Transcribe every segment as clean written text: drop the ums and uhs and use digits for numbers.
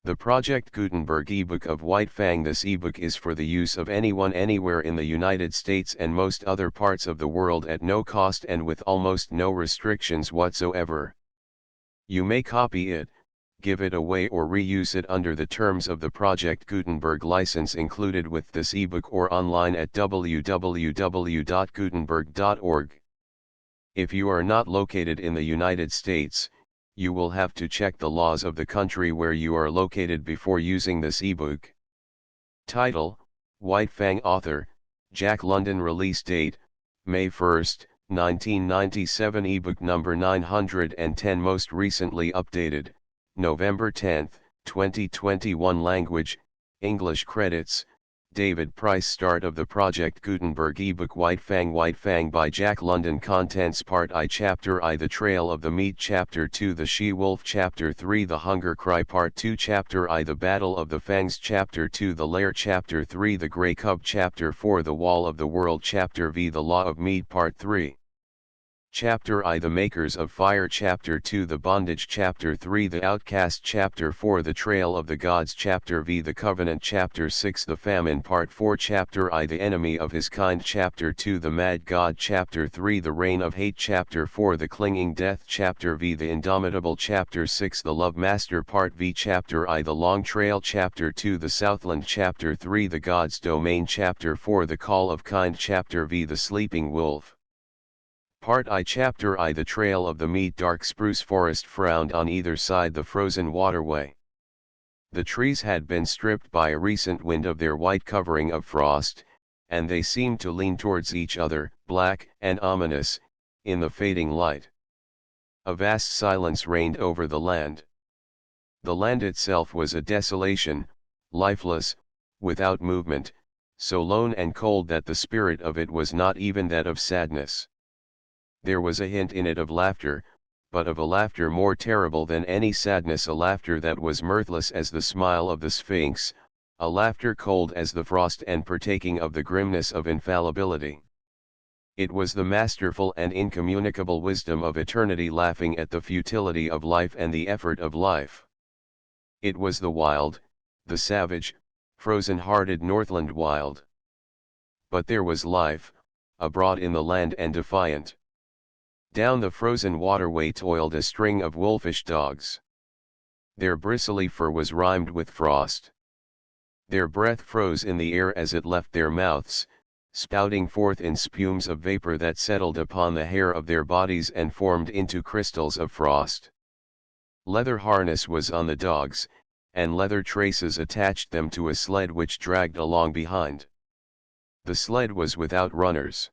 The Project Gutenberg ebook of White Fang. This ebook is for the use of anyone anywhere in the United States and most other parts of the world at no cost and with almost no restrictions whatsoever. You may copy it, give it away or reuse it under the terms of the Project Gutenberg license included with this ebook or online at www.gutenberg.org. If you are not located in the United States, you will have to check the laws of the country where you are located before using this ebook. Title: White Fang. Author: Jack London. Release date: May 1, 1997. Ebook number 910. Most recently updated: November 10, 2021. Language: English. Credits: David Price. Start of the Project Gutenberg ebook White Fang. White Fang by Jack London. Contents: Part I. Chapter I. The Trail of the Meat. Chapter 2. The She-Wolf. Chapter 3. The Hunger Cry. Part 2. Chapter I. The Battle of the Fangs. Chapter 2. The Lair. Chapter 3. The Grey Cub. Chapter 4. The Wall of the World. Chapter V. The Law of Meat. Part 3. Chapter I. The Makers of Fire. Chapter 2. The Bondage. Chapter 3. The Outcast. Chapter 4. The Trail of the Gods. Chapter V. The Covenant. Chapter 6. The Famine. Part 4. Chapter I. The Enemy of His Kind. Chapter 2. The Mad God. Chapter 3. The Reign of Hate. Chapter 4. The Clinging Death. Chapter V. The Indomitable. Chapter 6. The Love Master. Part V. Chapter I. The Long Trail. Chapter 2. The Southland. Chapter 3. The God's Domain. Chapter 4. The Call of Kind. Chapter V. The Sleeping Wolf. Part I. Chapter I. The Trail of the Meat. Dark spruce forest frowned on either side the frozen waterway. The trees had been stripped by a recent wind of their white covering of frost, and they seemed to lean towards each other, black and ominous, in the fading light. A vast silence reigned over the land. The land itself was a desolation, lifeless, without movement, so lone and cold that the spirit of it was not even that of sadness. There was a hint in it of laughter, but of a laughter more terrible than any sadness, a laughter that was mirthless as the smile of the Sphinx, a laughter cold as the frost and partaking of the grimness of infallibility. It was the masterful and incommunicable wisdom of eternity laughing at the futility of life and the effort of life. It was the wild, the savage, frozen-hearted Northland wild. But there was life, abroad in the land and defiant. Down the frozen waterway toiled a string of wolfish dogs. Their bristly fur was rimed with frost. Their breath froze in the air as it left their mouths, spouting forth in spumes of vapor that settled upon the hair of their bodies and formed into crystals of frost. Leather harness was on the dogs, and leather traces attached them to a sled which dragged along behind. The sled was without runners.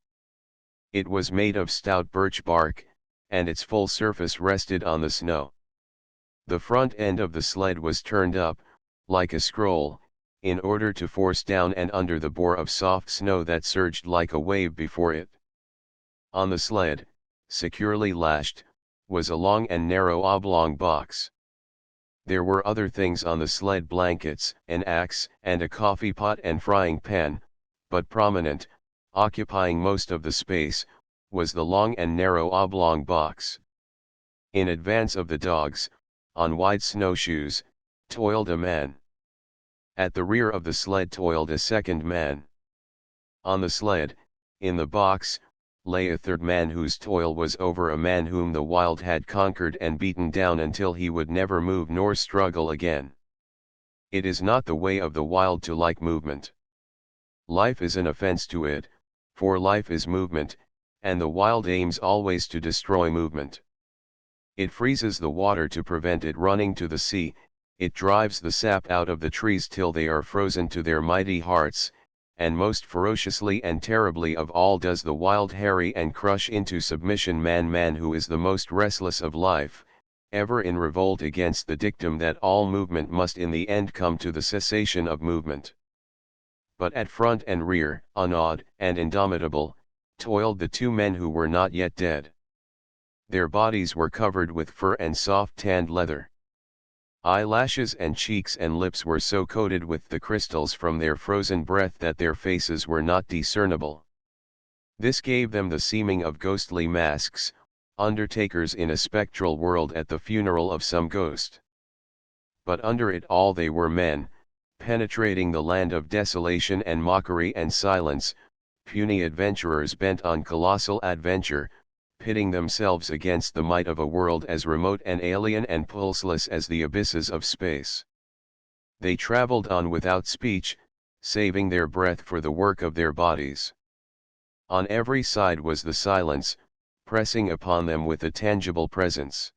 It was made of stout birch bark, and its full surface rested on the snow. The front end of the sled was turned up, like a scroll, in order to force down and under the bore of soft snow that surged like a wave before it. On the sled, securely lashed, was a long and narrow oblong box. There were other things on the sled: blankets, an axe, and a coffee pot and frying pan, but prominent, occupying most of the space, was the long and narrow oblong box. In advance of the dogs, on wide snowshoes, toiled a man. At the rear of the sled toiled a second man. On the sled, in the box, lay a third man whose toil was over a man whom the wild had conquered and beaten down until he would never move nor struggle again. It is not the way of the wild to like movement. Life is an offense to it, for life is movement, and the wild aims always to destroy movement. It freezes the water to prevent it running to the sea, it drives the sap out of the trees till they are frozen to their mighty hearts, and most ferociously and terribly of all does the wild harry and crush into submission man who is the most restless of life, ever in revolt against the dictum that all movement must in the end come to the cessation of movement. But at front and rear, unawed and indomitable, toiled the two men who were not yet dead. Their bodies were covered with fur and soft tanned leather. Eyelashes and cheeks and lips were so coated with the crystals from their frozen breath that their faces were not discernible. This gave them the seeming of ghostly masks, undertakers in a spectral world at the funeral of some ghost. but under it all they were men, penetrating the land of desolation and mockery and silence, puny adventurers bent on colossal adventure, pitting themselves against the might of a world as remote and alien and pulseless as the abysses of space. They traveled on without speech, saving their breath for the work of their bodies. On every side was the silence, pressing upon them with a tangible presence.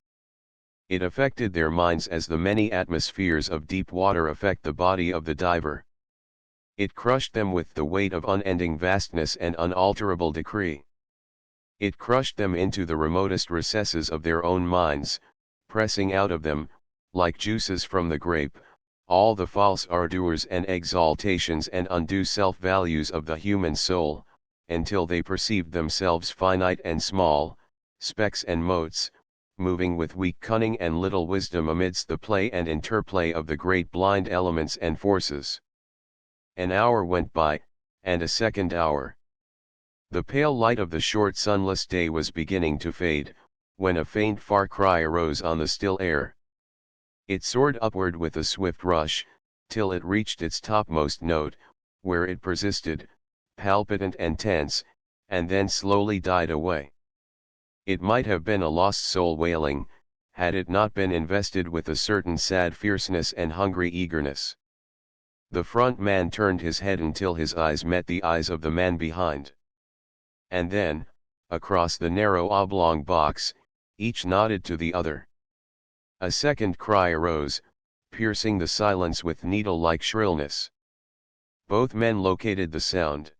It affected their minds as the many atmospheres of deep water affect the body of the diver. It crushed them with the weight of unending vastness and unalterable decree. It crushed them into the remotest recesses of their own minds, pressing out of them, like juices from the grape, all the false ardors and exaltations and undue self-values of the human soul, until they perceived themselves finite and small, specks and motes, moving with weak cunning and little wisdom amidst the play and interplay of the great blind elements and forces. An hour went by, and a second hour. The pale light of the short sunless day was beginning to fade, when a faint far cry arose on the still air. It soared upward with a swift rush, till it reached its topmost note, where it persisted, palpitant and tense, and then slowly died away. It might have been a lost soul wailing, had it not been invested with a certain sad fierceness and hungry eagerness. The front man turned his head until his eyes met the eyes of the man behind. And then, across the narrow oblong box, each nodded to the other. A second cry arose, piercing the silence with needle-like shrillness. Both men located the sound.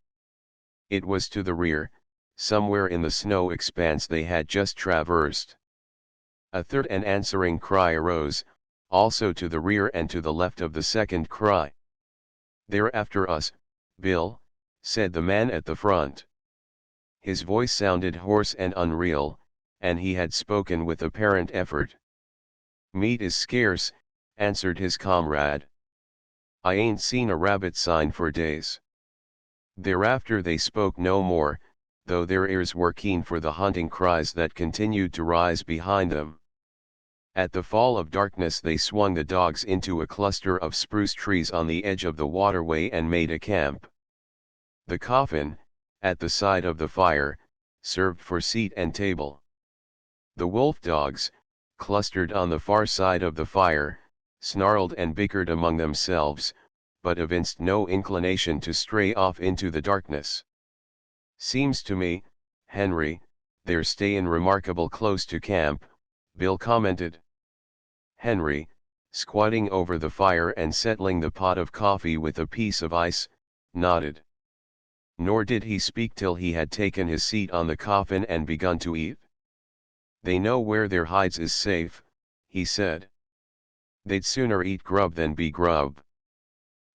It was to the rear, somewhere in the snow expanse they had just traversed. A third and answering cry arose, also to the rear and to the left of the second cry. "They're after us, Bill," said the man at the front. His voice sounded hoarse and unreal, and he had spoken with apparent effort. "Meat is scarce," answered his comrade. "I ain't seen a rabbit sign for days." Thereafter they spoke no more, though their ears were keen for the hunting cries that continued to rise behind them. At the fall of darkness they swung the dogs into a cluster of spruce trees on the edge of the waterway and made a camp. The coffin, at the side of the fire, served for seat and table. The wolf dogs, clustered on the far side of the fire, snarled and bickered among themselves, but evinced no inclination to stray off into the darkness. "Seems to me, Henry, they're stayin' remarkable close to camp," Bill commented. Henry, squatting over the fire and settling the pot of coffee with a piece of ice, nodded. Nor did he speak till he had taken his seat on the coffin and begun to eat. "They know where their hides is safe," he said. "They'd sooner eat grub than be grub.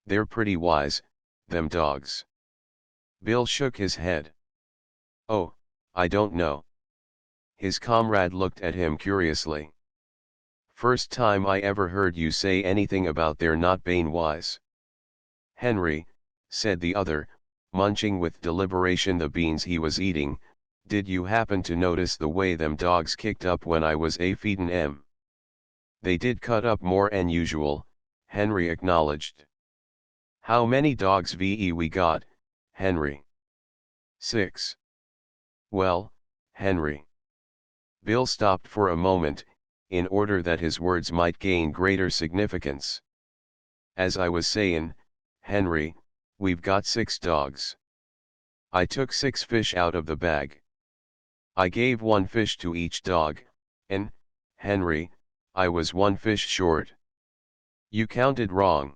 They're pretty wise, them dogs." Bill shook his head. "Oh, I don't know." His comrade looked at him curiously. "First time I ever heard you say anything about their not being wise." "Henry," said the other, munching with deliberation the beans he was eating, "did you happen to notice the way them dogs kicked up when I was feedin' 'em?" "They did cut up more'n usual," Henry acknowledged. "How many dogs we got, Henry?" "6. "Well, Henry." Bill stopped for a moment, in order that his words might gain greater significance. "As I was sayin', Henry, we've got 6 dogs. I took 6 fish out of the bag. I gave 1 fish to each dog, and, Henry, I was 1 fish short." "You counted wrong."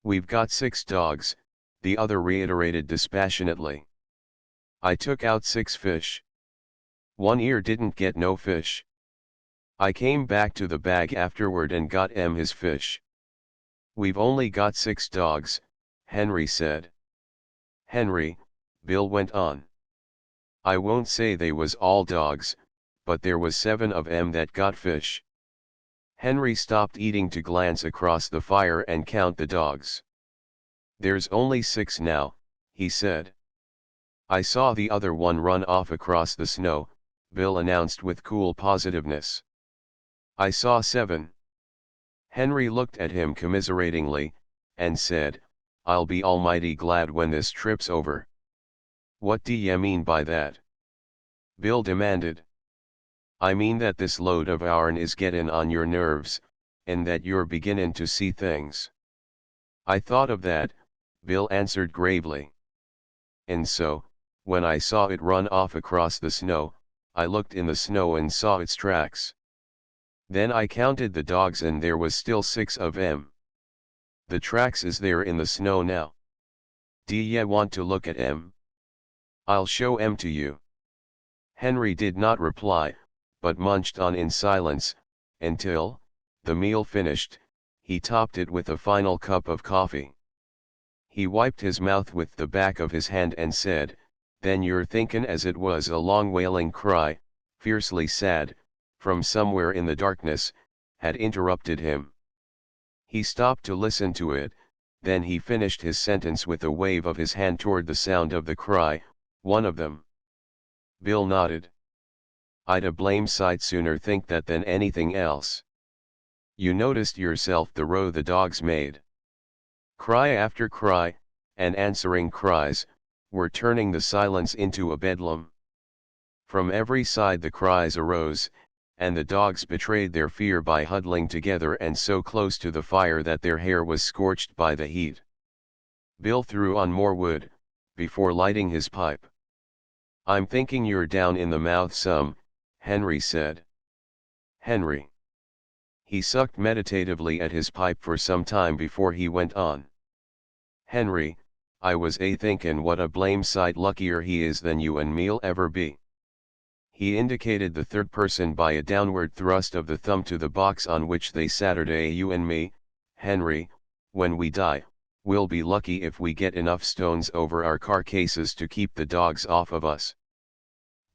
"We've got 6 dogs," the other reiterated dispassionately. "I took out 6 fish. 1 ear didn't get no fish. I came back to the bag afterward and got his fish." "We've only got 6 dogs," Henry said. "Henry," Bill went on. "I won't say they was all dogs, but there was 7 of 'em that got fish." Henry stopped eating to glance across the fire and count the dogs. "There's only 6 now," he said. "I saw the other one run off across the snow," Bill announced with cool positiveness. "I saw 7. Henry looked at him commiseratingly, and said, "I'll be almighty glad when this trip's over." "What d'ye mean by that?" Bill demanded. "I mean that this load of ourn is gettin' on your nerves, and that you're beginnin' to see things." "I thought of that," Bill answered gravely. "And so, when I saw it run off across the snow, I looked in the snow and saw its tracks. Then I counted the dogs and there was still 6 of 'em. The tracks is there in the snow now. D'ye want to look at 'em? I'll show 'em to you." Henry did not reply, but munched on in silence, until, the meal finished, he topped it with a final cup of coffee. He wiped his mouth with the back of his hand and said, "Then you're thinkin' as it was a long wailing cry, fiercely sad, from somewhere in the darkness," had interrupted him. He stopped to listen to it, then he finished his sentence with a wave of his hand toward the sound of the cry, "One of them." Bill nodded. "I'd a blame sight sooner think that than anything else. You noticed yourself the row the dogs made. Cry after cry, and answering cries, were turning the silence into a bedlam. From every side the cries arose, and the dogs betrayed their fear by huddling together and so close to the fire that their hair was scorched by the heat. Bill threw on more wood, before lighting his pipe. "I'm thinking you're down in the mouth some," Henry said. "Henry." He sucked meditatively at his pipe for some time before he went on. "Henry, I was thinkin' what a blame sight luckier he is than you and me'll ever be." He indicated the third person by a downward thrust of the thumb to the box on which they Saturday. "You and me, Henry, when we die, we'll be lucky if we get enough stones over our carcasses to keep the dogs off of us.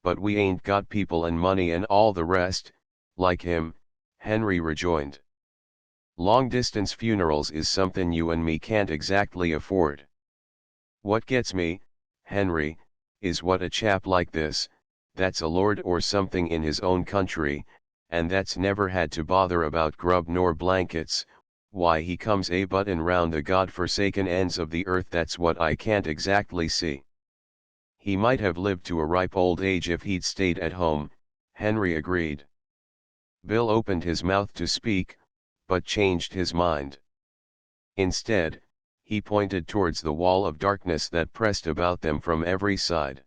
But we ain't got people and money and all the rest, like him," Henry rejoined. "Long-distance funerals is somethin' you and me can't exactly afford. What gets me, Henry, is what a chap like this, that's a lord or something in his own country, and that's never had to bother about grub nor blankets, why he comes buttin' round the god-forsaken ends of the earth. That's what I can't exactly see." "He might have lived to a ripe old age if he'd stayed at home," Henry agreed. Bill opened his mouth to speak, but changed his mind. Instead, he pointed towards the wall of darkness that pressed about them from every side.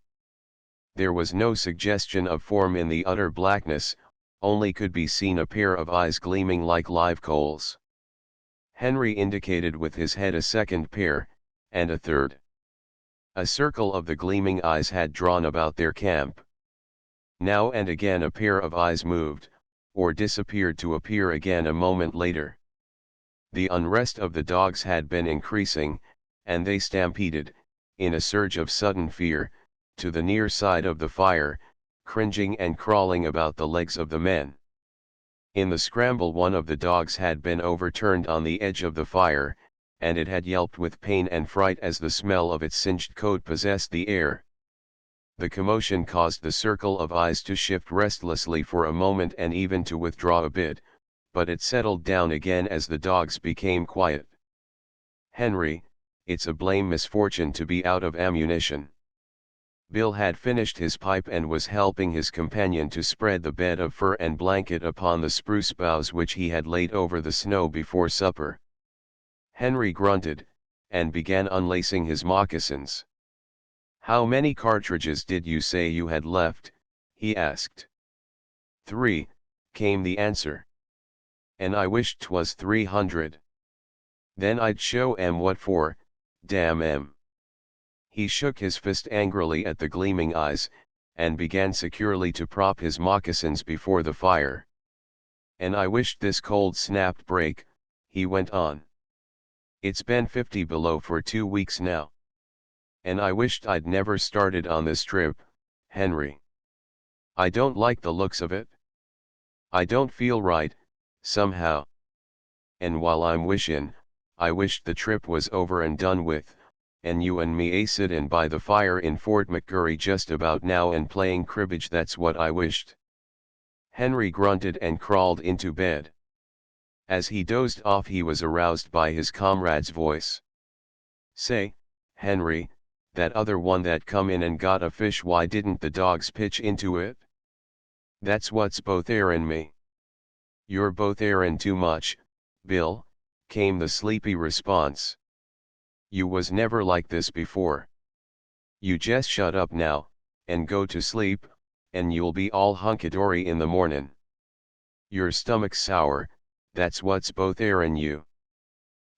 There was no suggestion of form in the utter blackness, only could be seen a pair of eyes gleaming like live coals. Henry indicated with his head a second pair, and a third. A circle of the gleaming eyes had drawn about their camp. Now and again a pair of eyes moved, or disappeared to appear again a moment later. The unrest of the dogs had been increasing, and they stampeded, in a surge of sudden fear, to the near side of the fire, cringing and crawling about the legs of the men. In the scramble one of the dogs had been overturned on the edge of the fire, and it had yelped with pain and fright as the smell of its singed coat possessed the air. The commotion caused the circle of eyes to shift restlessly for a moment and even to withdraw a bit, but it settled down again as the dogs became quiet. "Henry, it's a blame misfortune to be out of ammunition." Bill had finished his pipe and was helping his companion to spread the bed of fur and blanket upon the spruce boughs which he had laid over the snow before supper. Henry grunted, and began unlacing his moccasins. "How many cartridges did you say you had left?" he asked. "3," came the answer. "And I wished 'twas 300. Then I'd show 'em what for, damn 'em." He shook his fist angrily at the gleaming eyes, and began securely to prop his moccasins before the fire. "And I wished this cold snap'd break," he went on. "It's been 50 below for 2 weeks now. And I wished I'd never started on this trip, Henry. I don't like the looks of it. I don't feel right, somehow. And while I'm wishin', I wished the trip was over and done with, and you and me sittin' by the fire in Fort McMurray just about now and playing cribbage. That's what I wished." Henry grunted and crawled into bed. As he dozed off he was aroused by his comrade's voice. "Say, Henry, that other one that come in and got a fish, why didn't the dogs pitch into it?" "That's what's botherin' me." "You're botherin' too much, Bill," came the sleepy response. "You was never like this before. You just shut up now, and go to sleep, and you'll be all hunky-dory in the mornin'. Your stomach's sour, that's what's botherin' you."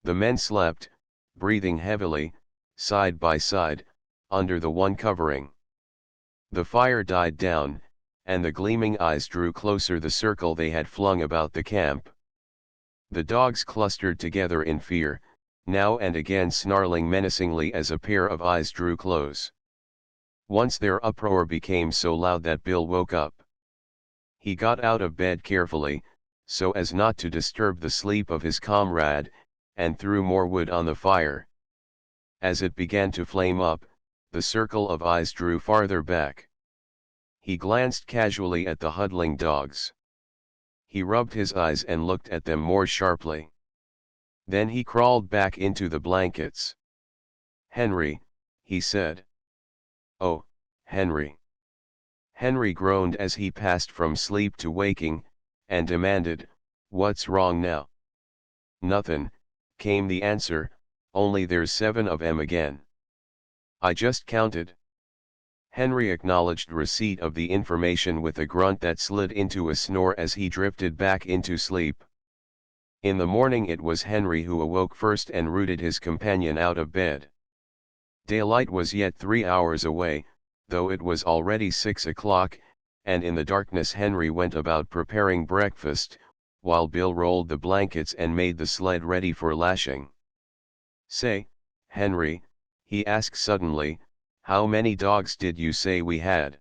The men slept, breathing heavily, side by side, under the one covering. The fire died down, and the gleaming eyes drew closer the circle they had flung about the camp. The dogs clustered together in fear, now and again snarling menacingly as a pair of eyes drew close. Once their uproar became so loud that Bill woke up. He got out of bed carefully, so as not to disturb the sleep of his comrade, and threw more wood on the fire. As it began to flame up, the circle of eyes drew farther back. He glanced casually at the huddling dogs. He rubbed his eyes and looked at them more sharply. Then he crawled back into the blankets. "Henry," he said. "Oh, Henry." Henry groaned as he passed from sleep to waking, and demanded, "What's wrong now?" "Nothin'," came the answer, "only there's 7 of 'em again. I just counted." Henry acknowledged receipt of the information with a grunt that slid into a snore as he drifted back into sleep. In the morning it was Henry who awoke first and rooted his companion out of bed. Daylight was yet 3 hours away, though it was already 6 o'clock, and in the darkness Henry went about preparing breakfast, while Bill rolled the blankets and made the sled ready for lashing. "Say, Henry," he asked suddenly, "how many dogs did you say we had?"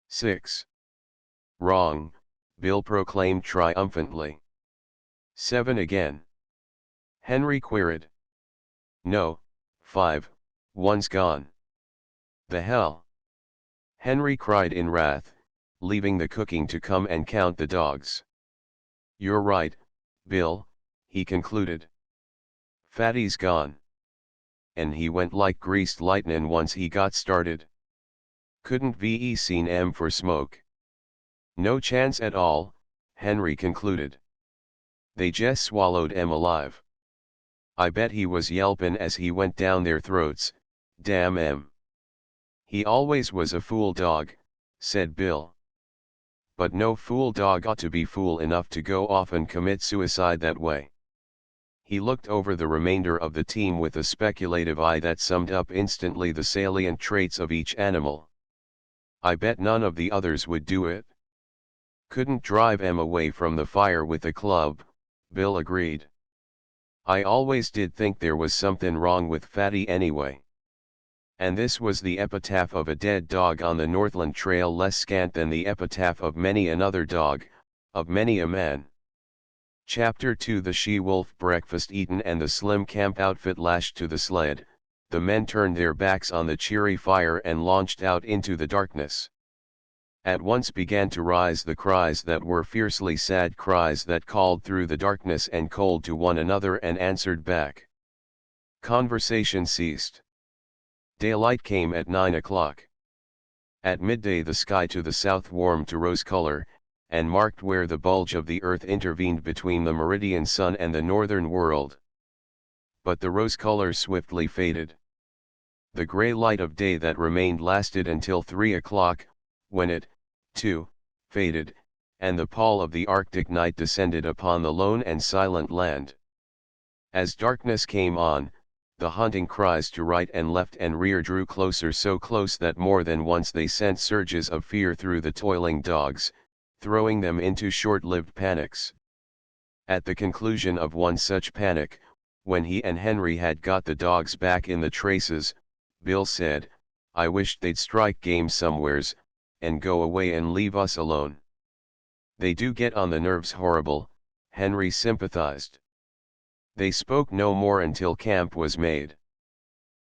"6. "Wrong," Bill proclaimed triumphantly. "7 again." Henry queried. "No, 5, one's gone." "The hell!" Henry cried in wrath, leaving the cooking to come and count the dogs. "You're right, Bill," he concluded. "Fatty's gone." And he went like greased lightnin' once he got started. Couldn't ve seen 'em for smoke. "No chance at all," Henry concluded. "They jest swallowed 'em alive. I bet he was yelpin' as he went down their throats, damn 'em." "He always was a fool dog," said Bill. "But no fool dog ought to be fool enough to go off and commit suicide that way." He looked over the remainder of the team with a speculative eye that summed up instantly the salient traits of each animal. "I bet none of the others would do it." "Couldn't drive 'em away from the fire with a club," Bill agreed. "I always did think there was somethin' wrong with Fatty anyway." And this was the epitaph of a dead dog on the Northland Trail, less scant than the epitaph of many another dog, of many a man. Chapter 2. The she-wolf. Breakfast eaten and the slim camp outfit lashed to the sled, the men turned their backs on the cheery fire and launched out into the darkness. At once began to rise the cries that were fiercely sad cries that called through the darkness and called to one another and answered back. Conversation ceased. Daylight came at 9 o'clock. At midday the sky to the south warmed to rose color, and marked where the bulge of the earth intervened between the meridian sun and the northern world. But the rose color swiftly faded. The gray light of day that remained lasted until 3 o'clock, when it, too, faded, and the pall of the Arctic night descended upon the lone and silent land. As darkness came on, the hunting cries to right and left and rear drew closer, so close that more than once they sent surges of fear through the toiling dogs, throwing them into short-lived panics. At the conclusion of one such panic, when he and Henry had got the dogs back in the traces, Bill said, "I wished they'd strike game somewheres, and go away and leave us alone. They do get on the nerves horrible," Henry sympathized. They spoke no more until camp was made.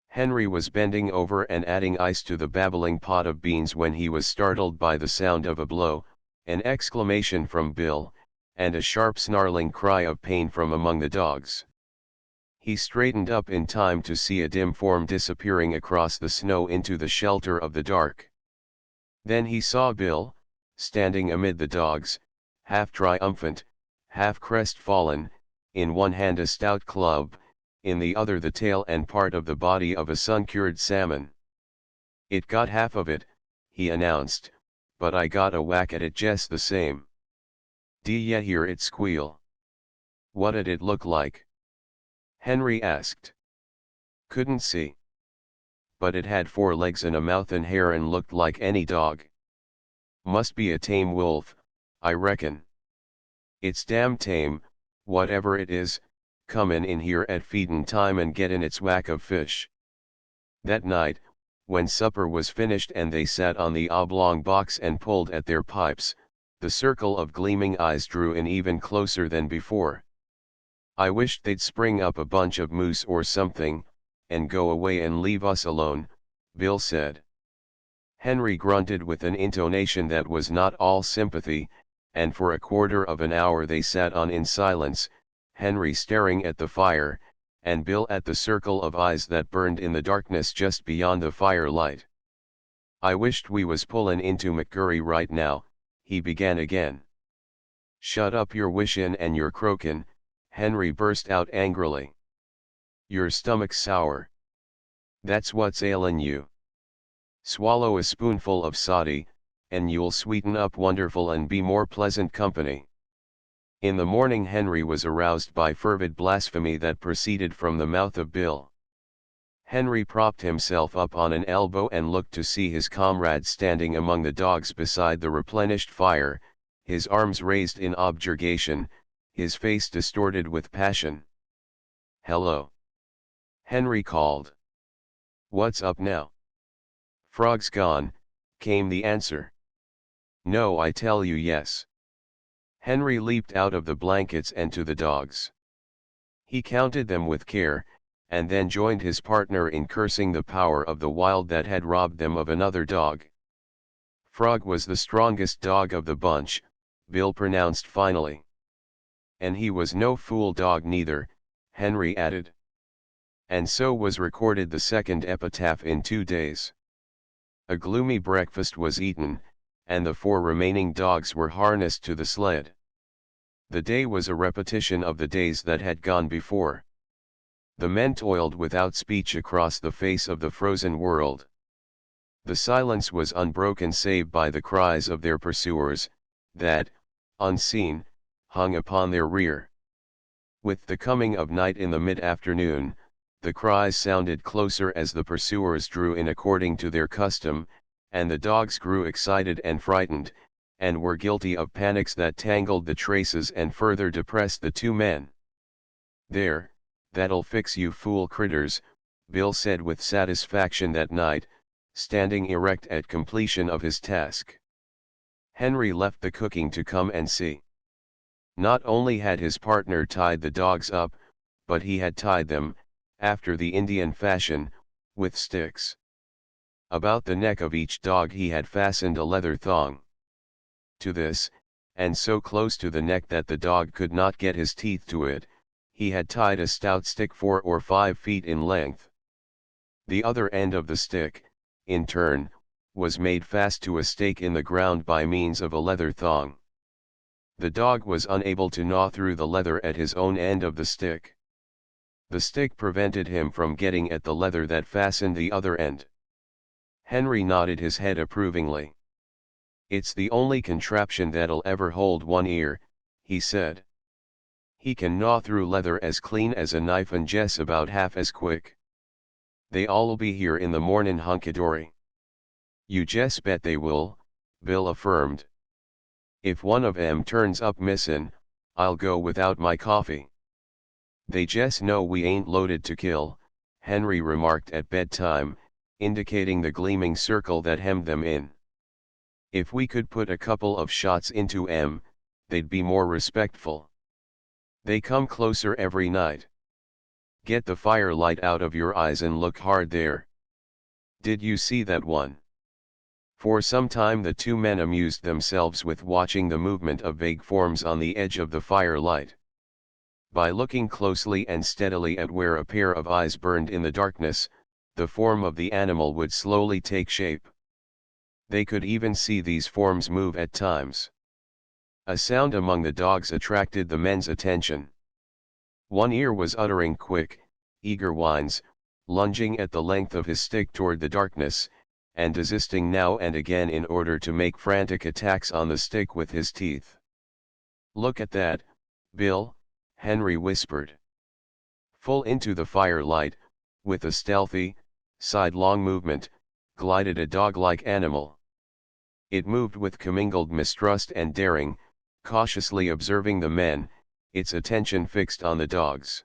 Henry was bending over and adding ice to the babbling pot of beans when he was startled by the sound of a blow, an exclamation from Bill, and a sharp snarling cry of pain from among the dogs. He straightened up in time to see a dim form disappearing across the snow into the shelter of the dark. Then he saw Bill, standing amid the dogs, half triumphant, half crestfallen, in one hand a stout club, in the other the tail and part of the body of a sun-cured salmon. "It got half of it," he announced, "but I got a whack at it just the same. D'ye hear it squeal?" "What'd it look like?" Henry asked. "Couldn't see. But it had 4 legs and a mouth and hair and looked like any dog. Must be a tame wolf, I reckon. It's damn tame, whatever it is, comin' in here at feedin' time and gettin' its whack of fish." That night, when supper was finished and they sat on the oblong box and pulled at their pipes, the circle of gleaming eyes drew in even closer than before. "I wished they'd spring up a bunch of moose or something, and go away and leave us alone," Bill said. Henry grunted with an intonation that was not all sympathy, and for a quarter of an hour they sat on in silence, Henry staring at the fire, and Bill at the circle of eyes that burned in the darkness just beyond the firelight. "I wished we was pullin' into McCurry right now," he began again. "Shut up your wishin' and your croakin'," Henry burst out angrily. "Your stomach's sour. That's what's ailin' you. Swallow a spoonful of soddy, and you'll sweeten up wonderful and be more pleasant company." In the morning Henry was aroused by fervid blasphemy that proceeded from the mouth of Bill. Henry propped himself up on an elbow and looked to see his comrade standing among the dogs beside the replenished fire, his arms raised in objurgation, his face distorted with passion. "Hello!" Henry called. "What's up now?" "Frog's gone," came the answer. "No, I tell you yes." Henry leaped out of the blankets and to the dogs. He counted them with care, and then joined his partner in cursing the power of the wild that had robbed them of another dog. Frog was the strongest dog of the bunch, Bill pronounced finally. "And he was no fool dog neither," Henry added. And so was recorded the second epitaph in 2 days. A gloomy breakfast was eaten, and the 4 remaining dogs were harnessed to the sled. The day was a repetition of the days that had gone before. The men toiled without speech across the face of the frozen world. The silence was unbroken save by the cries of their pursuers, that, unseen, hung upon their rear. With the coming of night in the mid-afternoon, the cries sounded closer as the pursuers drew in according to their custom, and the dogs grew excited and frightened, and were guilty of panics that tangled the traces and further depressed the 2 men. "There, that'll fix you fool critters," Bill said with satisfaction that night, standing erect at completion of his task. Henry left the cooking to come and see. Not only had his partner tied the dogs up, but he had tied them, after the Indian fashion, with sticks. About the neck of each dog he had fastened a leather thong. To this, and so close to the neck that the dog could not get his teeth to it, he had tied a stout stick 4 or 5 feet in length. The other end of the stick, in turn, was made fast to a stake in the ground by means of a leather thong. The dog was unable to gnaw through the leather at his own end of the stick. The stick prevented him from getting at the leather that fastened the other end. Henry nodded his head approvingly. "It's the only contraption that'll ever hold one ear," he said. "He can gnaw through leather as clean as a knife and jest about half as quick. They all'll be here in the mornin' hunkadory." "You jest bet they will," Bill affirmed. "If one of 'em turns up missin', I'll go without my coffee." "They jest know we ain't loaded to kill," Henry remarked at bedtime, indicating the gleaming circle that hemmed them in. "If we could put a couple of shots into 'em, they'd be more respectful. They come closer every night. Get the firelight out of your eyes and look hard there. Did you see that one?" For some time the two men amused themselves with watching the movement of vague forms on the edge of the firelight. By looking closely and steadily at where a pair of eyes burned in the darkness, the form of the animal would slowly take shape. They could even see these forms move at times. A sound among the dogs attracted the men's attention. One ear was uttering quick, eager whines, lunging at the length of his stick toward the darkness, and desisting now and again in order to make frantic attacks on the stick with his teeth. "Look at that, Bill," Henry whispered. Full into the firelight, with a stealthy, sidelong movement, glided a dog-like animal. It moved with commingled mistrust and daring, cautiously observing the men, its attention fixed on the dogs.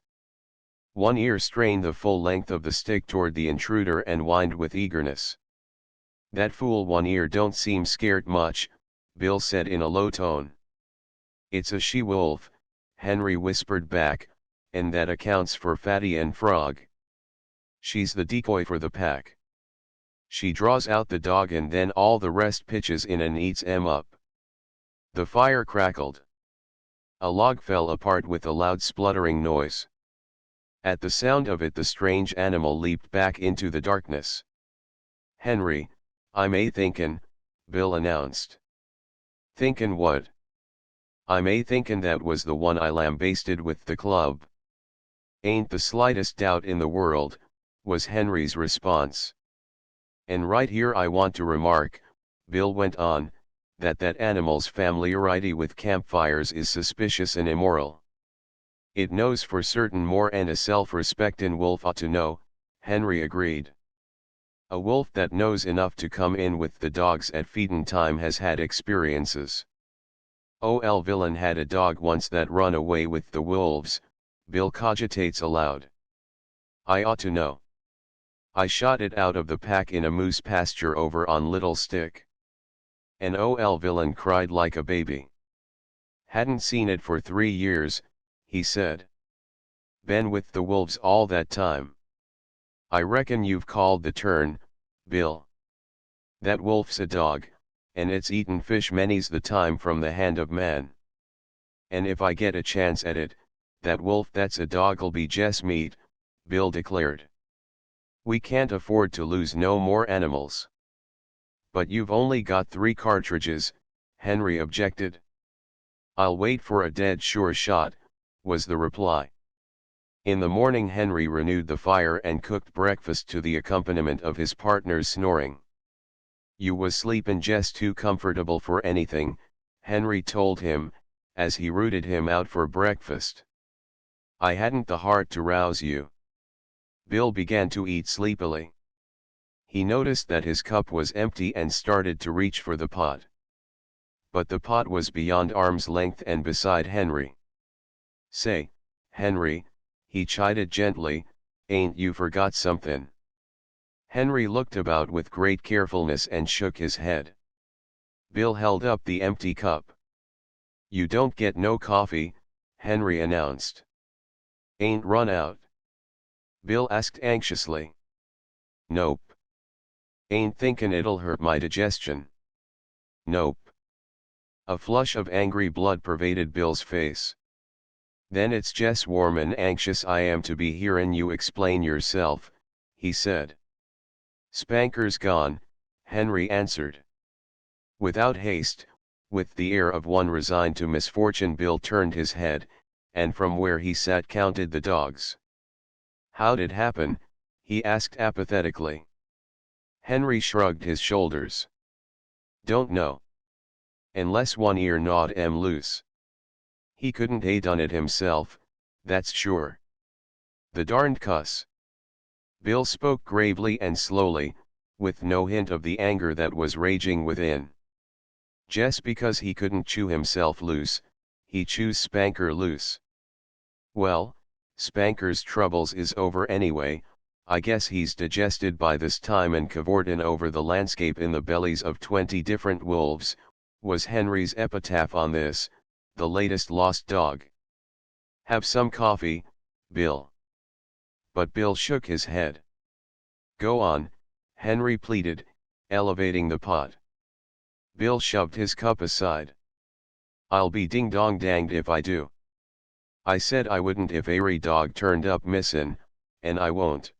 One ear strained the full length of the stick toward the intruder and whined with eagerness. "That fool One Ear don't seem scared much," Bill said in a low tone. "It's a she-wolf," Henry whispered back, "and that accounts for Fatty and Frog. She's the decoy for the pack. She draws out the dog and then all the rest pitches in and eats 'em up." The fire crackled. A log fell apart with a loud spluttering noise. At the sound of it the strange animal leaped back into the darkness. "Henry, I'm thinkin'," Bill announced. "Thinkin' what?" "I'm thinkin' that was the one I lambasted with the club." "Ain't the slightest doubt in the world," was Henry's response. "And right here I want to remark," Bill went on, that animal's familiarity with campfires is suspicious and immoral." "It knows for certain more and a self-respectin' wolf ought to know," Henry agreed. "A wolf that knows enough to come in with the dogs at feedin' time has had experiences. Ol' Villain had a dog once that run away with the wolves," Bill cogitates aloud. "I ought to know. I shot it out of the pack in a moose pasture over on Little Stick. And Ol' Villain cried like a baby. Hadn't seen it for 3 years, he said. Been with the wolves all that time. I reckon you've called the turn, Bill. That wolf's a dog, and it's eaten fish many's the time from the hand of man. And if I get a chance at it, that wolf that's a dog'll be just meat," Bill declared. "We can't afford to lose no more animals." "But you've only got 3 cartridges," Henry objected. "I'll wait for a dead sure shot," was the reply. In the morning Henry renewed the fire and cooked breakfast to the accompaniment of his partner's snoring. "You was sleepin' jest too comfortable for anything," Henry told him, as he rooted him out for breakfast. "I hadn't the heart to rouse you." Bill began to eat sleepily. He noticed that his cup was empty and started to reach for the pot. But the pot was beyond arm's length and beside Henry. "Say, Henry," he chided gently, "ain't you forgot somethin'?" Henry looked about with great carefulness and shook his head. Bill held up the empty cup. "You don't get no coffee," Henry announced. "Ain't run out?" Bill asked anxiously. "Nope." "Ain't thinkin' it'll hurt my digestion?" "Nope." A flush of angry blood pervaded Bill's face. "Then it's jest warm and anxious I am to be hearin' you explain yourself," he said. "Spanker's gone," Henry answered. Without haste, with the air of one resigned to misfortune, Bill turned his head, and from where he sat counted the dogs. "How'd it happen?" he asked apathetically. Henry shrugged his shoulders. "Don't know. Unless One Ear gnawed 'em loose. He couldn't done it himself, that's sure. The darned cuss." Bill spoke gravely and slowly, with no hint of the anger that was raging within. "Just because he couldn't chew himself loose, he chews Spanker loose. Well, Spanker's troubles is over anyway. I guess he's digested by this time and cavortin' over the landscape in the bellies of 20 different wolves," was Henry's epitaph on this, the latest lost dog. "Have some coffee, Bill." But Bill shook his head. "Go on," Henry pleaded, elevating the pot. Bill shoved his cup aside. "I'll be ding-dong danged if I do. I said I wouldn't if ary dog turned up missin', and I won't."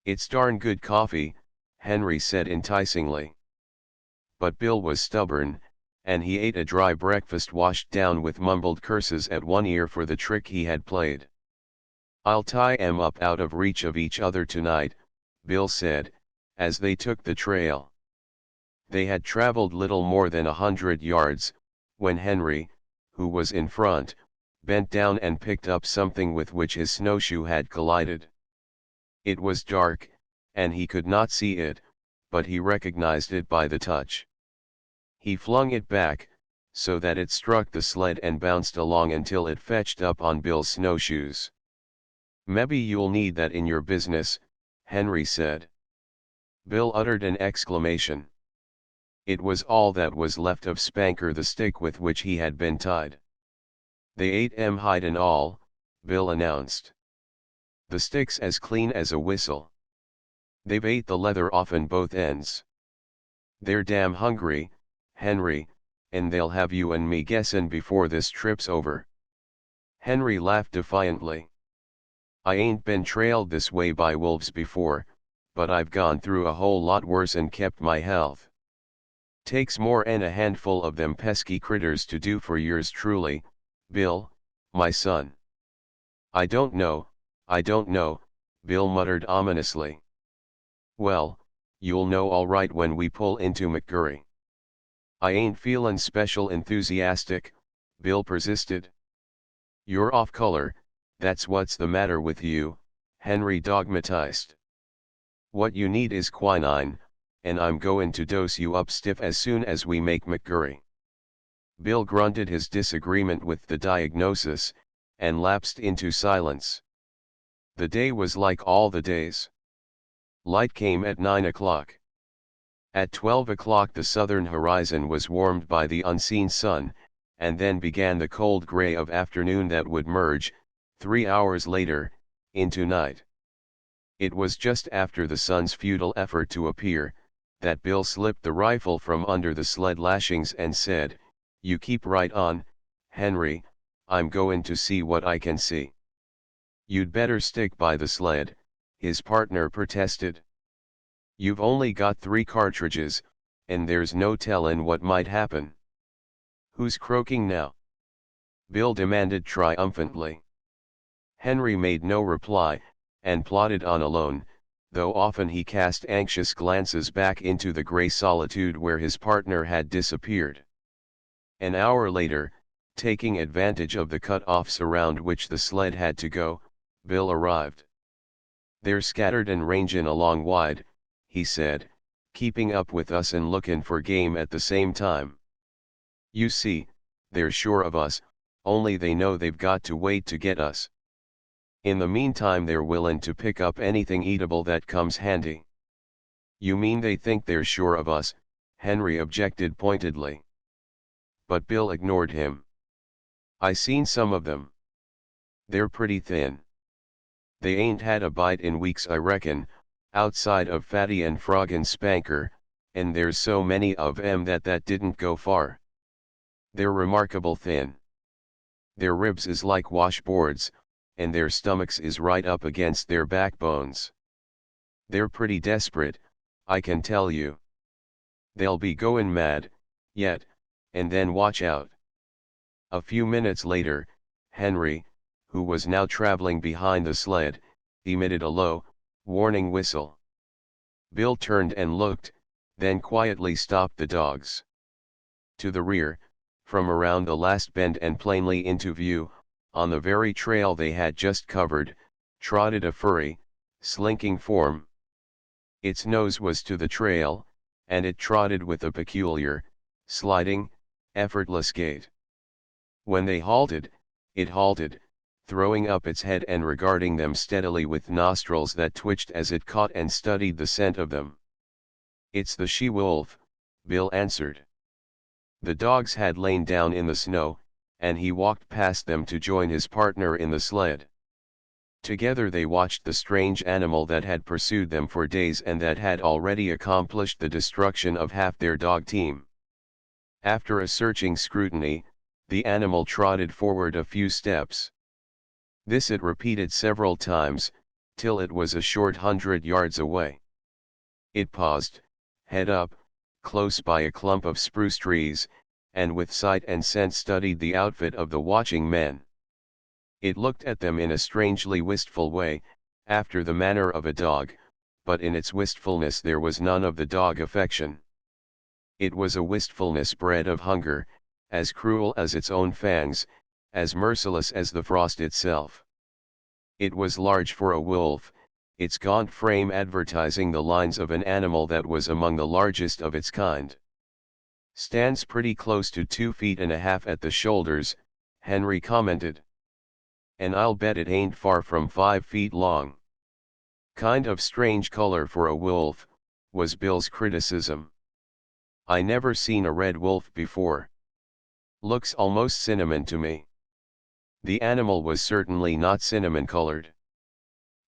"It's darn good coffee," Henry said enticingly. But Bill was stubborn, and he ate a dry breakfast washed down with mumbled curses at one ear for the trick he had played. "I'll tie 'em up out of reach of each other tonight," Bill said, as they took the trail. They had traveled little more than 100 yards, when Henry, who was in front, bent down and picked up something with which his snowshoe had collided. It was dark, and he could not see it, but he recognized it by the touch. He flung it back, so that it struck the sled and bounced along until it fetched up on Bill's snowshoes. "Mebbe you'll need that in your business," Henry said. Bill uttered an exclamation. It was all that was left of Spanker, the stick with which he had been tied. "They ate 'em hide and all," Bill announced. "The stick's as clean as a whistle. They've ate the leather off and both ends. They're damn hungry, Henry, and they'll have you and me guessin' before this trip's over." Henry laughed defiantly. "I ain't been trailed this way by wolves before, but I've gone through a whole lot worse and kept my health. Takes more 'n a handful of them pesky critters to do for yours truly, Bill, my son." I don't know," Bill muttered ominously. "Well, you'll know all right when we pull into McGurry." "I ain't feelin' special enthusiastic," Bill persisted. "You're off color, that's what's the matter with you," Henry dogmatized. "What you need is quinine, and I'm goin' to dose you up stiff as soon as we make McGurry." Bill grunted his disagreement with the diagnosis, and lapsed into silence. The day was like all the days. Light came at 9 o'clock. At 12 o'clock the southern horizon was warmed by the unseen sun, and then began the cold gray of afternoon that would merge, 3 hours later, into night. It was just after the sun's futile effort to appear, that Bill slipped the rifle from under the sled lashings and said, "You keep right on, Henry, I'm goin' to see what I can see." "You'd better stick by the sled," his partner protested. "You've only got 3 cartridges, and there's no tellin' what might happen." "Who's croaking now?" Bill demanded triumphantly. Henry made no reply, and plodded on alone, though often he cast anxious glances back into the gray solitude where his partner had disappeared. An hour later, taking advantage of the cut-offs around which the sled had to go, Bill arrived. "They're scattered and rangin' along wide," he said, "keeping up with us and lookin' for game at the same time. You see, they're sure of us, only they know they've got to wait to get us. In the meantime they're willin' to pick up anything eatable that comes handy." "You mean they think they're sure of us?" Henry objected pointedly. But Bill ignored him. "I seen some of them. They're pretty thin. They ain't had a bite in weeks I reckon, outside of Fatty and Frog and Spanker, and there's so many of 'em that didn't go far. They're remarkable thin. Their ribs is like washboards, and their stomachs is right up against their backbones. They're pretty desperate, I can tell you. They'll be goin' mad, yet, and then watch out." A few minutes later, Henry, who was now traveling behind the sled, emitted a low, warning whistle. Bill turned and looked, then quietly stopped the dogs. To the rear, from around the last bend and plainly into view, on the very trail they had just covered, trotted a furry, slinking form. Its nose was to the trail, and it trotted with a peculiar, sliding, effortless gait. When they halted, it halted, throwing up its head and regarding them steadily with nostrils that twitched as it caught and studied the scent of them. "It's the she-wolf," Bill answered. The dogs had lain down in the snow, and he walked past them to join his partner in the sled. Together they watched the strange animal that had pursued them for days and that had already accomplished the destruction of half their dog team. After a searching scrutiny, the animal trotted forward a few steps. This it repeated several times, till it was a short 100 yards away. It paused, head up, close by a clump of spruce trees, and with sight and scent studied the outfit of the watching men. It looked at them in a strangely wistful way, after the manner of a dog, but in its wistfulness there was none of the dog affection. It was a wistfulness bred of hunger, as cruel as its own fangs, as merciless as the frost itself. It was large for a wolf, its gaunt frame advertising the lines of an animal that was among the largest of its kind. "Stands pretty close to 2.5 feet at the shoulders," Henry commented. "And I'll bet it ain't far from 5 feet long." "Kind of strange color for a wolf," was Bill's criticism. "I never seen a red wolf before. Looks almost cinnamon to me." The animal was certainly not cinnamon-colored.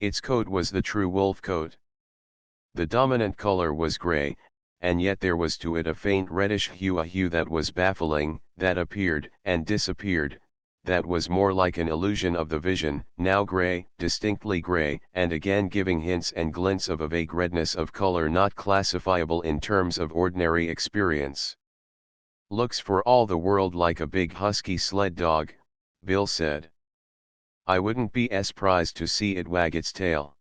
Its coat was the true wolf coat. The dominant color was gray, and yet there was to it a faint reddish hue, a hue that was baffling, that appeared and disappeared, that was more like an illusion of the vision, now gray, distinctly gray, and again giving hints and glints of a vague redness of color not classifiable in terms of ordinary experience. "Looks for all the world like a big husky sled dog," Bill said. "I wouldn't be surprised to see it wag its tail."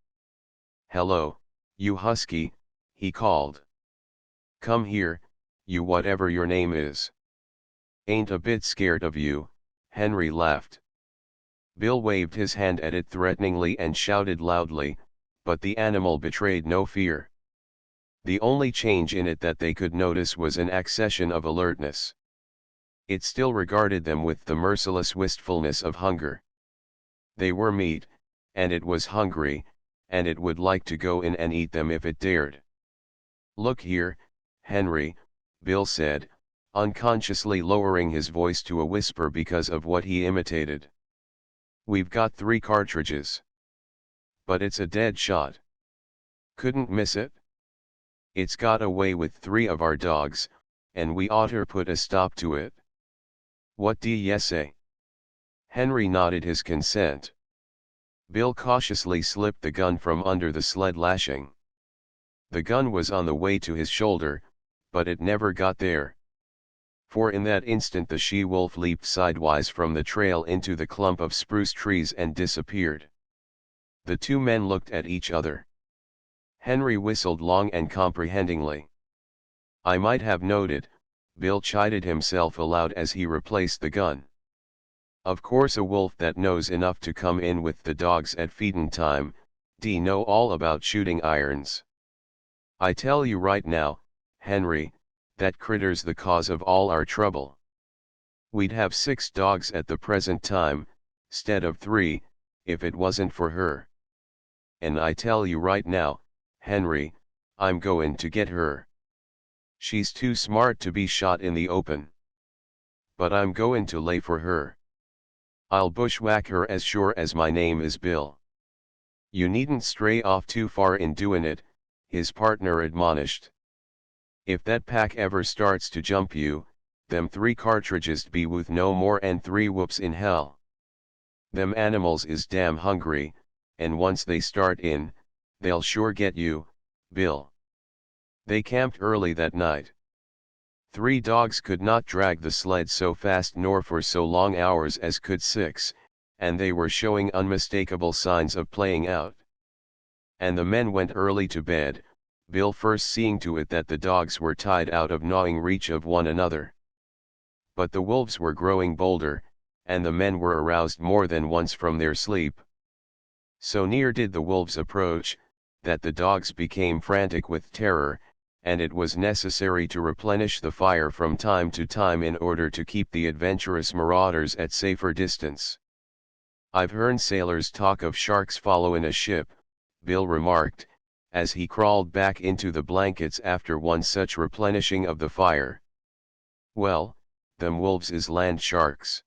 "Hello, you husky," he called. "Come here, you whatever your name is." "Ain't a bit scared of you," Henry laughed. Bill waved his hand at it threateningly and shouted loudly, but the animal betrayed no fear. The only change in it that they could notice was an accession of alertness. It still regarded them with the merciless wistfulness of hunger. They were meat, and it was hungry, and it would like to go in and eat them if it dared. "Look here, Henry," Bill said, unconsciously lowering his voice to a whisper because of what he imitated. "We've got 3 cartridges. But it's a dead shot. Couldn't miss it. It's got away with 3 of our dogs, and we oughter put a stop to it. What do ye say?" Henry nodded his consent. Bill cautiously slipped the gun from under the sled lashing. The gun was on the way to his shoulder, but it never got there. For in that instant the she-wolf leaped sidewise from the trail into the clump of spruce trees and disappeared. The 2 men looked at each other. Henry whistled long and comprehendingly. "I might have knowed it," Bill chided himself aloud as he replaced the gun. "Of course a wolf that knows enough to come in with the dogs at feedin' time, know all about shooting irons. I tell you right now, Henry, that critter's the cause of all our trouble. We'd have 6 dogs at the present time, 'stead of 3, if it wasn't for her. And I tell you right now, Henry, I'm goin' to get her. She's too smart to be shot in the open. But I'm goin' to lay for her. I'll bushwhack her as sure as my name is Bill." "You needn't stray off too far in doin' it," his partner admonished. "If that pack ever starts to jump you, them 3 cartridges be worth no more 'n 3 whoops in hell. Them animals is damn hungry, and once they start in, they'll sure get you, Bill." They camped early that night. 3 dogs could not drag the sled so fast nor for so long hours as could 6, and they were showing unmistakable signs of playing out. And the men went early to bed, Bill first seeing to it that the dogs were tied out of gnawing reach of one another. But the wolves were growing bolder, and the men were aroused more than once from their sleep. So near did the wolves approach, that the dogs became frantic with terror, and it was necessary to replenish the fire from time to time in order to keep the adventurous marauders at safer distance. "I've hearn sailors talk of sharks followin' a ship," Bill remarked, as he crawled back into the blankets after one such replenishing of the fire. "Well, them wolves is land sharks.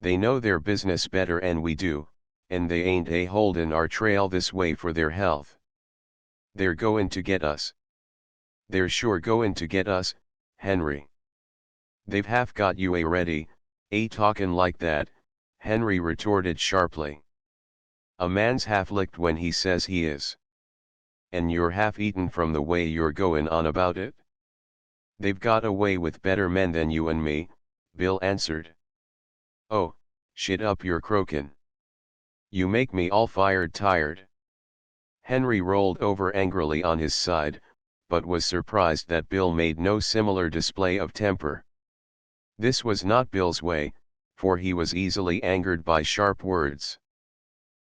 They know their business better 'n we do, and they ain't holdin' our trail this way for their health. They're goin' to get us. They're sure goin' to get us, Henry." They've half got you ready, talkin' like that, Henry retorted sharply. A man's half licked when he says he is. And you're half eaten from the way you're goin' on about it? They've got away with better men than you and me, Bill answered. Oh, shit up your croakin'. You make me all fired tired. Henry rolled over angrily on his side, but was surprised that Bill made no similar display of temper. This was not Bill's way, for he was easily angered by sharp words.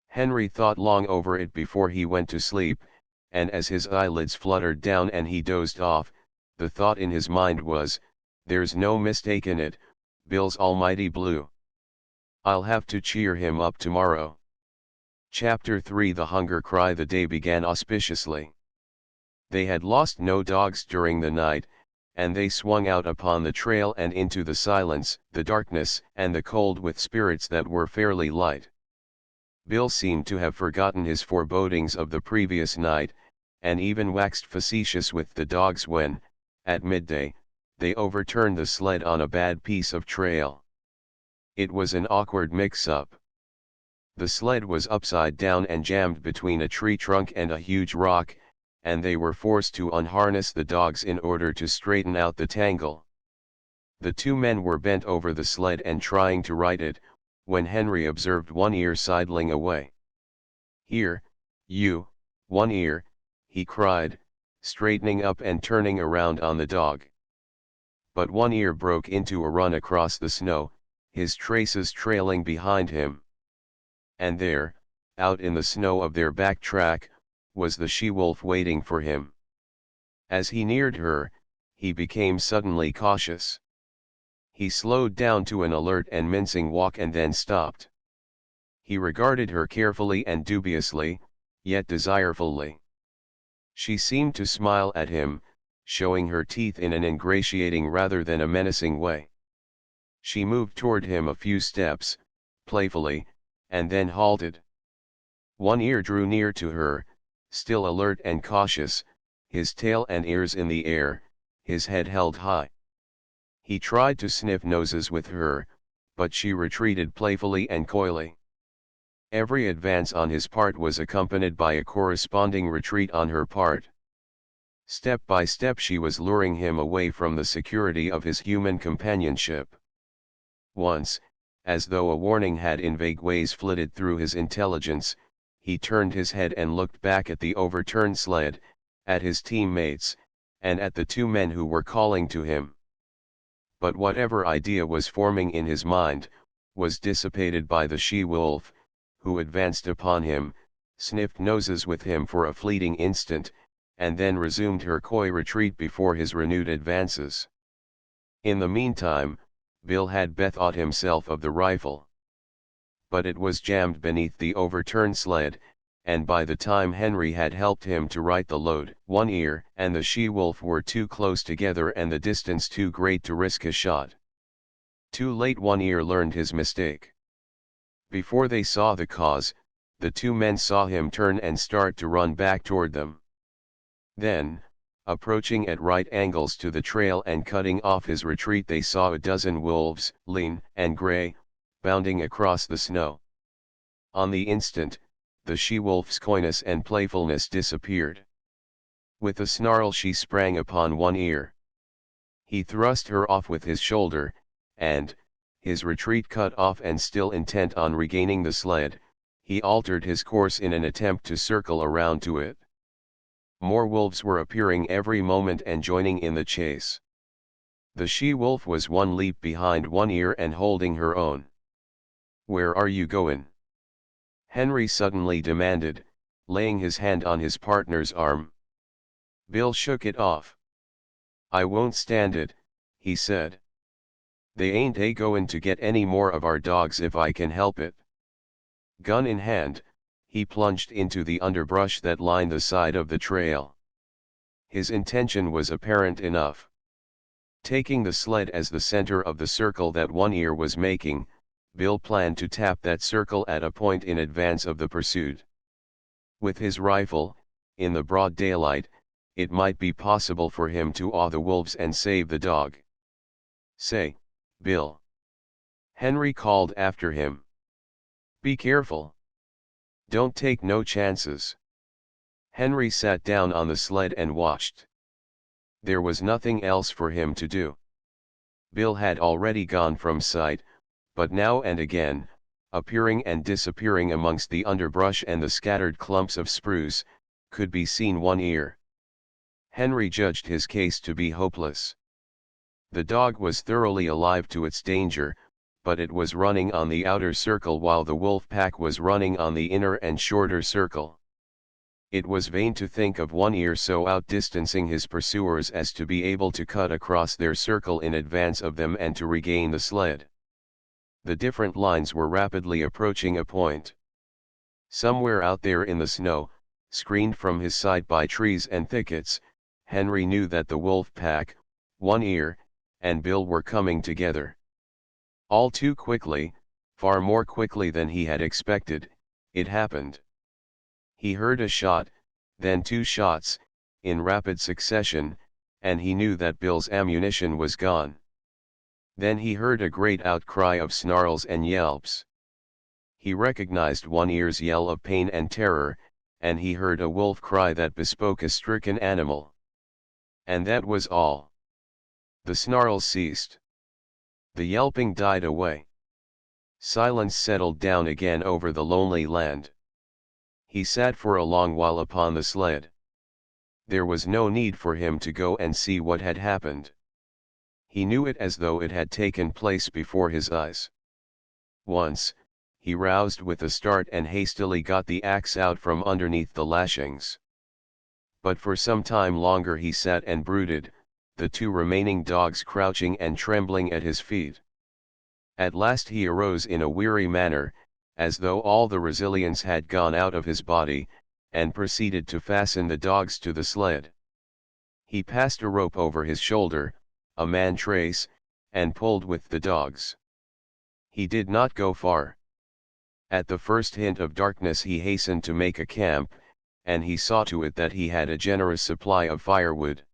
Henry thought long over it before he went to sleep, and as his eyelids fluttered down and he dozed off, the thought in his mind was, there's no mistaking it, Bill's almighty blue. I'll have to cheer him up tomorrow. Chapter 3 The Hunger Cry. The day began auspiciously. They had lost no dogs during the night, and they swung out upon the trail and into the silence, the darkness, and the cold with spirits that were fairly light. Bill seemed to have forgotten his forebodings of the previous night, and even waxed facetious with the dogs when, at midday, they overturned the sled on a bad piece of trail. It was an awkward mix-up. The sled was upside down and jammed between a tree trunk and a huge rock, and they were forced to unharness the dogs in order to straighten out the tangle. The two men were bent over the sled and trying to right it, when Henry observed One Ear sidling away. "Here, you, One Ear," he cried, straightening up and turning around on the dog. But One Ear broke into a run across the snow, his traces trailing behind him. And there, out in the snow of their back track, was the she-wolf waiting for him. As he neared her, he became suddenly cautious. He slowed down to an alert and mincing walk and then stopped. He regarded her carefully and dubiously, yet desirefully. She seemed to smile at him, showing her teeth in an ingratiating rather than a menacing way. She moved toward him a few steps, playfully, and then halted. One Ear drew near to her, still alert and cautious, his tail and ears in the air, his head held high. He tried to sniff noses with her, but she retreated playfully and coyly. Every advance on his part was accompanied by a corresponding retreat on her part. Step by step she was luring him away from the security of his human companionship. Once, as though a warning had in vague ways flitted through his intelligence, he turned his head and looked back at the overturned sled, at his teammates, and at the two men who were calling to him. But whatever idea was forming in his mind, was dissipated by the she-wolf, who advanced upon him, sniffed noses with him for a fleeting instant, and then resumed her coy retreat before his renewed advances. In the meantime, Bill had bethought himself of the rifle. But it was jammed beneath the overturned sled, and by the time Henry had helped him to right the load, One Ear and the she-wolf were too close together and the distance too great to risk a shot. Too late One Ear learned his mistake. Before they saw the cause, the two men saw him turn and start to run back toward them. Then, approaching at right angles to the trail and cutting off his retreat, they saw a dozen wolves, lean and gray, bounding across the snow. On the instant, the she-wolf's coyness and playfulness disappeared. With a snarl she sprang upon One Ear. He thrust her off with his shoulder, and, his retreat cut off and still intent on regaining the sled, he altered his course in an attempt to circle around to it. More wolves were appearing every moment and joining in the chase. The she-wolf was one leap behind One Ear and holding her own. "Where are you goin'?" Henry suddenly demanded, laying his hand on his partner's arm. Bill shook it off. "I won't stand it," he said. "They ain't goin' to get any more of our dogs if I can help it." Gun in hand, he plunged into the underbrush that lined the side of the trail. His intention was apparent enough. Taking the sled as the center of the circle that One Ear was making, Bill planned to tap that circle at a point in advance of the pursuit. With his rifle, in the broad daylight, it might be possible for him to awe the wolves and save the dog. Say, Bill. Henry called after him. Be careful. Don't take no chances. Henry sat down on the sled and watched. There was nothing else for him to do. Bill had already gone from sight, but now and again, appearing and disappearing amongst the underbrush and the scattered clumps of spruce, could be seen One Ear. Henry judged his case to be hopeless. The dog was thoroughly alive to its danger, but it was running on the outer circle while the wolf pack was running on the inner and shorter circle. It was vain to think of One Ear so outdistancing his pursuers as to be able to cut across their circle in advance of them and to regain the sled. The different lines were rapidly approaching a point. Somewhere out there in the snow, screened from his sight by trees and thickets, Henry knew that the wolf pack, One Ear, and Bill were coming together. All too quickly, far more quickly than he had expected, it happened. He heard a shot, then two shots, in rapid succession, and he knew that Bill's ammunition was gone. Then he heard a great outcry of snarls and yelps. He recognized One Ear's yell of pain and terror, and he heard a wolf cry that bespoke a stricken animal. And that was all. The snarls ceased. The yelping died away. Silence settled down again over the lonely land. He sat for a long while upon the sled. There was no need for him to go and see what had happened. He knew it as though it had taken place before his eyes. Once, he roused with a start and hastily got the axe out from underneath the lashings. But for some time longer he sat and brooded, the two remaining dogs crouching and trembling at his feet. At last he arose in a weary manner, as though all the resilience had gone out of his body, and proceeded to fasten the dogs to the sled. He passed a rope over his shoulder, a man trace, and pulled with the dogs. He did not go far. At the first hint of darkness he hastened to make a camp, and he saw to it that he had a generous supply of firewood.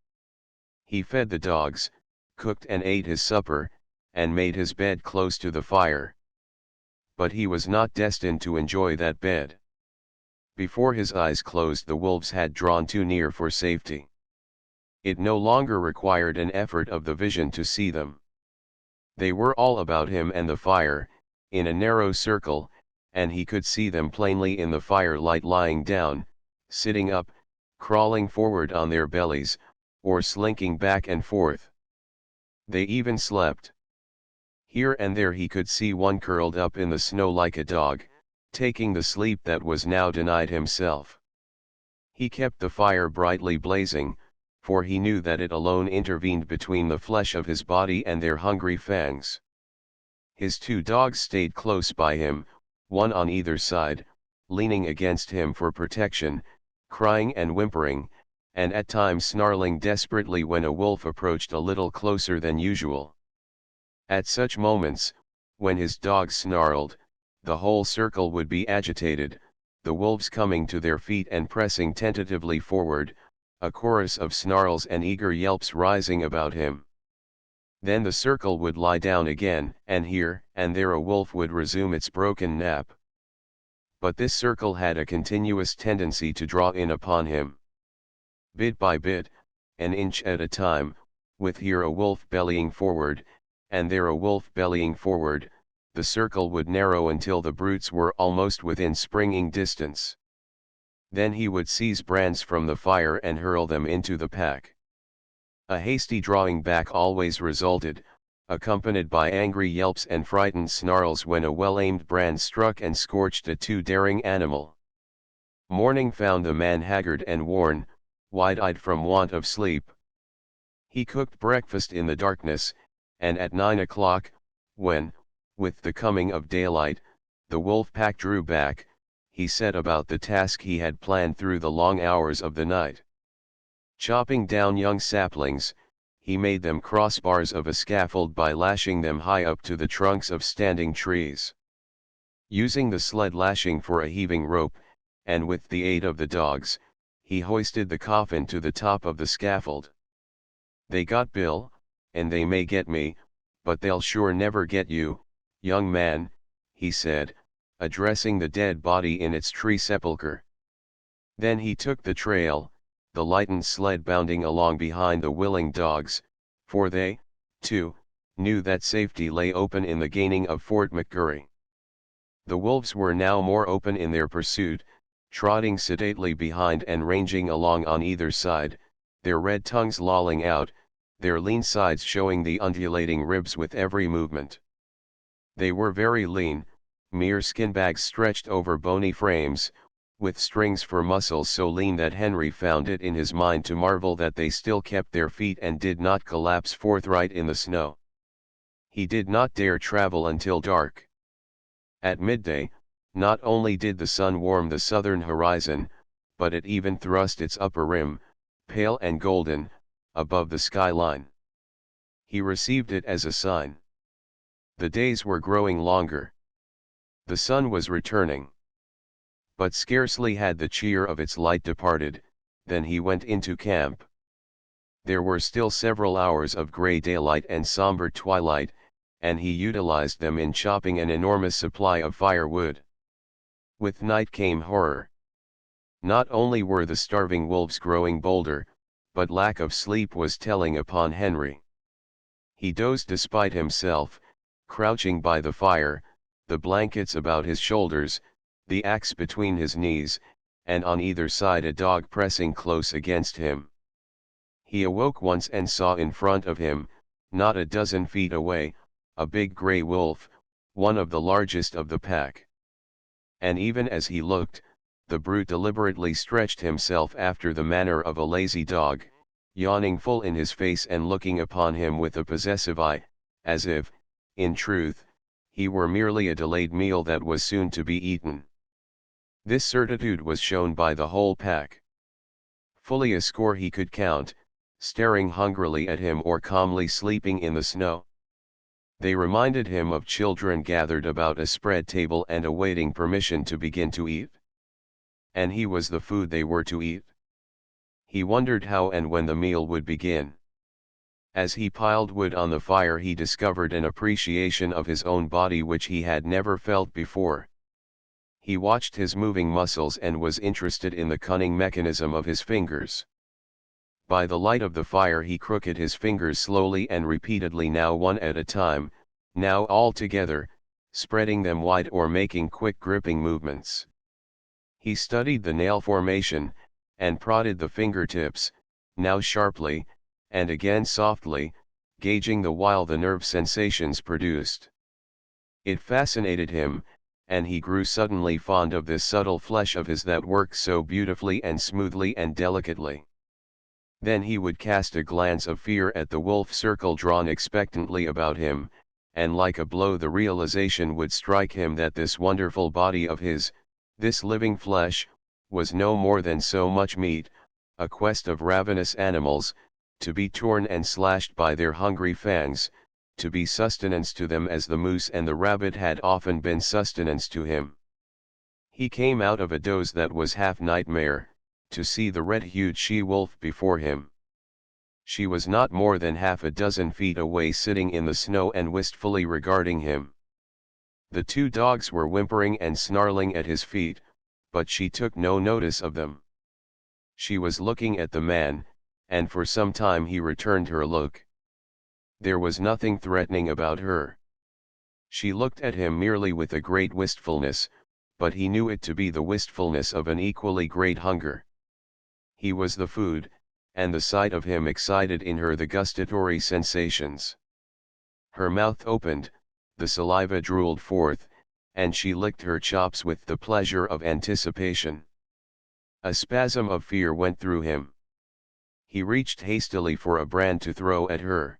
He fed the dogs, cooked and ate his supper, and made his bed close to the fire. But he was not destined to enjoy that bed. Before his eyes closed the wolves had drawn too near for safety. It no longer required an effort of the vision to see them. They were all about him and the fire, in a narrow circle, and he could see them plainly in the firelight lying down, sitting up, crawling forward on their bellies, or slinking back and forth. They even slept. Here and there he could see one curled up in the snow like a dog, taking the sleep that was now denied himself. He kept the fire brightly blazing, for he knew that it alone intervened between the flesh of his body and their hungry fangs. His two dogs stayed close by him, one on either side, leaning against him for protection, crying and whimpering, and at times snarling desperately when a wolf approached a little closer than usual. At such moments, when his dogs snarled, the whole circle would be agitated, the wolves coming to their feet and pressing tentatively forward, a chorus of snarls and eager yelps rising about him. Then the circle would lie down again, and here and there a wolf would resume its broken nap. But this circle had a continuous tendency to draw in upon him. Bit by bit, an inch at a time, with here a wolf bellying forward, and there a wolf bellying forward, the circle would narrow until the brutes were almost within springing distance. Then he would seize brands from the fire and hurl them into the pack. A hasty drawing back always resulted, accompanied by angry yelps and frightened snarls when a well-aimed brand struck and scorched a too daring animal. Morning found the man haggard and worn, wide-eyed from want of sleep. He cooked breakfast in the darkness, and at 9 o'clock, when, with the coming of daylight, the wolf pack drew back, he set about the task he had planned through the long hours of the night. Chopping down young saplings, he made them crossbars of a scaffold by lashing them high up to the trunks of standing trees. Using the sled lashing for a heaving rope, and with the aid of the dogs, he hoisted the coffin to the top of the scaffold. They got Bill, and they may get me, but they'll sure never get you, young man, he said, addressing the dead body in its tree sepulcher. Then he took the trail, the lightened sled bounding along behind the willing dogs, for they, too, knew that safety lay open in the gaining of Fort McGurry. The wolves were now more open in their pursuit, trotting sedately behind and ranging along on either side, their red tongues lolling out, their lean sides showing the undulating ribs with every movement. They were very lean, mere skin bags stretched over bony frames, with strings for muscles so lean that Henry found it in his mind to marvel that they still kept their feet and did not collapse forthright in the snow. He did not dare travel until dark. At midday, not only did the sun warm the southern horizon, but it even thrust its upper rim, pale and golden, above the skyline. He received it as a sign. The days were growing longer. The sun was returning. But scarcely had the cheer of its light departed, than he went into camp. There were still several hours of gray daylight and somber twilight, and he utilized them in chopping an enormous supply of firewood. With night came horror. Not only were the starving wolves growing bolder, but lack of sleep was telling upon Henry. He dozed despite himself, crouching by the fire, the blankets about his shoulders, the axe between his knees, and on either side a dog pressing close against him. He awoke once and saw in front of him, not a dozen feet away, a big gray wolf, one of the largest of the pack. And even as he looked, the brute deliberately stretched himself after the manner of a lazy dog, yawning full in his face and looking upon him with a possessive eye, as if, in truth, he were merely a delayed meal that was soon to be eaten. This certitude was shown by the whole pack. Fully a score he could count, staring hungrily at him or calmly sleeping in the snow. They reminded him of children gathered about a spread table and awaiting permission to begin to eat. And he was the food they were to eat. He wondered how and when the meal would begin. As he piled wood on the fire, he discovered an appreciation of his own body which he had never felt before. He watched his moving muscles and was interested in the cunning mechanism of his fingers. By the light of the fire he crooked his fingers slowly and repeatedly, now one at a time, now all together, spreading them wide or making quick gripping movements. He studied the nail formation, and prodded the fingertips, now sharply, and again softly, gauging the while the nerve sensations produced. It fascinated him, and he grew suddenly fond of this subtle flesh of his that worked so beautifully and smoothly and delicately. Then he would cast a glance of fear at the wolf circle drawn expectantly about him, and like a blow the realization would strike him that this wonderful body of his, this living flesh, was no more than so much meat, a quest of ravenous animals, to be torn and slashed by their hungry fangs, to be sustenance to them as the moose and the rabbit had often been sustenance to him. He came out of a doze that was half nightmare, to see the red-hued she-wolf before him. She was not more than half a dozen feet away, sitting in the snow and wistfully regarding him. The two dogs were whimpering and snarling at his feet, but she took no notice of them. She was looking at the man, and for some time he returned her look. There was nothing threatening about her. She looked at him merely with a great wistfulness, but he knew it to be the wistfulness of an equally great hunger. He was the food, and the sight of him excited in her the gustatory sensations. Her mouth opened, the saliva drooled forth, and she licked her chops with the pleasure of anticipation. A spasm of fear went through him. He reached hastily for a brand to throw at her.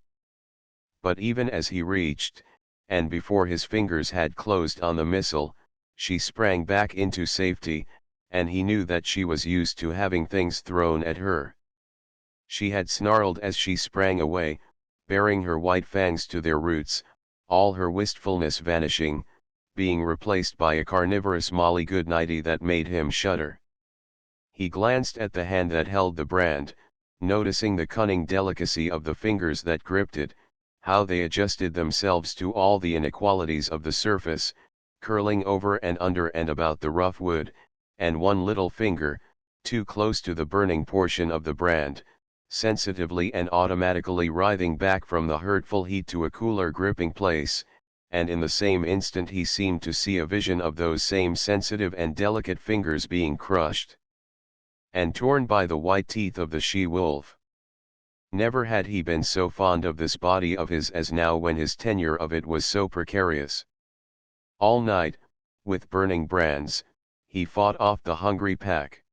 But even as he reached, and before his fingers had closed on the missile, she sprang back into safety, and he knew that she was used to having things thrown at her. She had snarled as she sprang away, baring her white fangs to their roots, all her wistfulness vanishing, being replaced by a carnivorous molly goodnighty that made him shudder. He glanced at the hand that held the brand, noticing the cunning delicacy of the fingers that gripped it, how they adjusted themselves to all the inequalities of the surface, curling over and under and about the rough wood, and one little finger, too close to the burning portion of the brand, sensitively and automatically writhing back from the hurtful heat to a cooler gripping place, and in the same instant he seemed to see a vision of those same sensitive and delicate fingers being crushed and torn by the white teeth of the she-wolf. Never had he been so fond of this body of his as now when his tenure of it was so precarious. All night, with burning brands, he fought off the hungry pack.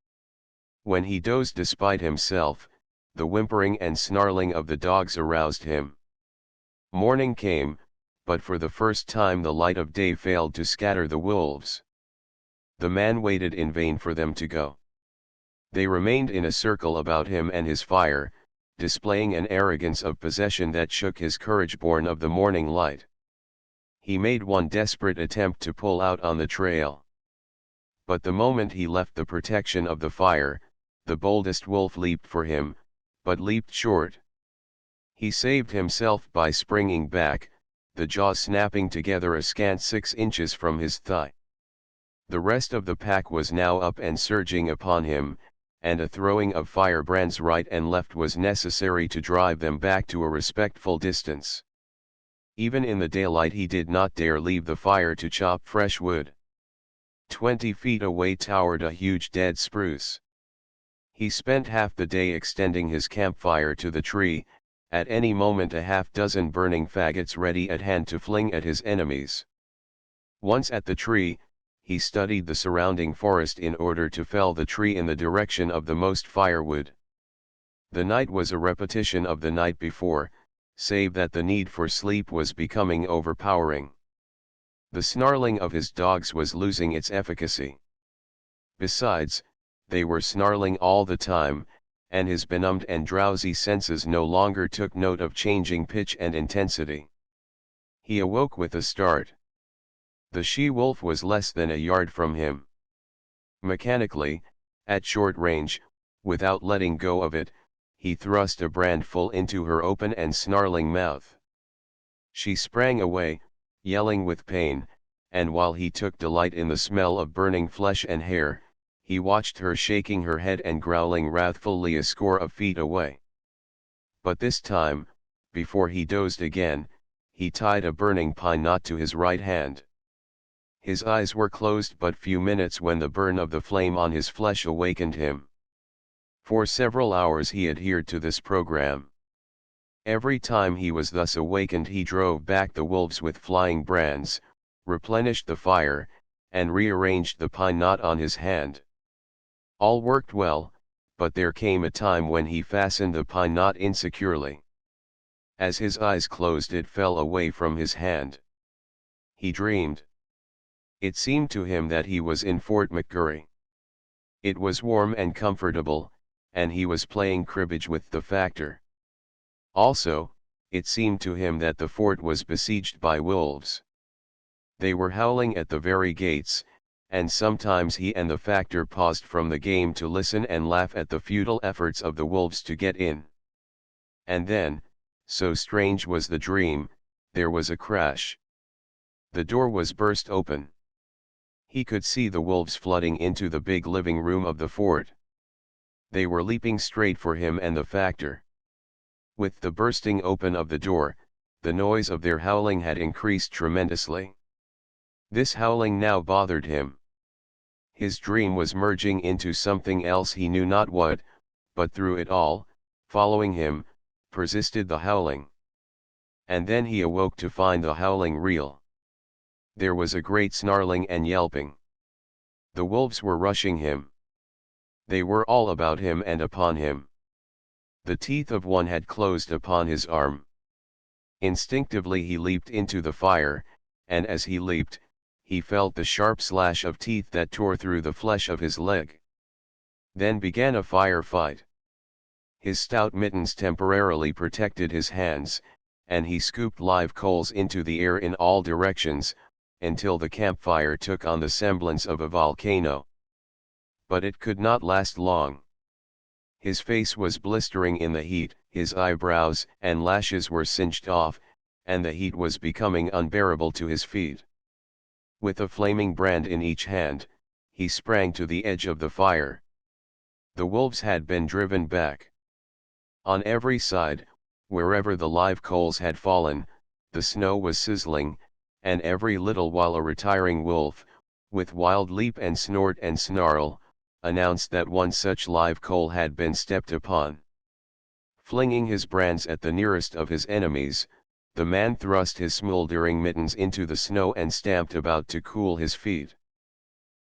When he dozed despite himself, the whimpering and snarling of the dogs aroused him. Morning came, but for the first time the light of day failed to scatter the wolves. The man waited in vain for them to go. They remained in a circle about him and his fire, displaying an arrogance of possession that shook his courage born of the morning light. He made one desperate attempt to pull out on the trail. But the moment he left the protection of the fire, the boldest wolf leaped for him, but leaped short. He saved himself by springing back, the jaws snapping together a scant 6 inches from his thigh. The rest of the pack was now up and surging upon him, and a throwing of firebrands right and left was necessary to drive them back to a respectful distance. Even in the daylight he did not dare leave the fire to chop fresh wood. 20 feet away towered a huge dead spruce. He spent half the day extending his campfire to the tree, at any moment a half-dozen burning faggots ready at hand to fling at his enemies. Once at the tree, he studied the surrounding forest in order to fell the tree in the direction of the most firewood. The night was a repetition of the night before, save that the need for sleep was becoming overpowering. The snarling of his dogs was losing its efficacy. Besides, they were snarling all the time, and his benumbed and drowsy senses no longer took note of changing pitch and intensity. He awoke with a start. The she-wolf was less than a yard from him. Mechanically, at short range, without letting go of it, he thrust a brand full into her open and snarling mouth. She sprang away, yelling with pain, and while he took delight in the smell of burning flesh and hair, he watched her shaking her head and growling wrathfully a score of feet away. But this time, before he dozed again, he tied a burning pine knot to his right hand. His eyes were closed but few minutes when the burn of the flame on his flesh awakened him. For several hours he adhered to this program. Every time he was thus awakened he drove back the wolves with flying brands, replenished the fire, and rearranged the pine knot on his hand. All worked well, but there came a time when he fastened the pine knot insecurely. As his eyes closed it fell away from his hand. He dreamed. It seemed to him that he was in Fort McGurry. It was warm and comfortable, and he was playing cribbage with the factor. Also, it seemed to him that the fort was besieged by wolves. They were howling at the very gates, and sometimes he and the factor paused from the game to listen and laugh at the futile efforts of the wolves to get in. And then, so strange was the dream, there was a crash. The door was burst open. He could see the wolves flooding into the big living room of the fort. They were leaping straight for him and the factor. With the bursting open of the door, the noise of their howling had increased tremendously. This howling now bothered him. His dream was merging into something else he knew not what, but through it all, following him, persisted the howling. And then he awoke to find the howling real. There was a great snarling and yelping. The wolves were rushing him. They were all about him and upon him. The teeth of one had closed upon his arm. Instinctively he leaped into the fire, and as he leaped, he felt the sharp slash of teeth that tore through the flesh of his leg. Then began a fire fight. His stout mittens temporarily protected his hands, and he scooped live coals into the air in all directions, until the campfire took on the semblance of a volcano. But it could not last long. His face was blistering in the heat, his eyebrows and lashes were singed off, and the heat was becoming unbearable to his feet. With a flaming brand in each hand, he sprang to the edge of the fire. The wolves had been driven back. On every side, wherever the live coals had fallen, the snow was sizzling, and every little while a retiring wolf, with wild leap and snort and snarl, announced that one such live coal had been stepped upon. Flinging his brands at the nearest of his enemies, the man thrust his smoldering mittens into the snow and stamped about to cool his feet.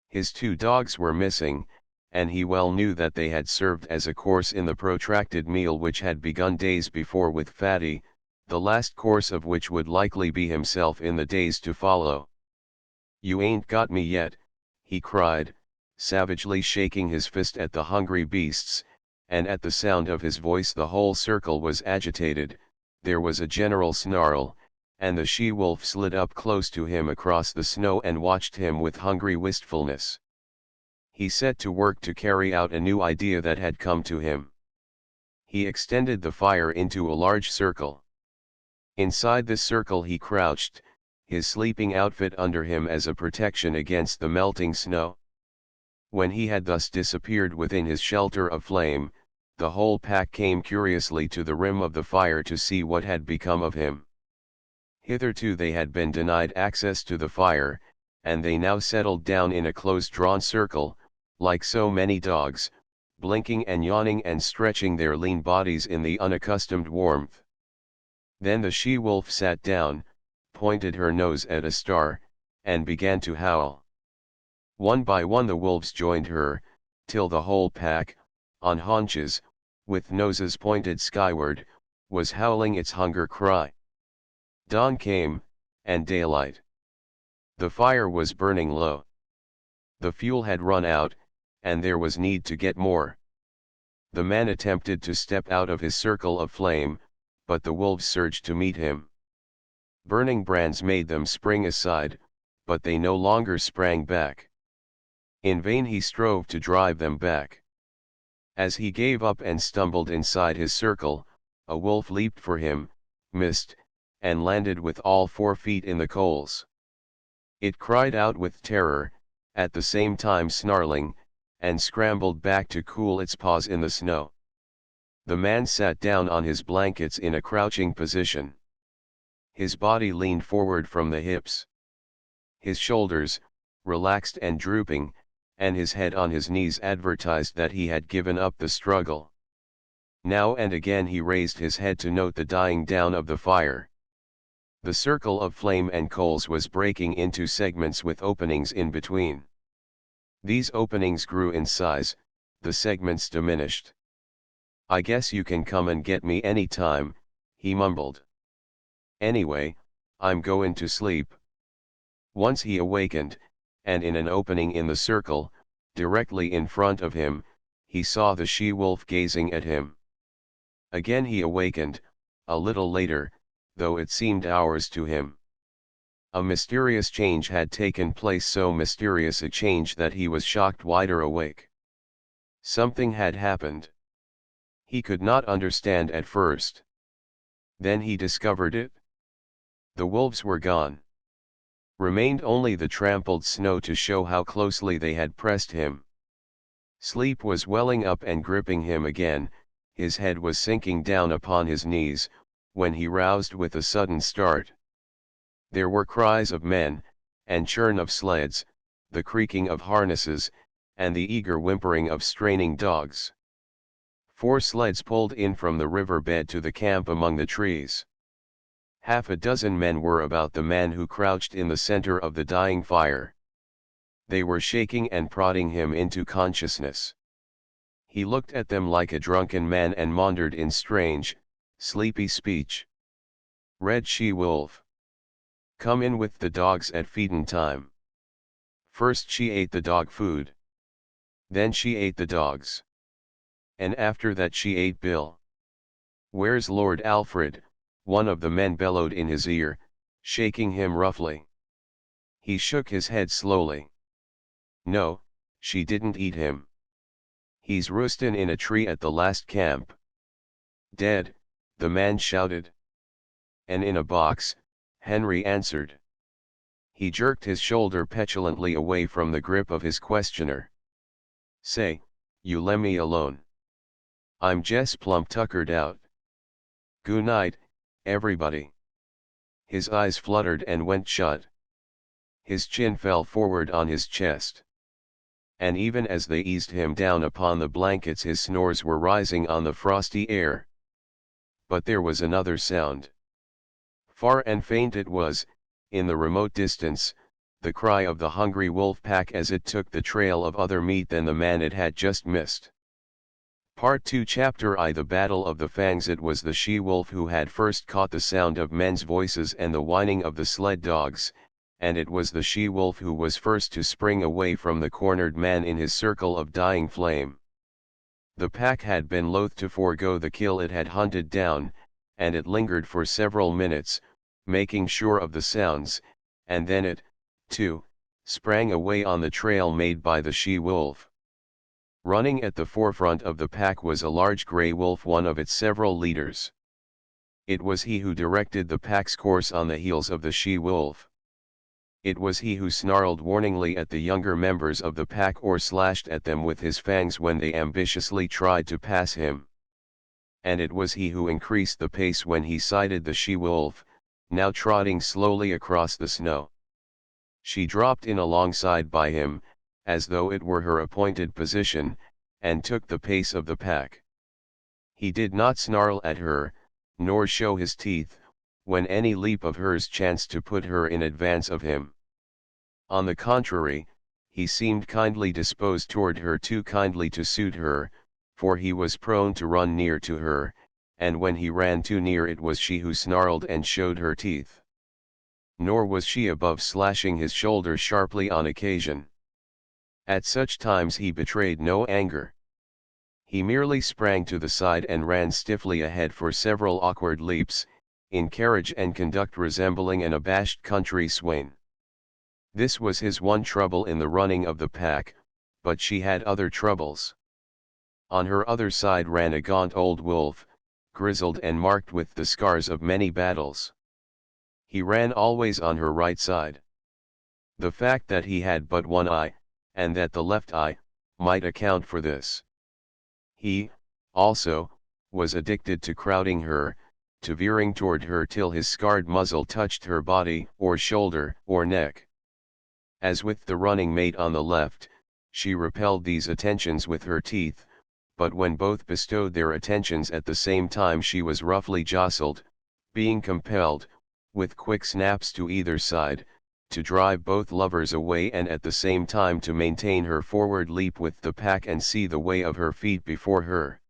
His 2 dogs were missing, and he well knew that they had served as a course in the protracted meal which had begun days before with Fatty, the last course of which would likely be himself in the days to follow. "You ain't got me yet," he cried, savagely shaking his fist at the hungry beasts, and at the sound of his voice the whole circle was agitated. There was a general snarl, and the she-wolf slid up close to him across the snow and watched him with hungry wistfulness. He set to work to carry out a new idea that had come to him. He extended the fire into a large circle. Inside this circle he crouched, his sleeping outfit under him as a protection against the melting snow. When he had thus disappeared within his shelter of flame, the whole pack came curiously to the rim of the fire to see what had become of him. Hitherto they had been denied access to the fire, and they now settled down in a close-drawn circle, like so many dogs, blinking and yawning and stretching their lean bodies in the unaccustomed warmth. Then the she-wolf sat down, pointed her nose at a star, and began to howl. One by one the wolves joined her, till the whole pack, on haunches, with noses pointed skyward, was howling its hunger cry. Dawn came, and daylight. The fire was burning low. The fuel had run out, and there was need to get more. The man attempted to step out of his circle of flame, but the wolves surged to meet him. Burning brands made them spring aside, but they no longer sprang back. In vain he strove to drive them back. As he gave up and stumbled inside his circle, a wolf leaped for him, missed, and landed with all 4 feet in the coals. It cried out with terror, at the same time snarling, and scrambled back to cool its paws in the snow. The man sat down on his blankets in a crouching position. His body leaned forward from the hips. His shoulders, relaxed and drooping, and his head on his knees advertised that he had given up the struggle. Now and again he raised his head to note the dying down of the fire. The circle of flame and coals was breaking into segments with openings in between. These openings grew in size, the segments diminished. "I guess you can come and get me any time," he mumbled. "Anyway, I'm goin' to sleep." Once he awakened, and in an opening in the circle, directly in front of him, he saw the she-wolf gazing at him. Again he awakened, a little later, though it seemed hours to him. A mysterious change had taken place, so mysterious a change that he was shocked wider awake. Something had happened. He could not understand at first. Then he discovered it. The wolves were gone. Remained only the trampled snow to show how closely they had pressed him. Sleep was welling up and gripping him again, his head was sinking down upon his knees, when he roused with a sudden start. There were cries of men, and churn of sleds, the creaking of harnesses, and the eager whimpering of straining dogs. 4 sleds pulled in from the river bed to the camp among the trees. Half a dozen men were about the man who crouched in the center of the dying fire. They were shaking and prodding him into consciousness. He looked at them like a drunken man and maundered in strange, sleepy speech. "Red she-wolf. Come in with the dogs at feedin' time." First she ate the dog food. Then she ate the dogs. And after that she ate Bill. "Where's Lord Alfred?" one of the men bellowed in his ear, shaking him roughly. He shook his head slowly. "No, she didn't eat him. He's roostin' in a tree at the last camp." "Dead," the man shouted. and in a box," Henry answered. He jerked his shoulder petulantly away from the grip of his questioner. "Say, you lemme alone. I'm Jess plumb tuckered out. Goo night, everybody." His eyes fluttered and went shut. His chin fell forward on his chest. And even as they eased him down upon the blankets, his snores were rising on the frosty air. But there was another sound. Far and faint it was, in the remote distance, the cry of the hungry wolf pack as it took the trail of other meat than the man it had just missed. Part 2 Chapter I The Battle of the Fangs. It was the she-wolf who had first caught the sound of men's voices and the whining of the sled dogs, and it was the she-wolf who was first to spring away from the cornered man in his circle of dying flame. The pack had been loath to forego the kill it had hunted down, and it lingered for several minutes, making sure of the sounds, and then it, too, sprang away on the trail made by the she-wolf. Running at the forefront of the pack was a large gray wolf, one of its several leaders. It was he who directed the pack's course on the heels of the she-wolf. It was he who snarled warningly at the younger members of the pack or slashed at them with his fangs when they ambitiously tried to pass him. And it was he who increased the pace when he sighted the she-wolf, now trotting slowly across the snow. She dropped in alongside by him, as though it were her appointed position, and took the pace of the pack. He did not snarl at her, nor show his teeth, when any leap of hers chanced to put her in advance of him. On the contrary, he seemed kindly disposed toward her, too kindly to suit her, for he was prone to run near to her, and when he ran too near it was she who snarled and showed her teeth. Nor was she above slashing his shoulder sharply on occasion. At such times he betrayed no anger. He merely sprang to the side and ran stiffly ahead for several awkward leaps, in carriage and conduct resembling an abashed country swain. This was his one trouble in the running of the pack, but she had other troubles. On her other side ran a gaunt old wolf, grizzled and marked with the scars of many battles. He ran always on her right side. The fact that he had but one eye, and that the left eye, might account for this. He, also, was addicted to crowding her, to veering toward her till his scarred muzzle touched her body, or shoulder, or neck. As with the running mate on the left, she repelled these attentions with her teeth, but when both bestowed their attentions at the same time she was roughly jostled, being compelled, with quick snaps to either side, to drive both lovers away and at the same time to maintain her forward leap with the pack and see the way of her feet before her.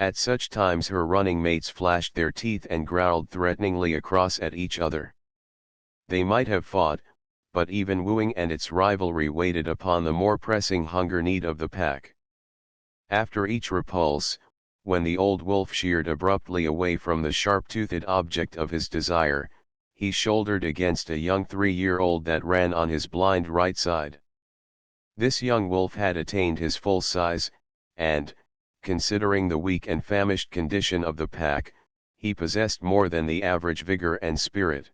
At such times her running mates flashed their teeth and growled threateningly across at each other. They might have fought, but even wooing and its rivalry waited upon the more pressing hunger need of the pack. After each repulse, when the old wolf sheered abruptly away from the sharp-toothed object of his desire, he shouldered against a young 3-year-old that ran on his blind right side. This young wolf had attained his full size, and, considering the weak and famished condition of the pack, he possessed more than the average vigor and spirit.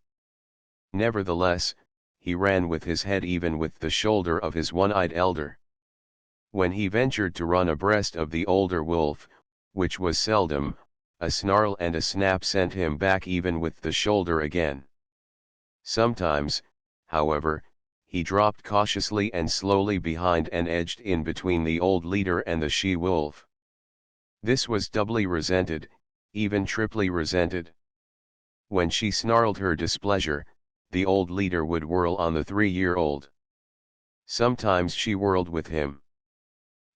Nevertheless, he ran with his head even with the shoulder of his one-eyed elder. When he ventured to run abreast of the older wolf, which was seldom, a snarl and a snap sent him back even with the shoulder again. Sometimes, however, he dropped cautiously and slowly behind and edged in between the old leader and the she-wolf. This was doubly resented, even triply resented. When she snarled her displeasure, the old leader would whirl on the 3-year-old. Sometimes she whirled with him.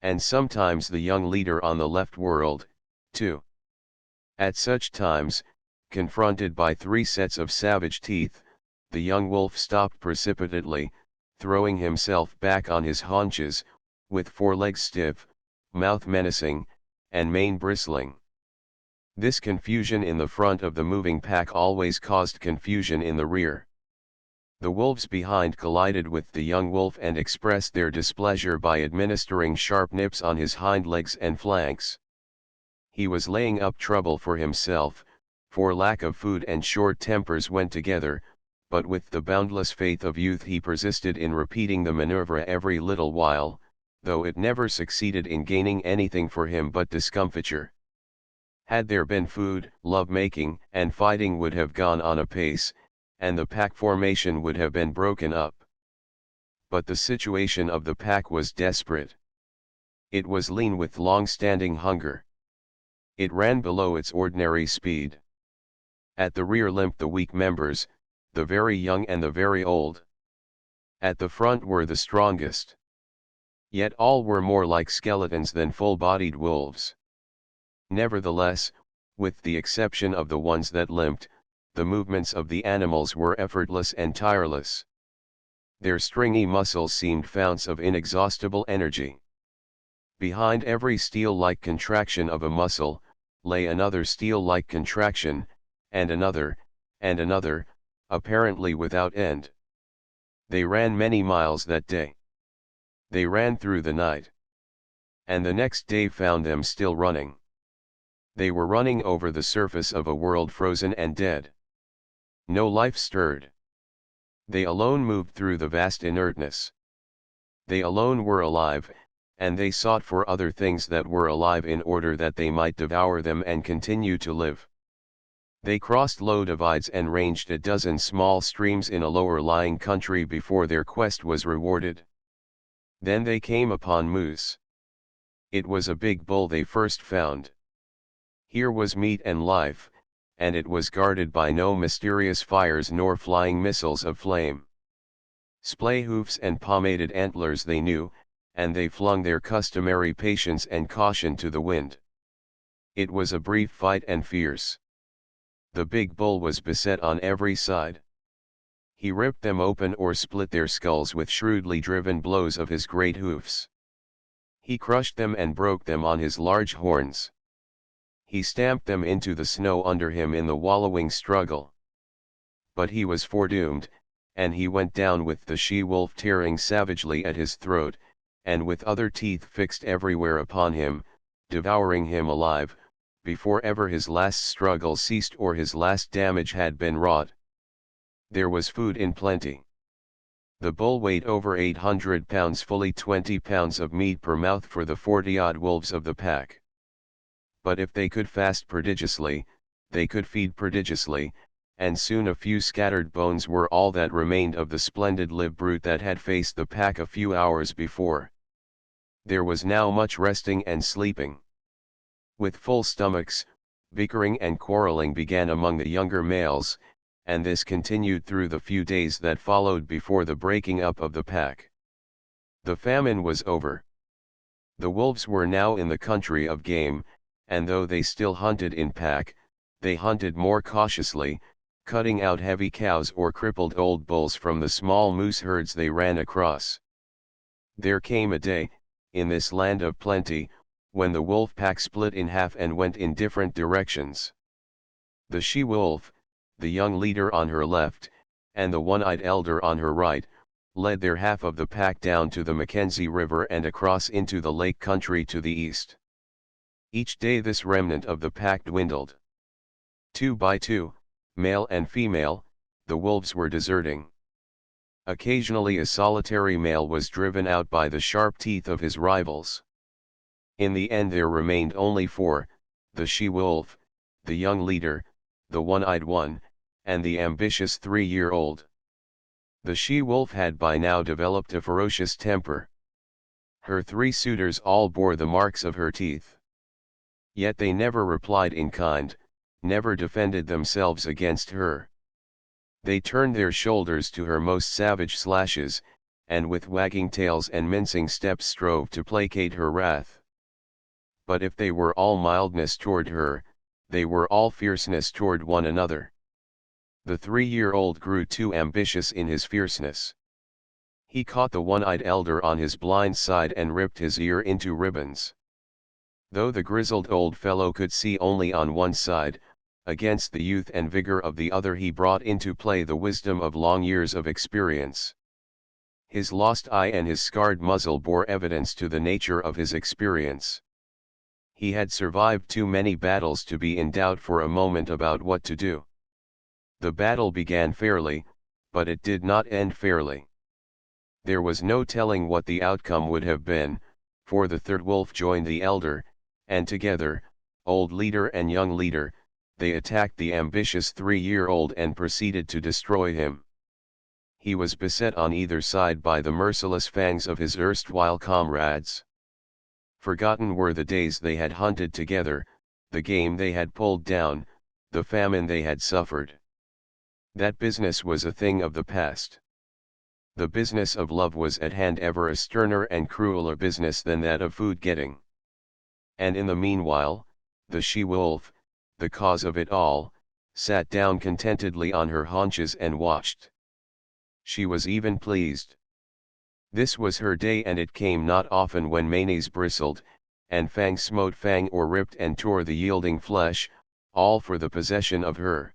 And sometimes the young leader on the left whirled, too. At such times, confronted by 3 sets of savage teeth, the young wolf stopped precipitately, throwing himself back on his haunches, with forelegs stiff, mouth menacing, and mane bristling. This confusion in the front of the moving pack always caused confusion in the rear. The wolves behind collided with the young wolf and expressed their displeasure by administering sharp nips on his hind legs and flanks. He was laying up trouble for himself, for lack of food and short tempers went together, but with the boundless faith of youth he persisted in repeating the maneuver every little while, though it never succeeded in gaining anything for him but discomfiture. Had there been food, love-making and fighting would have gone on apace, and the pack formation would have been broken up. But the situation of the pack was desperate. It was lean with long-standing hunger. It ran below its ordinary speed. At the rear limped the weak members, the very young and the very old. At the front were the strongest. Yet all were more like skeletons than full-bodied wolves. Nevertheless, with the exception of the ones that limped, the movements of the animals were effortless and tireless. Their stringy muscles seemed founts of inexhaustible energy. Behind every steel-like contraction of a muscle, lay another steel-like contraction, and another, apparently without end. They ran many miles that day. They ran through the night. And the next day found them still running. They were running over the surface of a world frozen and dead. No life stirred. They alone moved through the vast inertness. They alone were alive, and they sought for other things that were alive in order that they might devour them and continue to live. They crossed low divides and ranged a dozen small streams in a lower-lying country before their quest was rewarded. Then they came upon moose. It was a big bull they first found. Here was meat and life, and it was guarded by no mysterious fires nor flying missiles of flame. Splay hoofs and pomaded antlers they knew, and they flung their customary patience and caution to the wind. It was a brief fight and fierce. The big bull was beset on every side. He ripped them open or split their skulls with shrewdly driven blows of his great hoofs. He crushed them and broke them on his large horns. He stamped them into the snow under him in the wallowing struggle. But he was foredoomed, and he went down with the she-wolf tearing savagely at his throat, and with other teeth fixed everywhere upon him, devouring him alive, before ever his last struggle ceased or his last damage had been wrought. There was food in plenty. The bull weighed over 800 pounds, fully 20 pounds of meat per mouth for the 40-odd wolves of the pack. But if they could fast prodigiously, they could feed prodigiously, and soon a few scattered bones were all that remained of the splendid live brute that had faced the pack a few hours before. There was now much resting and sleeping. With full stomachs, bickering and quarreling began among the younger males, and this continued through the few days that followed before the breaking up of the pack. The famine was over. The wolves were now in the country of game, and though they still hunted in pack, they hunted more cautiously, cutting out heavy cows or crippled old bulls from the small moose herds they ran across. There came a day, in this land of plenty, when the wolf pack split in half and went in different directions. The she-wolf, the young leader on her left, and the one-eyed elder on her right, led their half of the pack down to the Mackenzie River and across into the lake country to the east. Each day this remnant of the pack dwindled. 2 by 2, male and female, the wolves were deserting. Occasionally a solitary male was driven out by the sharp teeth of his rivals. In the end there remained only 4, the she-wolf, the young leader, the one-eyed one, and the ambitious 3-year-old. The she-wolf had by now developed a ferocious temper. Her 3 suitors all bore the marks of her teeth. Yet they never replied in kind, never defended themselves against her. They turned their shoulders to her most savage slashes, and with wagging tails and mincing steps strove to placate her wrath. But if they were all mildness toward her, they were all fierceness toward one another. The 3-year-old grew too ambitious in his fierceness. He caught the one-eyed elder on his blind side and ripped his ear into ribbons. Though the grizzled old fellow could see only on one side, against the youth and vigor of the other he brought into play the wisdom of long years of experience. His lost eye and his scarred muzzle bore evidence to the nature of his experience. He had survived too many battles to be in doubt for a moment about what to do. The battle began fairly, but it did not end fairly. There was no telling what the outcome would have been, for the third wolf joined the elder, and together, old leader and young leader, they attacked the ambitious 3-year-old and proceeded to destroy him. He was beset on either side by the merciless fangs of his erstwhile comrades. Forgotten were the days they had hunted together, the game they had pulled down, the famine they had suffered. That business was a thing of the past. The business of love was at hand, ever a sterner and crueler business than that of food getting. And in the meanwhile, the she-wolf, the cause of it all, sat down contentedly on her haunches and watched. She was even pleased. This was her day, and it came not often when manes bristled, and Fang smote Fang or ripped and tore the yielding flesh, all for the possession of her.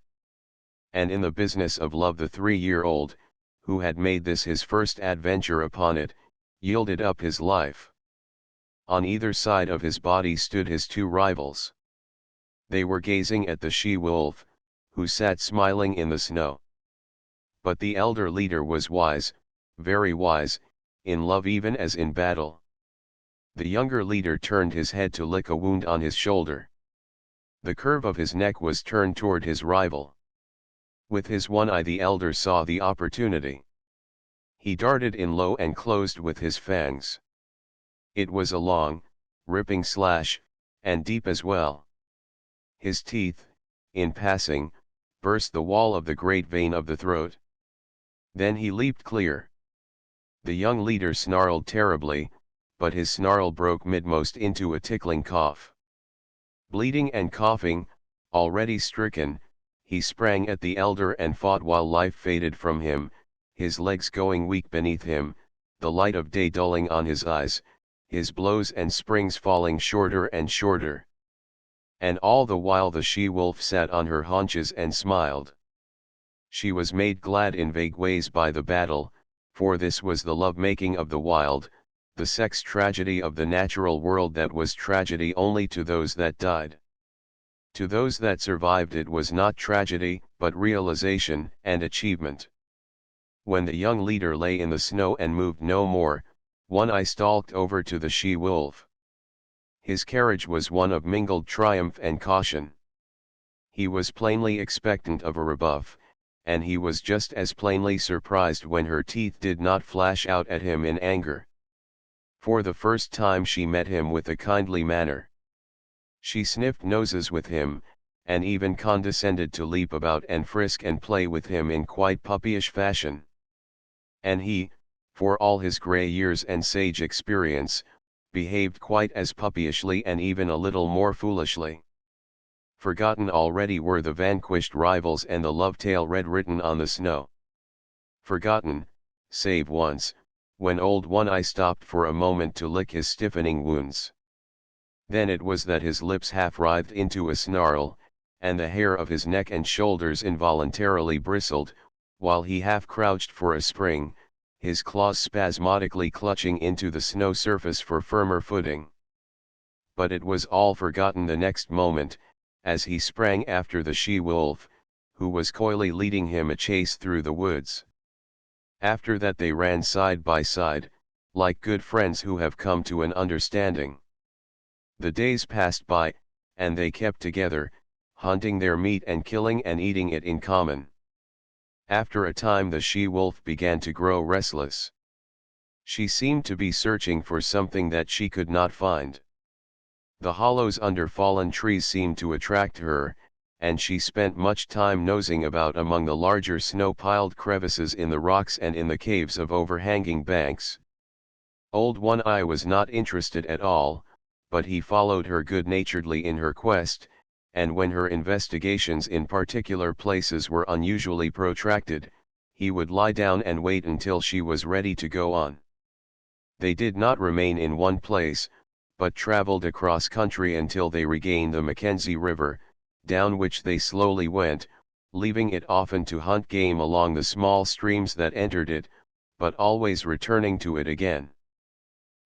And in the business of love the 3-year-old, who had made this his first adventure upon it, yielded up his life. On either side of his body stood his 2 rivals. They were gazing at the she-wolf, who sat smiling in the snow. But the elder leader was wise, very wise, in love even as in battle. The younger leader turned his head to lick a wound on his shoulder. The curve of his neck was turned toward his rival. With his one eye the elder saw the opportunity. He darted in low and closed with his fangs. It was a long, ripping slash, and deep as well. His teeth, in passing, burst the wall of the great vein of the throat. Then he leaped clear. The young leader snarled terribly, but his snarl broke midmost into a tickling cough. Bleeding and coughing, already stricken, he sprang at the elder and fought while life faded from him, his legs going weak beneath him, the light of day dulling on his eyes, his blows and springs falling shorter and shorter. And all the while the she-wolf sat on her haunches and smiled. She was made glad in vague ways by the battle, for this was the love-making of the wild, the sex tragedy of the natural world that was tragedy only to those that died. To those that survived it was not tragedy, but realization and achievement. When the young leader lay in the snow and moved no more, One Eye stalked over to the she-wolf. His carriage was one of mingled triumph and caution. He was plainly expectant of a rebuff, and he was just as plainly surprised when her teeth did not flash out at him in anger. For the first time she met him with a kindly manner. She sniffed noses with him, and even condescended to leap about and frisk and play with him in quite puppyish fashion. And he, for all his grey years and sage experience, behaved quite as puppyishly and even a little more foolishly. Forgotten already were the vanquished rivals and the love tale red written on the snow. Forgotten, save once, when old One Eye stopped for a moment to lick his stiffening wounds. Then it was that his lips half writhed into a snarl, and the hair of his neck and shoulders involuntarily bristled, while he half crouched for a spring, his claws spasmodically clutching into the snow surface for firmer footing. But it was all forgotten the next moment, as he sprang after the she-wolf, who was coyly leading him a chase through the woods. After that they ran side by side, like good friends who have come to an understanding. The days passed by, and they kept together, hunting their meat and killing and eating it in common. After a time the she-wolf began to grow restless. She seemed to be searching for something that she could not find. The hollows under fallen trees seemed to attract her, and she spent much time nosing about among the larger snow-piled crevices in the rocks and in the caves of overhanging banks. Old One Eye was not interested at all, but he followed her good-naturedly in her quest, and when her investigations in particular places were unusually protracted, he would lie down and wait until she was ready to go on. They did not remain in one place, but traveled across country until they regained the Mackenzie River, down which they slowly went, leaving it often to hunt game along the small streams that entered it, but always returning to it again.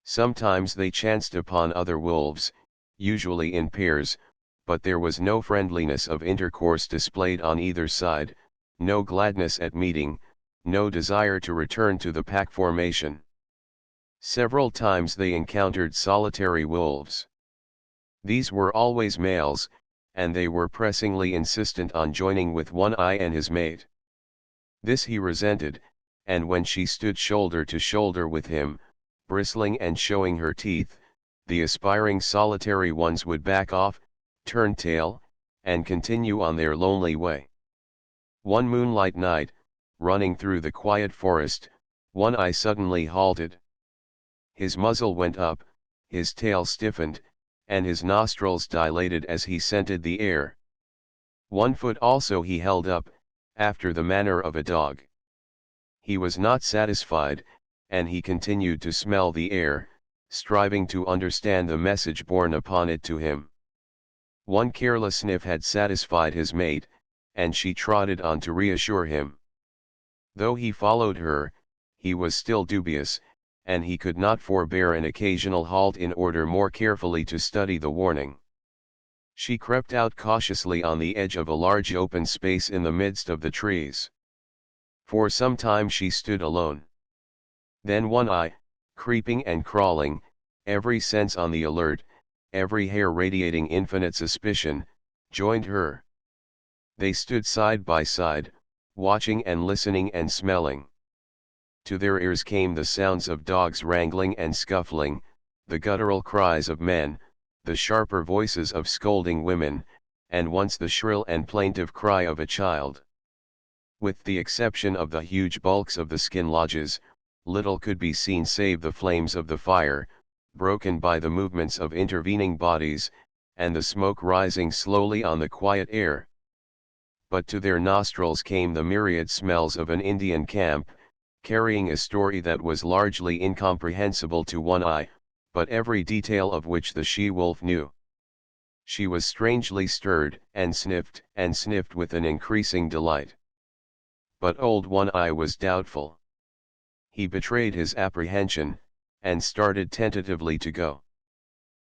Sometimes they chanced upon other wolves, usually in pairs, but there was no friendliness of intercourse displayed on either side, no gladness at meeting, no desire to return to the pack formation. Several times they encountered solitary wolves. These were always males, and they were pressingly insistent on joining with One Eye and his mate. This he resented, and when she stood shoulder to shoulder with him, bristling and showing her teeth, the aspiring solitary ones would back off, turn tail, and continue on their lonely way. One moonlight night, running through the quiet forest, One Eye suddenly halted. His muzzle went up, his tail stiffened, and his nostrils dilated as he scented the air. One foot also he held up, after the manner of a dog. He was not satisfied, and he continued to smell the air, striving to understand the message borne upon it to him. One careless sniff had satisfied his mate, and she trotted on to reassure him. Though he followed her, he was still dubious, and he could not forbear an occasional halt in order more carefully to study the warning. She crept out cautiously on the edge of a large open space in the midst of the trees. For some time she stood alone. Then One Eye, creeping and crawling, every sense on the alert, every hair radiating infinite suspicion, joined her. They stood side by side, watching and listening and smelling. To their ears came the sounds of dogs wrangling and scuffling, the guttural cries of men, the sharper voices of scolding women, and once the shrill and plaintive cry of a child. With the exception of the huge bulks of the skin lodges, little could be seen save the flames of the fire, broken by the movements of intervening bodies, and the smoke rising slowly on the quiet air. But to their nostrils came the myriad smells of an Indian camp, carrying a story that was largely incomprehensible to One Eye, but every detail of which the she-wolf knew. She was strangely stirred, and sniffed with an increasing delight. But old One Eye was doubtful. He betrayed his apprehension, and started tentatively to go.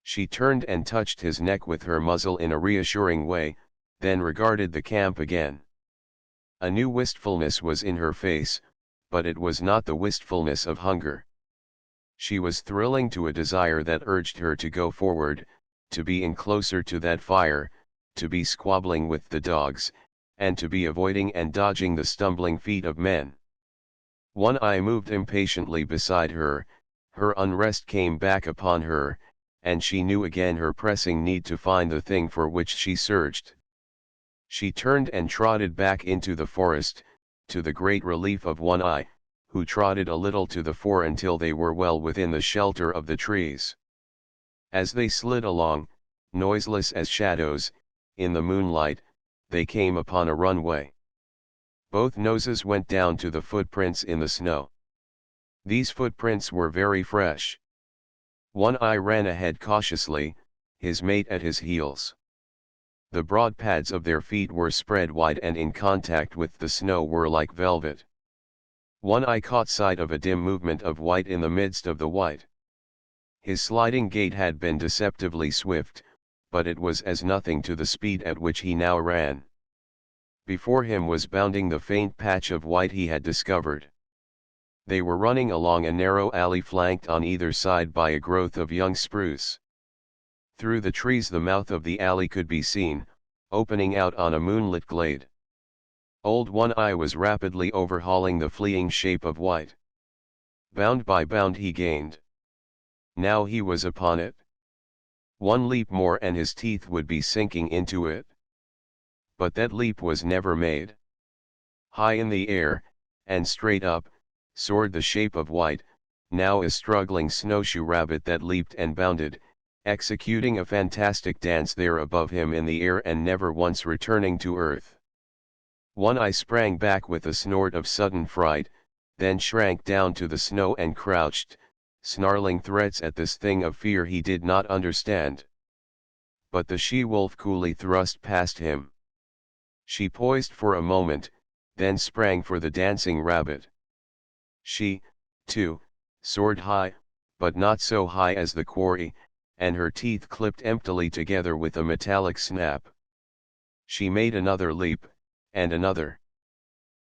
She turned and touched his neck with her muzzle in a reassuring way, then regarded the camp again. A new wistfulness was in her face, but it was not the wistfulness of hunger. She was thrilling to a desire that urged her to go forward, to be in closer to that fire, to be squabbling with the dogs, and to be avoiding and dodging the stumbling feet of men. One Eye moved impatiently beside her, her unrest came back upon her, and she knew again her pressing need to find the thing for which she searched. She turned and trotted back into the forest, to the great relief of One Eye, who trotted a little to the fore until they were well within the shelter of the trees. As they slid along, noiseless as shadows, in the moonlight, they came upon a runway. Both noses went down to the footprints in the snow. These footprints were very fresh. One Eye ran ahead cautiously, his mate at his heels. The broad pads of their feet were spread wide and in contact with the snow were like velvet. One Eye caught sight of a dim movement of white in the midst of the white. His sliding gait had been deceptively swift, but it was as nothing to the speed at which he now ran. Before him was bounding the faint patch of white he had discovered. They were running along a narrow alley flanked on either side by a growth of young spruce. Through the trees the mouth of the alley could be seen, opening out on a moonlit glade. Old One Eye was rapidly overhauling the fleeing shape of white. Bound by bound he gained. Now he was upon it. One leap more and his teeth would be sinking into it. But that leap was never made. High in the air, and straight up, soared the shape of white, now a struggling snowshoe rabbit that leaped and bounded, executing a fantastic dance there above him in the air and never once returning to earth. One Eye sprang back with a snort of sudden fright, then shrank down to the snow and crouched, snarling threats at this thing of fear he did not understand. But the she-wolf coolly thrust past him. She poised for a moment, then sprang for the dancing rabbit. She, too, soared high, but not so high as the quarry, and her teeth clipped emptily together with a metallic snap. She made another leap, and another.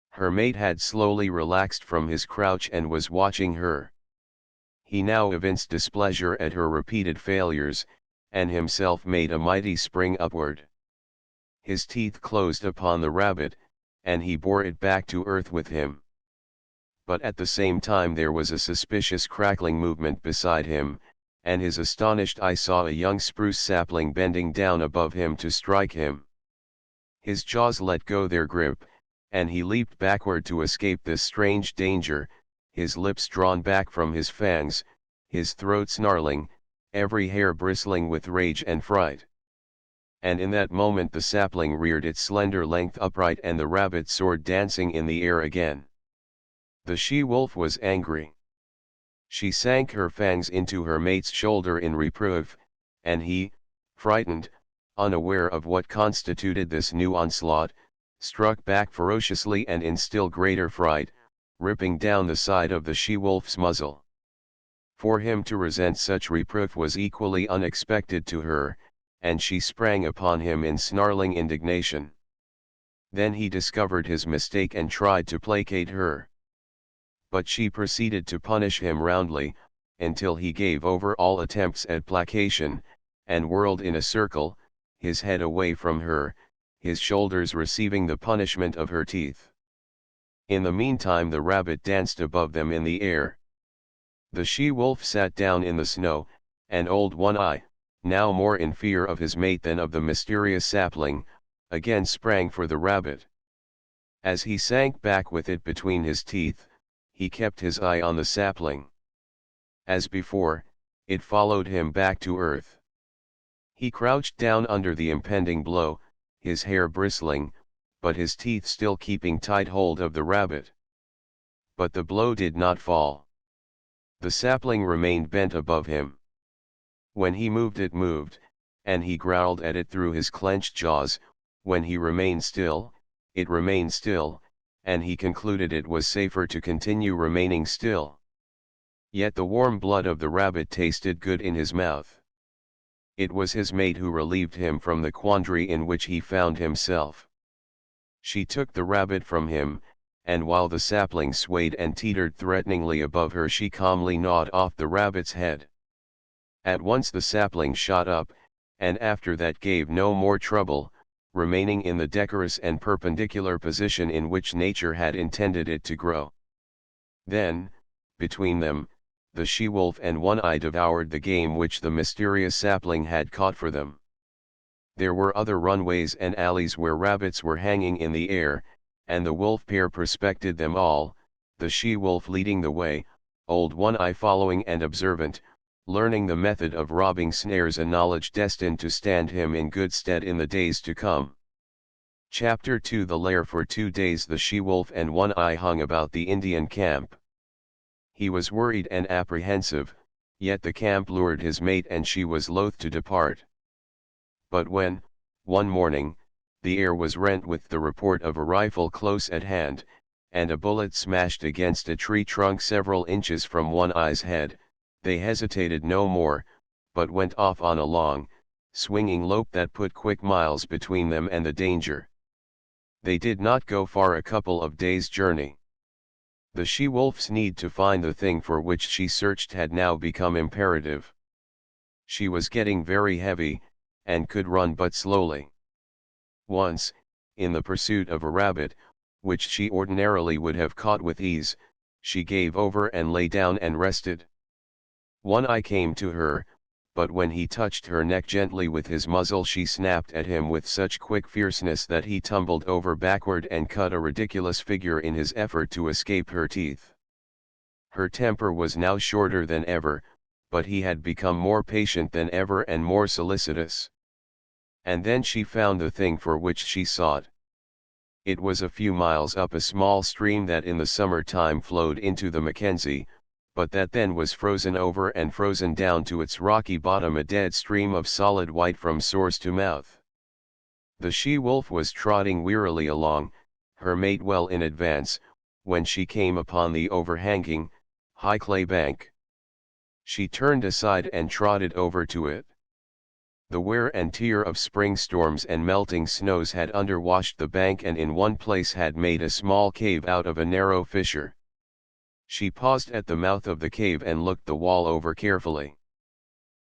Her mate had slowly relaxed from his crouch and was watching her. He now evinced displeasure at her repeated failures, and himself made a mighty spring upward. His teeth closed upon the rabbit, and he bore it back to earth with him. But at the same time there was a suspicious crackling movement beside him, and his astonished eye saw a young spruce sapling bending down above him to strike him. His jaws let go their grip, and he leaped backward to escape this strange danger, his lips drawn back from his fangs, his throat snarling, every hair bristling with rage and fright. And in that moment the sapling reared its slender length upright and the rabbit soared dancing in the air again. The she-wolf was angry. She sank her fangs into her mate's shoulder in reproof, and he, frightened, unaware of what constituted this new onslaught, struck back ferociously and in still greater fright, ripping down the side of the she-wolf's muzzle. For him to resent such reproof was equally unexpected to her, and she sprang upon him in snarling indignation. Then he discovered his mistake and tried to placate her. But she proceeded to punish him roundly, until he gave over all attempts at placation, and whirled in a circle, his head away from her, his shoulders receiving the punishment of her teeth. In the meantime the rabbit danced above them in the air. The she-wolf sat down in the snow, and Old One-Eye, now more in fear of his mate than of the mysterious sapling, again sprang for the rabbit. As he sank back with it between his teeth, he kept his eye on the sapling. As before, it followed him back to earth. He crouched down under the impending blow, his hair bristling, but his teeth still keeping tight hold of the rabbit. But the blow did not fall. The sapling remained bent above him. When he moved it moved, and he growled at it through his clenched jaws. When he remained still, it remained still, and he concluded it was safer to continue remaining still. Yet the warm blood of the rabbit tasted good in his mouth. It was his mate who relieved him from the quandary in which he found himself. She took the rabbit from him, and while the sapling swayed and teetered threateningly above her she calmly gnawed off the rabbit's head. At once the sapling shot up, and after that gave no more trouble, remaining in the decorous and perpendicular position in which nature had intended it to grow. Then, between them, the she-wolf and One-Eye devoured the game which the mysterious sapling had caught for them. There were other runways and alleys where rabbits were hanging in the air, and the wolf pair prospected them all, the she-wolf leading the way, Old One-Eye following and observant, learning the method of robbing snares, a knowledge destined to stand him in good stead in the days to come. Chapter 2 The lair. For 2 days the she-wolf and One-Eye hung about the Indian camp. He was worried and apprehensive, yet the camp lured his mate and she was loath to depart. But when, one morning, the air was rent with the report of a rifle close at hand, and a bullet smashed against a tree trunk several inches from One-Eye's head, they hesitated no more, but went off on a long, swinging lope that put quick miles between them and the danger. They did not go far, a couple of days' journey. The she-wolf's need to find the thing for which she searched had now become imperative. She was getting very heavy, and could run but slowly. Once, in the pursuit of a rabbit, which she ordinarily would have caught with ease, she gave over and lay down and rested. One-Eye came to her, but when he touched her neck gently with his muzzle she snapped at him with such quick fierceness that he tumbled over backward and cut a ridiculous figure in his effort to escape her teeth. Her temper was now shorter than ever, but he had become more patient than ever and more solicitous. And then she found the thing for which she sought. It was a few miles up a small stream that in the summer time flowed into the Mackenzie, but that then was frozen over and frozen down to its rocky bottom, a dead stream of solid white from source to mouth. The she-wolf was trotting wearily along, her mate well in advance, when she came upon the overhanging, high clay bank. She turned aside and trotted over to it. The wear and tear of spring storms and melting snows had underwashed the bank and in one place had made a small cave out of a narrow fissure. She paused at the mouth of the cave and looked the wall over carefully.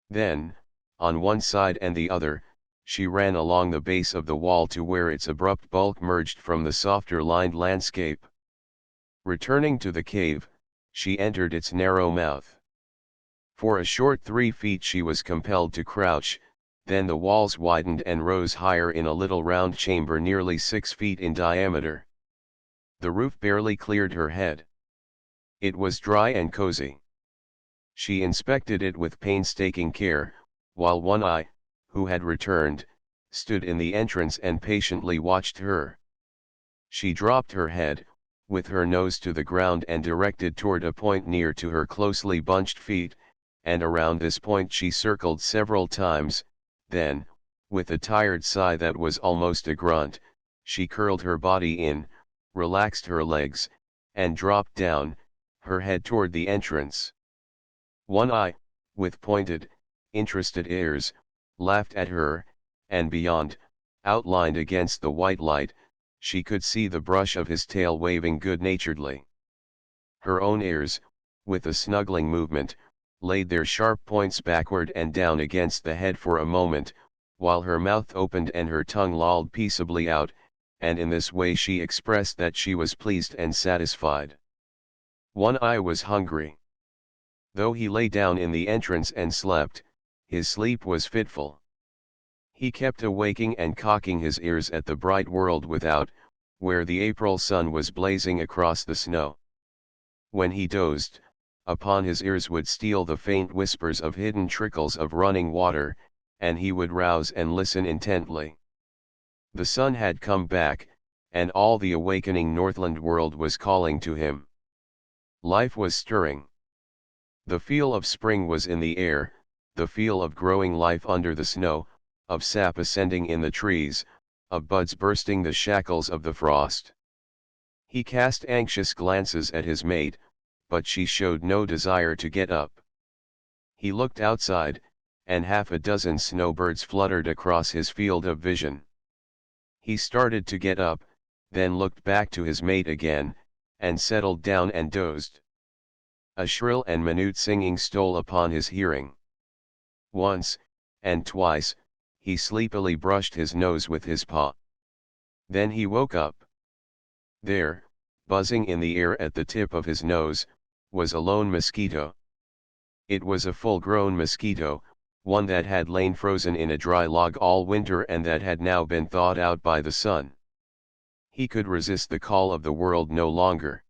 Then, on one side and the other, she ran along the base of the wall to where its abrupt bulk merged from the softer lined landscape. Returning to the cave, she entered its narrow mouth. For a short 3 feet she was compelled to crouch, then the walls widened and rose higher in a little round chamber nearly 6 feet in diameter. The roof barely cleared her head. It was dry and cozy. She inspected it with painstaking care, while One Eye, who had returned, stood in the entrance and patiently watched her. She dropped her head, with her nose to the ground and directed toward a point near to her closely bunched feet, and around this point she circled several times. Then, with a tired sigh that was almost a grunt, she curled her body in, relaxed her legs, and dropped down, her head toward the entrance. One Eye, with pointed, interested ears, laughed at her, and beyond, outlined against the white light, she could see the brush of his tail waving good-naturedly. Her own ears, with a snuggling movement, laid their sharp points backward and down against the head for a moment, while her mouth opened and her tongue lolled peaceably out, and in this way she expressed that she was pleased and satisfied. One Eye was hungry. Though he lay down in the entrance and slept, his sleep was fitful. He kept awaking and cocking his ears at the bright world without, where the April sun was blazing across the snow. When he dozed, upon his ears would steal the faint whispers of hidden trickles of running water, and he would rouse and listen intently. The sun had come back, and all the awakening Northland world was calling to him. Life was stirring. The feel of spring was in the air, the feel of growing life under the snow, of sap ascending in the trees, of buds bursting the shackles of the frost. He cast anxious glances at his mate, but she showed no desire to get up. He looked outside, and half a dozen snowbirds fluttered across his field of vision. He started to get up, then looked back to his mate again, and settled down and dozed. A shrill and minute singing stole upon his hearing. Once, and twice, he sleepily brushed his nose with his paw. Then he woke up. There, buzzing in the air at the tip of his nose, was a lone mosquito. It was a full-grown mosquito, one that had lain frozen in a dry log all winter and that had now been thawed out by the sun. He could resist the call of the world no longer.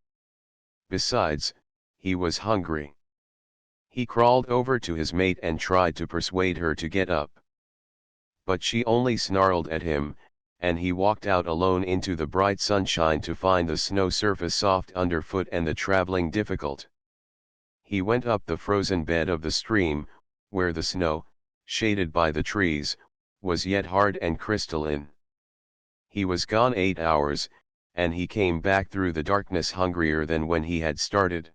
Besides, he was hungry. He crawled over to his mate and tried to persuade her to get up. But she only snarled at him, and he walked out alone into the bright sunshine to find the snow surface soft underfoot and the traveling difficult. He went up the frozen bed of the stream, where the snow, shaded by the trees, was yet hard and crystalline. He was gone 8 hours, and he came back through the darkness hungrier than when he had started.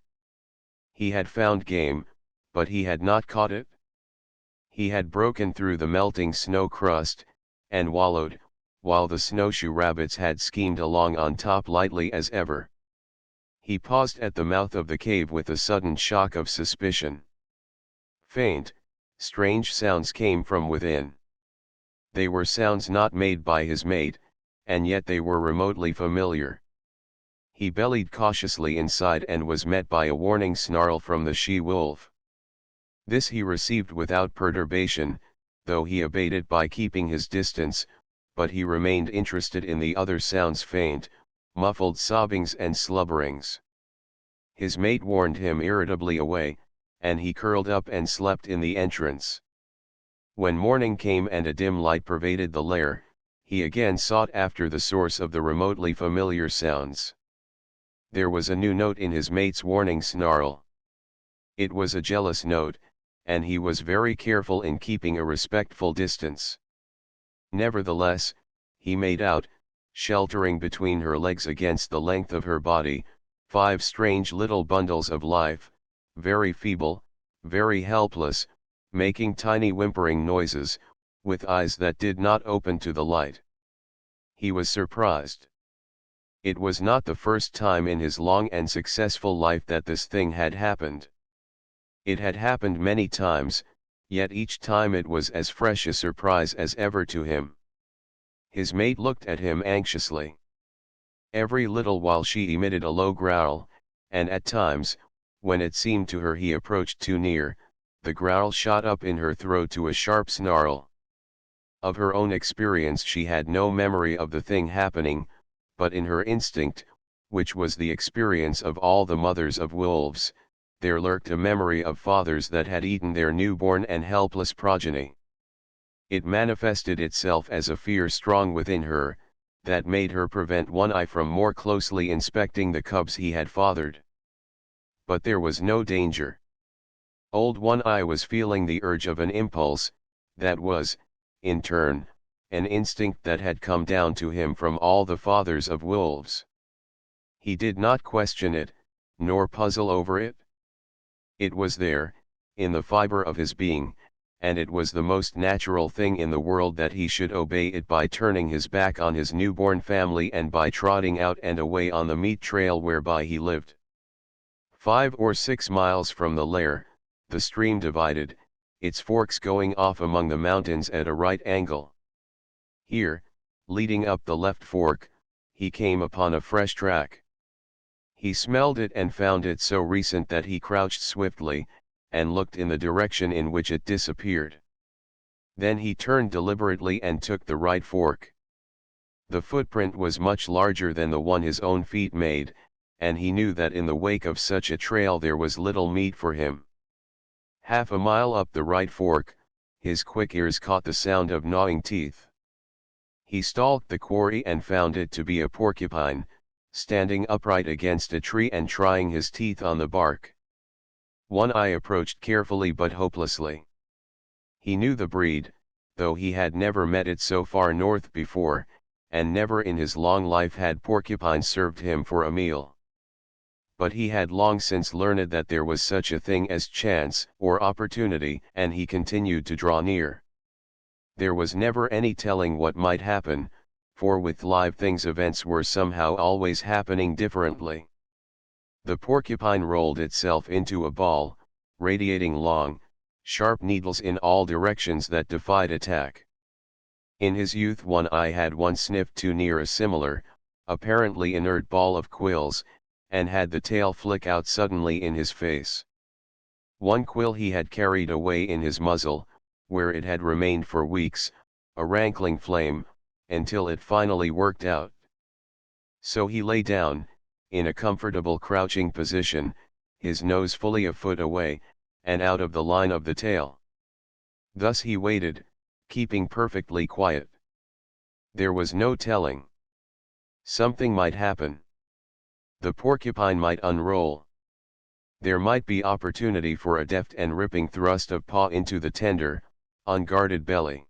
He had found game, but he had not caught it. He had broken through the melting snow crust, and wallowed, while the snowshoe rabbits had schemed along on top lightly as ever. He paused at the mouth of the cave with a sudden shock of suspicion. Faint, strange sounds came from within. They were sounds not made by his mate, and yet they were remotely familiar. He bellied cautiously inside and was met by a warning snarl from the she-wolf. This he received without perturbation, though he abated by keeping his distance, but he remained interested in the other sounds, faint, muffled sobbings and slubberings. His mate warned him irritably away, and he curled up and slept in the entrance. When morning came and a dim light pervaded the lair, he again sought after the source of the remotely familiar sounds. There was a new note in his mate's warning snarl. It was a jealous note, and he was very careful in keeping a respectful distance. Nevertheless, he made out, sheltering between her legs against the length of her body, 5 strange little bundles of life, very feeble, very helpless, making tiny whimpering noises, with eyes that did not open to the light. He was surprised. It was not the first time in his long and successful life that this thing had happened. It had happened many times, yet each time it was as fresh a surprise as ever to him. His mate looked at him anxiously. Every little while she emitted a low growl, and at times, when it seemed to her he approached too near, the growl shot up in her throat to a sharp snarl. Of her own experience she had no memory of the thing happening, but in her instinct, which was the experience of all the mothers of wolves, there lurked a memory of fathers that had eaten their newborn and helpless progeny. It manifested itself as a fear strong within her, that made her prevent One Eye from more closely inspecting the cubs he had fathered. But there was no danger. Old One Eye was feeling the urge of an impulse, that was, in turn, an instinct that had come down to him from all the fathers of wolves. He did not question it, nor puzzle over it. It was there, in the fiber of his being, and it was the most natural thing in the world that he should obey it by turning his back on his newborn family and by trotting out and away on the meat trail whereby he lived. 5 or 6 miles from the lair, the stream divided, its forks going off among the mountains at a right angle. Here, leading up the left fork, he came upon a fresh track. He smelled it and found it so recent that he crouched swiftly, and looked in the direction in which it disappeared. Then he turned deliberately and took the right fork. The footprint was much larger than the one his own feet made, and he knew that in the wake of such a trail there was little meat for him. Half a mile up the right fork, his quick ears caught the sound of gnawing teeth. He stalked the quarry and found it to be a porcupine, standing upright against a tree and trying his teeth on the bark. One Eye approached carefully but hopelessly. He knew the breed, though he had never met it so far north before, and never in his long life had porcupine served him for a meal. But he had long since learned that there was such a thing as chance or opportunity, and he continued to draw near. There was never any telling what might happen, for with live things events were somehow always happening differently. The porcupine rolled itself into a ball, radiating long, sharp needles in all directions that defied attack. In his youth One Eye had once sniffed too near a similar, apparently inert ball of quills, and had the tail flick out suddenly in his face. One quill he had carried away in his muzzle, where it had remained for weeks, a rankling flame, until it finally worked out. So he lay down, in a comfortable crouching position, his nose fully a foot away, and out of the line of the tail. Thus he waited, keeping perfectly quiet. There was no telling. Something might happen. The porcupine might unroll. There might be opportunity for a deft and ripping thrust of paw into the tender, unguarded belly.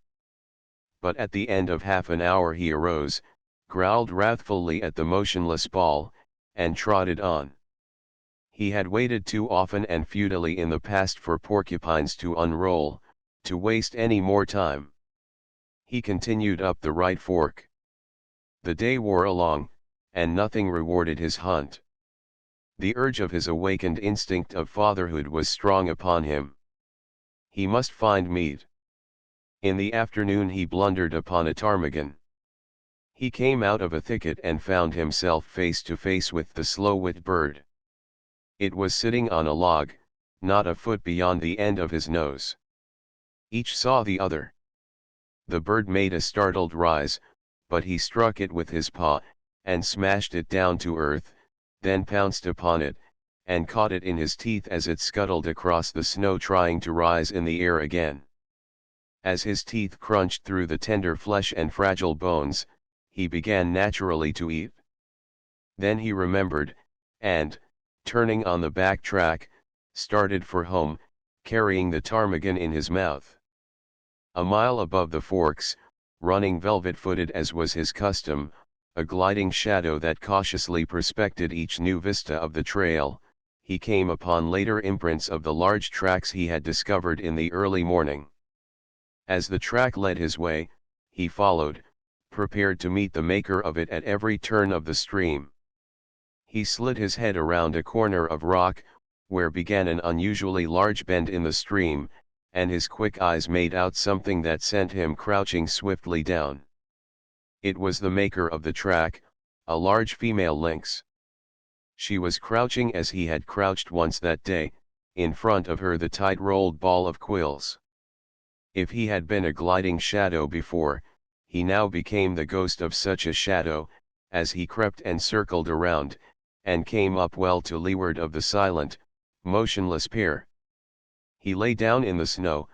But at the end of half an hour he arose, growled wrathfully at the motionless ball, and trotted on. He had waited too often and futilely in the past for porcupines to unroll, to waste any more time. He continued up the right fork. The day wore along, and nothing rewarded his hunt. The urge of his awakened instinct of fatherhood was strong upon him. He must find meat. In the afternoon he blundered upon a ptarmigan. He came out of a thicket and found himself face to face with the slow-wit bird. It was sitting on a log, not a foot beyond the end of his nose. Each saw the other. The bird made a startled rise, but he struck it with his paw, and smashed it down to earth, then pounced upon it, and caught it in his teeth as it scuttled across the snow trying to rise in the air again. As his teeth crunched through the tender flesh and fragile bones, he began naturally to eat. Then he remembered, and, turning on the back track, started for home, carrying the ptarmigan in his mouth. A mile above the forks, running velvet-footed as was his custom, a gliding shadow that cautiously prospected each new vista of the trail, he came upon later imprints of the large tracks he had discovered in the early morning. As the track led his way, he followed, prepared to meet the maker of it at every turn of the stream. He slid his head around a corner of rock, where began an unusually large bend in the stream, and his quick eyes made out something that sent him crouching swiftly down. It was the maker of the track, a large female lynx. She was crouching as he had crouched once that day, in front of her the tight-rolled ball of quills. If he had been a gliding shadow before, he now became the ghost of such a shadow, as he crept and circled around, and came up well to leeward of the silent, motionless pair. He lay down in the snow,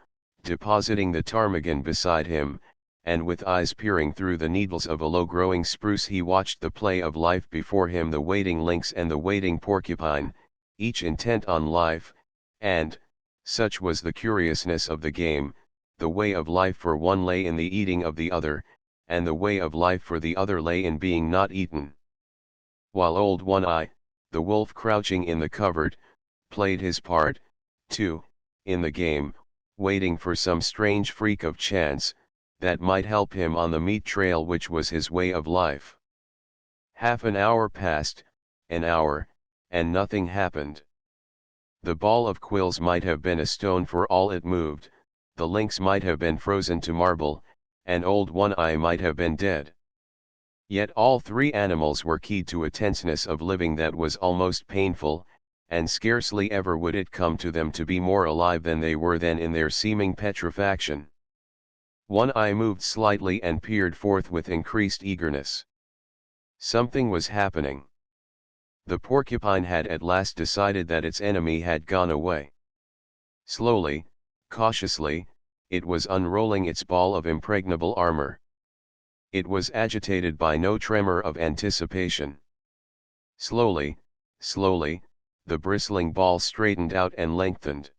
depositing the ptarmigan beside him, and with eyes peering through the needles of a low-growing spruce he watched the play of life before him, the waiting lynx and the waiting porcupine, each intent on life, and, such was the curiousness of the game, the way of life for one lay in the eating of the other, and the way of life for the other lay in being not eaten. While Old One-Eye, the wolf crouching in the covert, played his part, too, in the game, waiting for some strange freak of chance, that might help him on the meat trail which was his way of life. Half an hour passed, an hour, and nothing happened. The ball of quills might have been a stone for all it moved, the lynx might have been frozen to marble, and Old One-Eye might have been dead. Yet all three animals were keyed to a tenseness of living that was almost painful, and scarcely ever would it come to them to be more alive than they were then in their seeming petrifaction. One-Eye moved slightly and peered forth with increased eagerness. Something was happening. The porcupine had at last decided that its enemy had gone away. Slowly, cautiously, it was unrolling its ball of impregnable armor. It was agitated by no tremor of anticipation. Slowly, slowly, the bristling ball straightened out and lengthened.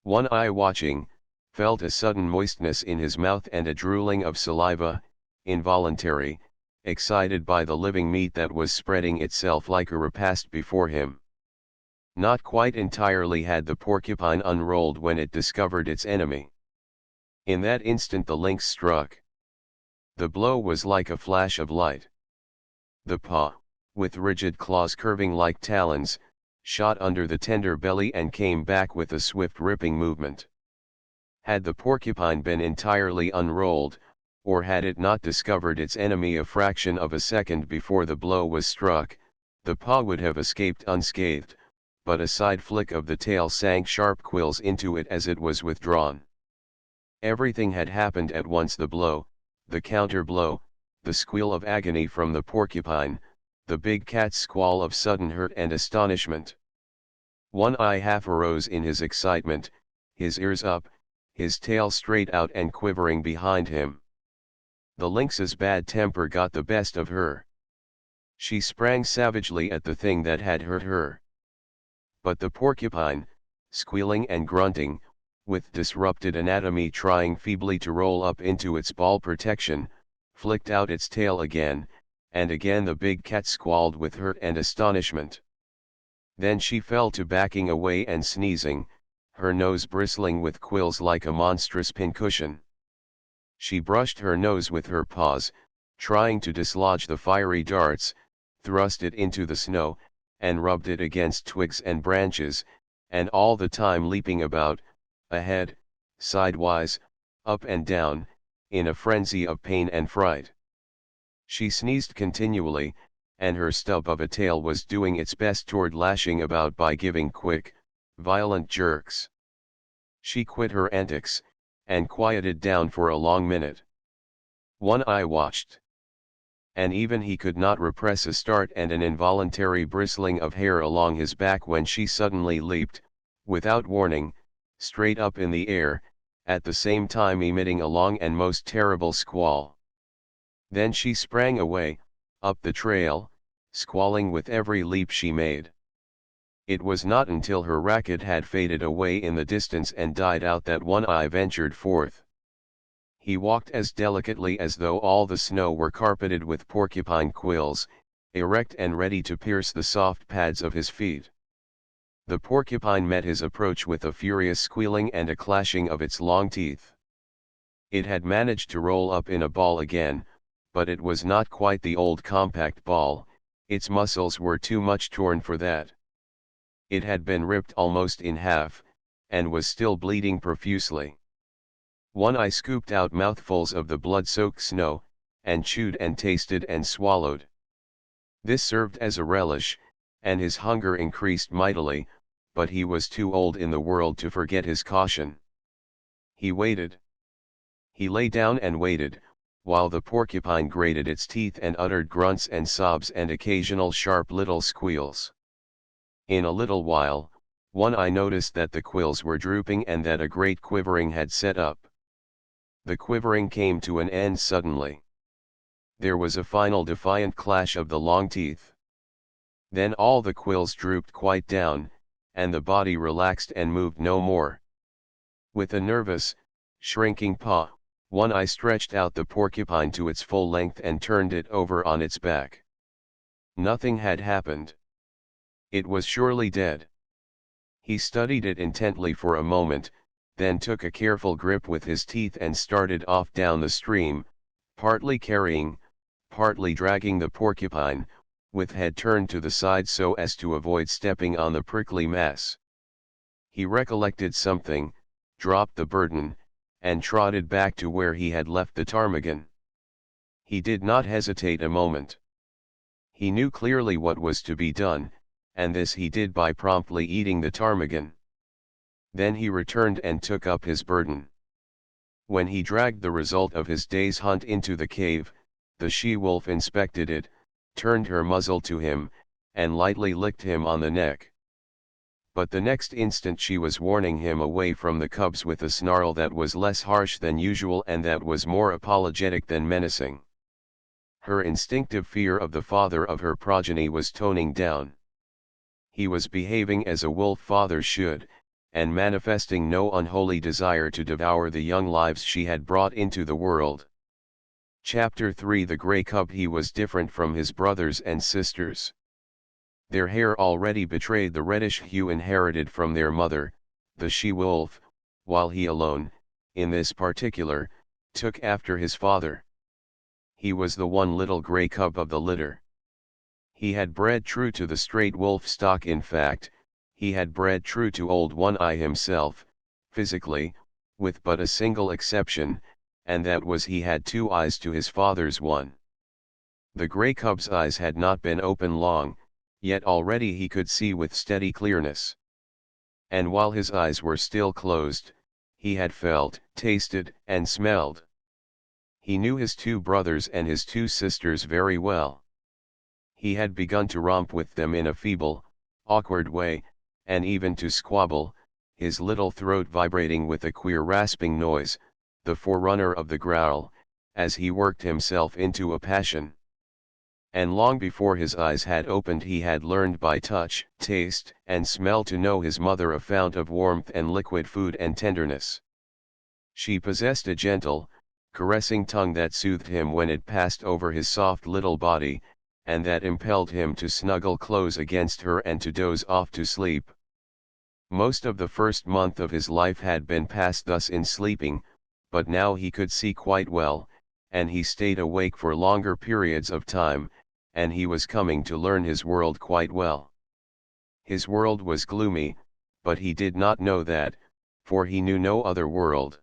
One-Eye, watching, felt a sudden moistness in his mouth and a drooling of saliva, involuntary, excited by the living meat that was spreading itself like a repast before him. Not quite entirely had the porcupine unrolled when it discovered its enemy. In that instant the lynx struck. The blow was like a flash of light. The paw, with rigid claws curving like talons, shot under the tender belly and came back with a swift ripping movement. Had the porcupine been entirely unrolled, or had it not discovered its enemy a fraction of a second before the blow was struck, the paw would have escaped unscathed, but a side flick of the tail sank sharp quills into it as it was withdrawn. Everything had happened at once: the blow, the counter-blow, the squeal of agony from the porcupine, the big cat's squall of sudden hurt and astonishment. One-Eye half arose in his excitement, his ears up, his tail straight out and quivering behind him. The lynx's bad temper got the best of her. She sprang savagely at the thing that had hurt her. But the porcupine, squealing and grunting, with disrupted anatomy trying feebly to roll up into its ball protection, flicked out its tail again, and again the big cat squalled with hurt and astonishment. Then she fell to backing away and sneezing, her nose bristling with quills like a monstrous pincushion. She brushed her nose with her paws, trying to dislodge the fiery darts, thrust it into the snow, and rubbed it against twigs and branches, and all the time leaping about, ahead, sidewise, up and down, in a frenzy of pain and fright. She sneezed continually, and her stub of a tail was doing its best toward lashing about by giving quick, violent jerks. She quit her antics, and quieted down for a long minute. One-Eye watched. And even he could not repress a start and an involuntary bristling of hair along his back when she suddenly leaped, without warning, straight up in the air, at the same time emitting a long and most terrible squall. Then she sprang away, up the trail, squalling with every leap she made. It was not until her racket had faded away in the distance and died out that One-Eye ventured forth. He walked as delicately as though all the snow were carpeted with porcupine quills, erect and ready to pierce the soft pads of his feet. The porcupine met his approach with a furious squealing and a clashing of its long teeth. It had managed to roll up in a ball again, but it was not quite the old compact ball, its muscles were too much torn for that. It had been ripped almost in half, and was still bleeding profusely. One Eye scooped out mouthfuls of the blood-soaked snow, and chewed and tasted and swallowed. This served as a relish, and his hunger increased mightily, but he was too old in the world to forget his caution. He waited. He lay down and waited, while the porcupine grated its teeth and uttered grunts and sobs and occasional sharp little squeals. In a little while, One Eye noticed that the quills were drooping and that a great quivering had set up. The quivering came to an end suddenly. There was a final defiant clash of the long teeth. Then all the quills drooped quite down, and the body relaxed and moved no more. With a nervous, shrinking paw, One Eye stretched out the porcupine to its full length and turned it over on its back. Nothing had happened. It was surely dead. He studied it intently for a moment, then took a careful grip with his teeth and started off down the stream, partly carrying, partly dragging the porcupine, with head turned to the side so as to avoid stepping on the prickly mass. He recollected something, dropped the burden, and trotted back to where he had left the ptarmigan. He did not hesitate a moment. He knew clearly what was to be done, and this he did by promptly eating the ptarmigan. Then he returned and took up his burden. When he dragged the result of his day's hunt into the cave, the she-wolf inspected it, turned her muzzle to him, and lightly licked him on the neck. But the next instant she was warning him away from the cubs with a snarl that was less harsh than usual and that was more apologetic than menacing. Her instinctive fear of the father of her progeny was toning down. He was behaving as a wolf father should, and manifesting no unholy desire to devour the young lives she had brought into the world. Chapter 3 The Grey Cub. He was different from his brothers and sisters. Their hair already betrayed the reddish hue inherited from their mother, the she-wolf, while he alone, in this particular, took after his father. He was the one little grey cub of the litter. He had bred true to the straight wolf stock. In fact, he had bred true to old One Eye himself, physically, with but a single exception, and that was he had two eyes to his father's one. The grey cub's eyes had not been open long, yet already he could see with steady clearness. And while his eyes were still closed, he had felt, tasted, and smelled. He knew his two brothers and his two sisters very well. He had begun to romp with them in a feeble, awkward way, and even to squabble, his little throat vibrating with a queer rasping noise, the forerunner of the growl, as he worked himself into a passion. And long before his eyes had opened he had learned by touch, taste, and smell to know his mother a fount of warmth and liquid food and tenderness. She possessed a gentle, caressing tongue that soothed him when it passed over his soft little body, and that impelled him to snuggle close against her and to doze off to sleep. Most of the first month of his life had been passed thus in sleeping, but now he could see quite well, and he stayed awake for longer periods of time, and he was coming to learn his world quite well. His world was gloomy, but he did not know that, for he knew no other world.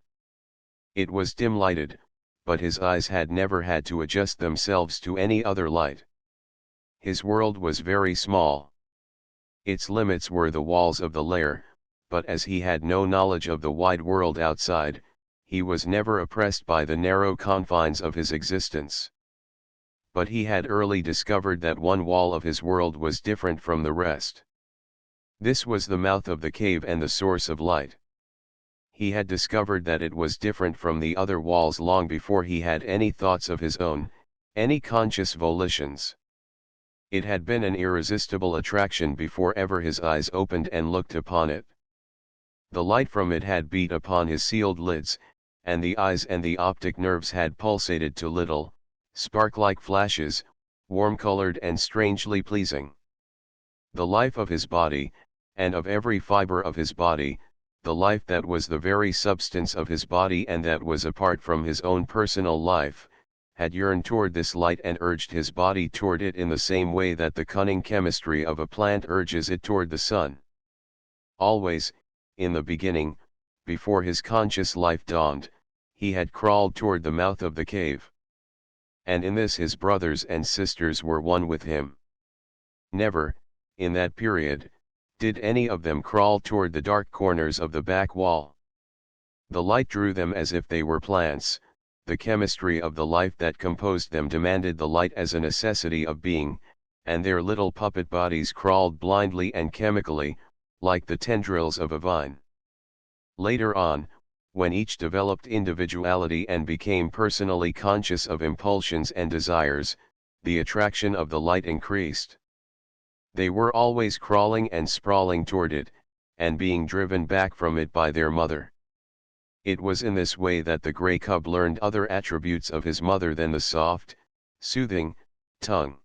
It was dim-lighted, but his eyes had never had to adjust themselves to any other light. His world was very small. Its limits were the walls of the lair, but as he had no knowledge of the wide world outside, he was never oppressed by the narrow confines of his existence. But he had early discovered that one wall of his world was different from the rest. This was the mouth of the cave and the source of light. He had discovered that it was different from the other walls long before he had any thoughts of his own, any conscious volitions. It had been an irresistible attraction before ever his eyes opened and looked upon it. The light from it had beat upon his sealed lids, and the eyes and the optic nerves had pulsated to little, spark-like flashes, warm-colored and strangely pleasing. The life of his body, and of every fiber of his body, the life that was the very substance of his body and that was apart from his own personal life, had yearned toward this light and urged his body toward it in the same way that the cunning chemistry of a plant urges it toward the sun. Always, in the beginning, before his conscious life dawned, he had crawled toward the mouth of the cave. And in this his brothers and sisters were one with him. Never, in that period, did any of them crawl toward the dark corners of the back wall. The light drew them as if they were plants, the chemistry of the life that composed them demanded the light as a necessity of being, and their little puppet bodies crawled blindly and chemically, like the tendrils of a vine. Later on, when each developed individuality and became personally conscious of impulsions and desires, the attraction of the light increased. They were always crawling and sprawling toward it, and being driven back from it by their mother. It was in this way that the gray cub learned other attributes of his mother than the soft, soothing, tongue.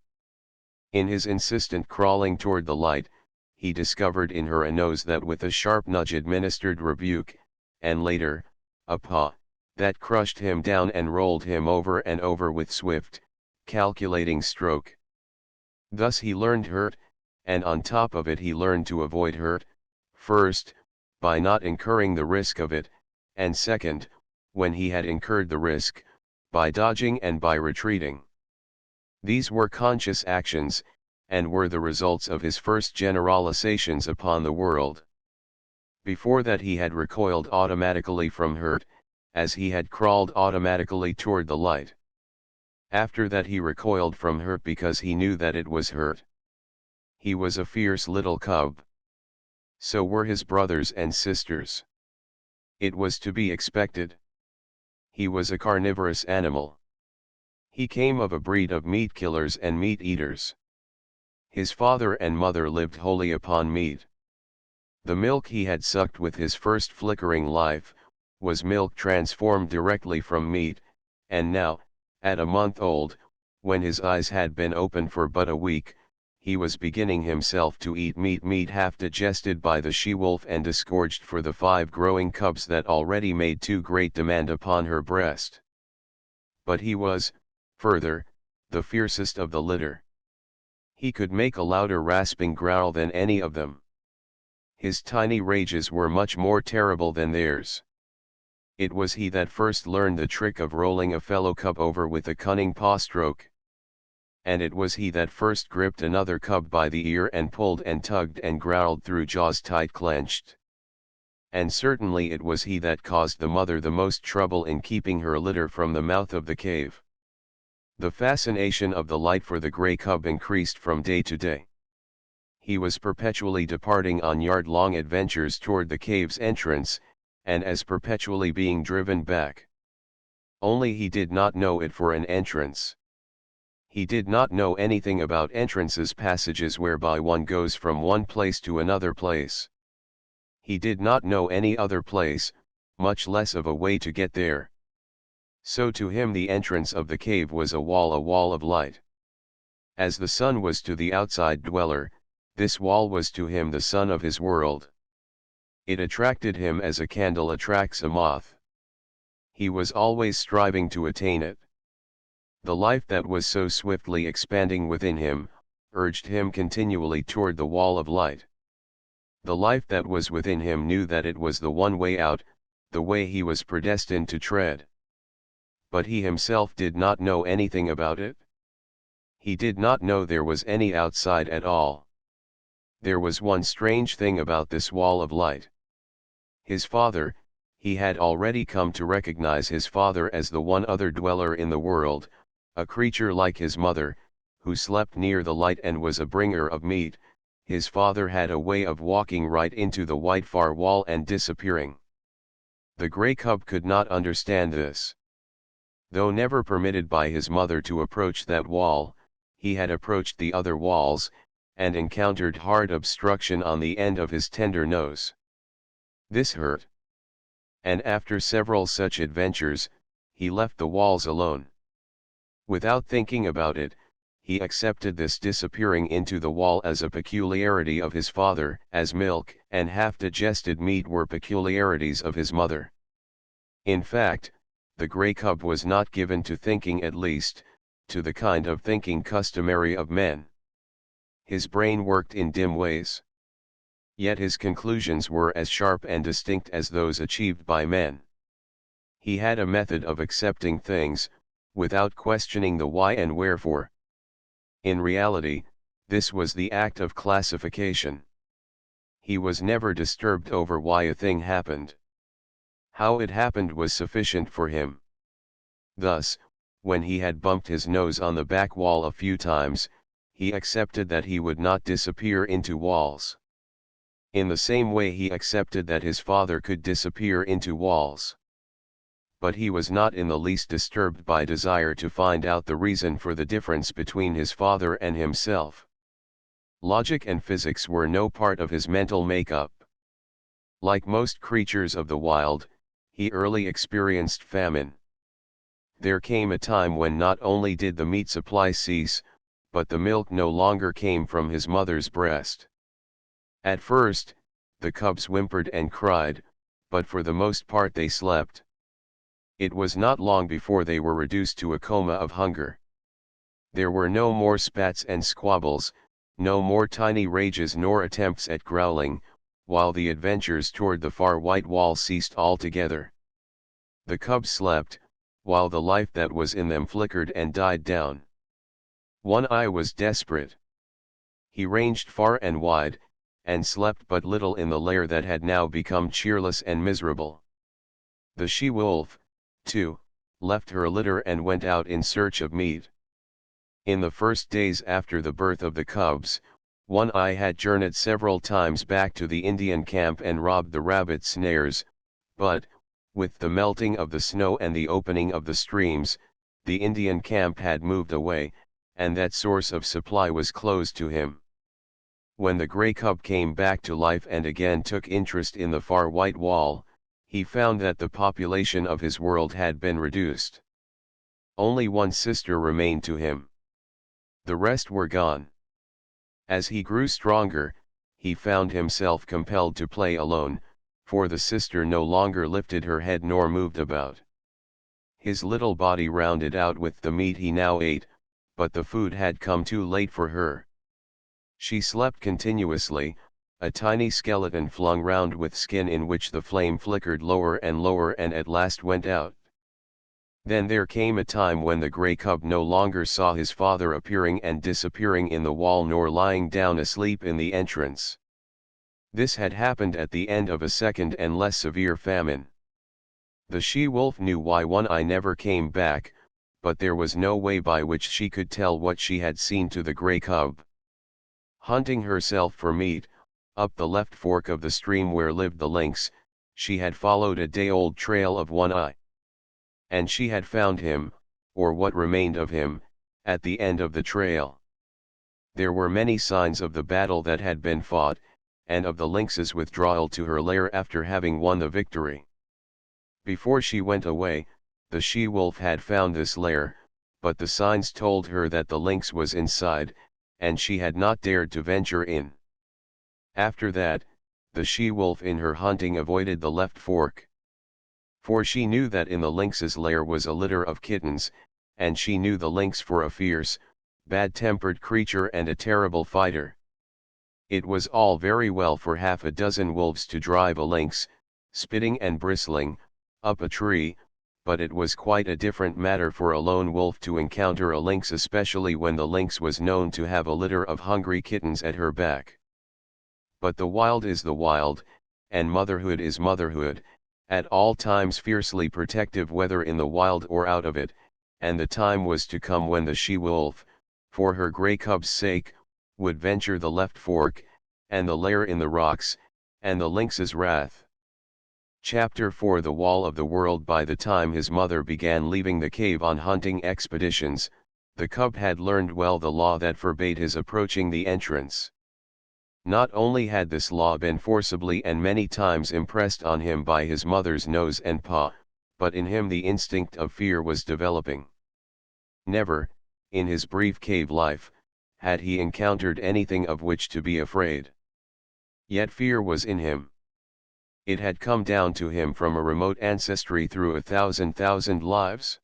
In his insistent crawling toward the light, he discovered in her a nose that with a sharp nudge administered rebuke, and later, a paw, that crushed him down and rolled him over and over with swift, calculating stroke. Thus he learned hurt, and on top of it he learned to avoid hurt, first, by not incurring the risk of it, and second, when he had incurred the risk, by dodging and by retreating. These were conscious actions, and were the results of his first generalizations upon the world. Before that he had recoiled automatically from hurt, as he had crawled automatically toward the light. After that he recoiled from hurt because he knew that it was hurt. He was a fierce little cub. So were his brothers and sisters. It was to be expected. He was a carnivorous animal. He came of a breed of meat killers and meat eaters. His father and mother lived wholly upon meat. The milk he had sucked with his first flickering life, was milk transformed directly from meat, and now, at a month old, when his eyes had been open for but a week, he was beginning himself to eat meat half digested by the she-wolf and disgorged for the 5 growing cubs that already made too great demand upon her breast. But he was, further, the fiercest of the litter. He could make a louder rasping growl than any of them. His tiny rages were much more terrible than theirs. It was he that first learned the trick of rolling a fellow cub over with a cunning paw stroke. And it was he that first gripped another cub by the ear and pulled and tugged and growled through jaws tight clenched. And certainly it was he that caused the mother the most trouble in keeping her litter from the mouth of the cave. The fascination of the light for the gray cub increased from day to day. He was perpetually departing on yard-long adventures toward the cave's entrance, and as perpetually being driven back. Only he did not know it for an entrance. He did not know anything about entrances, passages whereby one goes from one place to another place. He did not know any other place, much less of a way to get there. So to him the entrance of the cave was a wall of light. As the sun was to the outside dweller, this wall was to him the sun of his world. It attracted him as a candle attracts a moth. He was always striving to attain it. The life that was so swiftly expanding within him, urged him continually toward the wall of light. The life that was within him knew that it was the one way out, the way he was predestined to tread. But he himself did not know anything about it. He did not know there was any outside at all. There was one strange thing about this wall of light. His father, he had already come to recognize his father as the one other dweller in the world, a creature like his mother, who slept near the light and was a bringer of meat. His father had a way of walking right into the white far wall and disappearing. The gray cub could not understand this. Though never permitted by his mother to approach that wall, he had approached the other walls, and encountered hard obstruction on the end of his tender nose. This hurt. And after several such adventures, he left the walls alone. Without thinking about it, he accepted this disappearing into the wall as a peculiarity of his father, as milk and half-digested meat were peculiarities of his mother. In fact, the grey cub was not given to thinking, at least, to the kind of thinking customary of men. His brain worked in dim ways. Yet his conclusions were as sharp and distinct as those achieved by men. He had a method of accepting things, without questioning the why and wherefore. In reality, this was the act of classification. He was never disturbed over why a thing happened. How it happened was sufficient for him. Thus, when he had bumped his nose on the back wall a few times, he accepted that he would not disappear into walls. In the same way he accepted that his father could disappear into walls. But he was not in the least disturbed by desire to find out the reason for the difference between his father and himself. Logic and physics were no part of his mental makeup. Like most creatures of the wild, he early experienced famine. There came a time when not only did the meat supply cease, but the milk no longer came from his mother's breast. At first, the cubs whimpered and cried, but for the most part they slept. It was not long before they were reduced to a coma of hunger. There were no more spats and squabbles, no more tiny rages nor attempts at growling, while the adventures toward the far white wall ceased altogether. The cubs slept, while the life that was in them flickered and died down. One Eye was desperate. He ranged far and wide, and slept but little in the lair that had now become cheerless and miserable. The she-wolf, too, left her litter and went out in search of meat. In the first days after the birth of the cubs, One Eye had journeyed several times back to the Indian camp and robbed the rabbit snares, but, with the melting of the snow and the opening of the streams, the Indian camp had moved away, and that source of supply was closed to him. When the grey cub came back to life and again took interest in the far white wall, he found that the population of his world had been reduced. Only one sister remained to him. The rest were gone. As he grew stronger, he found himself compelled to play alone, for the sister no longer lifted her head nor moved about. His little body rounded out with the meat he now ate, but the food had come too late for her. She slept continuously, a tiny skeleton flung round with skin in which the flame flickered lower and lower and at last went out. Then there came a time when the grey cub no longer saw his father appearing and disappearing in the wall nor lying down asleep in the entrance. This had happened at the end of a second and less severe famine. The she-wolf knew why One Eye never came back, but there was no way by which she could tell what she had seen to the grey cub. Hunting herself for meat, up the left fork of the stream where lived the lynx, she had followed a day-old trail of One Eye. And she had found him, or what remained of him, at the end of the trail. There were many signs of the battle that had been fought, and of the lynx's withdrawal to her lair after having won the victory. Before she went away, the she-wolf had found this lair, but the signs told her that the lynx was inside, and she had not dared to venture in. After that, the she-wolf in her hunting avoided the left fork. For she knew that in the lynx's lair was a litter of kittens, and she knew the lynx for a fierce, bad-tempered creature and a terrible fighter. It was all very well for half a dozen wolves to drive a lynx, spitting and bristling, up a tree, but it was quite a different matter for a lone wolf to encounter a lynx, especially when the lynx was known to have a litter of hungry kittens at her back. But the wild is the wild, and motherhood is motherhood, at all times fiercely protective whether in the wild or out of it, and the time was to come when the she-wolf, for her grey cub's sake, would venture the left fork, and the lair in the rocks, and the lynx's wrath. Chapter 4 The Wall of the World. By the time his mother began leaving the cave on hunting expeditions, the cub had learned well the law that forbade his approaching the entrance. Not only had this law been forcibly and many times impressed on him by his mother's nose and paw, but in him the instinct of fear was developing. Never, in his brief cave life, had he encountered anything of which to be afraid. Yet fear was in him. It had come down to him from a remote ancestry through a thousand lives.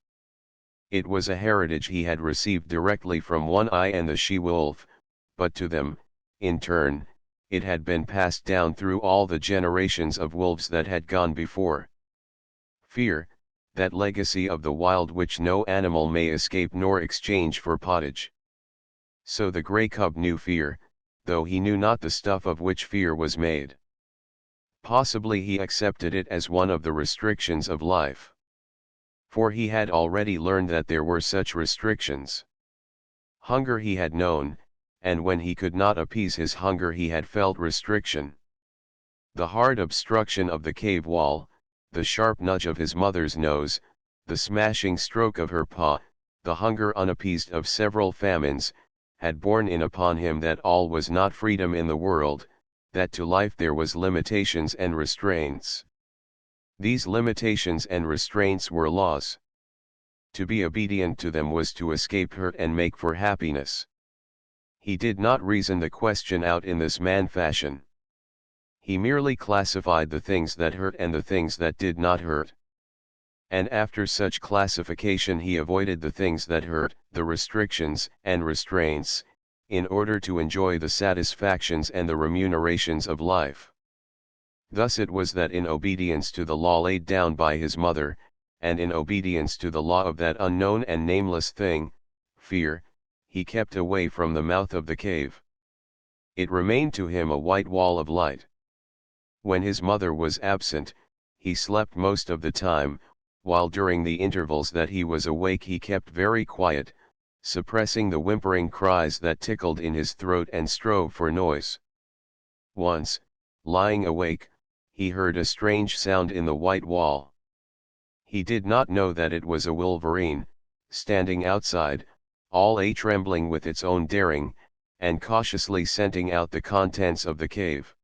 It was a heritage he had received directly from One Eye and the she-wolf, but to them, in turn, it had been passed down through all the generations of wolves that had gone before. Fear, that legacy of the wild which no animal may escape nor exchange for pottage. So the grey cub knew fear, though he knew not the stuff of which fear was made. Possibly he accepted it as one of the restrictions of life. For he had already learned that there were such restrictions. Hunger he had known, and when he could not appease his hunger he had felt restriction. The hard obstruction of the cave wall, the sharp nudge of his mother's nose, the smashing stroke of her paw, the hunger unappeased of several famines, had borne in upon him that all was not freedom in the world, that to life there was limitations and restraints. These limitations and restraints were laws. To be obedient to them was to escape hurt and make for happiness. He did not reason the question out in this man fashion. He merely classified the things that hurt and the things that did not hurt. And after such classification he avoided the things that hurt, the restrictions and restraints, in order to enjoy the satisfactions and the remunerations of life. Thus it was that in obedience to the law laid down by his mother, and in obedience to the law of that unknown and nameless thing, fear, he kept away from the mouth of the cave. It remained to him a white wall of light. When his mother was absent, he slept most of the time, while during the intervals that he was awake he kept very quiet, suppressing the whimpering cries that tickled in his throat and strove for noise. Once, lying awake, he heard a strange sound in the white wall. He did not know that it was a wolverine, standing outside, all a-trembling with its own daring, and cautiously scenting out the contents of the cave.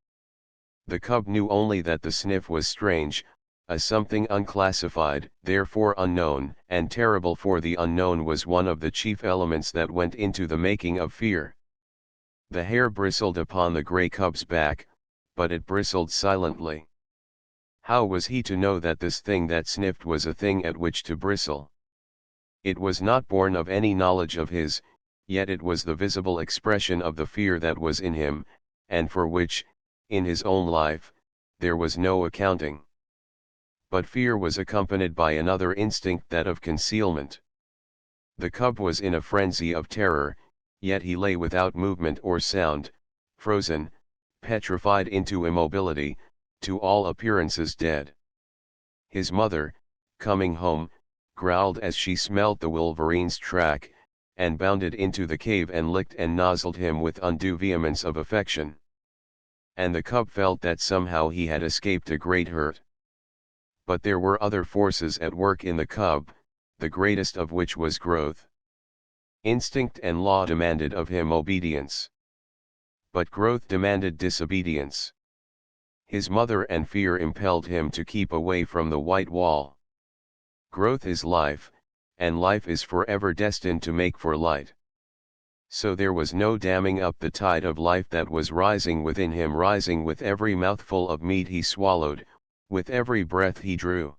The cub knew only that the sniff was strange, a something unclassified, therefore unknown, and terrible, for the unknown was one of the chief elements that went into the making of fear. The hair bristled upon the grey cub's back, but it bristled silently. How was he to know that this thing that sniffed was a thing at which to bristle? It was not born of any knowledge of his, yet it was the visible expression of the fear that was in him, and for which, in his own life, there was no accounting. But fear was accompanied by another instinct, that of concealment. The cub was in a frenzy of terror, yet he lay without movement or sound, frozen, petrified into immobility, to all appearances dead. His mother, coming home, growled as she smelt the wolverine's track, and bounded into the cave and licked and nozzled him with undue vehemence of affection. And the cub felt that somehow he had escaped a great hurt. But there were other forces at work in the cub, the greatest of which was growth. Instinct and law demanded of him obedience. But growth demanded disobedience. His mother and fear impelled him to keep away from the white wall. Growth is life, and life is forever destined to make for light. So there was no damming up the tide of life that was rising within him, rising with every mouthful of meat he swallowed, with every breath he drew.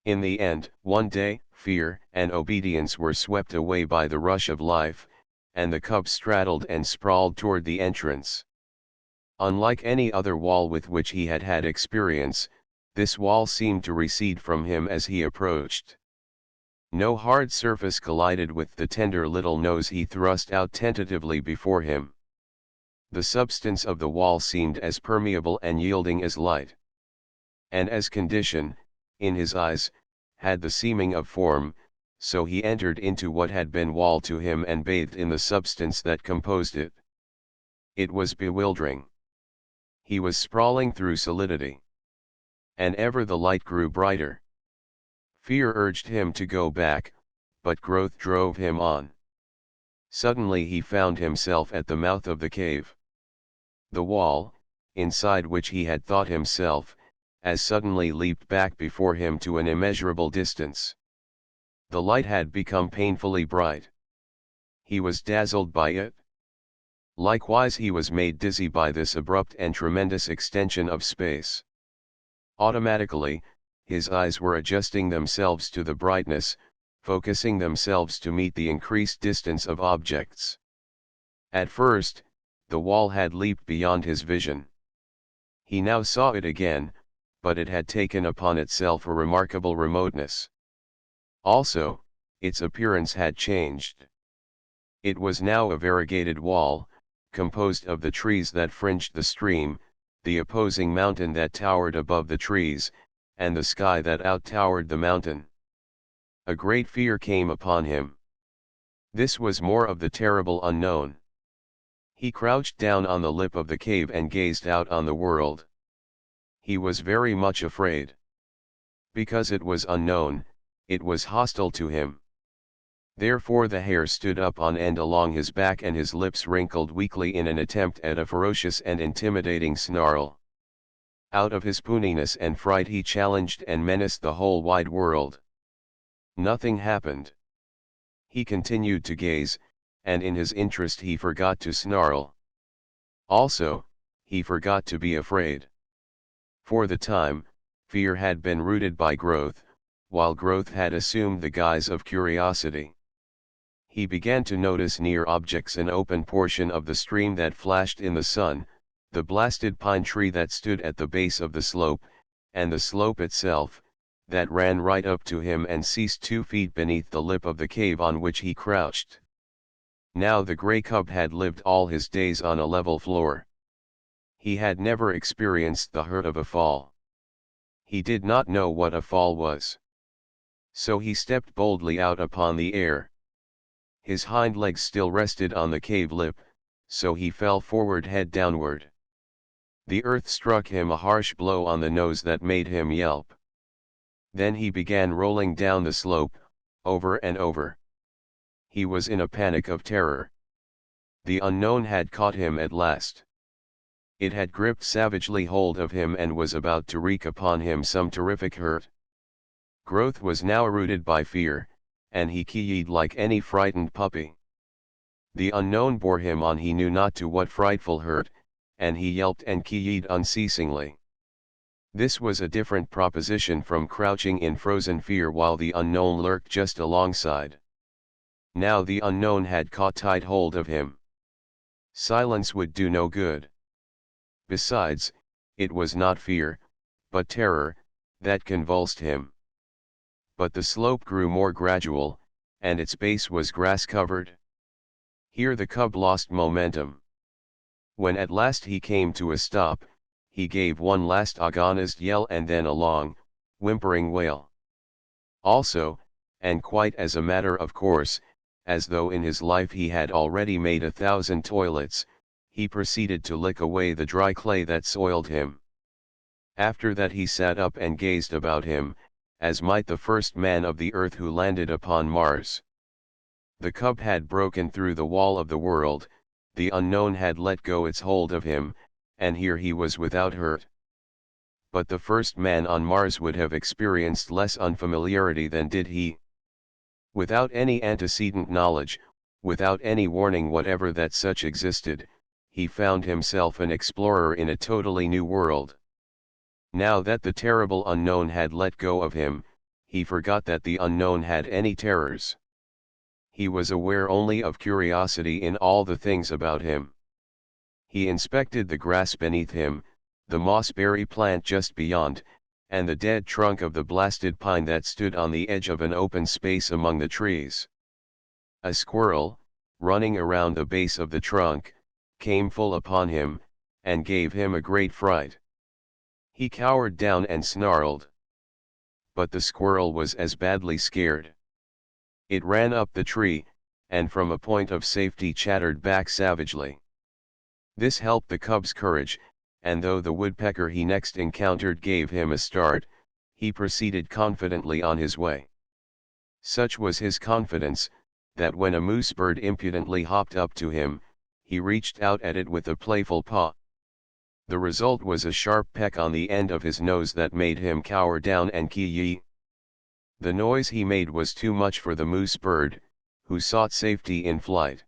In the end, one day, fear and obedience were swept away by the rush of life, and the cub straddled and sprawled toward the entrance. Unlike any other wall with which he had had experience, this wall seemed to recede from him as he approached. No hard surface collided with the tender little nose he thrust out tentatively before him. The substance of the wall seemed as permeable and yielding as light. And as condition, in his eyes, had the seeming of form, so he entered into what had been wall to him and bathed in the substance that composed it. It was bewildering. He was sprawling through solidity. And ever the light grew brighter. Fear urged him to go back, but growth drove him on. Suddenly he found himself at the mouth of the cave. The wall, inside which he had thought himself, as suddenly leaped back before him to an immeasurable distance. The light had become painfully bright. He was dazzled by it. Likewise he was made dizzy by this abrupt and tremendous extension of space. Automatically, his eyes were adjusting themselves to the brightness, focusing themselves to meet the increased distance of objects. At first, the wall had leaped beyond his vision. He now saw it again, but it had taken upon itself a remarkable remoteness. Also, its appearance had changed. It was now a variegated wall, composed of the trees that fringed the stream, the opposing mountain that towered above the trees, and the sky that outtowered the mountain. A great fear came upon him. This was more of the terrible unknown. He crouched down on the lip of the cave and gazed out on the world. He was very much afraid. Because it was unknown, it was hostile to him. Therefore the hair stood up on end along his back and his lips wrinkled weakly in an attempt at a ferocious and intimidating snarl. Out of his puniness and fright he challenged and menaced the whole wide world. Nothing happened. He continued to gaze, and in his interest he forgot to snarl. Also, he forgot to be afraid. For the time, fear had been rooted by growth, while growth had assumed the guise of curiosity. He began to notice near objects an open portion of the stream that flashed in the sun, the blasted pine tree that stood at the base of the slope, and the slope itself, that ran right up to him and ceased 2 feet beneath the lip of the cave on which he crouched. Now the gray cub had lived all his days on a level floor. He had never experienced the hurt of a fall. He did not know what a fall was. So he stepped boldly out upon the air. His hind legs still rested on the cave lip, so he fell forward head downward. The earth struck him a harsh blow on the nose that made him yelp. Then he began rolling down the slope, over and over. He was in a panic of terror. The unknown had caught him at last. It had gripped savagely hold of him and was about to wreak upon him some terrific hurt. Growth was now rooted by fear, and he keyed like any frightened puppy. The unknown bore him on he knew not to what frightful hurt, and he yelped and keyed unceasingly. This was a different proposition from crouching in frozen fear while the unknown lurked just alongside. Now the unknown had caught tight hold of him. Silence would do no good. Besides, it was not fear, but terror, that convulsed him. But the slope grew more gradual, and its base was grass-covered. Here the cub lost momentum. When at last he came to a stop, he gave one last agonized yell and then a long, whimpering wail. Also, and quite as a matter of course, as though in his life he had already made 1,000 toilets, he proceeded to lick away the dry clay that soiled him. After that he sat up and gazed about him, as might the first man of the earth who landed upon Mars. The cub had broken through the wall of the world, the unknown had let go its hold of him, and here he was without hurt. But the first man on Mars would have experienced less unfamiliarity than did he. Without any antecedent knowledge, without any warning whatever that such existed, he found himself an explorer in a totally new world. Now that the terrible unknown had let go of him, he forgot that the unknown had any terrors. He was aware only of curiosity in all the things about him. He inspected the grass beneath him, the mossberry plant just beyond, and the dead trunk of the blasted pine that stood on the edge of an open space among the trees. A squirrel, running around the base of the trunk, came full upon him, and gave him a great fright. He cowered down and snarled. But the squirrel was as badly scared. It ran up the tree, and from a point of safety chattered back savagely. This helped the cub's courage, and though the woodpecker he next encountered gave him a start, he proceeded confidently on his way. Such was his confidence, that when a moose bird impudently hopped up to him, he reached out at it with a playful paw. The result was a sharp peck on the end of his nose that made him cower down and kee-yee. The noise he made was too much for the moose bird, who sought safety in flight.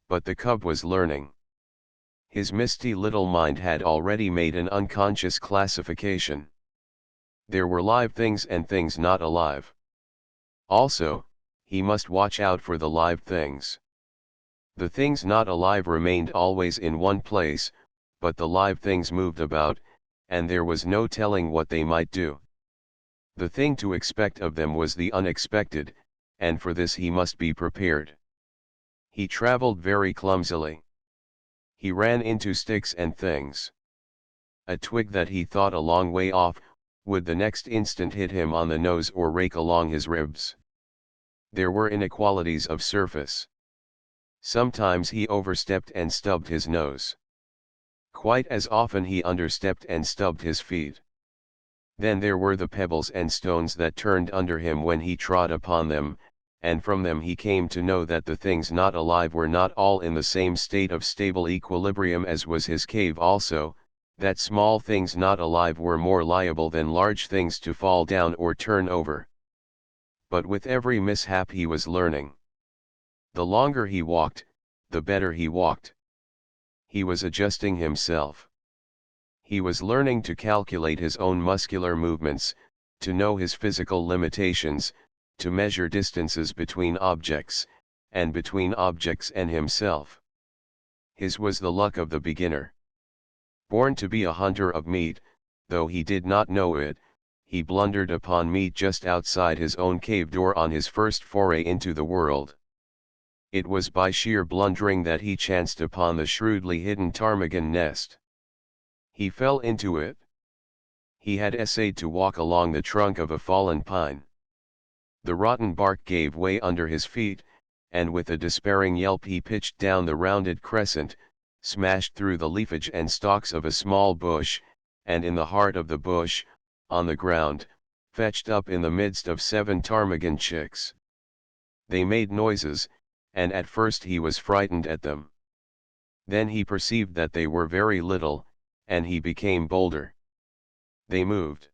But the cub was learning. His misty little mind had already made an unconscious classification. There were live things and things not alive. Also, he must watch out for the live things. The things not alive remained always in one place, but the live things moved about, and there was no telling what they might do. The thing to expect of them was the unexpected, and for this he must be prepared. He traveled very clumsily. He ran into sticks and things. A twig that he thought a long way off, would the next instant hit him on the nose or rake along his ribs. There were inequalities of surface. Sometimes he overstepped and stubbed his nose. Quite as often he understepped and stubbed his feet. Then there were the pebbles and stones that turned under him when he trod upon them, and from them he came to know that the things not alive were not all in the same state of stable equilibrium as was his cave also, that small things not alive were more liable than large things to fall down or turn over. But with every mishap he was learning. The longer he walked, the better he walked. He was adjusting himself. He was learning to calculate his own muscular movements, to know his physical limitations, to measure distances between objects, and between objects and himself. His was the luck of the beginner. Born to be a hunter of meat, though he did not know it, he blundered upon meat just outside his own cave door on his first foray into the world. It was by sheer blundering that he chanced upon the shrewdly hidden ptarmigan nest. He fell into it. He had essayed to walk along the trunk of a fallen pine. The rotten bark gave way under his feet, and with a despairing yelp he pitched down the rounded crescent, smashed through the leafage and stalks of a small bush, and in the heart of the bush, on the ground, fetched up in the midst of 7 ptarmigan chicks. They made noises, and at first he was frightened at them. Then he perceived that they were very little, and he became bolder. They moved.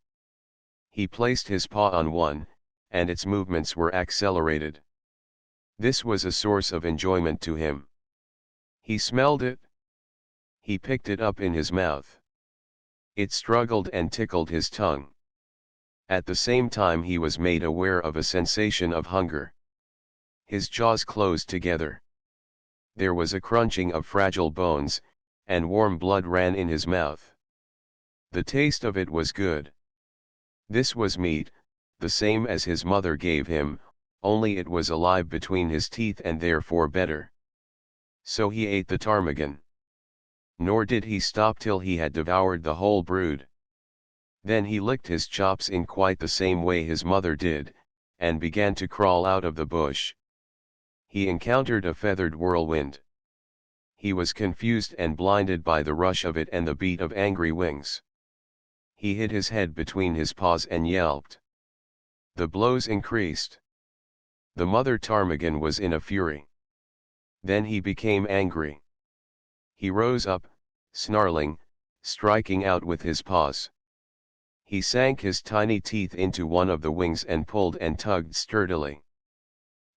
He placed his paw on one, and its movements were accelerated. This was a source of enjoyment to him. He smelled it. He picked it up in his mouth. It struggled and tickled his tongue. At the same time he was made aware of a sensation of hunger. His jaws closed together. There was a crunching of fragile bones, and warm blood ran in his mouth. The taste of it was good. This was meat, the same as his mother gave him, only it was alive between his teeth and therefore better. So he ate the ptarmigan. Nor did he stop till he had devoured the whole brood. Then he licked his chops in quite the same way his mother did, and began to crawl out of the bush. He encountered a feathered whirlwind. He was confused and blinded by the rush of it and the beat of angry wings. He hid his head between his paws and yelped. The blows increased. The mother ptarmigan was in a fury. Then he became angry. He rose up, snarling, striking out with his paws. He sank his tiny teeth into one of the wings and pulled and tugged sturdily.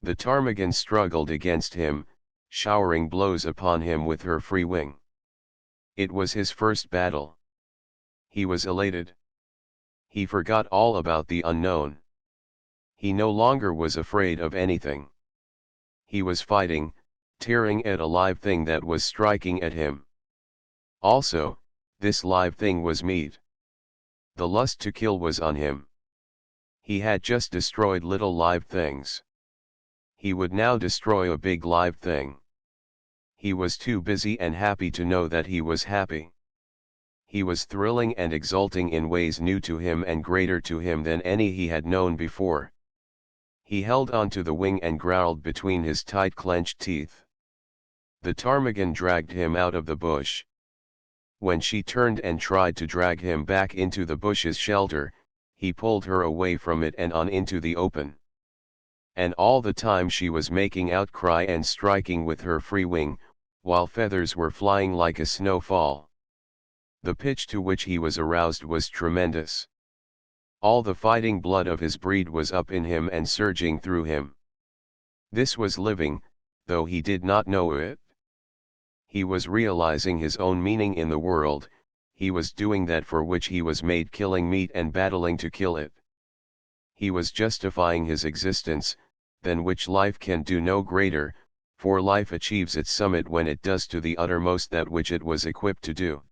The ptarmigan struggled against him, showering blows upon him with her free wing. It was his first battle. He was elated. He forgot all about the unknown. He no longer was afraid of anything. He was fighting, tearing at a live thing that was striking at him. Also, this live thing was meat. The lust to kill was on him. He had just destroyed little live things. He would now destroy a big live thing. He was too busy and happy to know that he was happy. He was thrilling and exulting in ways new to him and greater to him than any he had known before. He held on to the wing and growled between his tight clenched teeth. The ptarmigan dragged him out of the bush. When she turned and tried to drag him back into the bush's shelter, he pulled her away from it and on into the open. And all the time she was making outcry and striking with her free wing, while feathers were flying like a snowfall. The pitch to which he was aroused was tremendous. All the fighting blood of his breed was up in him and surging through him. This was living, though he did not know it. He was realizing his own meaning in the world, he was doing that for which he was made, killing meat and battling to kill it. He was justifying his existence, than which life can do no greater, for life achieves its summit when it does to the uttermost that which it was equipped to do.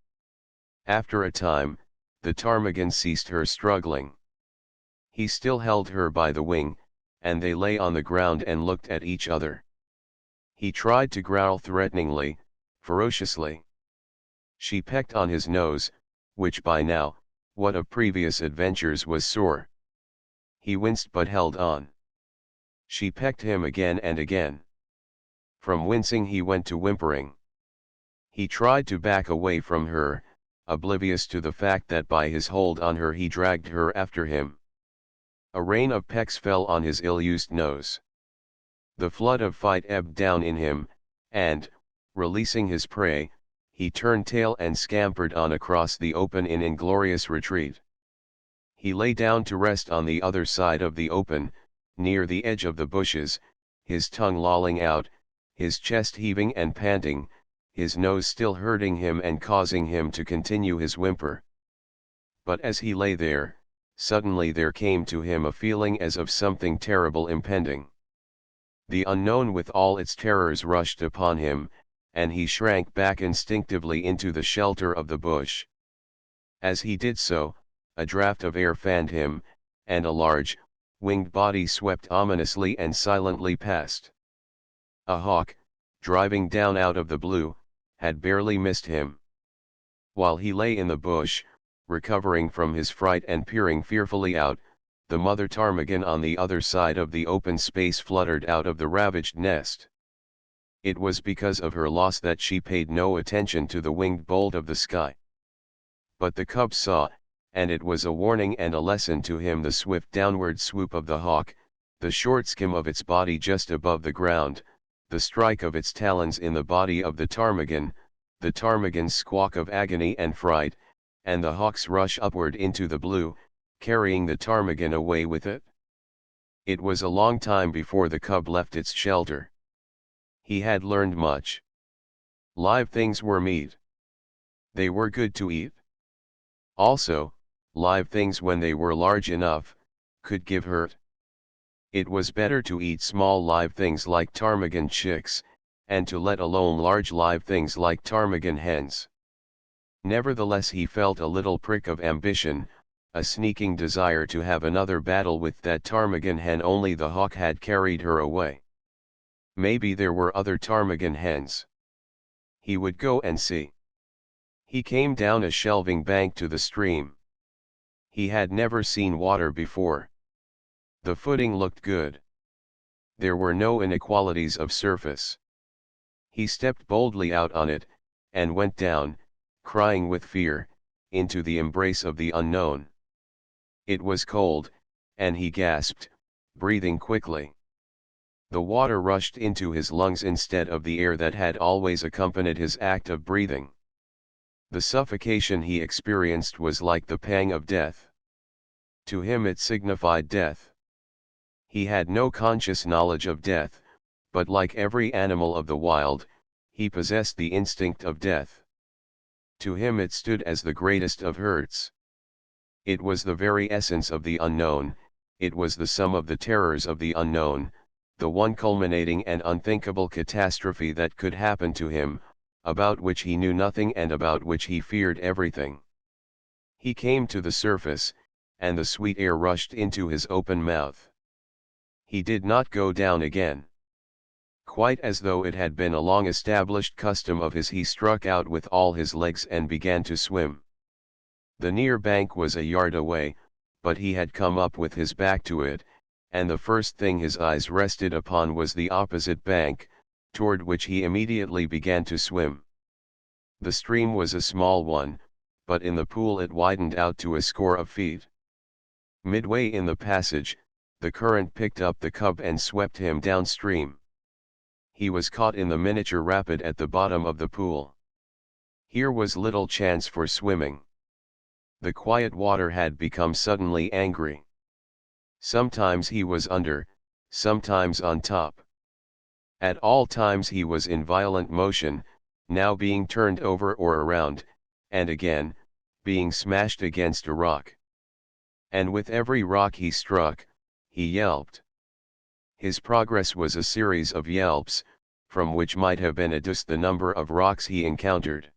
After a time, the ptarmigan ceased her struggling. He still held her by the wing, and they lay on the ground and looked at each other. He tried to growl threateningly, ferociously. She pecked on his nose, which by now, what of previous adventures, was sore. He winced but held on. She pecked him again and again. From wincing he went to whimpering. He tried to back away from her, oblivious to the fact that by his hold on her he dragged her after him. A rain of pecks fell on his ill-used nose. The flood of fight ebbed down in him, and, releasing his prey, he turned tail and scampered on across the open in inglorious retreat. He lay down to rest on the other side of the open, near the edge of the bushes, his tongue lolling out, his chest heaving and panting, his nose still hurting him and causing him to continue his whimper. But as he lay there, suddenly there came to him a feeling as of something terrible impending. The unknown with all its terrors rushed upon him, and he shrank back instinctively into the shelter of the bush. As he did so, a draught of air fanned him, and a large, winged body swept ominously and silently past. A hawk, driving down out of the blue, had barely missed him. While he lay in the bush, recovering from his fright and peering fearfully out, the mother ptarmigan on the other side of the open space fluttered out of the ravaged nest. It was because of her loss that she paid no attention to the winged bolt of the sky. But the cub saw, and it was a warning and a lesson to him, the swift downward swoop of the hawk, the short skim of its body just above the ground, the strike of its talons in the body of the ptarmigan's squawk of agony and fright, and the hawk's rush upward into the blue, carrying the ptarmigan away with it. It was a long time before the cub left its shelter. He had learned much. Live things were meat. They were good to eat. Also, live things, when they were large enough, could give hurt. It was better to eat small live things like ptarmigan chicks, and to let alone large live things like ptarmigan hens. Nevertheless, he felt a little prick of ambition, a sneaking desire to have another battle with that ptarmigan hen, only the hawk had carried her away. Maybe there were other ptarmigan hens. He would go and see. He came down a shelving bank to the stream. He had never seen water before. The footing looked good. There were no inequalities of surface. He stepped boldly out on it, and went down, crying with fear, into the embrace of the unknown. It was cold, and he gasped, breathing quickly. The water rushed into his lungs instead of the air that had always accompanied his act of breathing. The suffocation he experienced was like the pang of death. To him it signified death. He had no conscious knowledge of death, but like every animal of the wild, he possessed the instinct of death. To him it stood as the greatest of hurts. It was the very essence of the unknown, it was the sum of the terrors of the unknown, the one culminating and unthinkable catastrophe that could happen to him, about which he knew nothing and about which he feared everything. He came to the surface, and the sweet air rushed into his open mouth. He did not go down again. Quite as though it had been a long-established custom of his, he struck out with all his legs and began to swim. The near bank was a yard away, but he had come up with his back to it, and the first thing his eyes rested upon was the opposite bank, toward which he immediately began to swim. The stream was a small one, but in the pool it widened out to a score of feet. Midway in the passage, the current picked up the cub and swept him downstream. He was caught in the miniature rapid at the bottom of the pool. Here was little chance for swimming. The quiet water had become suddenly angry. Sometimes he was under, sometimes on top. At all times he was in violent motion, now being turned over or around, and again, being smashed against a rock. And with every rock he struck, he yelped. His progress was a series of yelps, from which might have been adduced the number of rocks he encountered.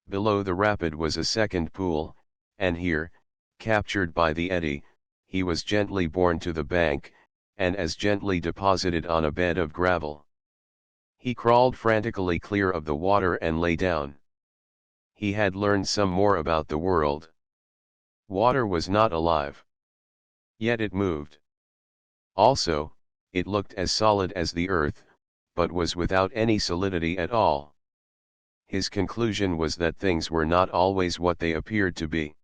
Below the rapid was a second pool, and here, captured by the eddy, he was gently borne to the bank, and as gently deposited on a bed of gravel. He crawled frantically clear of the water and lay down. He had learned some more about the world. Water was not alive. Yet it moved. Also, it looked as solid as the earth, but was without any solidity at all. His conclusion was that things were not always what they appeared to be.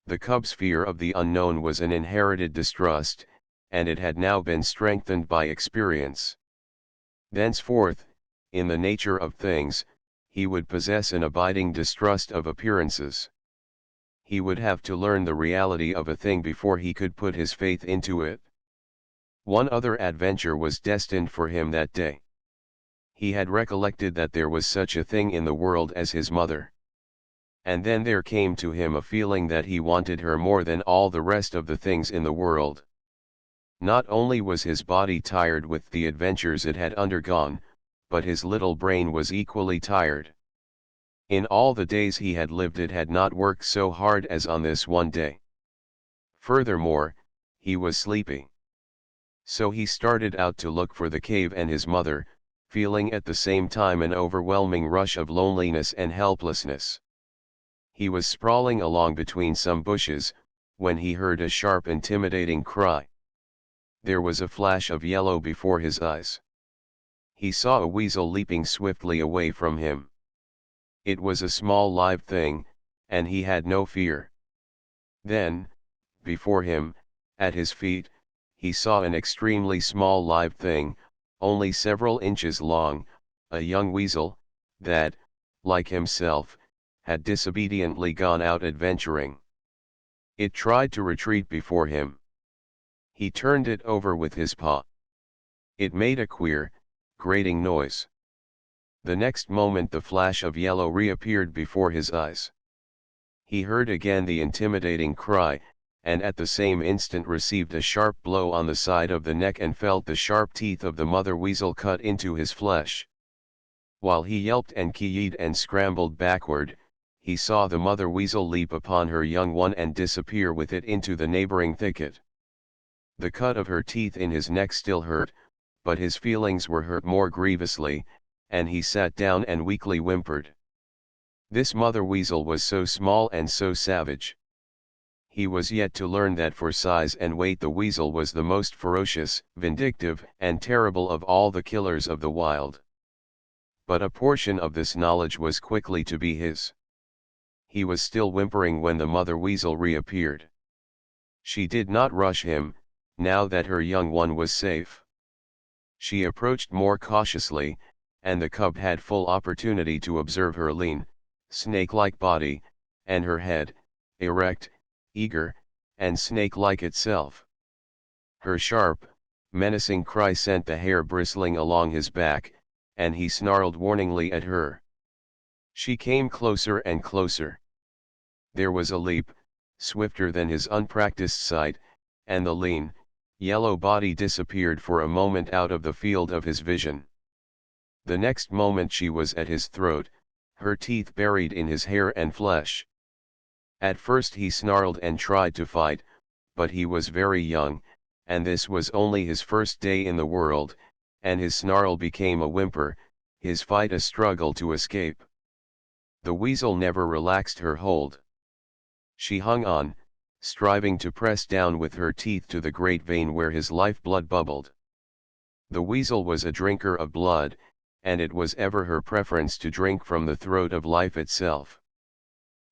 The cub's fear of the unknown was an inherited distrust, and it had now been strengthened by experience. Thenceforth, in the nature of things, he would possess an abiding distrust of appearances. He would have to learn the reality of a thing before he could put his faith into it. One other adventure was destined for him that day. He had recollected that there was such a thing in the world as his mother. And then there came to him a feeling that he wanted her more than all the rest of the things in the world. Not only was his body tired with the adventures it had undergone, but his little brain was equally tired. In all the days he had lived it had not worked so hard as on this one day. Furthermore, he was sleepy. So he started out to look for the cave and his mother, feeling at the same time an overwhelming rush of loneliness and helplessness. He was sprawling along between some bushes, when he heard a sharp intimidating cry. There was a flash of yellow before his eyes. He saw a weasel leaping swiftly away from him. It was a small live thing, and he had no fear. Then, before him, at his feet, he saw an extremely small live thing, only several inches long, a young weasel, that, like himself, had disobediently gone out adventuring. It tried to retreat before him. He turned it over with his paw. It made a queer, grating noise. The next moment the flash of yellow reappeared before his eyes. He heard again the intimidating cry, and at the same instant received a sharp blow on the side of the neck and felt the sharp teeth of the mother weasel cut into his flesh. While he yelped and keyed and scrambled backward, he saw the mother weasel leap upon her young one and disappear with it into the neighboring thicket. The cut of her teeth in his neck still hurt, but his feelings were hurt more grievously, and he sat down and weakly whimpered. This mother weasel was so small and so savage. He was yet to learn that for size and weight the weasel was the most ferocious, vindictive, and terrible of all the killers of the wild. But a portion of this knowledge was quickly to be his. He was still whimpering when the mother weasel reappeared. She did not rush him, now that her young one was safe. She approached more cautiously, and the cub had full opportunity to observe her lean, snake-like body, and her head, erect, eager, and snake-like itself. Her sharp, menacing cry sent the hair bristling along his back, and he snarled warningly at her. She came closer and closer. There was a leap, swifter than his unpracticed sight, and the lean, yellow body disappeared for a moment out of the field of his vision. The next moment she was at his throat, her teeth buried in his hair and flesh. At first he snarled and tried to fight, but he was very young, and this was only his first day in the world, and his snarl became a whimper, his fight a struggle to escape. The weasel never relaxed her hold. She hung on, striving to press down with her teeth to the great vein where his lifeblood bubbled. The weasel was a drinker of blood, and it was ever her preference to drink from the throat of life itself.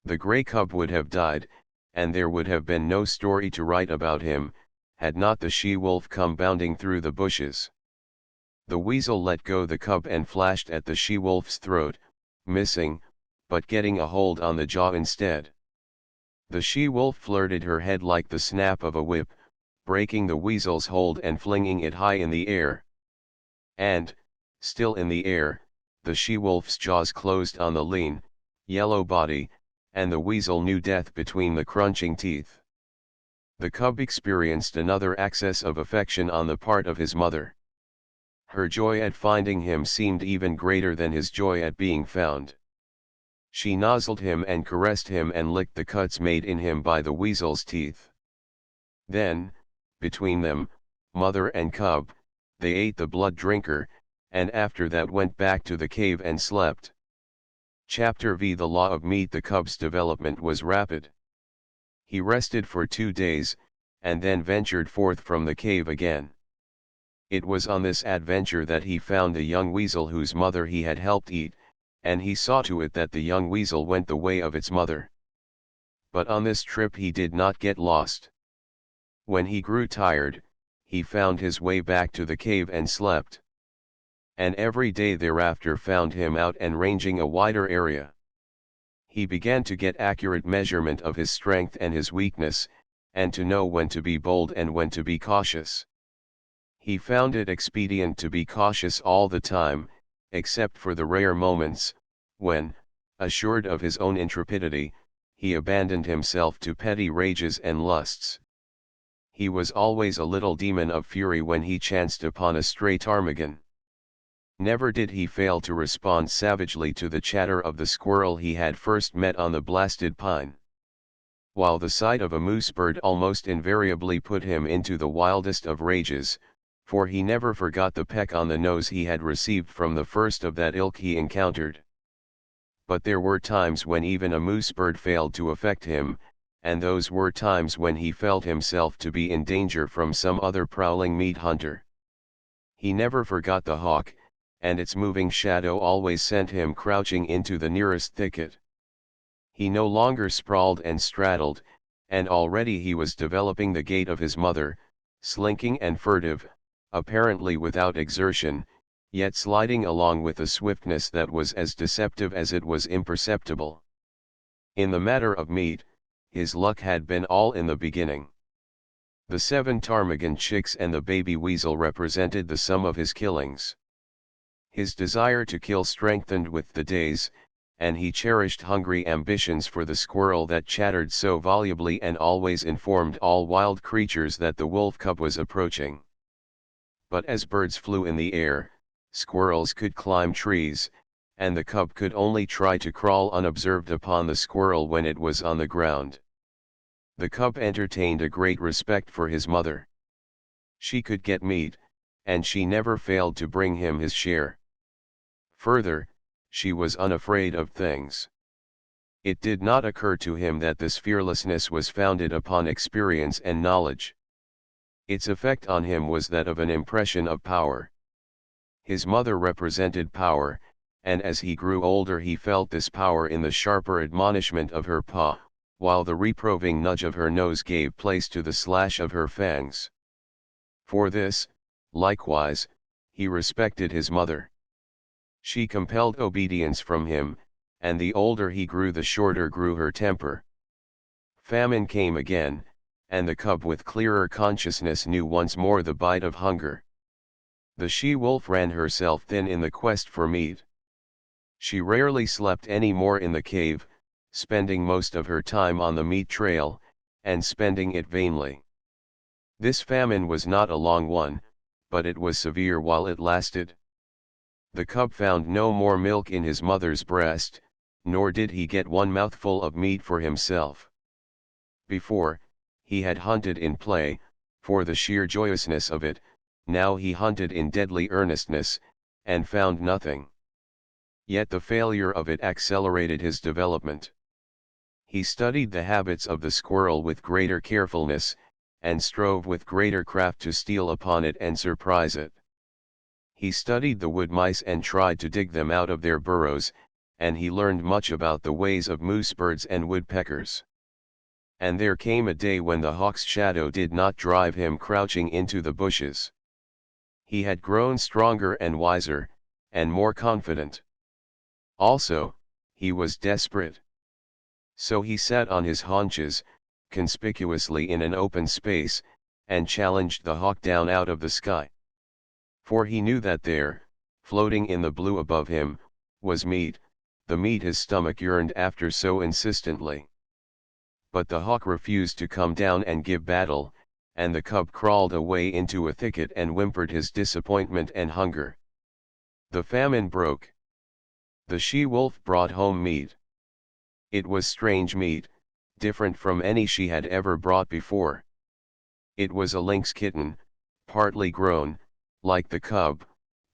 The grey cub would have died, and there would have been no story to write about him, had not the she-wolf come bounding through the bushes. The weasel let go the cub and flashed at the she-wolf's throat, missing, but getting a hold on the jaw instead. The she-wolf flirted her head like the snap of a whip, breaking the weasel's hold and flinging it high in the air. And, still in the air, the she-wolf's jaws closed on the lean, yellow body, and the weasel knew death between the crunching teeth. The cub experienced another access of affection on the part of his mother. Her joy at finding him seemed even greater than his joy at being found. She nozzled him and caressed him and licked the cuts made in him by the weasel's teeth. Then, between them, mother and cub, they ate the blood drinker, and after that went back to the cave and slept. Chapter V. The law of meat. The cub's development was rapid. He rested for 2 days, and then ventured forth from the cave again. It was on this adventure that he found a young weasel whose mother he had helped eat, and he saw to it that the young weasel went the way of its mother. But on this trip he did not get lost. When he grew tired, he found his way back to the cave and slept. And every day thereafter found him out and ranging a wider area. He began to get accurate measurement of his strength and his weakness, and to know when to be bold and when to be cautious. He found it expedient to be cautious all the time, except for the rare moments, when, assured of his own intrepidity, he abandoned himself to petty rages and lusts. He was always a little demon of fury when he chanced upon a stray ptarmigan. Never did he fail to respond savagely to the chatter of the squirrel he had first met on the blasted pine. While the sight of a moose bird almost invariably put him into the wildest of rages, for he never forgot the peck on the nose he had received from the first of that ilk he encountered. But there were times when even a moose bird failed to affect him, and those were times when he felt himself to be in danger from some other prowling meat hunter. He never forgot the hawk, and its moving shadow always sent him crouching into the nearest thicket. He no longer sprawled and straddled, and already he was developing the gait of his mother, slinking and furtive, apparently without exertion, yet sliding along with a swiftness that was as deceptive as it was imperceptible. In the matter of meat, his luck had been all in the beginning. The 7 ptarmigan chicks and the baby weasel represented the sum of his killings. His desire to kill strengthened with the days, and he cherished hungry ambitions for the squirrel that chattered so volubly and always informed all wild creatures that the wolf cub was approaching. But as birds flew in the air, squirrels could climb trees, and the cub could only try to crawl unobserved upon the squirrel when it was on the ground. The cub entertained a great respect for his mother. She could get meat, and she never failed to bring him his share. Further, she was unafraid of things. It did not occur to him that this fearlessness was founded upon experience and knowledge. Its effect on him was that of an impression of power. His mother represented power, and as he grew older he felt this power in the sharper admonishment of her paw, while the reproving nudge of her nose gave place to the slash of her fangs. For this, likewise, he respected his mother. She compelled obedience from him, and the older he grew the shorter grew her temper. Famine came again, and the cub with clearer consciousness knew once more the bite of hunger. The she-wolf ran herself thin in the quest for meat. She rarely slept any more in the cave, spending most of her time on the meat trail, and spending it vainly. This famine was not a long one, but it was severe while it lasted. The cub found no more milk in his mother's breast, nor did he get one mouthful of meat for himself. Before, he had hunted in play, for the sheer joyousness of it, now he hunted in deadly earnestness, and found nothing. Yet the failure of it accelerated his development. He studied the habits of the squirrel with greater carefulness, and strove with greater craft to steal upon it and surprise it. He studied the wood mice and tried to dig them out of their burrows, and he learned much about the ways of moose birds and woodpeckers. And there came a day when the hawk's shadow did not drive him crouching into the bushes. He had grown stronger and wiser, and more confident. Also, he was desperate. So he sat on his haunches, conspicuously in an open space, and challenged the hawk down out of the sky. For he knew that there, floating in the blue above him, was meat, the meat his stomach yearned after so insistently. But the hawk refused to come down and give battle, and the cub crawled away into a thicket and whimpered his disappointment and hunger. The famine broke. The she-wolf brought home meat. It was strange meat, different from any she had ever brought before. It was a lynx kitten, partly grown, like the cub,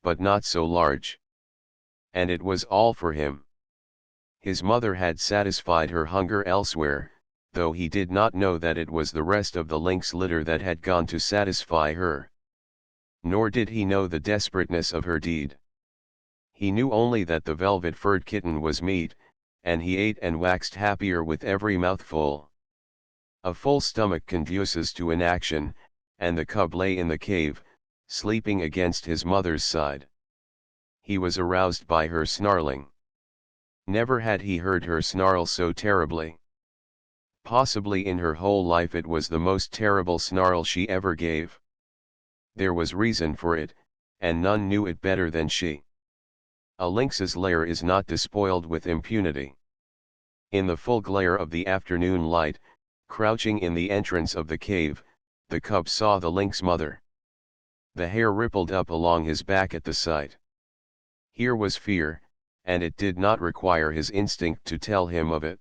but not so large. And it was all for him. His mother had satisfied her hunger elsewhere, though he did not know that it was the rest of the lynx litter that had gone to satisfy her. Nor did he know the desperateness of her deed. He knew only that the velvet-furred kitten was meat, and he ate and waxed happier with every mouthful. A full stomach conduces to inaction, and the cub lay in the cave, sleeping against his mother's side. He was aroused by her snarling. Never had he heard her snarl so terribly. Possibly in her whole life it was the most terrible snarl she ever gave. There was reason for it, and none knew it better than she. A lynx's lair is not despoiled with impunity. In the full glare of the afternoon light, crouching in the entrance of the cave, the cub saw the lynx mother. The hair rippled up along his back at the sight. Here was fear, and it did not require his instinct to tell him of it.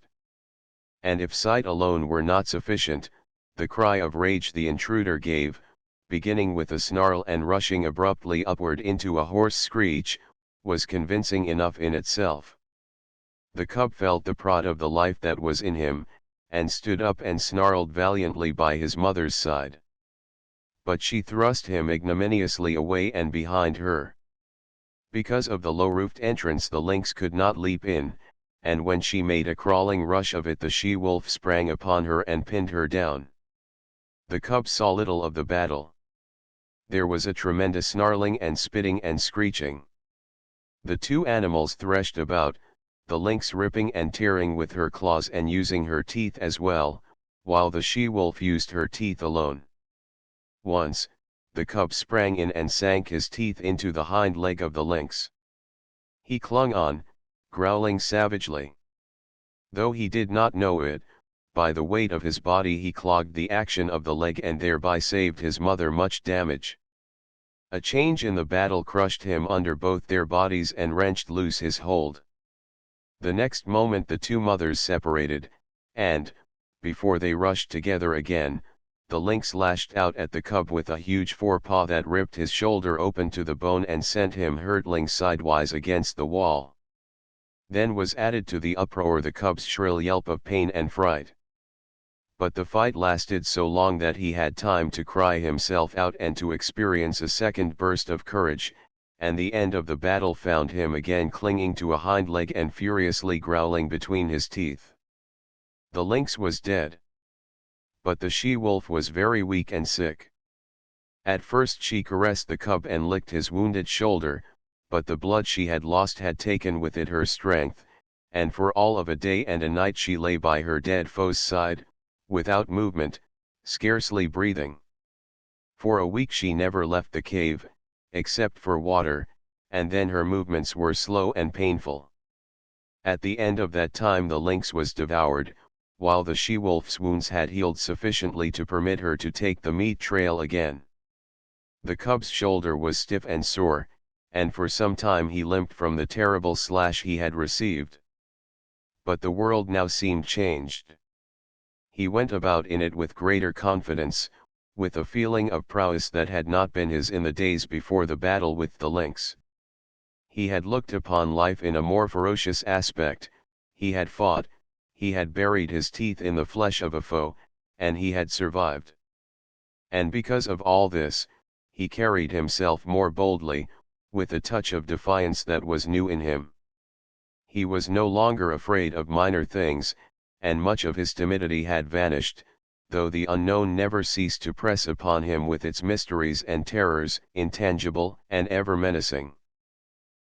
And if sight alone were not sufficient, the cry of rage the intruder gave, beginning with a snarl and rushing abruptly upward into a hoarse screech, was convincing enough in itself. The cub felt the prod of the life that was in him, and stood up and snarled valiantly by his mother's side. But she thrust him ignominiously away and behind her. Because of the low-roofed entrance the lynx could not leap in, and when she made a crawling rush of it the she-wolf sprang upon her and pinned her down. The cub saw little of the battle. There was a tremendous snarling and spitting and screeching. The two animals threshed about, the lynx ripping and tearing with her claws and using her teeth as well, while the she-wolf used her teeth alone. Once, the cub sprang in and sank his teeth into the hind leg of the lynx. He clung on, growling savagely. Though he did not know it, by the weight of his body he clogged the action of the leg and thereby saved his mother much damage. A change in the battle crushed him under both their bodies and wrenched loose his hold. The next moment the two mothers separated, and, before they rushed together again, the lynx lashed out at the cub with a huge forepaw that ripped his shoulder open to the bone and sent him hurtling sidewise against the wall. Then was added to the uproar the cub's shrill yelp of pain and fright. But the fight lasted so long that he had time to cry himself out and to experience a second burst of courage, and the end of the battle found him again clinging to a hind leg and furiously growling between his teeth. The lynx was dead. But the she-wolf was very weak and sick. At first she caressed the cub and licked his wounded shoulder, but the blood she had lost had taken with it her strength, and for all of a day and a night she lay by her dead foe's side, without movement, scarcely breathing. For a week she never left the cave, except for water, and then her movements were slow and painful. At the end of that time the lynx was devoured, while the she-wolf's wounds had healed sufficiently to permit her to take the meat trail again. The cub's shoulder was stiff and sore, and for some time he limped from the terrible slash he had received. But the world now seemed changed. He went about in it with greater confidence, with a feeling of prowess that had not been his in the days before the battle with the lynx. He had looked upon life in a more ferocious aspect, he had fought, he had buried his teeth in the flesh of a foe, and he had survived. And because of all this, he carried himself more boldly, with a touch of defiance that was new in him. He was no longer afraid of minor things, and much of his timidity had vanished, though the unknown never ceased to press upon him with its mysteries and terrors, intangible and ever menacing.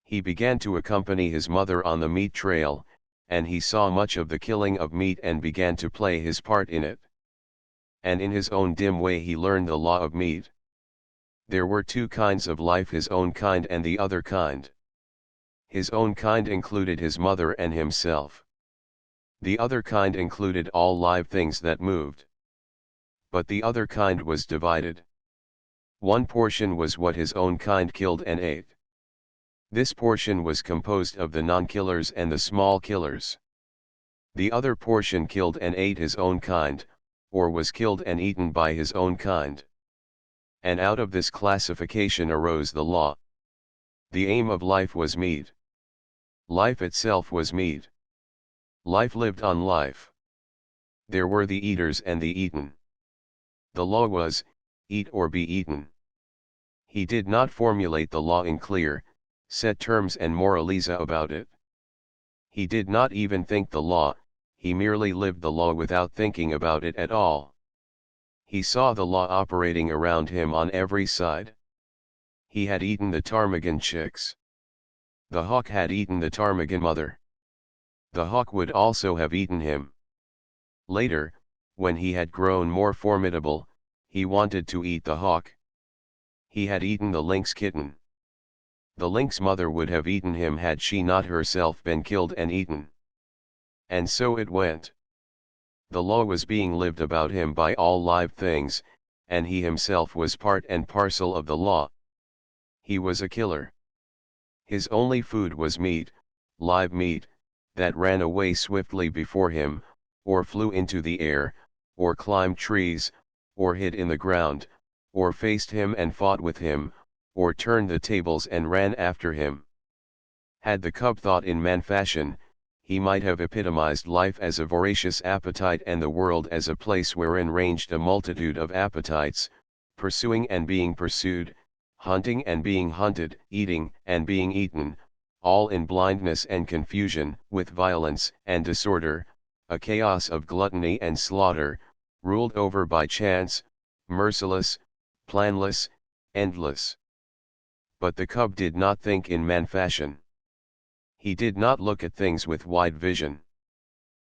He began to accompany his mother on the meat trail, and he saw much of the killing of meat and began to play his part in it. And in his own dim way he learned the law of meat. There were two kinds of life, his own kind and the other kind. His own kind included his mother and himself. The other kind included all live things that moved. But the other kind was divided. One portion was what his own kind killed and ate. This portion was composed of the non-killers and the small killers. The other portion killed and ate his own kind, or was killed and eaten by his own kind. And out of this classification arose the law. The aim of life was meat. Life itself was meat. Life lived on life. There were the eaters and the eaten. The law was, eat or be eaten. He did not formulate the law in clear, set terms and moraliza about it. He did not even think the law, he merely lived the law without thinking about it at all. He saw the law operating around him on every side. He had eaten the ptarmigan chicks. The hawk had eaten the ptarmigan mother. The hawk would also have eaten him. Later, when he had grown more formidable, he wanted to eat the hawk. He had eaten the lynx kitten. The lynx mother would have eaten him had she not herself been killed and eaten. And so it went. The law was being lived about him by all live things, and he himself was part and parcel of the law. He was a killer. His only food was meat, live meat, that ran away swiftly before him, or flew into the air, or climbed trees, or hid in the ground, or faced him and fought with him, or turned the tables and ran after him. Had the cub thought in man fashion, he might have epitomized life as a voracious appetite and the world as a place wherein ranged a multitude of appetites, pursuing and being pursued, hunting and being hunted, eating and being eaten, all in blindness and confusion, with violence and disorder, a chaos of gluttony and slaughter, ruled over by chance, merciless, planless, endless. But the cub did not think in man fashion. He did not look at things with wide vision.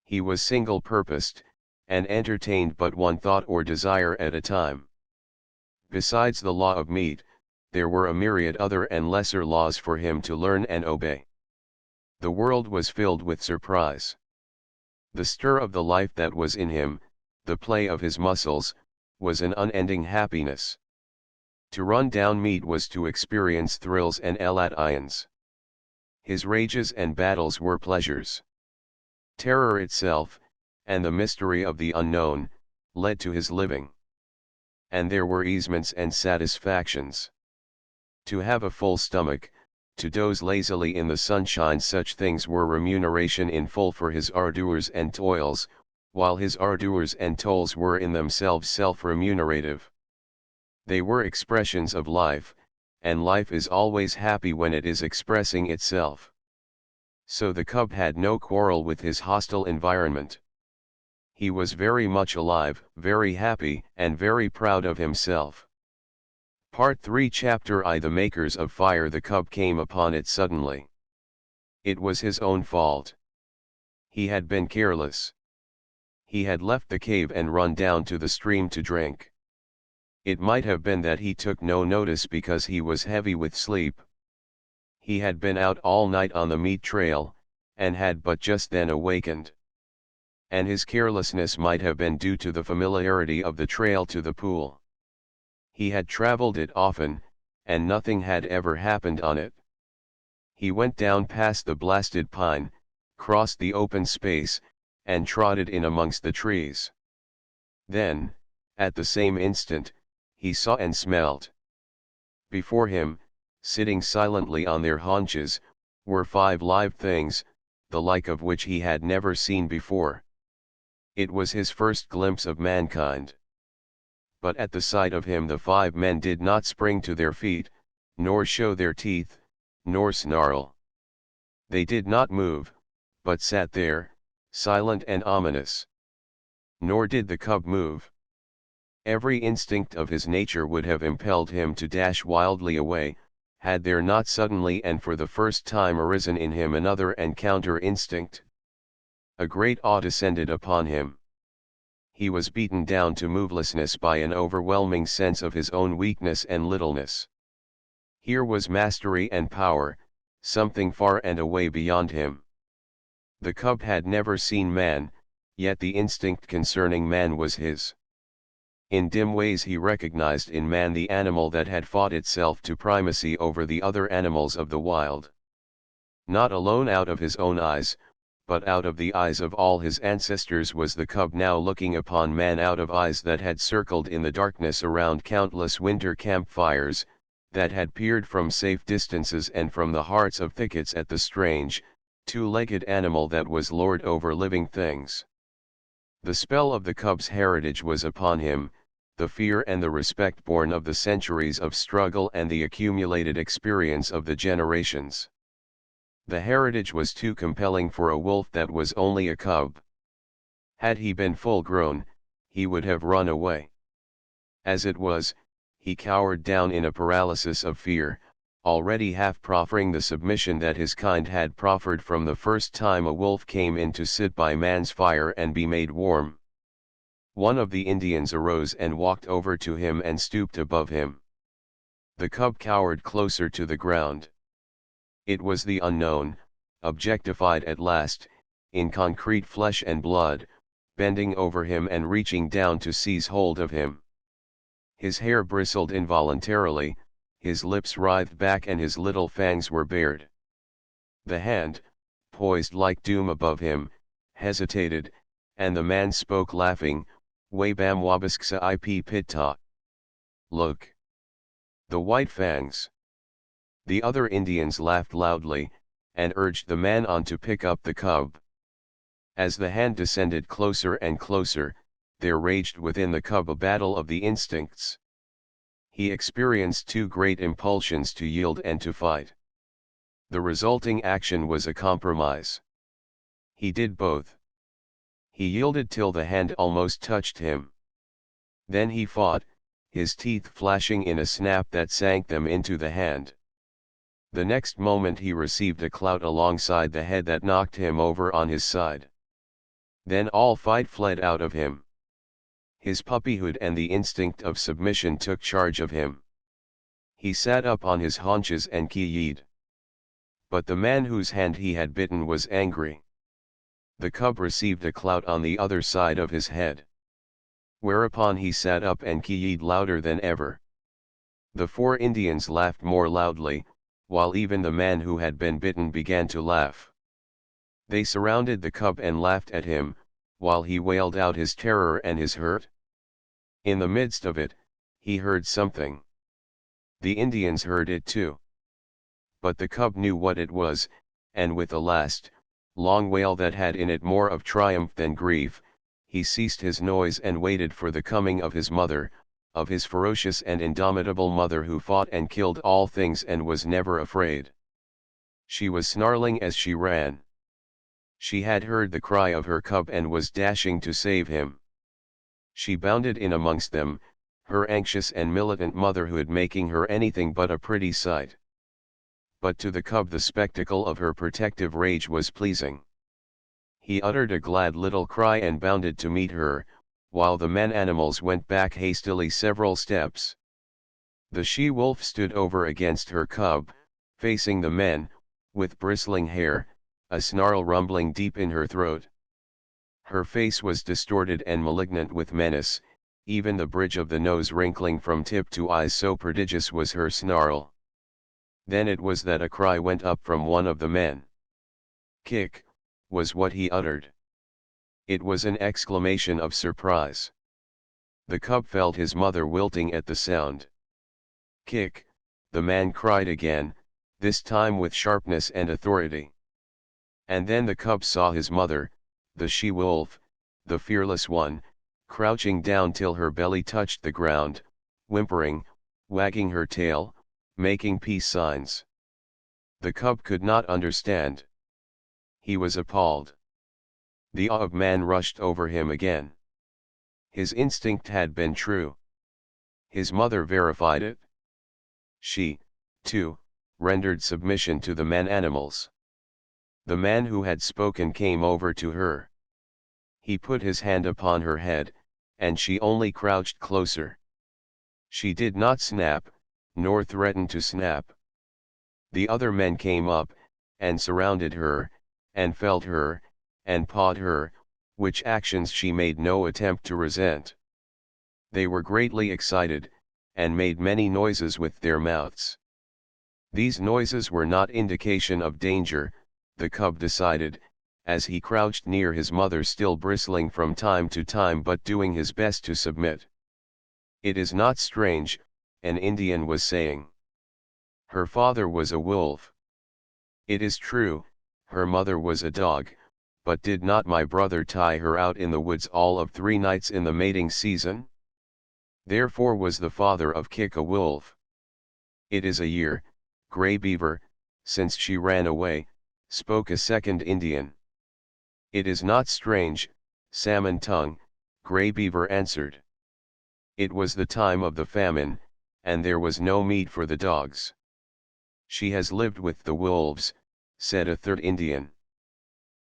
He was single-purposed, and entertained but one thought or desire at a time. Besides the law of meat, there were a myriad other and lesser laws for him to learn and obey. The world was filled with surprise. The stir of the life that was in him, the play of his muscles, was an unending happiness. To run down meat was to experience thrills and elation. His rages and battles were pleasures. Terror itself, and the mystery of the unknown, led to his living. And there were easements and satisfactions. To have a full stomach, to doze lazily in the sunshine, such things were remuneration in full for his ardours and toils, while his ardours and toils were in themselves self-remunerative. They were expressions of life, and life is always happy when it is expressing itself. So the cub had no quarrel with his hostile environment. He was very much alive, very happy, and very proud of himself. Part 3 Chapter I The makers of fire. The cub came upon it suddenly. It was his own fault. He had been careless. He had left the cave and run down to the stream to drink. It might have been that he took no notice because he was heavy with sleep. He had been out all night on the meat trail, and had but just then awakened. And his carelessness might have been due to the familiarity of the trail to the pool. He had traveled it often, and nothing had ever happened on it. He went down past the blasted pine, crossed the open space, and trotted in amongst the trees. Then, at the same instant, he saw and smelled. Before him, sitting silently on their haunches, were 5 live things, the like of which he had never seen before. It was his first glimpse of mankind. But at the sight of him the 5 men did not spring to their feet, nor show their teeth, nor snarl. They did not move, but sat there, silent and ominous. Nor did the cub move. Every instinct of his nature would have impelled him to dash wildly away, had there not suddenly and for the first time arisen in him another and counter instinct. A great awe descended upon him. he was beaten down to movelessness by an overwhelming sense of his own weakness and littleness. Here was mastery and power, something far and away beyond him. The cub had never seen man, yet the instinct concerning man was his. In dim ways he recognized in man the animal that had fought itself to primacy over the other animals of the wild. Not alone out of his own eyes, but out of the eyes of all his ancestors was the cub now looking upon man out of eyes that had circled in the darkness around countless winter campfires, that had peered from safe distances and from the hearts of thickets at the strange, two-legged animal that was lord over living things. The spell of the cub's heritage was upon him, the fear and the respect born of the centuries of struggle and the accumulated experience of the generations. The heritage was too compelling for a wolf that was only a cub. Had he been full-grown, he would have run away. As it was, he cowered down in a paralysis of fear, already half proffering the submission that his kind had proffered from the first time a wolf came in to sit by man's fire and be made warm. One of the Indians arose and walked over to him and stooped above him. The cub cowered closer to the ground. It was the unknown, objectified at last, in concrete flesh and blood, bending over him and reaching down to seize hold of him. His hair bristled involuntarily, his lips writhed back and his little fangs were bared. The hand, poised like doom above him, hesitated, and the man spoke laughing, "Wabam wabisksa ip pitta." Look! The white fangs! The other Indians laughed loudly, and urged the man on to pick up the cub. As the hand descended closer and closer, there raged within the cub a battle of the instincts. He experienced two great impulsions to yield and to fight. The resulting action was a compromise. He did both. He yielded till the hand almost touched him. Then he fought, his teeth flashing in a snap that sank them into the hand. The next moment he received a clout alongside the head that knocked him over on his side. Then all fight fled out of him. His puppyhood and the instinct of submission took charge of him. He sat up on his haunches and ki-yied. But the man whose hand he had bitten was angry. The cub received a clout on the other side of his head. Whereupon he sat up and ki-yied louder than ever. The four Indians laughed more loudly, while even the man who had been bitten began to laugh. They surrounded the cub and laughed at him, while he wailed out his terror and his hurt. In the midst of it, he heard something. The Indians heard it too. But the cub knew what it was, and with a last, long wail that had in it more of triumph than grief, he ceased his noise and waited for the coming of his mother, of his ferocious and indomitable mother who fought and killed all things and was never afraid. She was snarling as she ran. She had heard the cry of her cub and was dashing to save him. She bounded in amongst them, her anxious and militant motherhood making her anything but a pretty sight. But to the cub the spectacle of her protective rage was pleasing. He uttered a glad little cry and bounded to meet her, while the man-animals went back hastily several steps. The she-wolf stood over against her cub, facing the men, with bristling hair, a snarl rumbling deep in her throat. Her face was distorted and malignant with menace, even the bridge of the nose wrinkling from tip to eyes, so prodigious was her snarl. Then it was that a cry went up from one of the men. "Kick," was what he uttered. It was an exclamation of surprise. The cub felt his mother wilting at the sound. "Kick," the man cried again, this time with sharpness and authority. And then the cub saw his mother, the she-wolf, the fearless one, crouching down till her belly touched the ground, whimpering, wagging her tail, making peace signs. The cub could not understand. He was appalled. The awe of man rushed over him again. His instinct had been true. His mother verified it. She, too, rendered submission to the man-animals. The man who had spoken came over to her. He put his hand upon her head, and she only crouched closer. She did not snap, nor threaten to snap. The other men came up, and surrounded her, and felt her, and pawed her, which actions she made no attempt to resent. They were greatly excited, and made many noises with their mouths. These noises were not indication of danger, the cub decided, as he crouched near his mother, still bristling from time to time but doing his best to submit. "It is not strange," an Indian was saying. "Her father was a wolf. It is true, her mother was a dog, but did not my brother tie her out in the woods all of 3 nights in the mating season? Therefore was the father of Kik a wolf. It is a year, Grey Beaver, since she ran away," spoke a second Indian. "It is not strange, Salmon Tongue," Grey Beaver answered. "It was the time of the famine, and there was no meat for the dogs." "She has lived with the wolves," said a third Indian.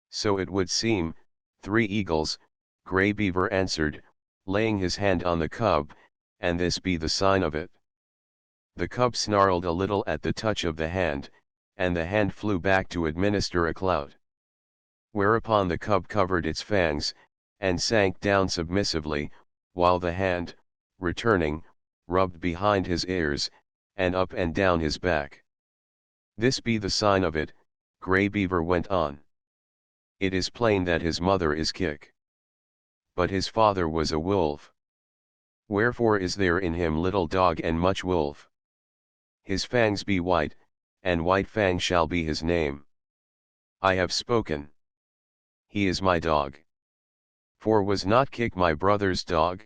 "So it would seem, Three Eagles," Grey Beaver answered, laying his hand on the cub, "and this be the sign of it." The cub snarled a little at the touch of the hand, and the hand flew back to administer a clout. Whereupon the cub covered its fangs, and sank down submissively, while the hand, returning, rubbed behind his ears, and up and down his back. "This be the sign of it," Grey Beaver went on. "It is plain that his mother is Kik. But his father was a wolf. Wherefore is there in him little dog and much wolf. His fangs be white, and White Fang shall be his name. I have spoken. He is my dog. For was not Kik my brother's dog?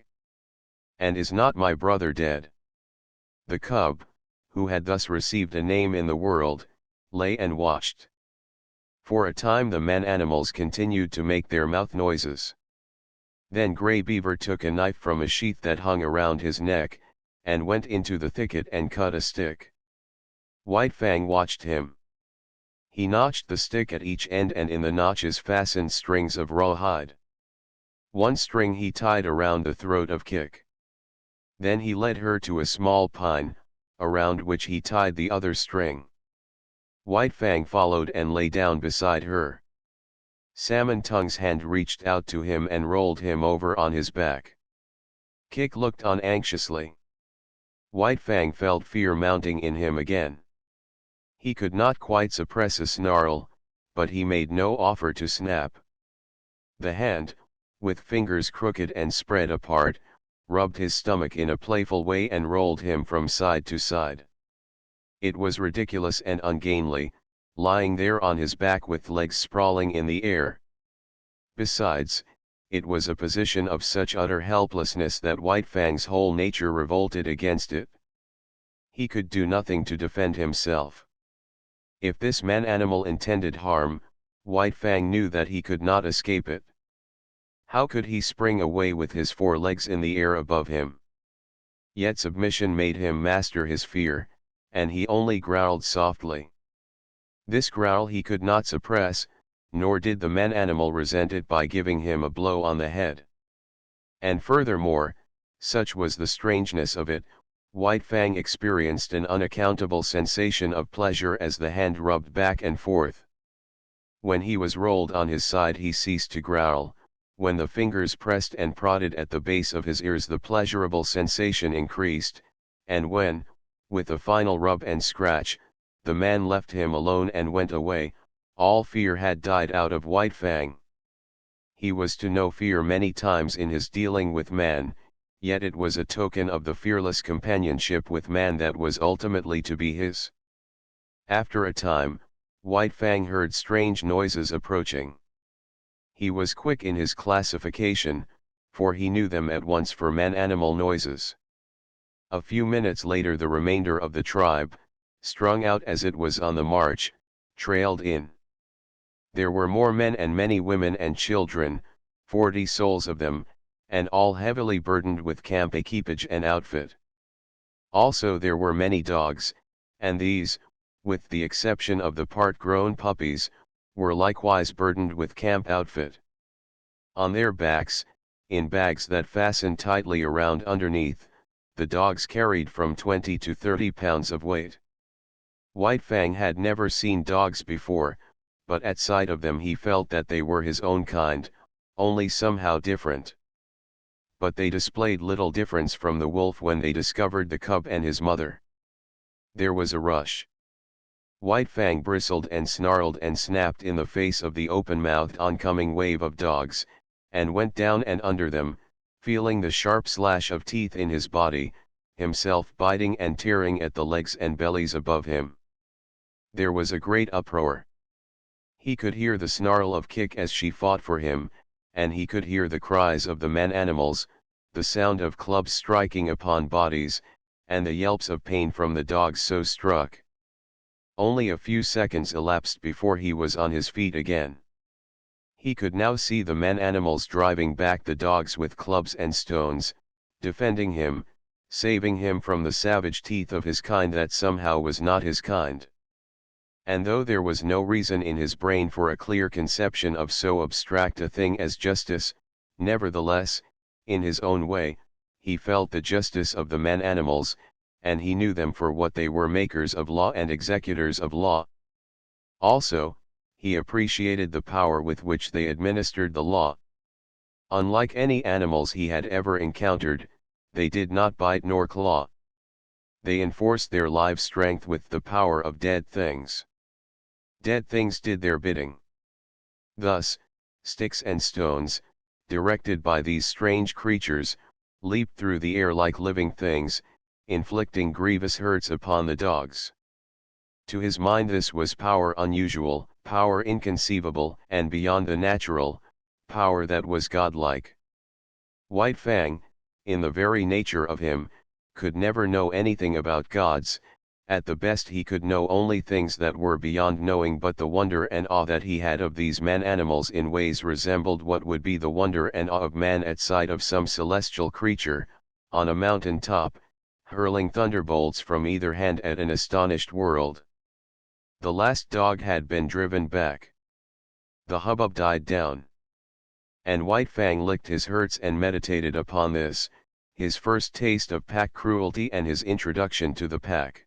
And is not my brother dead?" The cub, who had thus received a name in the world, lay and watched. For a time the man-animals continued to make their mouth noises. Then Grey Beaver took a knife from a sheath that hung around his neck, and went into the thicket and cut a stick. White Fang watched him. He notched the stick at each end, and in the notches fastened strings of rawhide. One string he tied around the throat of Kik. Then he led her to a small pine, around which he tied the other string. White Fang followed and lay down beside her. Salmon Tongue's hand reached out to him and rolled him over on his back. Kik looked on anxiously. White Fang felt fear mounting in him again. He could not quite suppress a snarl, but he made no offer to snap. The hand, with fingers crooked and spread apart, rubbed his stomach in a playful way and rolled him from side to side. It was ridiculous and ungainly, lying there on his back with legs sprawling in the air. Besides, it was a position of such utter helplessness that White Fang's whole nature revolted against it. He could do nothing to defend himself. If this man-animal intended harm, White Fang knew that he could not escape it. How could he spring away with his 4 legs in the air above him? Yet submission made him master his fear, and he only growled softly. This growl he could not suppress, nor did the man-animal resent it by giving him a blow on the head. And furthermore, such was the strangeness of it, White Fang experienced an unaccountable sensation of pleasure as the hand rubbed back and forth. When he was rolled on his side he ceased to growl. When the fingers pressed and prodded at the base of his ears the pleasurable sensation increased, and when, with a final rub and scratch, the man left him alone and went away, all fear had died out of White Fang. He was to know fear many times in his dealing with man, yet it was a token of the fearless companionship with man that was ultimately to be his. After a time, White Fang heard strange noises approaching. He was quick in his classification, for he knew them at once for man-animal noises. A few minutes later the remainder of the tribe, strung out as it was on the march, trailed in. There were more men and many women and children, 40 souls of them, and all heavily burdened with camp equipage and outfit. Also there were many dogs, and these, with the exception of the part-grown puppies, were likewise burdened with camp outfit. On their backs, in bags that fastened tightly around underneath. The dogs carried from 20 to 30 pounds of weight. White Fang had never seen dogs before, but at sight of them he felt that they were his own kind, only somehow different. But they displayed little difference from the wolf when they discovered the cub and his mother. There was a rush. White Fang bristled and snarled and snapped in the face of the open-mouthed oncoming wave of dogs, and went down and under them, feeling the sharp slash of teeth in his body, himself biting and tearing at the legs and bellies above him. There was a great uproar. He could hear the snarl of Kick as she fought for him, and he could hear the cries of the man-animals, the sound of clubs striking upon bodies, and the yelps of pain from the dogs so struck. Only a few seconds elapsed before he was on his feet again. He could now see the man-animals driving back the dogs with clubs and stones, defending him, saving him from the savage teeth of his kind that somehow was not his kind. And though there was no reason in his brain for a clear conception of so abstract a thing as justice, nevertheless, in his own way, he felt the justice of the man-animals, and he knew them for what they were, makers of law and executors of law. Also, he appreciated the power with which they administered the law. Unlike any animals he had ever encountered, they did not bite nor claw. They enforced their live strength with the power of dead things. Dead things did their bidding. Thus, sticks and stones, directed by these strange creatures, leaped through the air like living things, inflicting grievous hurts upon the dogs. To his mind this was power unusual, power inconceivable and beyond the natural, power that was godlike. White Fang, in the very nature of him, could never know anything about gods. At the best he could know only things that were beyond knowing, but the wonder and awe that he had of these man-animals in ways resembled what would be the wonder and awe of man at sight of some celestial creature, on a mountain top, hurling thunderbolts from either hand at an astonished world. The last dog had been driven back. The hubbub died down. And White Fang licked his hurts and meditated upon this, his first taste of pack cruelty and his introduction to the pack.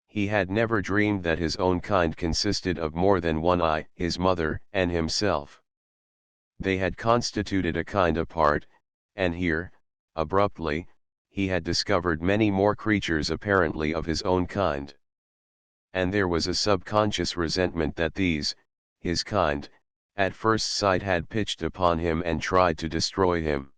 He had never dreamed that his own kind consisted of more than one eye, his mother and himself. They had constituted a kind apart, and here, abruptly, he had discovered many more creatures apparently of his own kind. And there was a subconscious resentment that these, his kind, at first sight had pitched upon him and tried to destroy him.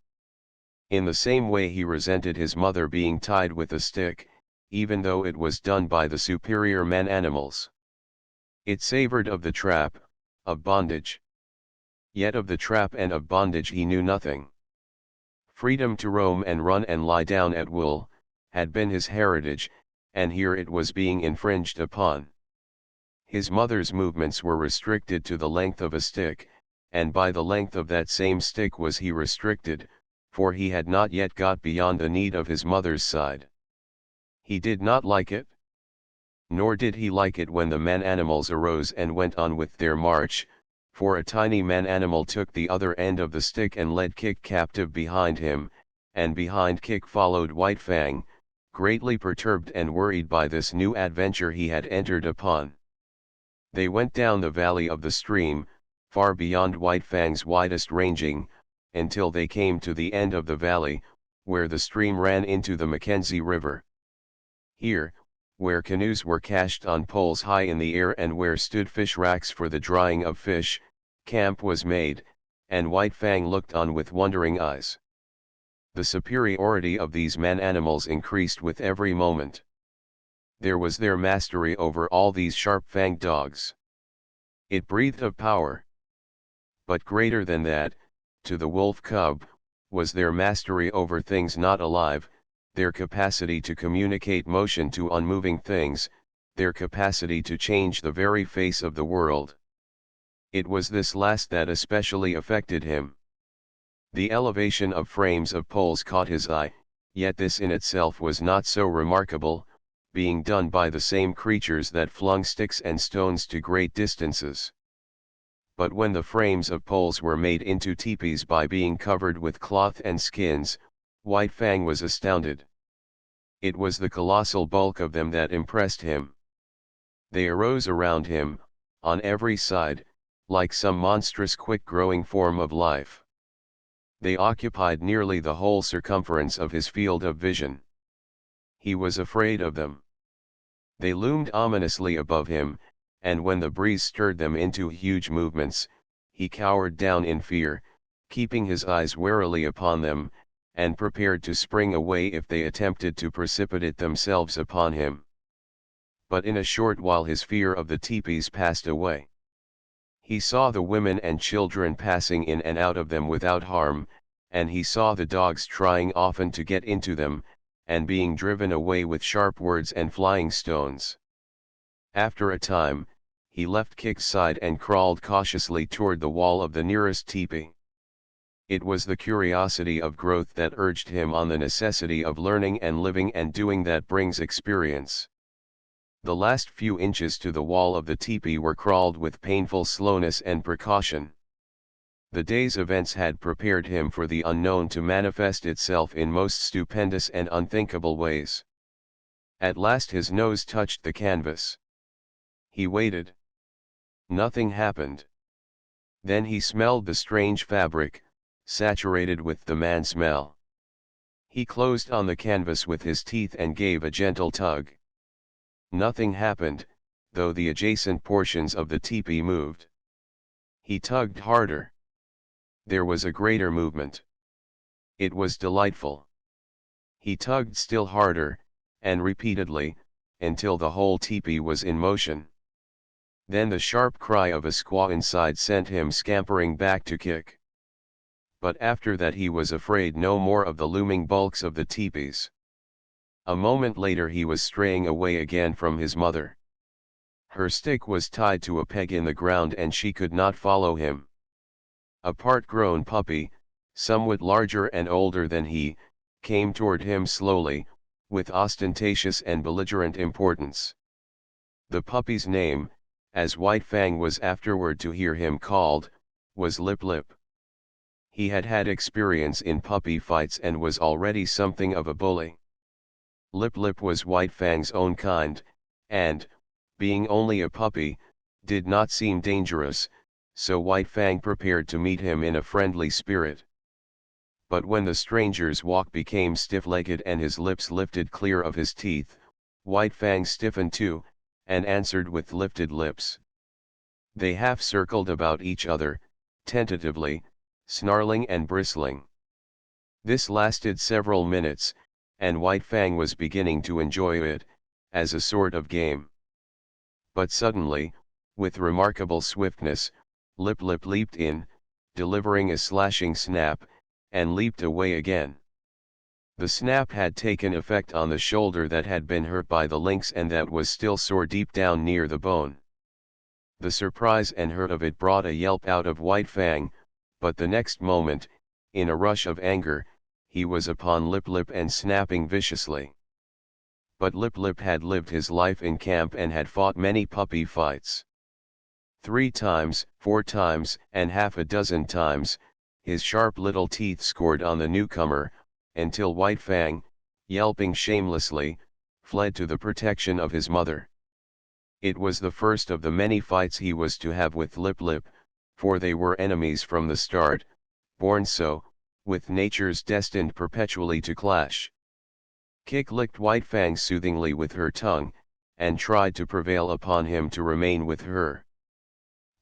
In the same way he resented his mother being tied with a stick, even though it was done by the superior man-animals. It savored of the trap, of bondage. Yet of the trap and of bondage he knew nothing. Freedom to roam and run and lie down at will, had been his heritage, and here it was being infringed upon. His mother's movements were restricted to the length of a stick, and by the length of that same stick was he restricted, for he had not yet got beyond the need of his mother's side. He did not like it. Nor did he like it when the man-animals arose and went on with their march, for a tiny man-animal took the other end of the stick and led Kick captive behind him, and behind Kick followed White Fang, greatly perturbed and worried by this new adventure he had entered upon. They went down the valley of the stream, far beyond White Fang's widest ranging, until they came to the end of the valley, where the stream ran into the Mackenzie River. Here, where canoes were cached on poles high in the air and where stood fish racks for the drying of fish, camp was made, and White Fang looked on with wondering eyes. The superiority of these man-animals increased with every moment. There was their mastery over all these sharp-fanged dogs. It breathed of power. But greater than that, to the wolf cub, was their mastery over things not alive, their capacity to communicate motion to unmoving things, their capacity to change the very face of the world. It was this last that especially affected him. The elevation of frames of poles caught his eye, yet this in itself was not so remarkable, being done by the same creatures that flung sticks and stones to great distances. But when the frames of poles were made into teepees by being covered with cloth and skins, White Fang was astounded. It was the colossal bulk of them that impressed him. They arose around him, on every side, like some monstrous quick-growing form of life. They occupied nearly the whole circumference of his field of vision. He was afraid of them. They loomed ominously above him, and when the breeze stirred them into huge movements, he cowered down in fear, keeping his eyes warily upon them, and prepared to spring away if they attempted to precipitate themselves upon him. But in a short while his fear of the teepees passed away. He saw the women and children passing in and out of them without harm, and he saw the dogs trying often to get into them, and being driven away with sharp words and flying stones. After a time, he left Kik's side and crawled cautiously toward the wall of the nearest teepee. It was the curiosity of growth that urged him on the necessity of learning and living and doing that brings experience. The last few inches to the wall of the teepee were crawled with painful slowness and precaution. The day's events had prepared him for the unknown to manifest itself in most stupendous and unthinkable ways. At last his nose touched the canvas. He waited. Nothing happened. Then he smelled the strange fabric, saturated with the man smell. He closed on the canvas with his teeth and gave a gentle tug. Nothing happened, though the adjacent portions of the teepee moved. He tugged harder. There was a greater movement. It was delightful. He tugged still harder, and repeatedly, until the whole teepee was in motion. Then the sharp cry of a squaw inside sent him scampering back to Kik. But after that he was afraid no more of the looming bulks of the teepees. A moment later he was straying away again from his mother. Her stick was tied to a peg in the ground and she could not follow him. A part-grown puppy, somewhat larger and older than he, came toward him slowly, with ostentatious and belligerent importance. The puppy's name, as White Fang was afterward to hear him called, was Lip Lip. He had had experience in puppy fights and was already something of a bully. Lip Lip was White Fang's own kind, and, being only a puppy, did not seem dangerous, so White Fang prepared to meet him in a friendly spirit. But when the stranger's walk became stiff-legged and his lips lifted clear of his teeth, White Fang stiffened too, and answered with lifted lips. They half circled about each other, tentatively, snarling and bristling. This lasted several minutes, and White Fang was beginning to enjoy it, as a sort of game. But suddenly, with remarkable swiftness, Lip Lip leaped in, delivering a slashing snap, and leaped away again. The snap had taken effect on the shoulder that had been hurt by the lynx and that was still sore deep down near the bone. The surprise and hurt of it brought a yelp out of White Fang, but the next moment, in a rush of anger, he was upon Lip Lip and snapping viciously. But Lip Lip had lived his life in camp and had fought many puppy fights. 3 times, 4 times, and half a dozen times, his sharp little teeth scored on the newcomer, until White Fang, yelping shamelessly, fled to the protection of his mother. It was the first of the many fights he was to have with Lip Lip, for they were enemies from the start, born so, with natures destined perpetually to clash. Kik licked White Fang soothingly with her tongue, and tried to prevail upon him to remain with her.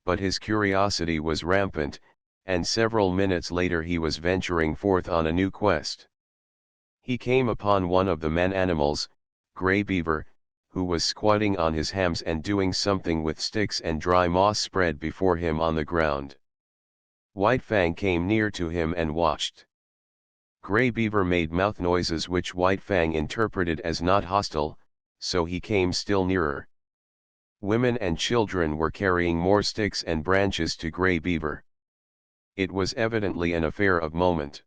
But his curiosity was rampant, and several minutes later he was venturing forth on a new quest. He came upon one of the man-animals, Gray Beaver, who was squatting on his hams and doing something with sticks and dry moss spread before him on the ground. White Fang came near to him and watched. Gray Beaver made mouth noises which White Fang interpreted as not hostile, so he came still nearer. Women and children were carrying more sticks and branches to Gray Beaver. It was evidently an affair of moment.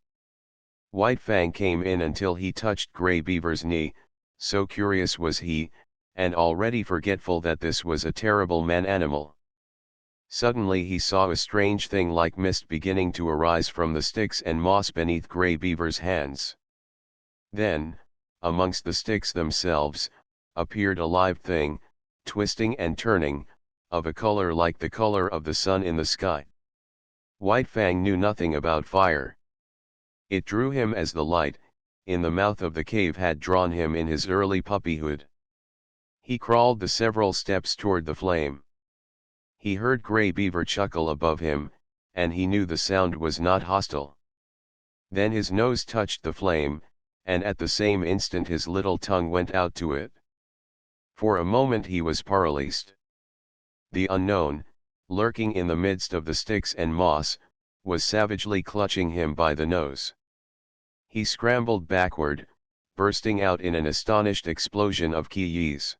White Fang came in until he touched Gray Beaver's knee, so curious was he, and already forgetful that this was a terrible man-animal. Suddenly he saw a strange thing like mist beginning to arise from the sticks and moss beneath Grey Beaver's hands. Then, amongst the sticks themselves, appeared a live thing, twisting and turning, of a color like the color of the sun in the sky. White Fang knew nothing about fire. It drew him as the light, in the mouth of the cave had drawn him in his early puppyhood. He crawled the several steps toward the flame. He heard Grey Beaver chuckle above him, and he knew the sound was not hostile. Then his nose touched the flame, and at the same instant his little tongue went out to it. For a moment he was paralyzed. The unknown, lurking in the midst of the sticks and moss, was savagely clutching him by the nose. He scrambled backward, bursting out in an astonished explosion of ki-yis.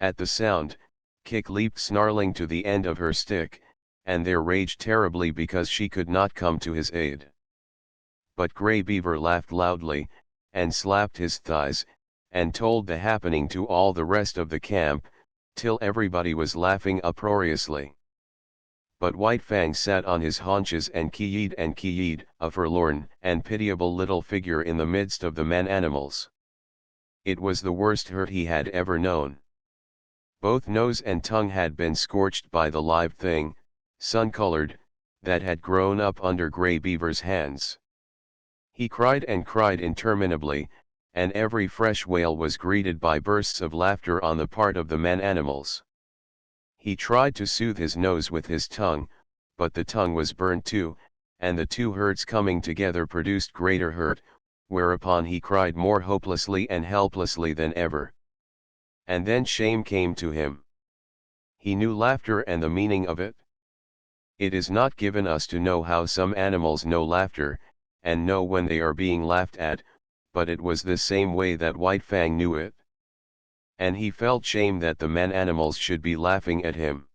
At the sound, Kik leaped snarling to the end of her stick, and there raged terribly because she could not come to his aid. But Grey Beaver laughed loudly, and slapped his thighs, and told the happening to all the rest of the camp, till everybody was laughing uproariously. But White Fang sat on his haunches and ki-yied, a forlorn and pitiable little figure in the midst of the man-animals. It was the worst hurt he had ever known. Both nose and tongue had been scorched by the live thing, sun-colored, that had grown up under Grey Beaver's hands. He cried and cried interminably, and every fresh wail was greeted by bursts of laughter on the part of the man-animals. He tried to soothe his nose with his tongue, but the tongue was burned too, and the two hurts coming together produced greater hurt, whereupon he cried more hopelessly and helplessly than ever. And then shame came to him. He knew laughter and the meaning of it. It is not given us to know how some animals know laughter, and know when they are being laughed at, but it was the same way that White Fang knew it. And he felt shame that the man-animals should be laughing at him.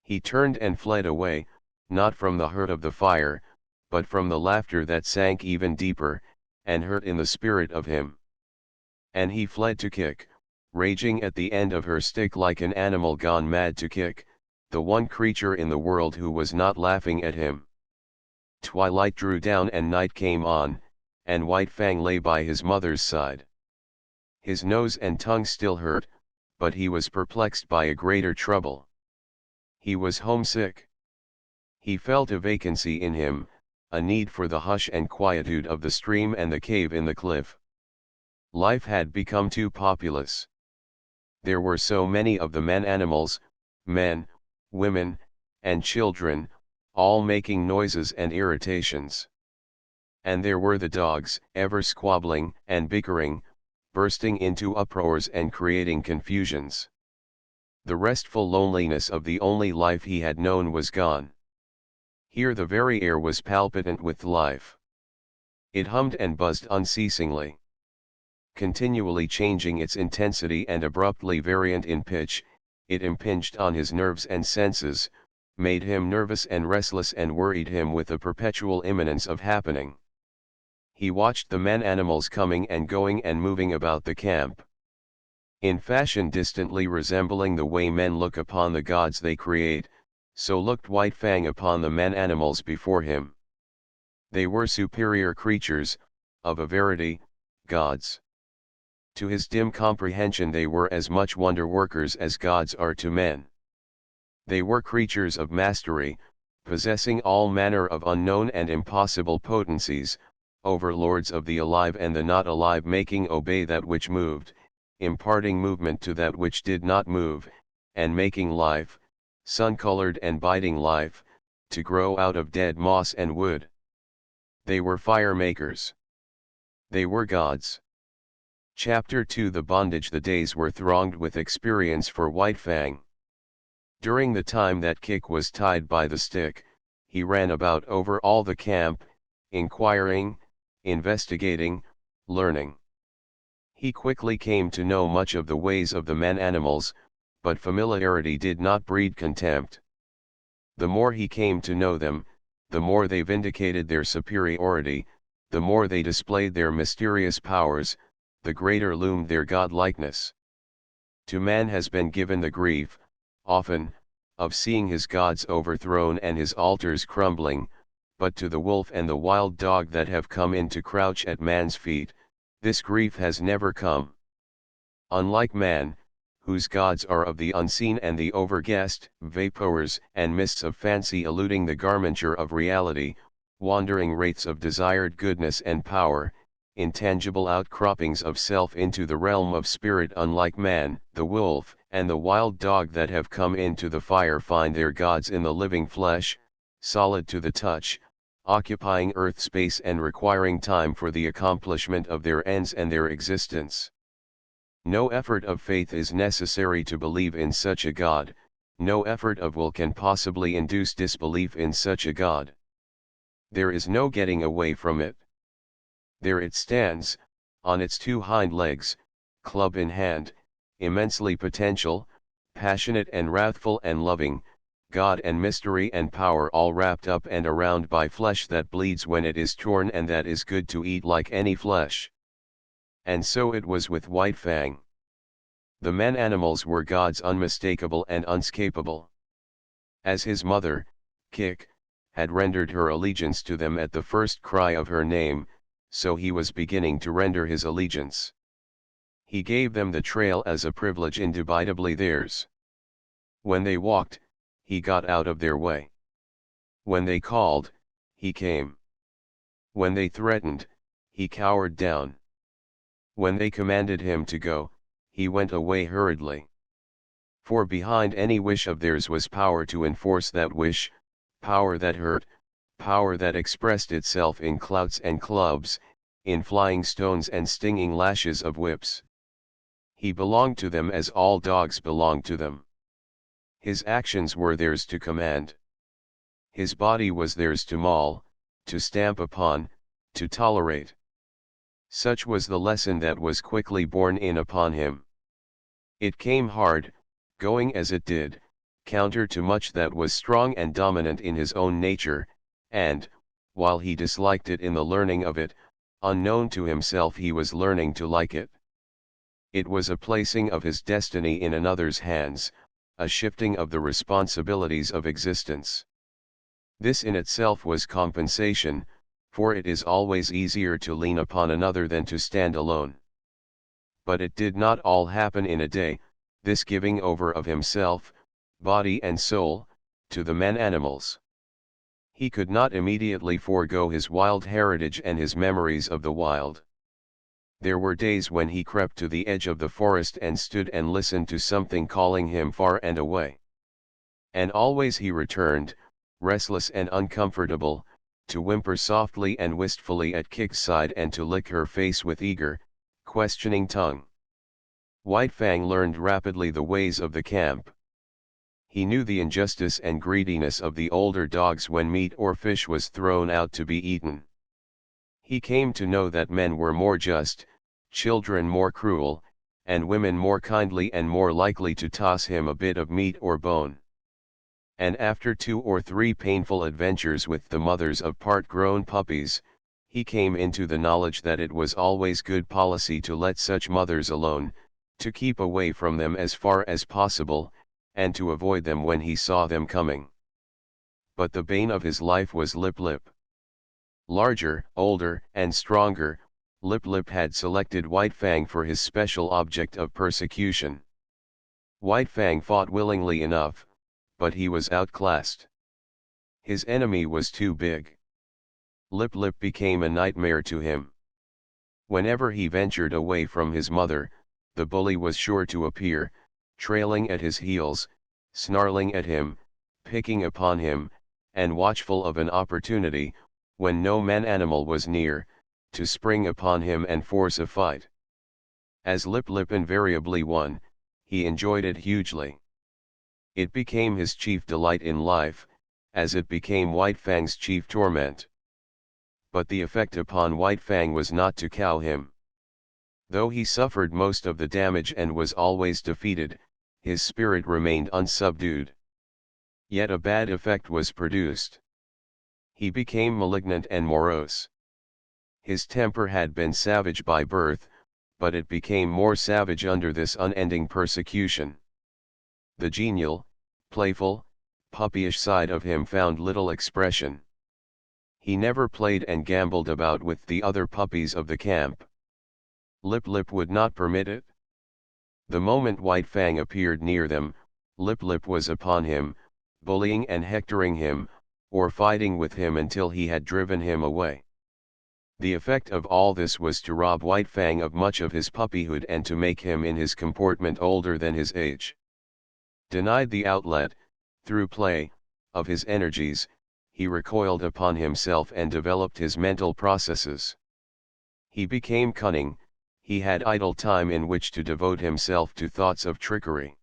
He turned and fled away, not from the hurt of the fire, but from the laughter that sank even deeper, and hurt in the spirit of him. And he fled to Kik, raging at the end of her stick like an animal gone mad, to Kik, the one creature in the world who was not laughing at him. Twilight drew down and night came on, and White Fang lay by his mother's side. His nose and tongue still hurt, but he was perplexed by a greater trouble. He was homesick. He felt a vacancy in him, a need for the hush and quietude of the stream and the cave in the cliff. Life had become too populous. There were so many of the man-animals, men, women, and children, all making noises and irritations. And there were the dogs, ever squabbling and bickering, bursting into uproars and creating confusions. The restful loneliness of the only life he had known was gone. Here the very air was palpitant with life. It hummed and buzzed unceasingly. Continually changing its intensity and abruptly variant in pitch, it impinged on his nerves and senses, made him nervous and restless and worried him with the perpetual imminence of happening. He watched the man-animals coming and going and moving about the camp. In fashion distantly resembling the way men look upon the gods they create, so looked White Fang upon the man-animals before him. They were superior creatures, of a verity, gods. To his dim comprehension they were as much wonder-workers as gods are to men. They were creatures of mastery, possessing all manner of unknown and impossible potencies, overlords of the alive and the not alive, making obey that which moved, imparting movement to that which did not move, and making life, sun-colored and biting life, to grow out of dead moss and wood. They were fire makers. They were gods. Chapter 2 The Bondage. The days were thronged with experience for White Fang. During the time that Kik was tied by the stick, he ran about over all the camp, inquiring, investigating, learning. He quickly came to know much of the ways of the man-animals, but familiarity did not breed contempt. The more he came to know them, the more they vindicated their superiority, the more they displayed their mysterious powers, the greater loomed their godlikeness. To man has been given the grief, often, of seeing his gods overthrown and his altars crumbling, but to the wolf and the wild dog that have come in to crouch at man's feet, this grief has never come. Unlike man, whose gods are of the unseen and the overguessed, vapors and mists of fancy eluding the garmenture of reality, wandering wraiths of desired goodness and power, intangible outcroppings of self into the realm of spirit, unlike man, the wolf, and the wild dog that have come into the fire find their gods in the living flesh, solid to the touch, occupying earth space and requiring time for the accomplishment of their ends and their existence. No effort of faith is necessary to believe in such a God, no effort of will can possibly induce disbelief in such a God. There is no getting away from it. There it stands, on its two hind legs, club in hand, immensely potential, passionate and wrathful and loving, God and mystery and power all wrapped up and around by flesh that bleeds when it is torn and that is good to eat like any flesh. And so it was with White Fang. The man-animals were gods unmistakable and unscapable. As his mother, Kik, had rendered her allegiance to them at the first cry of her name, so he was beginning to render his allegiance. He gave them the trail as a privilege indubitably theirs. When they walked, he got out of their way. When they called, he came. When they threatened, he cowered down. When they commanded him to go, he went away hurriedly. For behind any wish of theirs was power to enforce that wish, power that hurt, power that expressed itself in clouts and clubs, in flying stones and stinging lashes of whips. He belonged to them as all dogs belong to them. His actions were theirs to command. His body was theirs to maul, to stamp upon, to tolerate. Such was the lesson that was quickly borne in upon him. It came hard, going as it did, counter to much that was strong and dominant in his own nature, and, while he disliked it in the learning of it, unknown to himself he was learning to like it. It was a placing of his destiny in another's hands, a shifting of the responsibilities of existence. This in itself was compensation, for it is always easier to lean upon another than to stand alone. But it did not all happen in a day, this giving over of himself, body and soul, to the man-animals. He could not immediately forego his wild heritage and his memories of the wild. There were days when he crept to the edge of the forest and stood and listened to something calling him far and away. And always he returned, restless and uncomfortable, to whimper softly and wistfully at Kik's side and to lick her face with eager, questioning tongue. White Fang learned rapidly the ways of the camp. He knew the injustice and greediness of the older dogs when meat or fish was thrown out to be eaten. He came to know that men were more just, children more cruel, and women more kindly and more likely to toss him a bit of meat or bone. And after 2 or 3 painful adventures with the mothers of part-grown puppies, he came into the knowledge that it was always good policy to let such mothers alone, to keep away from them as far as possible, and to avoid them when he saw them coming. But the bane of his life was Lip Lip. Larger, older, and stronger, Lip Lip had selected White Fang for his special object of persecution. White Fang fought willingly enough, but he was outclassed. His enemy was too big. Lip Lip became a nightmare to him. Whenever he ventured away from his mother, the bully was sure to appear, trailing at his heels, snarling at him, picking upon him, and watchful of an opportunity, when no man-animal was near, to spring upon him and force a fight. As Lip Lip invariably won, he enjoyed it hugely. It became his chief delight in life, as it became White Fang's chief torment. But the effect upon White Fang was not to cow him. Though he suffered most of the damage and was always defeated, his spirit remained unsubdued. Yet a bad effect was produced. He became malignant and morose. His temper had been savage by birth, but it became more savage under this unending persecution. The genial, playful, puppyish side of him found little expression. He never played and gambled about with the other puppies of the camp. Lip Lip would not permit it. The moment White Fang appeared near them, Lip Lip was upon him, bullying and hectoring him, or fighting with him until he had driven him away. The effect of all this was to rob White Fang of much of his puppyhood and to make him in his comportment older than his age. Denied the outlet, through play, of his energies, he recoiled upon himself and developed his mental processes. He became cunning, he had idle time in which to devote himself to thoughts of trickery.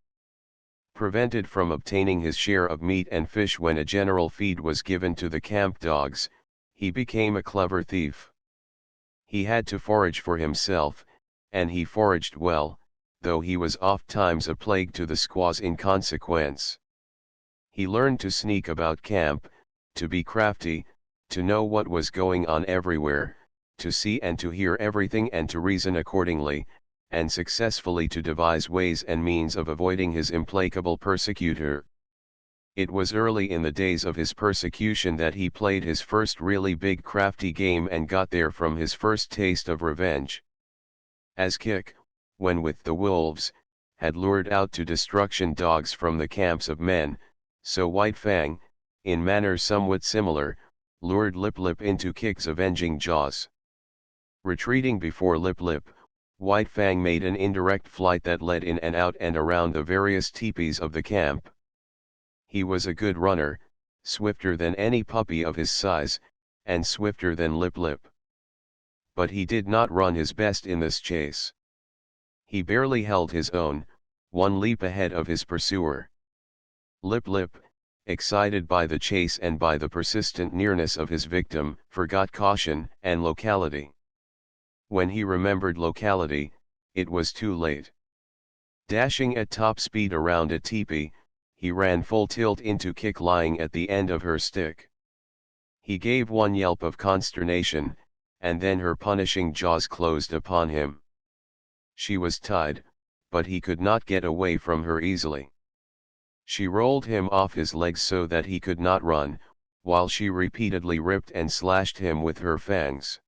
Prevented from obtaining his share of meat and fish when a general feed was given to the camp dogs, he became a clever thief. He had to forage for himself, and he foraged well, though he was oft-times a plague to the squaws in consequence. He learned to sneak about camp, to be crafty, to know what was going on everywhere, to see and to hear everything and to reason accordingly, and successfully to devise ways and means of avoiding his implacable persecutor. It was early in the days of his persecution that he played his first really big crafty game and got there from his first taste of revenge. As Kik, when with the wolves, had lured out to destruction dogs from the camps of men, so White Fang, in manner somewhat similar, lured Lip Lip into Kik's avenging jaws. Retreating before Lip Lip, White Fang made an indirect flight that led in and out and around the various teepees of the camp. He was a good runner, swifter than any puppy of his size, and swifter than Lip Lip. But he did not run his best in this chase. He barely held his own, one leap ahead of his pursuer. Lip Lip, excited by the chase and by the persistent nearness of his victim, forgot caution and locality. When he remembered locality, it was too late. Dashing at top speed around a teepee, he ran full tilt into Kik lying at the end of her stick. He gave one yelp of consternation, and then her punishing jaws closed upon him. She was tied, but he could not get away from her easily. She rolled him off his legs so that he could not run, while she repeatedly ripped and slashed him with her fangs.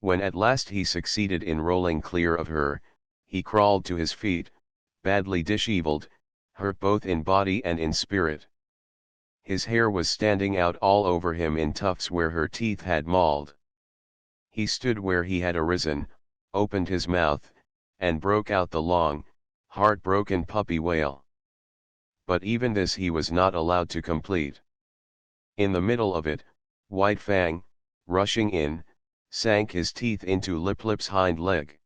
When at last he succeeded in rolling clear of her, he crawled to his feet, badly disheveled, hurt both in body and in spirit. His hair was standing out all over him in tufts where her teeth had mauled. He stood where he had arisen, opened his mouth, and broke out the long, heart-broken puppy wail. But even this he was not allowed to complete. In the middle of it, White Fang, rushing in, sank his teeth into Lip Lip's hind leg.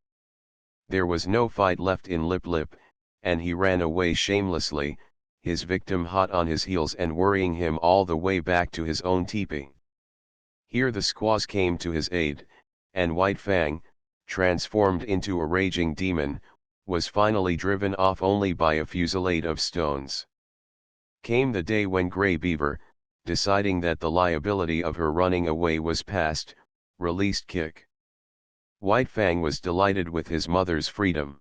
There was no fight left in Lip Lip, and he ran away shamelessly, his victim hot on his heels and worrying him all the way back to his own teepee. Here the squaws came to his aid, and White Fang, transformed into a raging demon, was finally driven off only by a fusillade of stones. Came the day when Grey Beaver, deciding that the liability of her running away was past, released Kik. White Fang was delighted with his mother's freedom.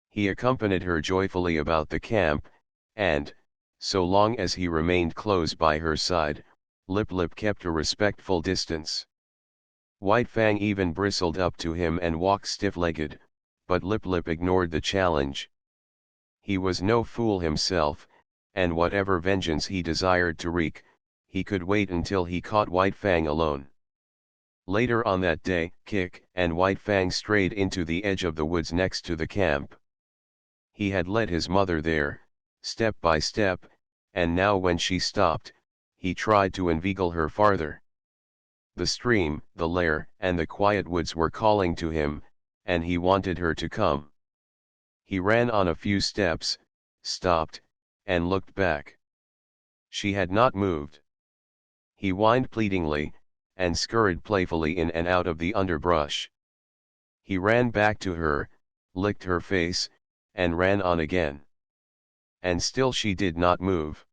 He accompanied her joyfully about the camp, and, so long as he remained close by her side, Lip Lip kept a respectful distance. White Fang even bristled up to him and walked stiff-legged, but Lip Lip ignored the challenge. He was no fool himself, and whatever vengeance he desired to wreak, he could wait until he caught White Fang alone. Later on that day, Kik and White Fang strayed into the edge of the woods next to the camp. He had led his mother there, step by step, and now when she stopped, he tried to inveigle her farther. The stream, the lair, and the quiet woods were calling to him, and he wanted her to come. He ran on a few steps, stopped, and looked back. She had not moved. He whined pleadingly, and scurried playfully in and out of the underbrush. He ran back to her, licked her face, and ran on again. And still she did not move.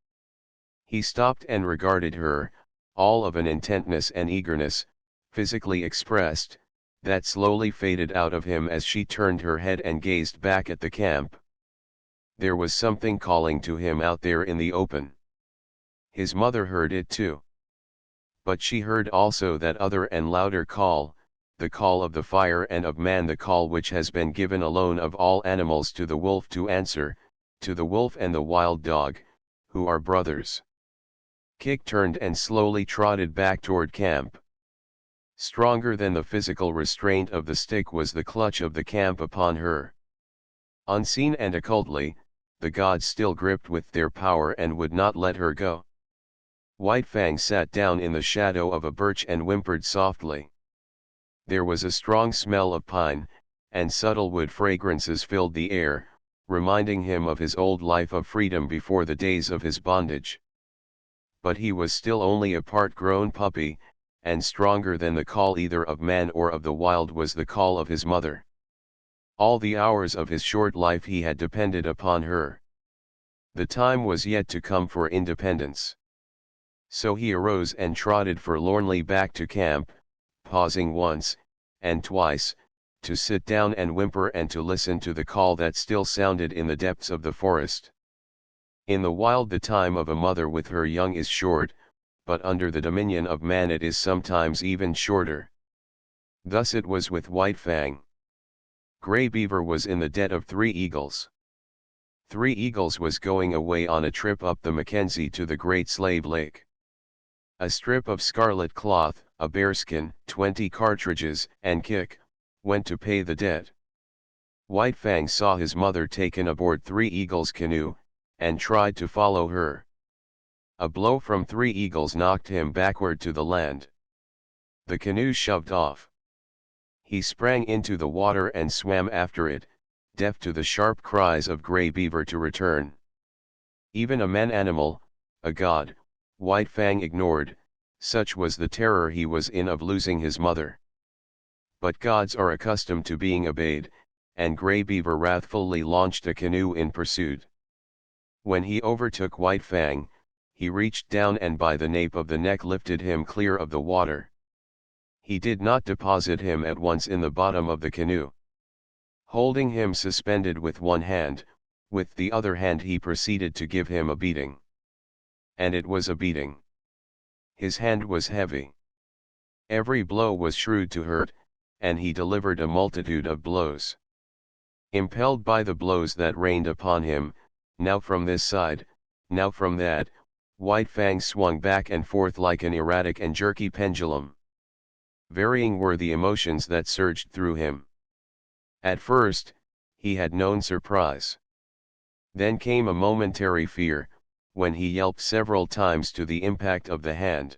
He stopped and regarded her, all of an intentness and eagerness, physically expressed, that slowly faded out of him as she turned her head and gazed back at the camp. There was something calling to him out there in the open. His mother heard it too. But she heard also that other and louder call, the call of the fire and of man, the call which has been given alone of all animals to the wolf to answer, to the wolf and the wild dog, who are brothers. Kik turned and slowly trotted back toward camp. Stronger than the physical restraint of the stick was the clutch of the camp upon her. Unseen and occultly, the gods still gripped with their power and would not let her go. White Fang sat down in the shadow of a birch and whimpered softly. There was a strong smell of pine, and subtle wood fragrances filled the air, reminding him of his old life of freedom before the days of his bondage. But he was still only a part-grown puppy, and stronger than the call either of man or of the wild was the call of his mother. All the hours of his short life he had depended upon her. The time was yet to come for independence. So he arose and trotted forlornly back to camp, pausing once, and twice, to sit down and whimper and to listen to the call that still sounded in the depths of the forest. In the wild the time of a mother with her young is short, but under the dominion of man it is sometimes even shorter. Thus it was with White Fang. Grey Beaver was in the debt of 3 eagles. 3 Eagles was going away on a trip up the Mackenzie to the Great Slave Lake. A strip of scarlet cloth, a bearskin, 20 cartridges, and Kik, went to pay the debt. White Fang saw his mother taken aboard 3 Eagles' canoe, and tried to follow her. A blow from 3 Eagles knocked him backward to the land. The canoe shoved off. He sprang into the water and swam after it, deaf to the sharp cries of Grey Beaver to return. Even a man-animal, a god, White Fang ignored, such was the terror he was in of losing his mother. But gods are accustomed to being obeyed, and Grey Beaver wrathfully launched a canoe in pursuit. When he overtook White Fang, he reached down and by the nape of the neck lifted him clear of the water. He did not deposit him at once in the bottom of the canoe. Holding him suspended with one hand, with the other hand he proceeded to give him a beating. And it was a beating. His hand was heavy. Every blow was shrewd to hurt, and he delivered a multitude of blows. Impelled by the blows that rained upon him, now from this side, now from that, White Fang swung back and forth like an erratic and jerky pendulum. Varying were the emotions that surged through him. At first, he had known surprise. Then came a momentary fear, when he yelped several times to the impact of the hand.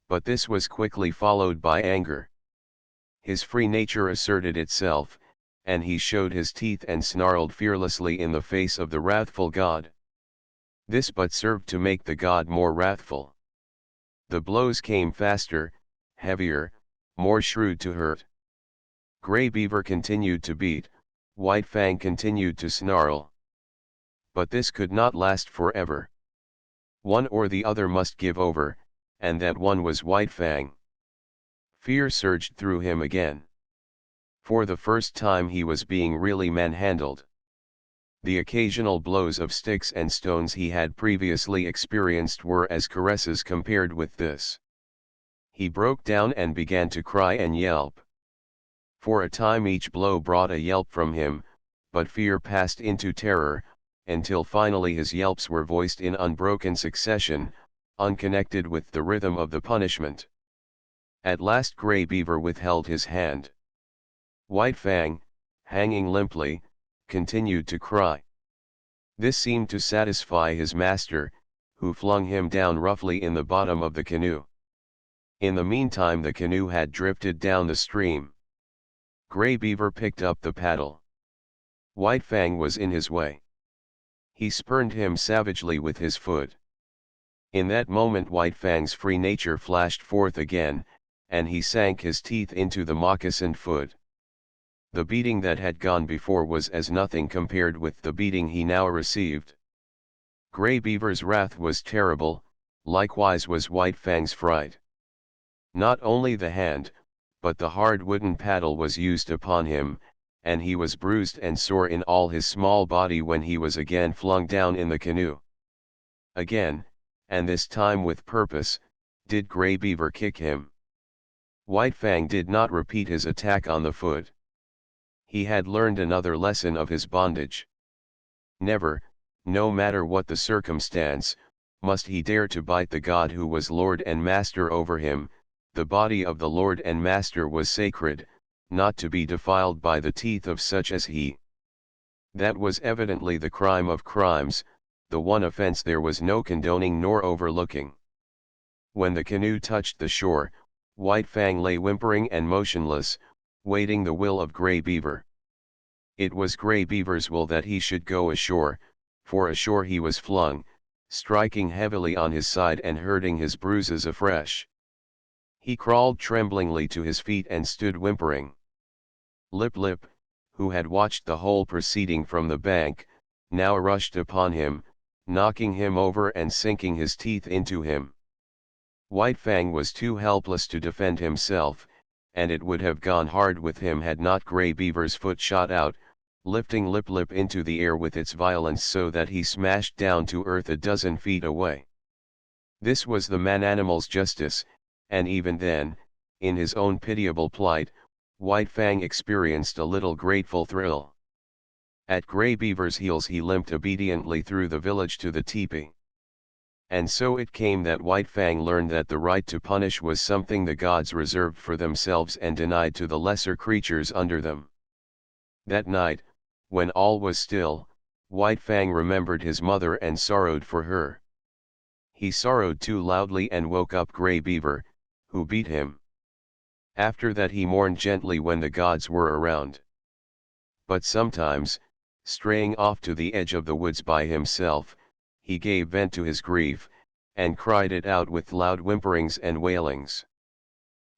But this was quickly followed by anger. His free nature asserted itself, and he showed his teeth and snarled fearlessly in the face of the wrathful god. This but served to make the god more wrathful. The blows came faster, heavier, more shrewd to hurt. Grey Beaver continued to beat, White Fang continued to snarl. But this could not last forever. One or the other must give over, and that one was White Fang. Fear surged through him again. For the first time he was being really manhandled. The occasional blows of sticks and stones he had previously experienced were as caresses compared with this. He broke down and began to cry and yelp. For a time each blow brought a yelp from him, but fear passed into terror, until finally his yelps were voiced in unbroken succession, unconnected with the rhythm of the punishment. At last Grey Beaver withheld his hand. White Fang, hanging limply, continued to cry. This seemed to satisfy his master, who flung him down roughly in the bottom of the canoe. In the meantime the canoe had drifted down the stream. Grey Beaver picked up the paddle. White Fang was in his way. He spurned him savagely with his foot. In that moment White Fang's free nature flashed forth again, and he sank his teeth into the moccasined foot. The beating that had gone before was as nothing compared with the beating he now received. Grey Beaver's wrath was terrible, likewise was White Fang's fright. Not only the hand, but the hard wooden paddle was used upon him, and he was bruised and sore in all his small body when he was again flung down in the canoe. Again, and this time with purpose, did Grey Beaver kick him. White Fang did not repeat his attack on the foot. He had learned another lesson of his bondage. Never, no matter what the circumstance, must he dare to bite the God who was Lord and Master over him. The body of the Lord and Master was sacred, not to be defiled by the teeth of such as he. That was evidently the crime of crimes, the one offense there was no condoning nor overlooking. When the canoe touched the shore, White Fang lay whimpering and motionless, waiting the will of Grey Beaver. It was Grey Beaver's will that he should go ashore, for ashore he was flung, striking heavily on his side and hurting his bruises afresh. He crawled tremblingly to his feet and stood whimpering. Lip Lip, who had watched the whole proceeding from the bank, now rushed upon him, knocking him over and sinking his teeth into him. White Fang was too helpless to defend himself, and it would have gone hard with him had not Grey Beaver's foot shot out, lifting Lip Lip into the air with its violence so that he smashed down to earth a dozen feet away. This was the man-animal's justice, and even then, in his own pitiable plight, White Fang experienced a little grateful thrill. At Grey Beaver's heels he limped obediently through the village to the teepee. And so it came that White Fang learned that the right to punish was something the gods reserved for themselves and denied to the lesser creatures under them. That night, when all was still, White Fang remembered his mother and sorrowed for her. He sorrowed too loudly and woke up Grey Beaver, who beat him. After that he mourned gently when the gods were around. But sometimes, straying off to the edge of the woods by himself, he gave vent to his grief, and cried it out with loud whimperings and wailings.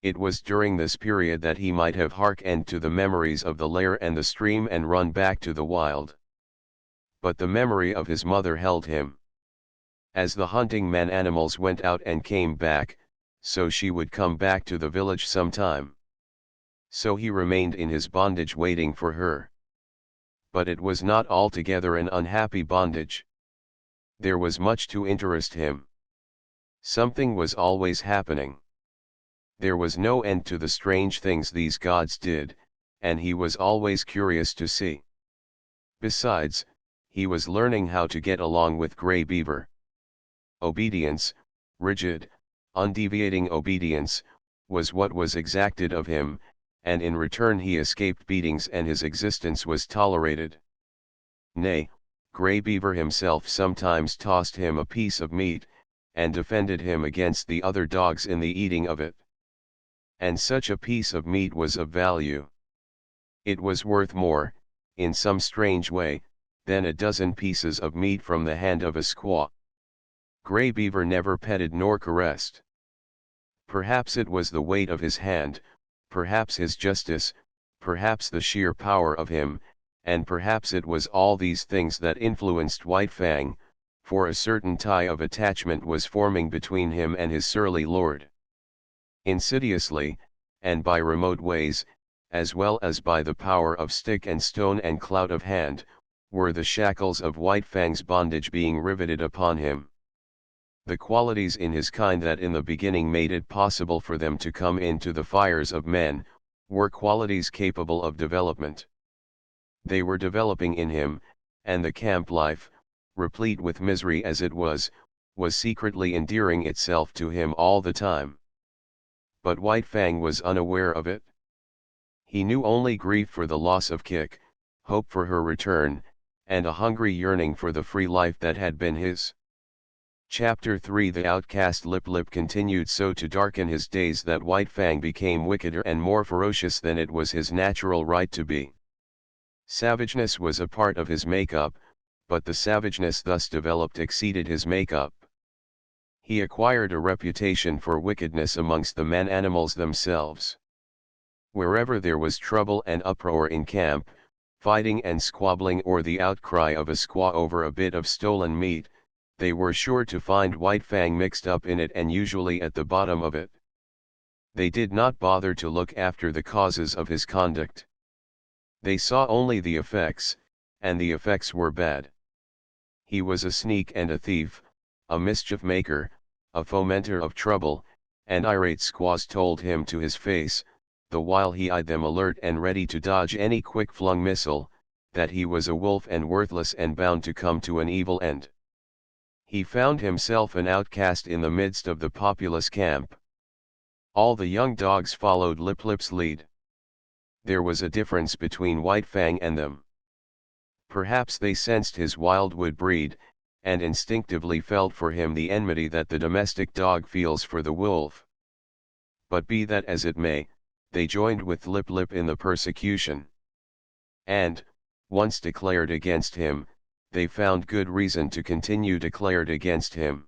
It was during this period that he might have hearkened to the memories of the lair and the stream and run back to the wild. But the memory of his mother held him. As the hunting man-animals went out and came back, so she would come back to the village sometime. So he remained in his bondage waiting for her. But it was not altogether an unhappy bondage. There was much to interest him. Something was always happening. There was no end to the strange things these gods did, and he was always curious to see. Besides, he was learning how to get along with Grey Beaver. Obedience, rigid, undeviating obedience, was what was exacted of him, and in return he escaped beatings and his existence was tolerated. Nay, Grey Beaver himself sometimes tossed him a piece of meat, and defended him against the other dogs in the eating of it. And such a piece of meat was of value. It was worth more, in some strange way, than a dozen pieces of meat from the hand of a squaw. Grey Beaver never petted nor caressed. Perhaps it was the weight of his hand, perhaps his justice, perhaps the sheer power of him, and perhaps it was all these things that influenced White Fang, for a certain tie of attachment was forming between him and his surly lord. Insidiously, and by remote ways, as well as by the power of stick and stone and clout of hand, were the shackles of White Fang's bondage being riveted upon him. The qualities in his kind that in the beginning made it possible for them to come into the fires of men, were qualities capable of development. They were developing in him, and the camp life, replete with misery as it was secretly endearing itself to him all the time. But White Fang was unaware of it. He knew only grief for the loss of Kik, hope for her return, and a hungry yearning for the free life that had been his. Chapter 3 The outcast Lip Lip continued so to darken his days that White Fang became wickeder and more ferocious than it was his natural right to be. Savageness was a part of his makeup, but the savageness thus developed exceeded his makeup. He acquired a reputation for wickedness amongst the man-animals themselves. Wherever there was trouble and uproar in camp, fighting and squabbling or the outcry of a squaw over a bit of stolen meat, they were sure to find White Fang mixed up in it and usually at the bottom of it. They did not bother to look after the causes of his conduct. They saw only the effects, and the effects were bad. He was a sneak and a thief, a mischief maker, a fomenter of trouble, and irate squaws told him to his face, the while he eyed them alert and ready to dodge any quick-flung missile, that he was a wolf and worthless and bound to come to an evil end. He found himself an outcast in the midst of the populous camp. All the young dogs followed Lip Lip's lead. There was a difference between White Fang and them. Perhaps they sensed his wildwood breed, and instinctively felt for him the enmity that the domestic dog feels for the wolf. But be that as it may, they joined with Lip Lip in the persecution. And, once declared against him, they found good reason to continue declared against him.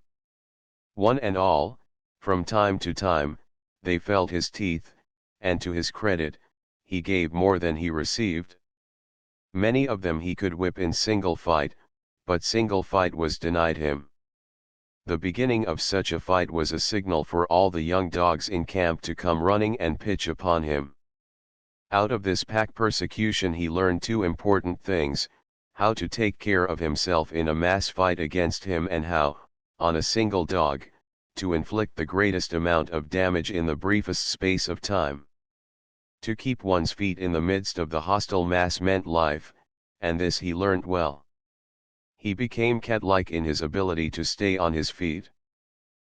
One and all, from time to time, they felt his teeth, and to his credit, he gave more than he received. Many of them he could whip in single fight, but single fight was denied him. The beginning of such a fight was a signal for all the young dogs in camp to come running and pitch upon him. Out of this pack persecution he learned two important things: how to take care of himself in a mass fight against him, and how, on a single dog, to inflict the greatest amount of damage in the briefest space of time. To keep one's feet in the midst of the hostile mass meant life, and this he learnt well. He became cat-like in his ability to stay on his feet.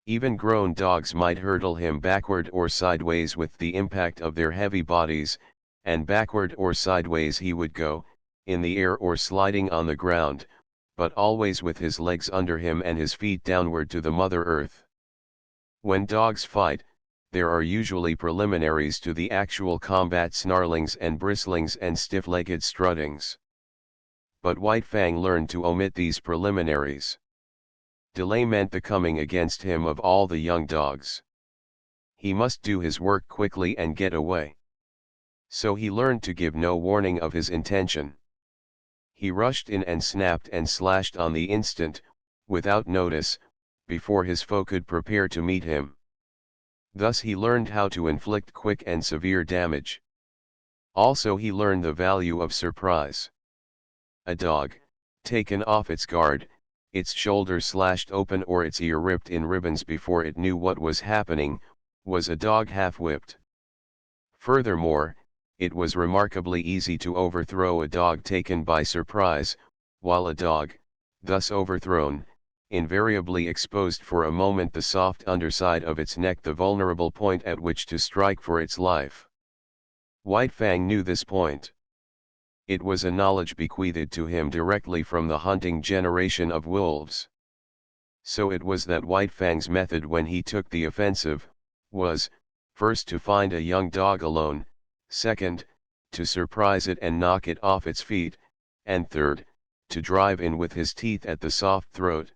Even grown dogs might hurtle him backward or sideways with the impact of their heavy bodies, and backward or sideways he would go, in the air or sliding on the ground, but always with his legs under him and his feet downward to the Mother Earth. When dogs fight, there are usually preliminaries to the actual combat: snarlings and bristlings and stiff-legged struttings. But White Fang learned to omit these preliminaries. Delay meant the coming against him of all the young dogs. He must do his work quickly and get away. So he learned to give no warning of his intention. He rushed in and snapped and slashed on the instant, without notice, before his foe could prepare to meet him. Thus he learned how to inflict quick and severe damage. Also he learned the value of surprise. A dog, taken off its guard, its shoulder slashed open or its ear ripped in ribbons before it knew what was happening, was a dog half-whipped. Furthermore, it was remarkably easy to overthrow a dog taken by surprise, while a dog, thus overthrown, invariably exposed for a moment the soft underside of its neck, the vulnerable point at which to strike for its life. White Fang knew this point. It was a knowledge bequeathed to him directly from the hunting generation of wolves. So it was that White Fang's method when he took the offensive, was, first to find a young dog alone, second, to surprise it and knock it off its feet, and third, to drive in with his teeth at the soft throat.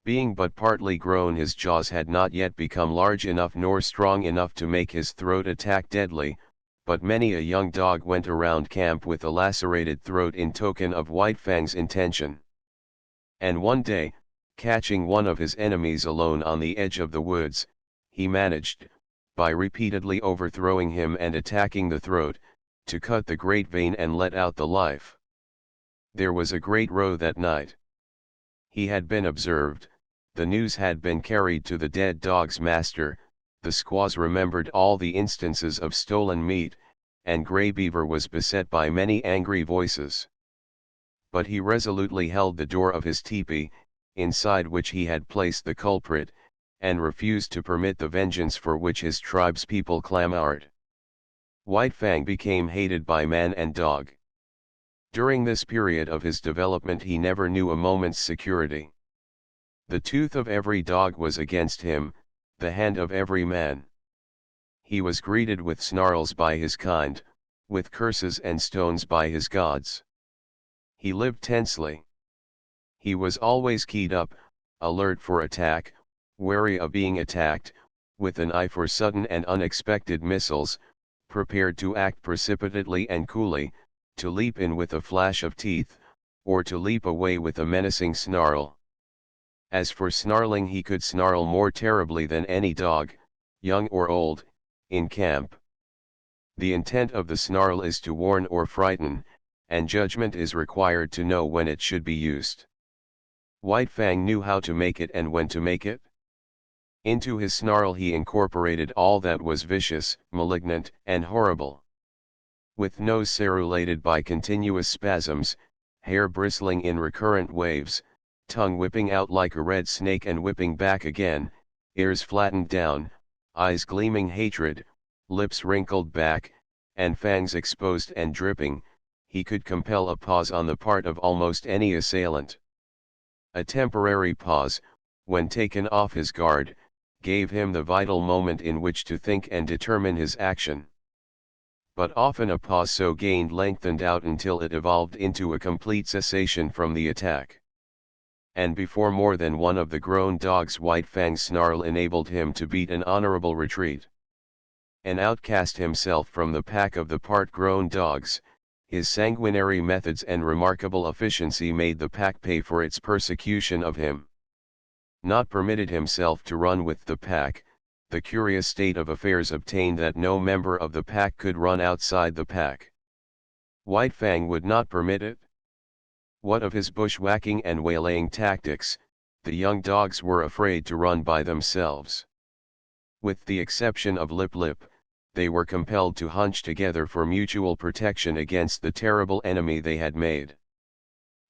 Being but partly grown, his jaws had not yet become large enough nor strong enough to make his throat attack deadly, but many a young dog went around camp with a lacerated throat in token of White Fang's intention. And one day, catching one of his enemies alone on the edge of the woods, he managed, by repeatedly overthrowing him and attacking the throat, to cut the great vein and let out the life. There was a great row that night. He had been observed, the news had been carried to the dead dog's master, the squaws remembered all the instances of stolen meat, and Grey Beaver was beset by many angry voices. But he resolutely held the door of his tepee, inside which he had placed the culprit, and refused to permit the vengeance for which his tribe's people clamored. White Fang became hated by man and dog. During this period of his development he never knew a moment's security. The tooth of every dog was against him, the hand of every man. He was greeted with snarls by his kind, with curses and stones by his gods. He lived tensely. He was always keyed up, alert for attack, wary of being attacked, with an eye for sudden and unexpected missiles, prepared to act precipitately and coolly, to leap in with a flash of teeth, or to leap away with a menacing snarl. As for snarling, he could snarl more terribly than any dog, young or old, in camp. The intent of the snarl is to warn or frighten, and judgment is required to know when it should be used. White Fang knew how to make it and when to make it. Into his snarl he incorporated all that was vicious, malignant, and horrible. With nose cerulated by continuous spasms, hair bristling in recurrent waves, tongue whipping out like a red snake and whipping back again, ears flattened down, eyes gleaming hatred, lips wrinkled back, and fangs exposed and dripping, he could compel a pause on the part of almost any assailant. A temporary pause, when taken off his guard, gave him the vital moment in which to think and determine his action. But often a pause so gained lengthened out until it evolved into a complete cessation from the attack. And before more than one of the grown dog's White Fang's snarl enabled him to beat an honorable retreat. An outcast himself from the pack of the part-grown dogs, his sanguinary methods and remarkable efficiency made the pack pay for its persecution of him. Not permitted himself to run with the pack, the curious state of affairs obtained that no member of the pack could run outside the pack. White Fang would not permit it. What of his bushwhacking and waylaying tactics, the young dogs were afraid to run by themselves. With the exception of Lip Lip, they were compelled to hunch together for mutual protection against the terrible enemy they had made.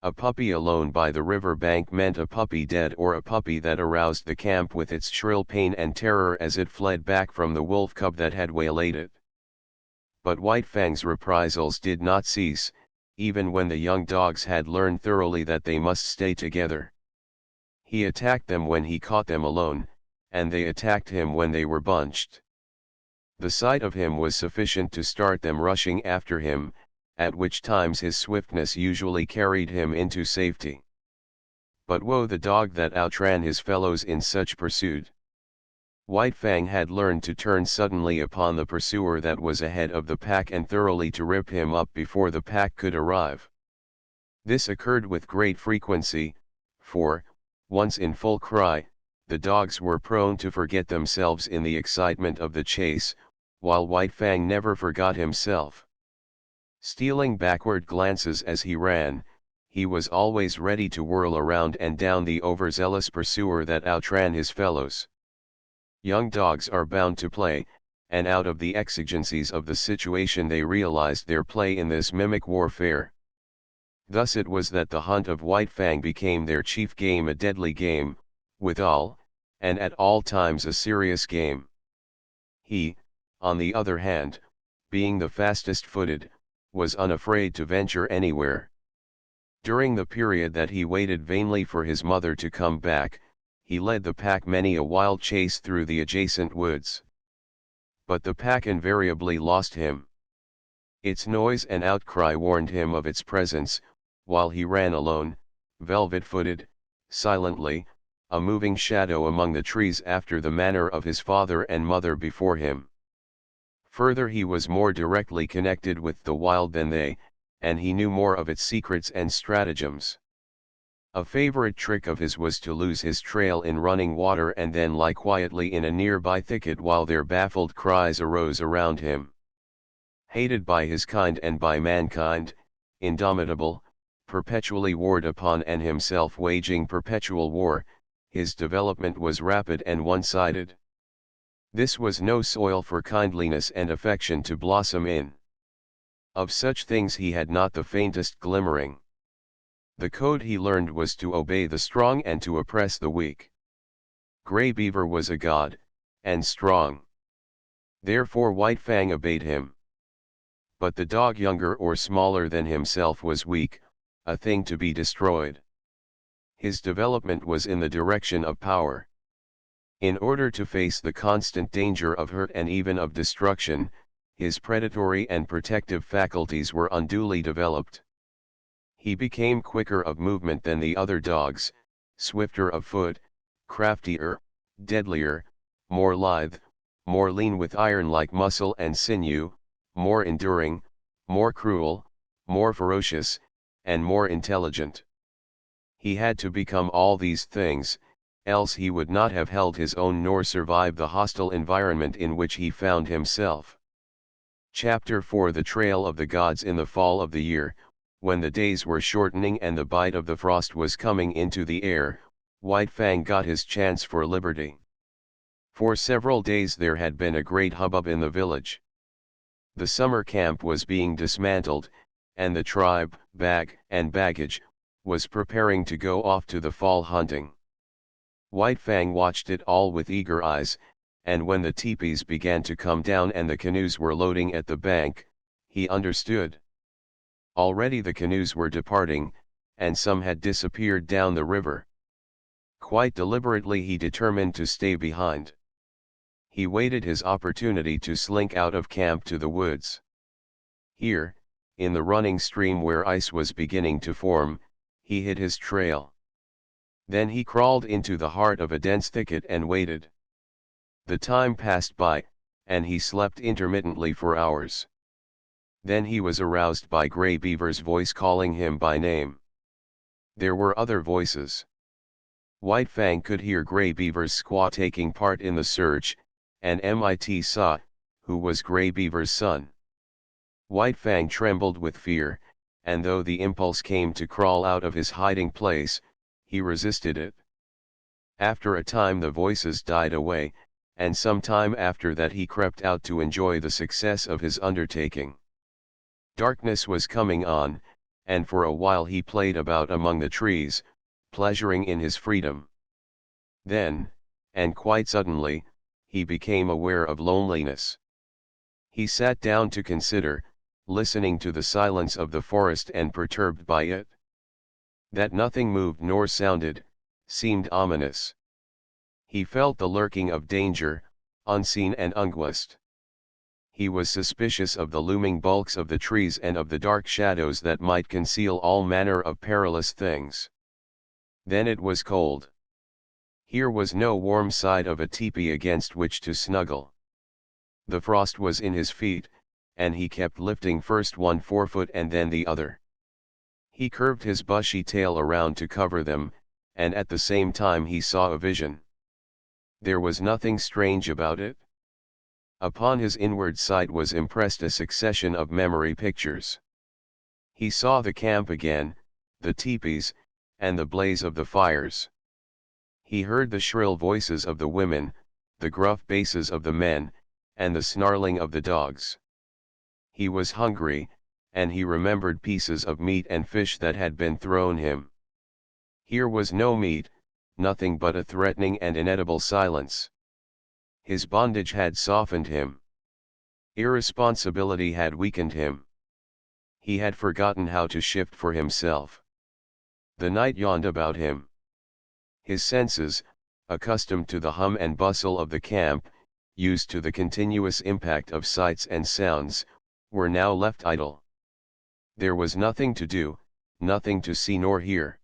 A puppy alone by the river bank meant a puppy dead or a puppy that aroused the camp with its shrill pain and terror as it fled back from the wolf cub that had waylaid it. But White Fang's reprisals did not cease, even when the young dogs had learned thoroughly that they must stay together. He attacked them when he caught them alone, and they attacked him when they were bunched. The sight of him was sufficient to start them rushing after him, at which times his swiftness usually carried him into safety. But woe the dog that outran his fellows in such pursuit. White Fang had learned to turn suddenly upon the pursuer that was ahead of the pack and thoroughly to rip him up before the pack could arrive. This occurred with great frequency, for, once in full cry, the dogs were prone to forget themselves in the excitement of the chase, while White Fang never forgot himself. Stealing backward glances as he ran, he was always ready to whirl around and down the overzealous pursuer that outran his fellows. Young dogs are bound to play, and out of the exigencies of the situation they realized their play in this mimic warfare. Thus it was that the hunt of White Fang became their chief game, a deadly game, withal, and at all times a serious game. He, on the other hand, being the fastest-footed, was unafraid to venture anywhere. During the period that he waited vainly for his mother to come back, he led the pack many a wild chase through the adjacent woods. But the pack invariably lost him. Its noise and outcry warned him of its presence, while he ran alone, velvet-footed, silently, a moving shadow among the trees after the manner of his father and mother before him. Further, he was more directly connected with the wild than they, and he knew more of its secrets and stratagems. A favorite trick of his was to lose his trail in running water and then lie quietly in a nearby thicket while their baffled cries arose around him. Hated by his kind and by mankind, indomitable, perpetually warred upon and himself waging perpetual war, his development was rapid and one-sided. This was no soil for kindliness and affection to blossom in. Of such things he had not the faintest glimmering. The code he learned was to obey the strong and to oppress the weak. Grey Beaver was a god, and strong. Therefore White Fang obeyed him. But the dog younger or smaller than himself was weak, a thing to be destroyed. His development was in the direction of power. In order to face the constant danger of hurt and even of destruction, his predatory and protective faculties were unduly developed. He became quicker of movement than the other dogs, swifter of foot, craftier, deadlier, more lithe, more lean with iron-like muscle and sinew, more enduring, more cruel, more ferocious, and more intelligent. He had to become all these things, else he would not have held his own nor survived the hostile environment in which he found himself. Chapter 4 The Trail of the Gods. In the fall of the year, when the days were shortening and the bite of the frost was coming into the air, White Fang got his chance for liberty. For several days there had been a great hubbub in the village. The summer camp was being dismantled, and the tribe, bag and baggage, was preparing to go off to the fall hunting. White Fang watched it all with eager eyes, and when the teepees began to come down and the canoes were loading at the bank, he understood. Already the canoes were departing, and some had disappeared down the river. Quite deliberately he determined to stay behind. He waited his opportunity to slink out of camp to the woods. Here, in the running stream where ice was beginning to form, he hid his trail. Then he crawled into the heart of a dense thicket and waited. The time passed by, and he slept intermittently for hours. Then he was aroused by Gray Beaver's voice calling him by name. There were other voices. White Fang could hear Gray Beaver's squaw taking part in the search, and Mit saw, who was Gray Beaver's son. White Fang trembled with fear, and though the impulse came to crawl out of his hiding place, he resisted it. After a time the voices died away, and some time after that he crept out to enjoy the success of his undertaking. Darkness was coming on, and for a while he played about among the trees, pleasuring in his freedom. Then, and quite suddenly, he became aware of loneliness. He sat down to consider, listening to the silence of the forest and perturbed by it. That nothing moved nor sounded, seemed ominous. He felt the lurking of danger, unseen and unguessed. He was suspicious of the looming bulks of the trees and of the dark shadows that might conceal all manner of perilous things. Then it was cold. Here was no warm side of a teepee against which to snuggle. The frost was in his feet, and he kept lifting first one forefoot and then the other. He curved his bushy tail around to cover them, and at the same time he saw a vision. There was nothing strange about it. Upon his inward sight was impressed a succession of memory pictures. He saw the camp again, the teepees, and the blaze of the fires. He heard the shrill voices of the women, the gruff basses of the men, and the snarling of the dogs. He was hungry, and he remembered pieces of meat and fish that had been thrown him. Here was no meat, nothing but a threatening and inedible silence. His bondage had softened him. Irresponsibility had weakened him. He had forgotten how to shift for himself. The night yawned about him. His senses, accustomed to the hum and bustle of the camp, used to the continuous impact of sights and sounds, were now left idle. There was nothing to do, nothing to see nor hear.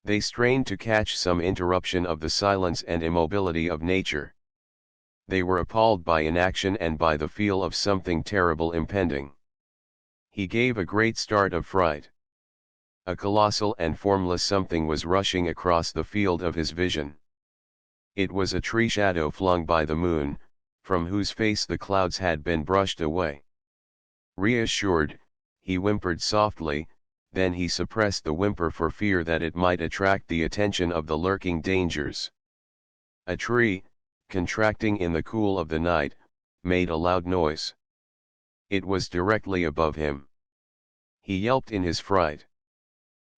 They strained to catch some interruption of the silence and immobility of nature. They were appalled by inaction and by the feel of something terrible impending. He gave a great start of fright. A colossal and formless something was rushing across the field of his vision. It was a tree shadow flung by the moon, from whose face the clouds had been brushed away. Reassured, he whimpered softly, then he suppressed the whimper for fear that it might attract the attention of the lurking dangers. A tree, contracting in the cool of the night, made a loud noise. It was directly above him. He yelped in his fright.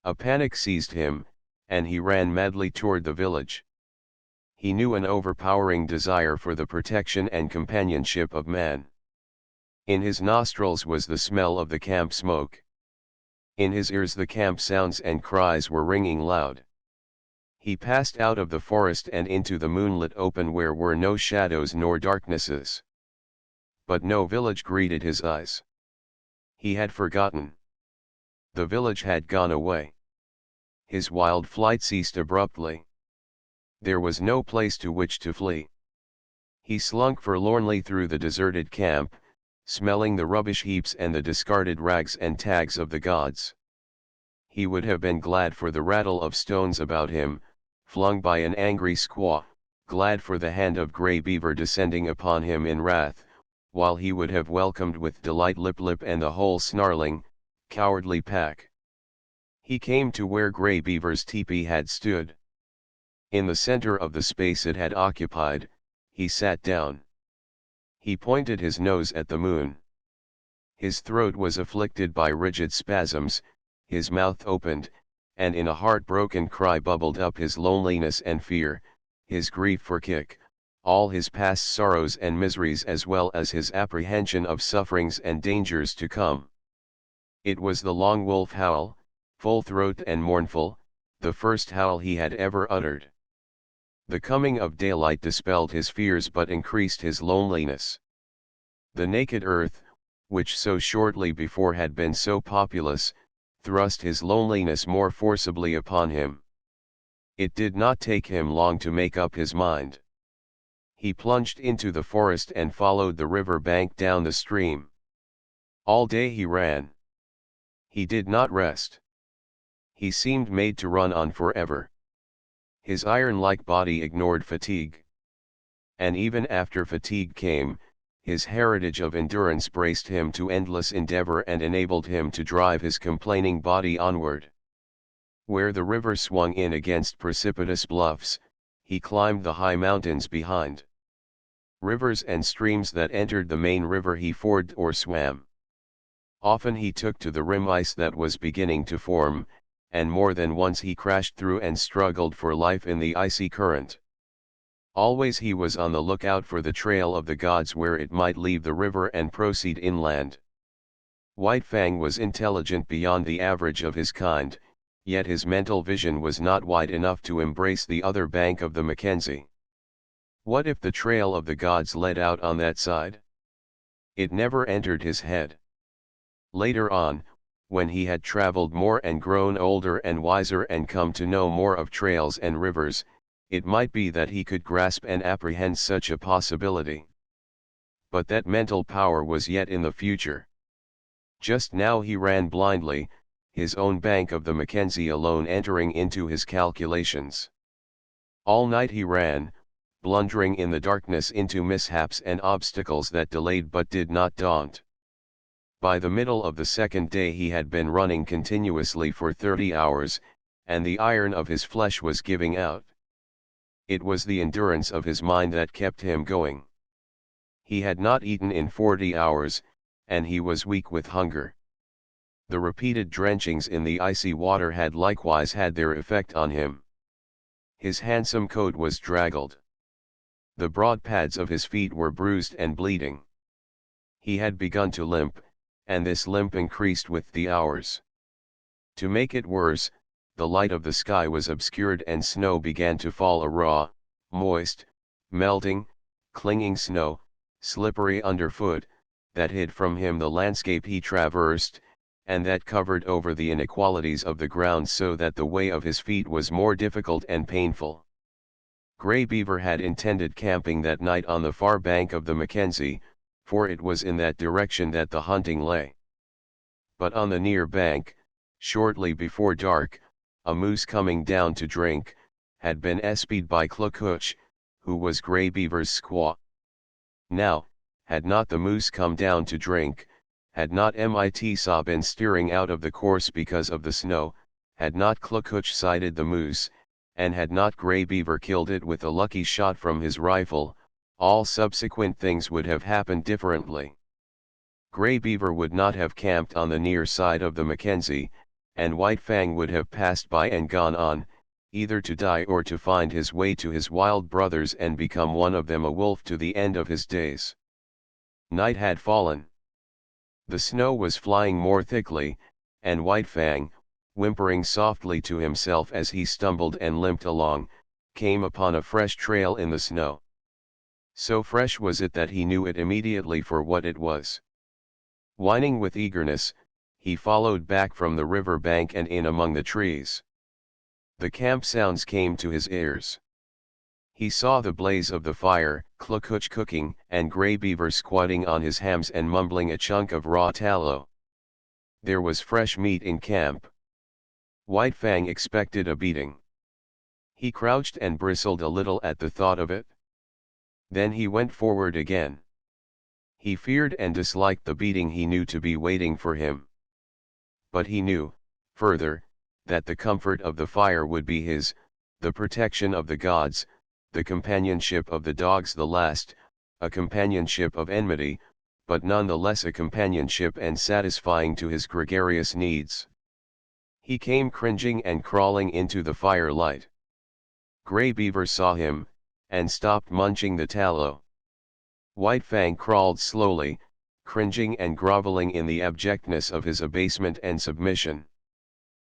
A panic seized him, and he ran madly toward the village. He knew an overpowering desire for the protection and companionship of man. In his nostrils was the smell of the camp smoke. In his ears the camp sounds and cries were ringing loud. He passed out of the forest and into the moonlit open where were no shadows nor darknesses. But no village greeted his eyes. He had forgotten. The village had gone away. His wild flight ceased abruptly. There was no place to which to flee. He slunk forlornly through the deserted camp, smelling the rubbish heaps and the discarded rags and tags of the gods. He would have been glad for the rattle of stones about him, flung by an angry squaw, glad for the hand of Gray Beaver descending upon him in wrath, while he would have welcomed with delight Lip Lip and the whole snarling, Cowardly pack. He came to where Gray Beaver's teepee had stood. In the center of the space it had occupied, he sat down. He pointed his nose at the moon. His throat was afflicted by rigid spasms, his mouth opened, and in a heartbroken cry bubbled up his loneliness and fear, his grief for Kik, all his past sorrows and miseries as well as his apprehension of sufferings and dangers to come. It was the long wolf howl, full throat and mournful, the first howl he had ever uttered. The coming of daylight dispelled his fears but increased his loneliness. The naked earth, which so shortly before had been so populous, thrust his loneliness more forcibly upon him. It did not take him long to make up his mind. He plunged into the forest and followed the river bank down the stream. All day he ran. He did not rest. He seemed made to run on forever. His iron-like body ignored fatigue. And even after fatigue came, his heritage of endurance braced him to endless endeavor and enabled him to drive his complaining body onward. Where the river swung in against precipitous bluffs, he climbed the high mountains behind. Rivers and streams that entered the main river he forded or swam. Often he took to the rim ice that was beginning to form, and more than once he crashed through and struggled for life in the icy current. Always he was on the lookout for the trail of the gods where it might leave the river and proceed inland. White Fang was intelligent beyond the average of his kind, yet his mental vision was not wide enough to embrace the other bank of the Mackenzie. What if the trail of the gods led out on that side? It never entered his head. Later on, when he had traveled more and grown older and wiser and come to know more of trails and rivers, it might be that he could grasp and apprehend such a possibility. But that mental power was yet in the future. Just now he ran blindly, his own bank of the Mackenzie alone entering into his calculations. All night he ran, blundering in the darkness into mishaps and obstacles that delayed but did not daunt. By the middle of the second day he had been running continuously for 30 hours, and the iron of his flesh was giving out. It was the endurance of his mind that kept him going. He had not eaten in 40 hours, and he was weak with hunger. The repeated drenchings in the icy water had likewise had their effect on him. His handsome coat was draggled. The broad pads of his feet were bruised and bleeding. He had begun to limp, and this limp increased with the hours. To make it worse, the light of the sky was obscured and snow began to fall, a raw, moist, melting, clinging snow, slippery underfoot, that hid from him the landscape he traversed, and that covered over the inequalities of the ground so that the way of his feet was more difficult and painful. Gray Beaver had intended camping that night on the far bank of the Mackenzie, for it was in that direction that the hunting lay. But on the near bank, shortly before dark, a moose coming down to drink, had been espied by Cluckuch, who was Gray Beaver's squaw. Now, had not the moose come down to drink, had not Mitsaw been steering out of the course because of the snow, had not Cluckuch sighted the moose, and had not Gray Beaver killed it with a lucky shot from his rifle, all subsequent things would have happened differently. Gray Beaver would not have camped on the near side of the Mackenzie, and White Fang would have passed by and gone on, either to die or to find his way to his wild brothers and become one of them, a wolf to the end of his days. Night had fallen. The snow was flying more thickly, and White Fang, whimpering softly to himself as he stumbled and limped along, came upon a fresh trail in the snow. So fresh was it that he knew it immediately for what it was. Whining with eagerness, he followed back from the river bank and in among the trees. The camp sounds came to his ears. He saw the blaze of the fire, Cluckuch cooking, and Gray Beaver squatting on his hams and mumbling a chunk of raw tallow. There was fresh meat in camp. White Fang expected a beating. He crouched and bristled a little at the thought of it. Then he went forward again. He feared and disliked the beating he knew to be waiting for him. but he knew, further, that the comfort of the fire would be his, the protection of the gods, the companionship of the dogs the last, a companionship of enmity, but none the less a companionship and satisfying to his gregarious needs. He came cringing and crawling into the firelight. Grey Beaver saw him, and stopped munching the tallow. White Fang crawled slowly, cringing and groveling in the abjectness of his abasement and submission.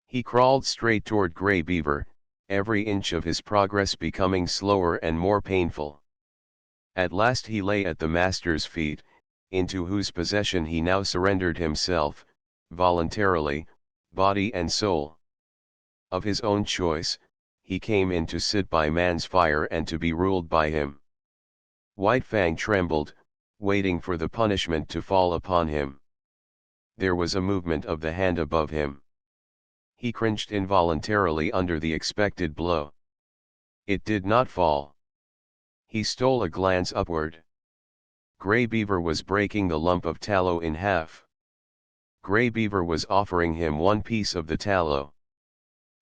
He crawled straight toward Grey Beaver, every inch of his progress becoming slower and more painful. At last he lay at the master's feet, into whose possession he now surrendered himself, voluntarily, body and soul. Of his own choice, he came in to sit by man's fire and to be ruled by him. White Fang trembled, waiting for the punishment to fall upon him. There was a movement of the hand above him. He cringed involuntarily under the expected blow. It did not fall. He stole a glance upward. Grey Beaver was breaking the lump of tallow in half. Grey Beaver was offering him one piece of the tallow.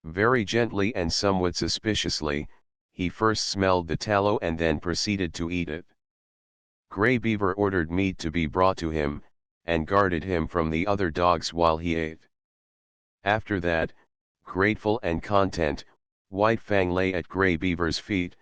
Very gently and somewhat suspiciously, he first smelled the tallow and then proceeded to eat it. Grey Beaver ordered meat to be brought to him, and guarded him from the other dogs while he ate. After that, grateful and content, White Fang lay at Grey Beaver's feet,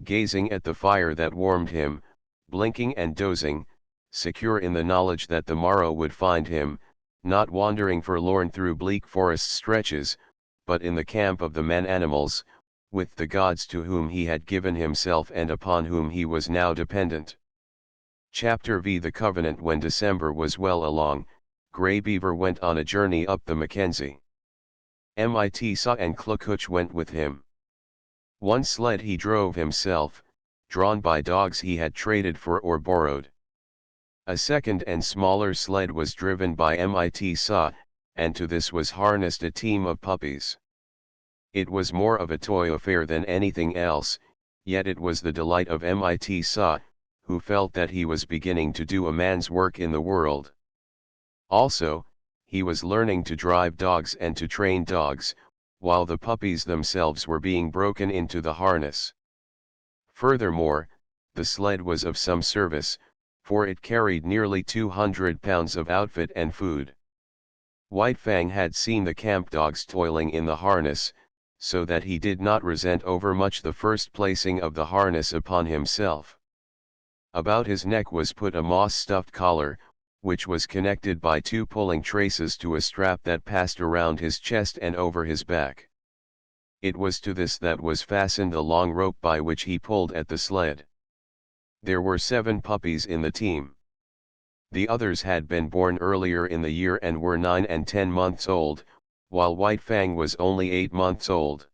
gazing at the fire that warmed him, blinking and dozing, secure in the knowledge that the morrow would find him, not wandering forlorn through bleak forest stretches, but in the camp of the man-animals, with the gods to whom he had given himself and upon whom he was now dependent. Chapter V. The Covenant. When December was well along, Grey Beaver went on a journey up the Mackenzie. Mit-sa and Klukuch went with him. One sled he drove himself, drawn by dogs he had traded for or borrowed. A second and smaller sled was driven by Mit-sa, and to this was harnessed a team of puppies. It was more of a toy affair than anything else, yet it was the delight of Mit-sa, who felt that he was beginning to do a man's work in the world. Also, he was learning to drive dogs and to train dogs, while the puppies themselves were being broken into the harness. Furthermore, the sled was of some service, for it carried nearly 200 pounds of outfit and food. White Fang had seen the camp dogs toiling in the harness, so that he did not resent overmuch the first placing of the harness upon himself. About his neck was put a moss-stuffed collar, which was connected by two pulling traces to a strap that passed around his chest and over his back. It was to this that was fastened a long rope by which he pulled at the sled. There were 7 puppies in the team. The others had been born earlier in the year and were 9 and 10 months old, while White Fang was only 8 months old.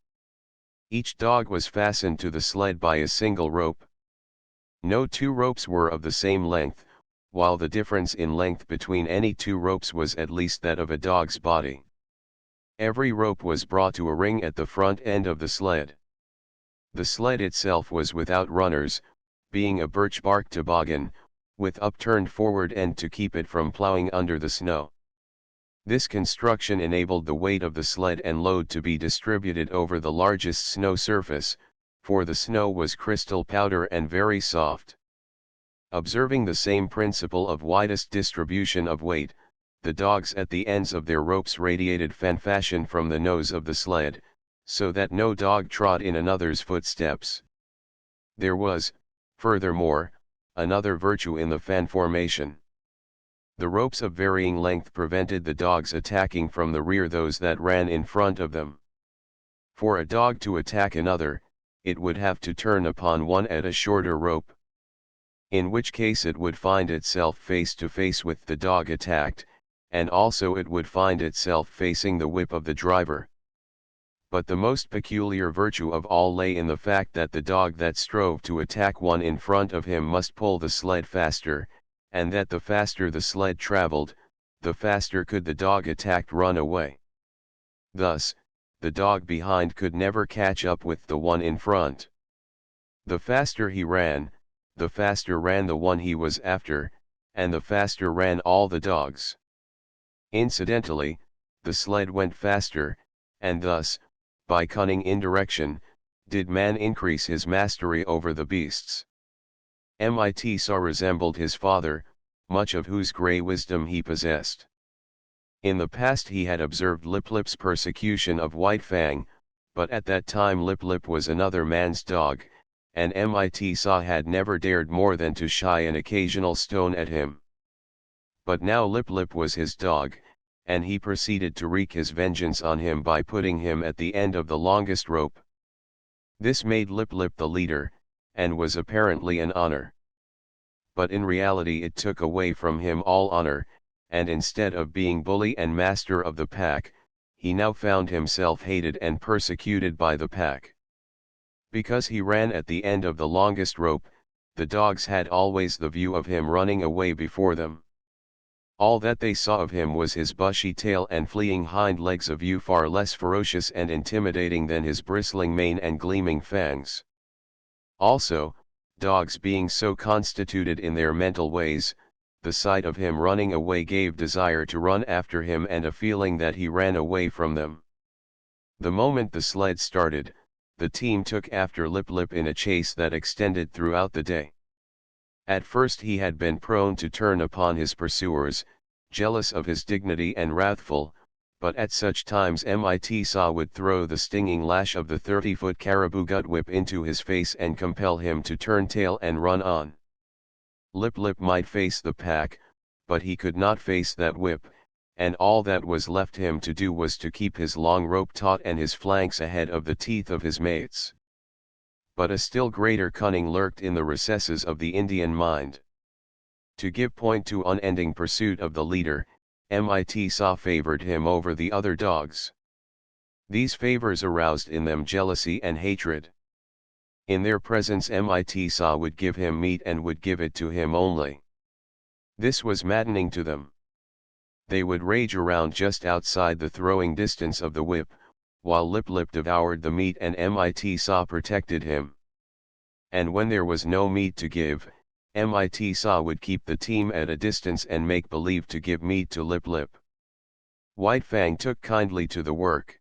Each dog was fastened to the sled by a single rope. No 2 ropes were of the same length, while the difference in length between any 2 ropes was at least that of a dog's body. Every rope was brought to a ring at the front end of the sled. The sled itself was without runners, being a birch bark toboggan, with upturned forward end to keep it from plowing under the snow. This construction enabled the weight of the sled and load to be distributed over the largest snow surface, for the snow was crystal powder and very soft. Observing the same principle of widest distribution of weight, the dogs at the ends of their ropes radiated fan fashion from the nose of the sled, so that no dog trod in another's footsteps. There was, furthermore, another virtue in the fan formation. The ropes of varying length prevented the dogs attacking from the rear those that ran in front of them. For a dog to attack another, it would have to turn upon one at a shorter rope. In which case it would find itself face to face with the dog attacked, and also it would find itself facing the whip of the driver. But the most peculiar virtue of all lay in the fact that the dog that strove to attack one in front of him must pull the sled faster, and that the faster the sled traveled, the faster could the dog attacked run away. Thus, the dog behind could never catch up with the one in front. The faster he ran, the faster ran the one he was after, and the faster ran all the dogs. Incidentally, the sled went faster, and thus, by cunning indirection, did man increase his mastery over the beasts. Mit Saw resembled his father, much of whose grey wisdom he possessed. In the past he had observed Lip Lip's persecution of White Fang, but at that time Lip Lip was another man's dog, and Mit Saw had never dared more than to shy an occasional stone at him. But now Lip Lip was his dog, and he proceeded to wreak his vengeance on him by putting him at the end of the longest rope. This made Lip Lip the leader, and was apparently an honor. But in reality it took away from him all honor, and instead of being bully and master of the pack, he now found himself hated and persecuted by the pack. Because he ran at the end of the longest rope, the dogs had always the view of him running away before them. All that they saw of him was his bushy tail and fleeing hind legs, a view far less ferocious and intimidating than his bristling mane and gleaming fangs. Also, dogs being so constituted in their mental ways, the sight of him running away gave desire to run after him and a feeling that he ran away from them. The moment the sled started, the team took after Lip Lip in a chase that extended throughout the day. At first he had been prone to turn upon his pursuers, jealous of his dignity and wrathful, but at such times Mit Saw would throw the stinging lash of the 30-foot caribou gut whip into his face and compel him to turn tail and run on. Lip Lip might face the pack, but he could not face that whip, and all that was left him to do was to keep his long rope taut and his flanks ahead of the teeth of his mates. But a still greater cunning lurked in the recesses of the Indian mind. To give point to unending pursuit of the leader, Mit Saw favored him over the other dogs. These favors aroused in them jealousy and hatred. In their presence Mit Saw would give him meat and would give it to him only. This was maddening to them. They would rage around just outside the throwing distance of the whip, while Lip Lip devoured the meat and Mit Saw protected him. And when there was no meat to give, Mit Saw would keep the team at a distance and make believe to give meat to Lip Lip. White Fang took kindly to the work.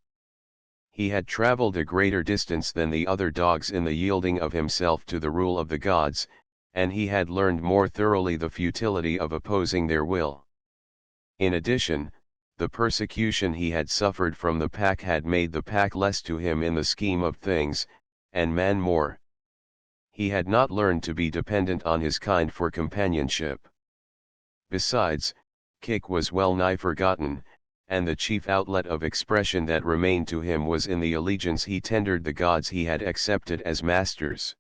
He had traveled a greater distance than the other dogs in the yielding of himself to the rule of the gods, and he had learned more thoroughly the futility of opposing their will. In addition, the persecution he had suffered from the pack had made the pack less to him in the scheme of things, and man more. He had not learned to be dependent on his kind for companionship. Besides, kick was well nigh forgotten, and the chief outlet of expression that remained to him was in the allegiance he tendered the gods he had accepted as masters.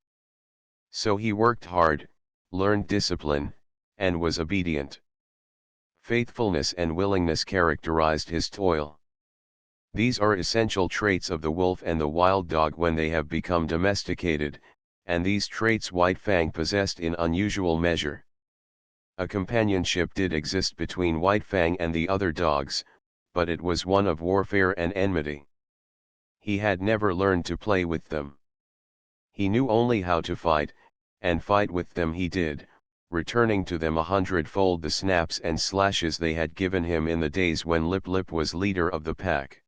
So he worked hard, learned discipline, and was obedient. Faithfulness and willingness characterized his toil. These are essential traits of the wolf and the wild dog when they have become domesticated, and these traits White Fang possessed in unusual measure. A companionship did exist between White Fang and the other dogs, but it was one of warfare and enmity. He had never learned to play with them. He knew only how to fight, and fight with them he did, returning to them 100-fold the snaps and slashes they had given him in the days when Lip Lip was leader of the pack.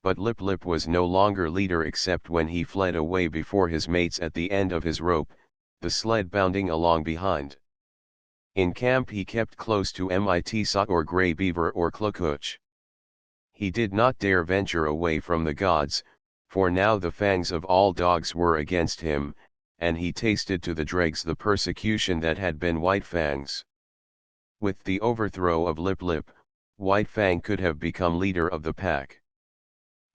But Lip Lip was no longer leader except when he fled away before his mates at the end of his rope, the sled bounding along behind. In camp he kept close to Mit Saw or Grey Beaver or Klukuch. He did not dare venture away from the gods, for now the fangs of all dogs were against him, and he tasted to the dregs the persecution that had been White Fang's. With the overthrow of Lip Lip, White Fang could have become leader of the pack.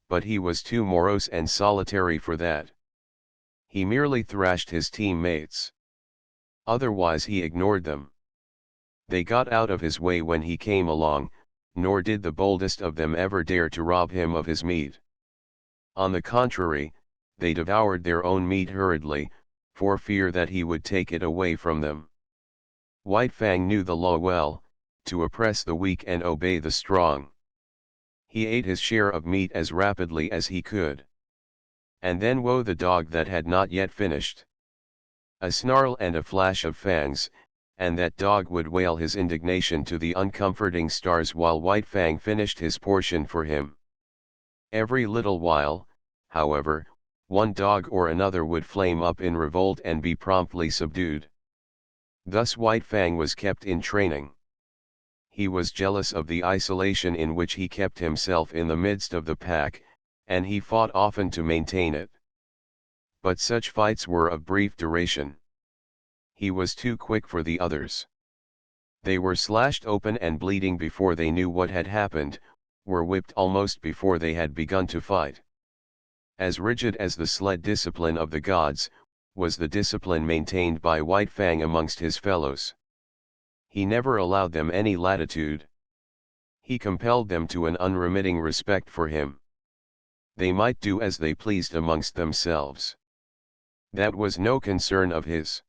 But he was too morose and solitary for that. He merely thrashed his teammates. Otherwise he ignored them. They got out of his way when he came along, nor did the boldest of them ever dare to rob him of his meat. On the contrary, they devoured their own meat hurriedly, for fear that he would take it away from them. White Fang knew the law well, to oppress the weak and obey the strong. He ate his share of meat as rapidly as he could. And then woe the dog that had not yet finished. A snarl and a flash of fangs, and that dog would wail his indignation to the uncomforting stars while White Fang finished his portion for him. Every little while, however, one dog or another would flame up in revolt and be promptly subdued. Thus White Fang was kept in training. He was jealous of the isolation in which he kept himself in the midst of the pack, and he fought often to maintain it. But such fights were of brief duration. He was too quick for the others. They were slashed open and bleeding before they knew what had happened, were whipped almost before they had begun to fight. As rigid as the sled discipline of the gods, was the discipline maintained by White Fang amongst his fellows. He never allowed them any latitude. He compelled them to an unremitting respect for him. They might do as they pleased amongst themselves. That was no concern of his.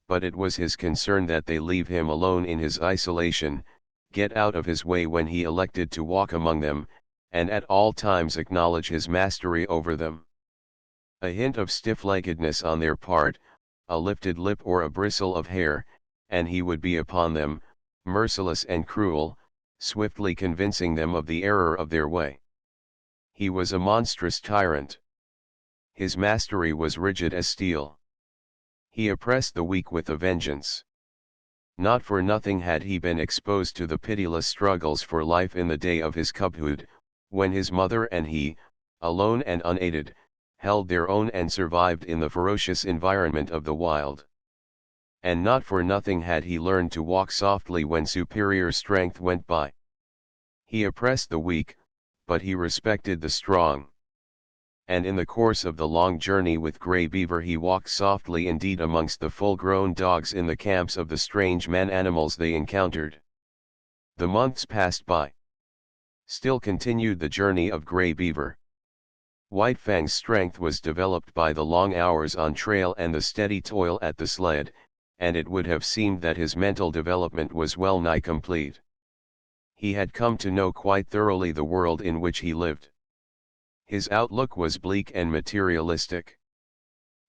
But it was his concern that they leave him alone in his isolation, get out of his way when he elected to walk among them, and at all times acknowledge his mastery over them. A hint of stiff-leggedness on their part, a lifted lip or a bristle of hair, and he would be upon them, merciless and cruel, swiftly convincing them of the error of their way. He was a monstrous tyrant. His mastery was rigid as steel. He oppressed the weak with a vengeance. Not for nothing had he been exposed to the pitiless struggles for life in the day of his cubhood, when his mother and he, alone and unaided, held their own and survived in the ferocious environment of the wild. And not for nothing had he learned to walk softly when superior strength went by. He oppressed the weak, but he respected the strong. And in the course of the long journey with Grey Beaver he walked softly indeed amongst the full-grown dogs in the camps of the strange man-animals they encountered. The months passed by. Still continued the journey of Grey Beaver. White Fang's strength was developed by the long hours on trail and the steady toil at the sled, and it would have seemed that his mental development was well nigh complete. He had come to know quite thoroughly the world in which he lived. His outlook was bleak and materialistic.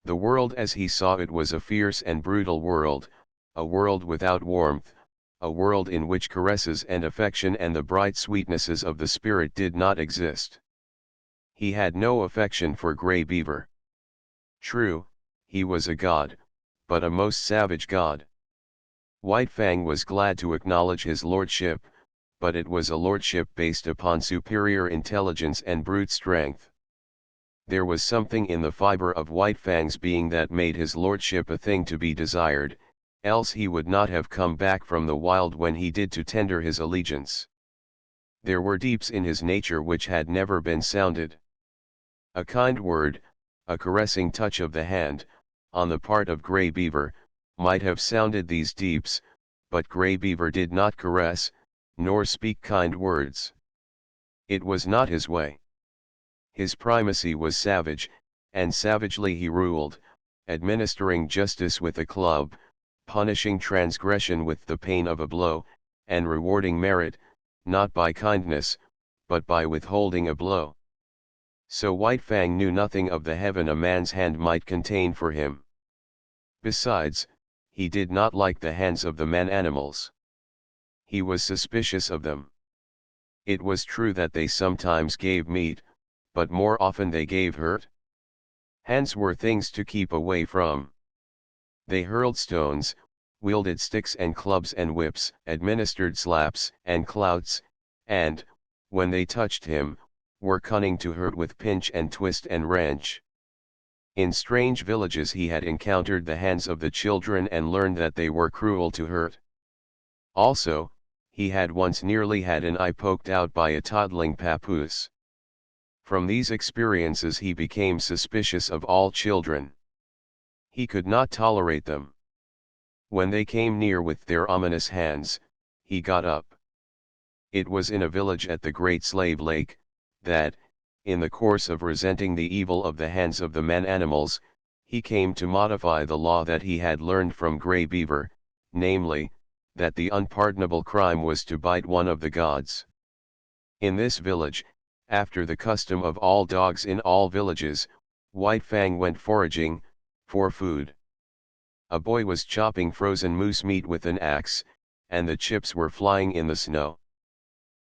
The world as he saw it was a fierce and brutal world, a world without warmth, a world in which caresses and affection and the bright sweetnesses of the spirit did not exist. He had no affection for Grey Beaver. True, he was a god, but a most savage god. White Fang was glad to acknowledge his lordship, but it was a lordship based upon superior intelligence and brute strength. There was something in the fiber of White Fang's being that made his lordship a thing to be desired, else he would not have come back from the wild when he did to tender his allegiance. There were deeps in his nature which had never been sounded. A kind word, a caressing touch of the hand, on the part of Grey Beaver, might have sounded these deeps, but Grey Beaver did not caress, nor speak kind words. It was not his way. His primacy was savage, and savagely he ruled, administering justice with a club, punishing transgression with the pain of a blow, and rewarding merit, not by kindness, but by withholding a blow. So White Fang knew nothing of the heaven a man's hand might contain for him. Besides, he did not like the hands of the man-animals. He was suspicious of them. It was true that they sometimes gave meat, but more often they gave hurt. Hands were things to keep away from. They hurled stones, wielded sticks and clubs and whips, administered slaps and clouts, and, when they touched him, were cunning to hurt with pinch and twist and wrench. In strange villages he had encountered the hands of the children and learned that they were cruel to hurt. Also, he had once nearly had an eye poked out by a toddling papoose. From these experiences he became suspicious of all children. He could not tolerate them. When they came near with their ominous hands, he got up. It was in a village at the Great Slave Lake, that, in the course of resenting the evil of the hands of the man-animals, he came to modify the law that he had learned from Grey Beaver, namely, that the unpardonable crime was to bite one of the gods. In this village, after the custom of all dogs in all villages, White Fang went foraging, for food. A boy was chopping frozen moose meat with an axe, and the chips were flying in the snow.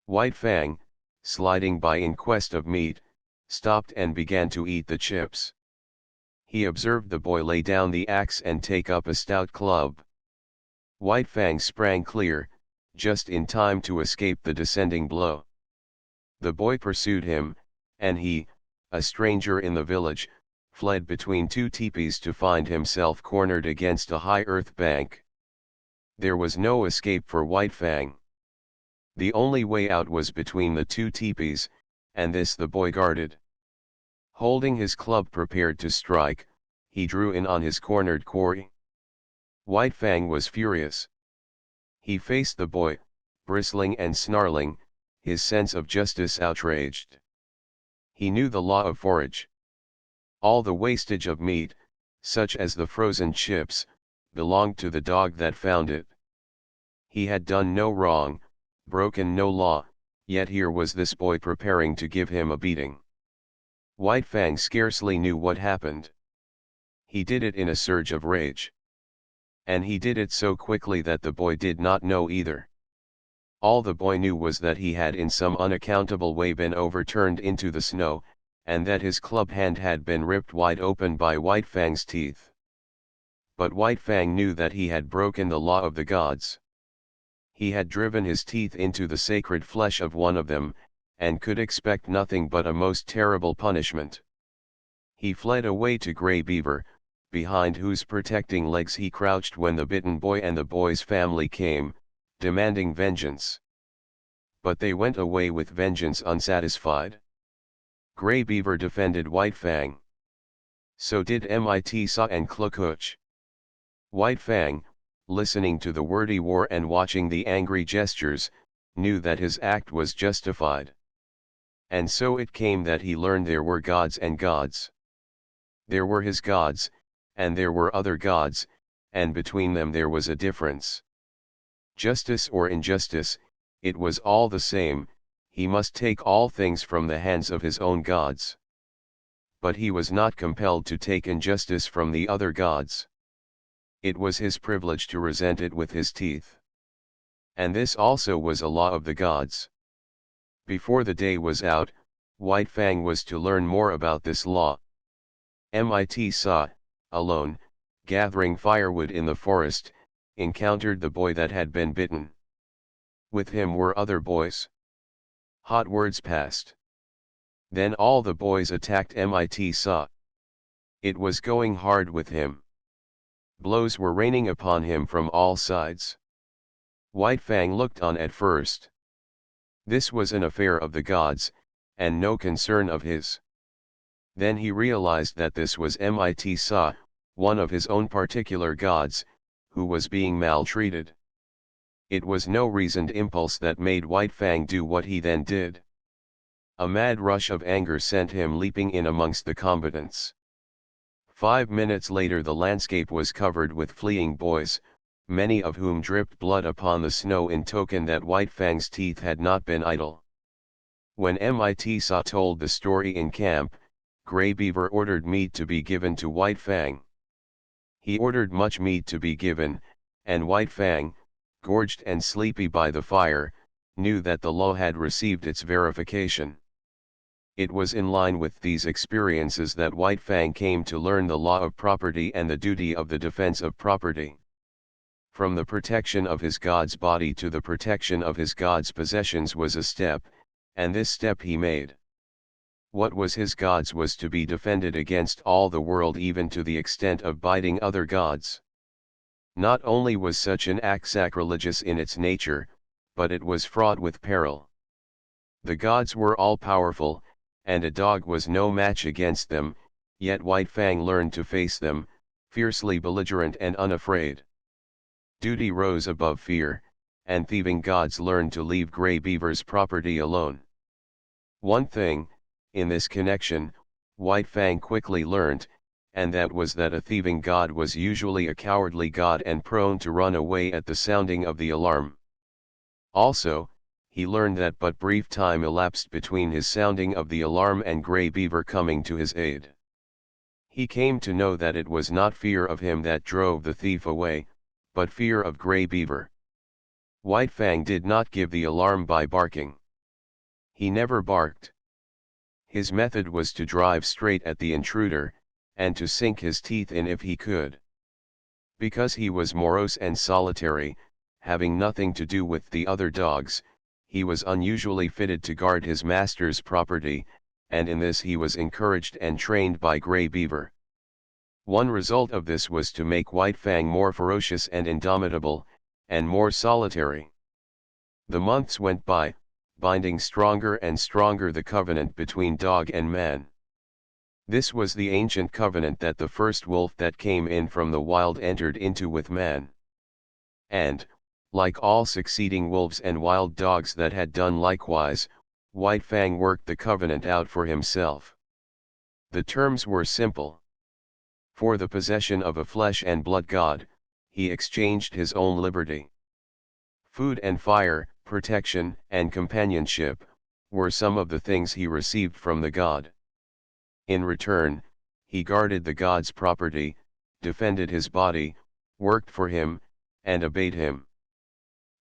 White Fang, sliding by in quest of meat, stopped and began to eat the chips. He observed the boy lay down the axe and take up a stout club. White Fang sprang clear, just in time to escape the descending blow. The boy pursued him, and he, a stranger in the village, fled between two teepees to find himself cornered against a high earth bank. There was no escape for White Fang. The only way out was between the two teepees, and this the boy guarded. Holding his club prepared to strike, he drew in on his cornered quarry. White Fang was furious. He faced the boy, bristling and snarling, his sense of justice outraged. He knew the law of forage. All the wastage of meat, such as the frozen chips, belonged to the dog that found it. He had done no wrong, broken no law, yet here was this boy preparing to give him a beating. White Fang scarcely knew what happened. He did it in a surge of rage. And he did it so quickly that the boy did not know either. All the boy knew was that he had in some unaccountable way been overturned into the snow, and that his club hand had been ripped wide open by White Fang's teeth. But White Fang knew that he had broken the law of the gods. He had driven his teeth into the sacred flesh of one of them, and could expect nothing but a most terrible punishment. He fled away to Grey Beaver, behind whose protecting legs he crouched when the bitten boy and the boy's family came, demanding vengeance. But they went away with vengeance unsatisfied. Grey Beaver defended White Fang. So did Mit Sa and Klukuch. White Fang, listening to the wordy war and watching the angry gestures, knew that his act was justified. And so it came that he learned there were gods and gods. There were his gods, and there were other gods, and between them there was a difference. Justice or injustice, it was all the same, he must take all things from the hands of his own gods. But he was not compelled to take injustice from the other gods. It was his privilege to resent it with his teeth. And this also was a law of the gods. Before the day was out, White Fang was to learn more about this law. Mit Sa, alone, gathering firewood in the forest, encountered the boy that had been bitten. With him were other boys. Hot words passed. Then all the boys attacked Mit Sa. It was going hard with him. Blows were raining upon him from all sides. White Fang looked on at first. This was an affair of the gods, and no concern of his. Then he realized that this was Mit Sa, one of his own particular gods, who was being maltreated. It was no reasoned impulse that made White Fang do what he then did. A mad rush of anger sent him leaping in amongst the combatants. 5 minutes later the landscape was covered with fleeing boys, many of whom dripped blood upon the snow in token that White Fang's teeth had not been idle. When Mit Sa told the story in camp, Grey Beaver ordered meat to be given to White Fang. He ordered much meat to be given, and White Fang, gorged and sleepy by the fire, knew that the law had received its verification. It was in line with these experiences that White Fang came to learn the law of property and the duty of the defense of property. From the protection of his god's body to the protection of his god's possessions was a step, and this step he made. What was his god's was to be defended against all the world, even to the extent of biting other gods. Not only was such an act sacrilegious in its nature, but it was fraught with peril. The gods were all-powerful, and a dog was no match against them, yet White Fang learned to face them, fiercely belligerent and unafraid. Duty rose above fear, and thieving gods learned to leave Grey Beaver's property alone. One thing, in this connection, White Fang quickly learnt, and that was that a thieving god was usually a cowardly god and prone to run away at the sounding of the alarm. Also, he learned that but brief time elapsed between his sounding of the alarm and Grey Beaver coming to his aid. He came to know that it was not fear of him that drove the thief away, but fear of Grey Beaver. White Fang did not give the alarm by barking. He never barked. His method was to drive straight at the intruder, and to sink his teeth in if he could. Because he was morose and solitary, having nothing to do with the other dogs, he was unusually fitted to guard his master's property, and in this he was encouraged and trained by Grey Beaver. One result of this was to make White Fang more ferocious and indomitable, and more solitary. The months went by, binding stronger and stronger the covenant between dog and man. This was the ancient covenant that the first wolf that came in from the wild entered into with man. And, like all succeeding wolves and wild dogs that had done likewise, White Fang worked the covenant out for himself. The terms were simple. For the possession of a flesh and blood god, he exchanged his own liberty. Food and fire, protection and companionship, were some of the things he received from the god. In return, he guarded the god's property, defended his body, worked for him, and obeyed him.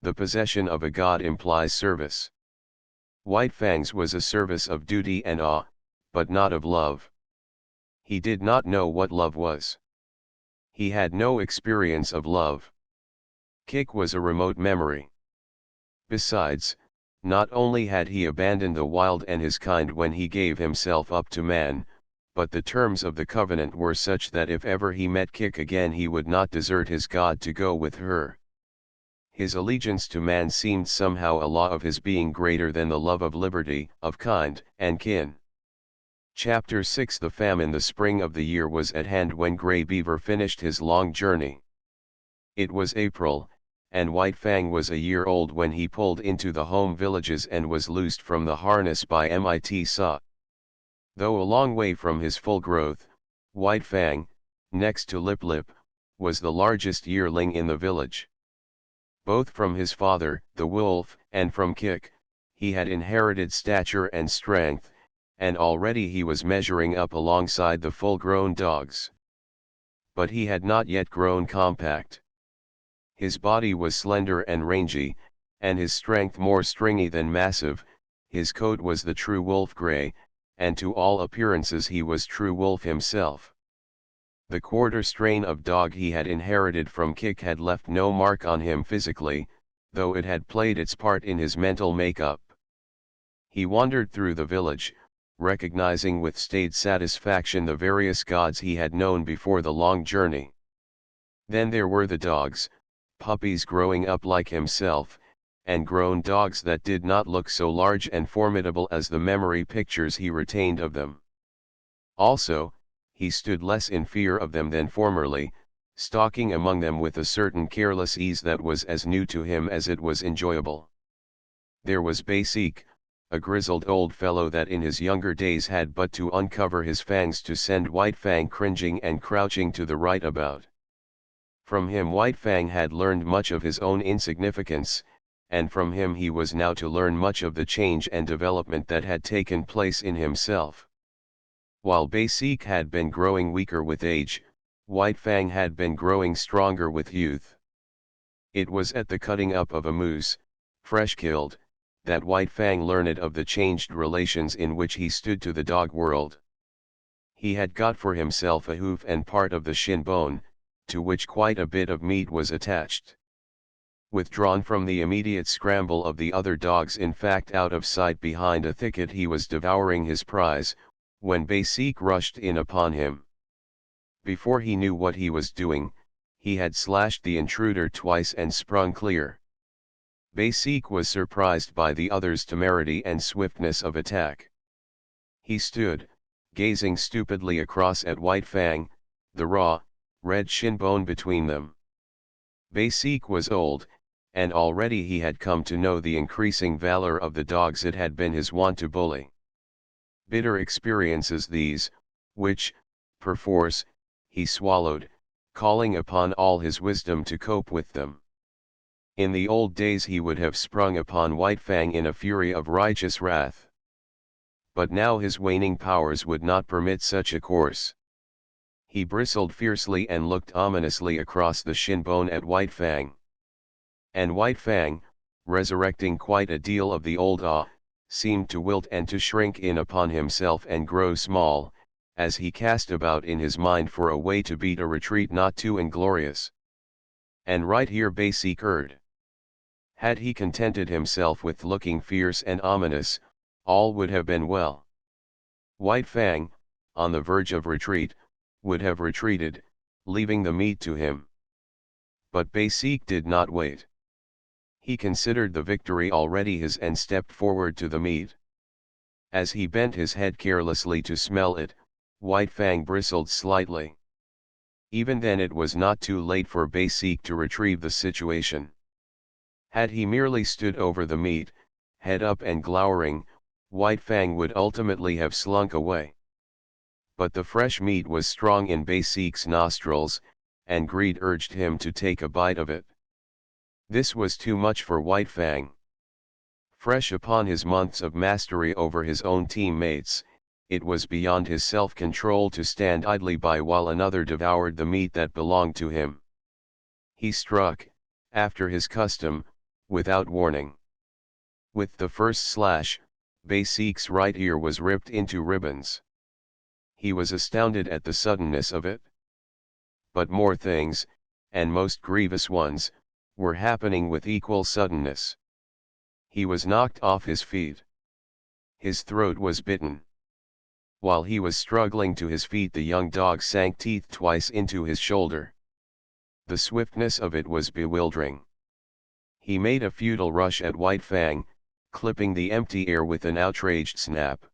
The possession of a god implies service. White Fang's was a service of duty and awe, but not of love. He did not know what love was. He had no experience of love. Kick was a remote memory. Besides, not only had he abandoned the wild and his kind when he gave himself up to man, but the terms of the covenant were such that if ever he met Kick again he would not desert his god to go with her. His allegiance to man seemed somehow a law of his being greater than the love of liberty, of kind and kin. Chapter 6 The famine. The spring of the year was at hand when Grey Beaver finished his long journey. It was April, and White Fang was a year old when he pulled into the home villages and was loosed from the harness by Mit Sa. Though a long way from his full growth, White Fang, next to Lip Lip, was the largest yearling in the village. Both from his father, the wolf, and from Kick, he had inherited stature and strength, and already he was measuring up alongside the full-grown dogs. But he had not yet grown compact. His body was slender and rangy, and his strength more stringy than massive. His coat was the true wolf gray, and to all appearances he was true wolf himself. The quarter strain of dog he had inherited from Kick had left no mark on him physically, though it had played its part in his mental makeup. He wandered through the village, recognizing with staid satisfaction the various gods he had known before the long journey. Then there were the dogs, puppies growing up like himself, and grown dogs that did not look so large and formidable as the memory pictures he retained of them. Also, he stood less in fear of them than formerly, stalking among them with a certain careless ease that was as new to him as it was enjoyable. There was Basique, a grizzled old fellow that in his younger days had but to uncover his fangs to send White Fang cringing and crouching to the right about. From him White Fang had learned much of his own insignificance, and from him he was now to learn much of the change and development that had taken place in himself. While Basique had been growing weaker with age, White Fang had been growing stronger with youth. It was at the cutting up of a moose, fresh killed, that White Fang learned of the changed relations in which he stood to the dog world. He had got for himself a hoof and part of the shin bone, to which quite a bit of meat was attached. Withdrawn from the immediate scramble of the other dogs, in fact out of sight behind a thicket, he was devouring his prize, when Basique rushed in upon him. Before he knew what he was doing, he had slashed the intruder twice and sprung clear. Basique was surprised by the other's temerity and swiftness of attack. He stood, gazing stupidly across at White Fang, the raw, red shin bone between them. Basique was old, and already he had come to know the increasing valor of the dogs it had been his wont to bully. Bitter experiences these, which, perforce, he swallowed, calling upon all his wisdom to cope with them. In the old days he would have sprung upon White Fang in a fury of righteous wrath. But now his waning powers would not permit such a course. He bristled fiercely and looked ominously across the shin bone at White Fang. And White Fang, resurrecting quite a deal of the old awe, seemed to wilt and to shrink in upon himself and grow small, as he cast about in his mind for a way to beat a retreat not too inglorious. And right here Basic erred. Had he contented himself with looking fierce and ominous, all would have been well. White Fang, on the verge of retreat, would have retreated, leaving the meat to him. But Basic did not wait. He considered the victory already his and stepped forward to the meat. As he bent his head carelessly to smell it, White Fang bristled slightly. Even then it was not too late for Basic to retrieve the situation. Had he merely stood over the meat, head up and glowering, White Fang would ultimately have slunk away. But the fresh meat was strong in Basic's nostrils, and greed urged him to take a bite of it. This was too much for White Fang. Fresh upon his months of mastery over his own teammates, it was beyond his self-control to stand idly by while another devoured the meat that belonged to him. He struck, after his custom, without warning. With the first slash, Basic's right ear was ripped into ribbons. He was astounded at the suddenness of it. But more things, and most grievous ones, were happening with equal suddenness. He was knocked off his feet. His throat was bitten. While he was struggling to his feet, the young dog sank teeth twice into his shoulder. The swiftness of it was bewildering. He made a futile rush at White Fang, clipping the empty air with an outraged snap.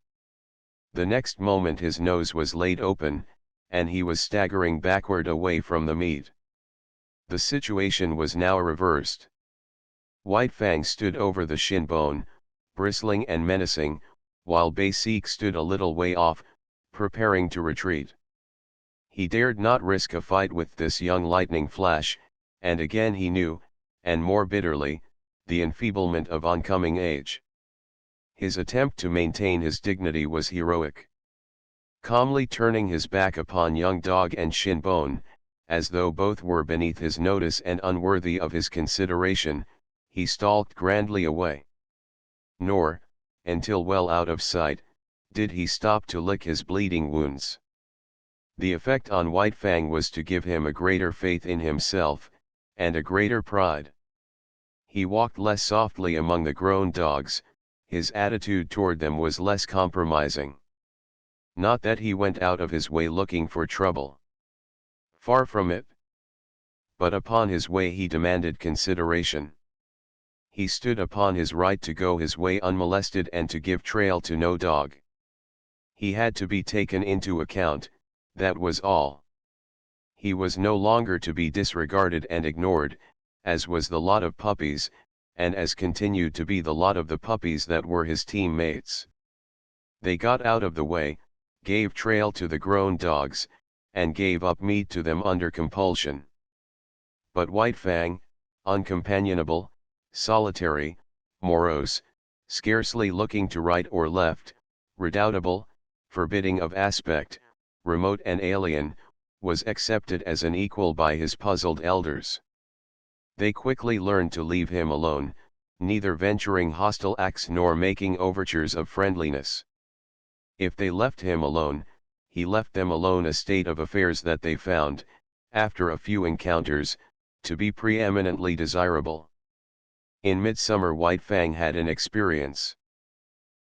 The next moment his nose was laid open, and he was staggering backward away from the meat. The situation was now reversed. White Fang stood over the shin bone, bristling and menacing, while Basic stood a little way off, preparing to retreat. He dared not risk a fight with this young lightning flash, and again he knew, and more bitterly, the enfeeblement of oncoming age. His attempt to maintain his dignity was heroic. Calmly turning his back upon young dog and shin bone, as though both were beneath his notice and unworthy of his consideration, he stalked grandly away. Nor, until well out of sight, did he stop to lick his bleeding wounds. The effect on White Fang was to give him a greater faith in himself, and a greater pride. He walked less softly among the grown dogs, his attitude toward them was less compromising. Not that he went out of his way looking for trouble. Far from it. But upon his way he demanded consideration. He stood upon his right to go his way unmolested and to give trail to no dog. He had to be taken into account, that was all. He was no longer to be disregarded and ignored, as was the lot of puppies, and as continued to be the lot of the puppies that were his teammates. They got out of the way, gave trail to the grown dogs, and gave up meat to them under compulsion. But White Fang, uncompanionable, solitary, morose, scarcely looking to right or left, redoubtable, forbidding of aspect, remote and alien, was accepted as an equal by his puzzled elders. They quickly learned to leave him alone, neither venturing hostile acts nor making overtures of friendliness. If they left him alone, he left them alone, a state of affairs that they found, after a few encounters, to be preeminently desirable. In midsummer White Fang had an experience.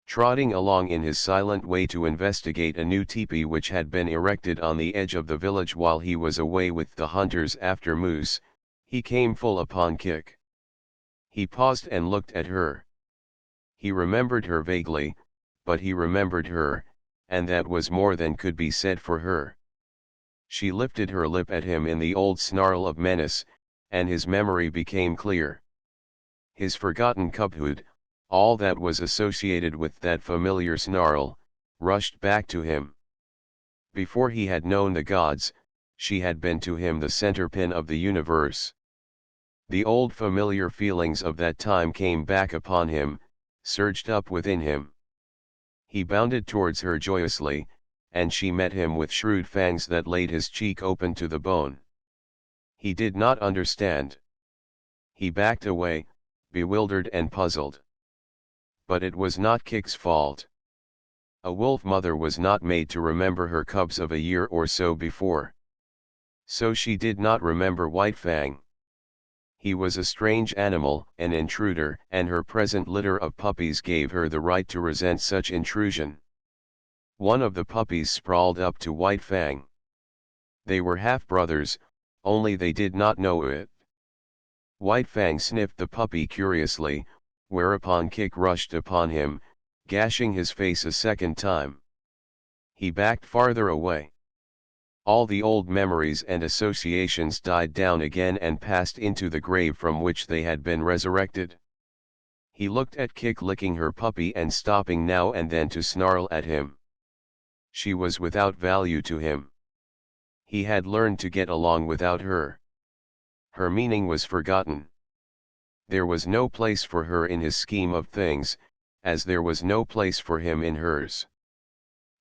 Trotting along in his silent way to investigate a new teepee which had been erected on the edge of the village while he was away with the hunters after moose, he came full upon Kick. He paused and looked at her. He remembered her vaguely, but he remembered her, and that was more than could be said for her. She lifted her lip at him in the old snarl of menace, and his memory became clear. His forgotten cubhood, all that was associated with that familiar snarl, rushed back to him. Before he had known the gods, she had been to him the centerpin of the universe. The old familiar feelings of that time came back upon him, surged up within him. He bounded towards her joyously, and she met him with shrewd fangs that laid his cheek open to the bone. He did not understand. He backed away, bewildered and puzzled. But it was not Kik's fault. A wolf mother was not made to remember her cubs of a year or so before. So she did not remember White Fang. He was a strange animal, an intruder, and her present litter of puppies gave her the right to resent such intrusion. One of the puppies sprawled up to White Fang. They were half-brothers, only they did not know it. White Fang sniffed the puppy curiously, whereupon Kik rushed upon him, gashing his face a second time. He backed farther away. All the old memories and associations died down again and passed into the grave from which they had been resurrected. He looked at Kik licking her puppy and stopping now and then to snarl at him. She was without value to him. He had learned to get along without her. Her meaning was forgotten. There was no place for her in his scheme of things, as there was no place for him in hers.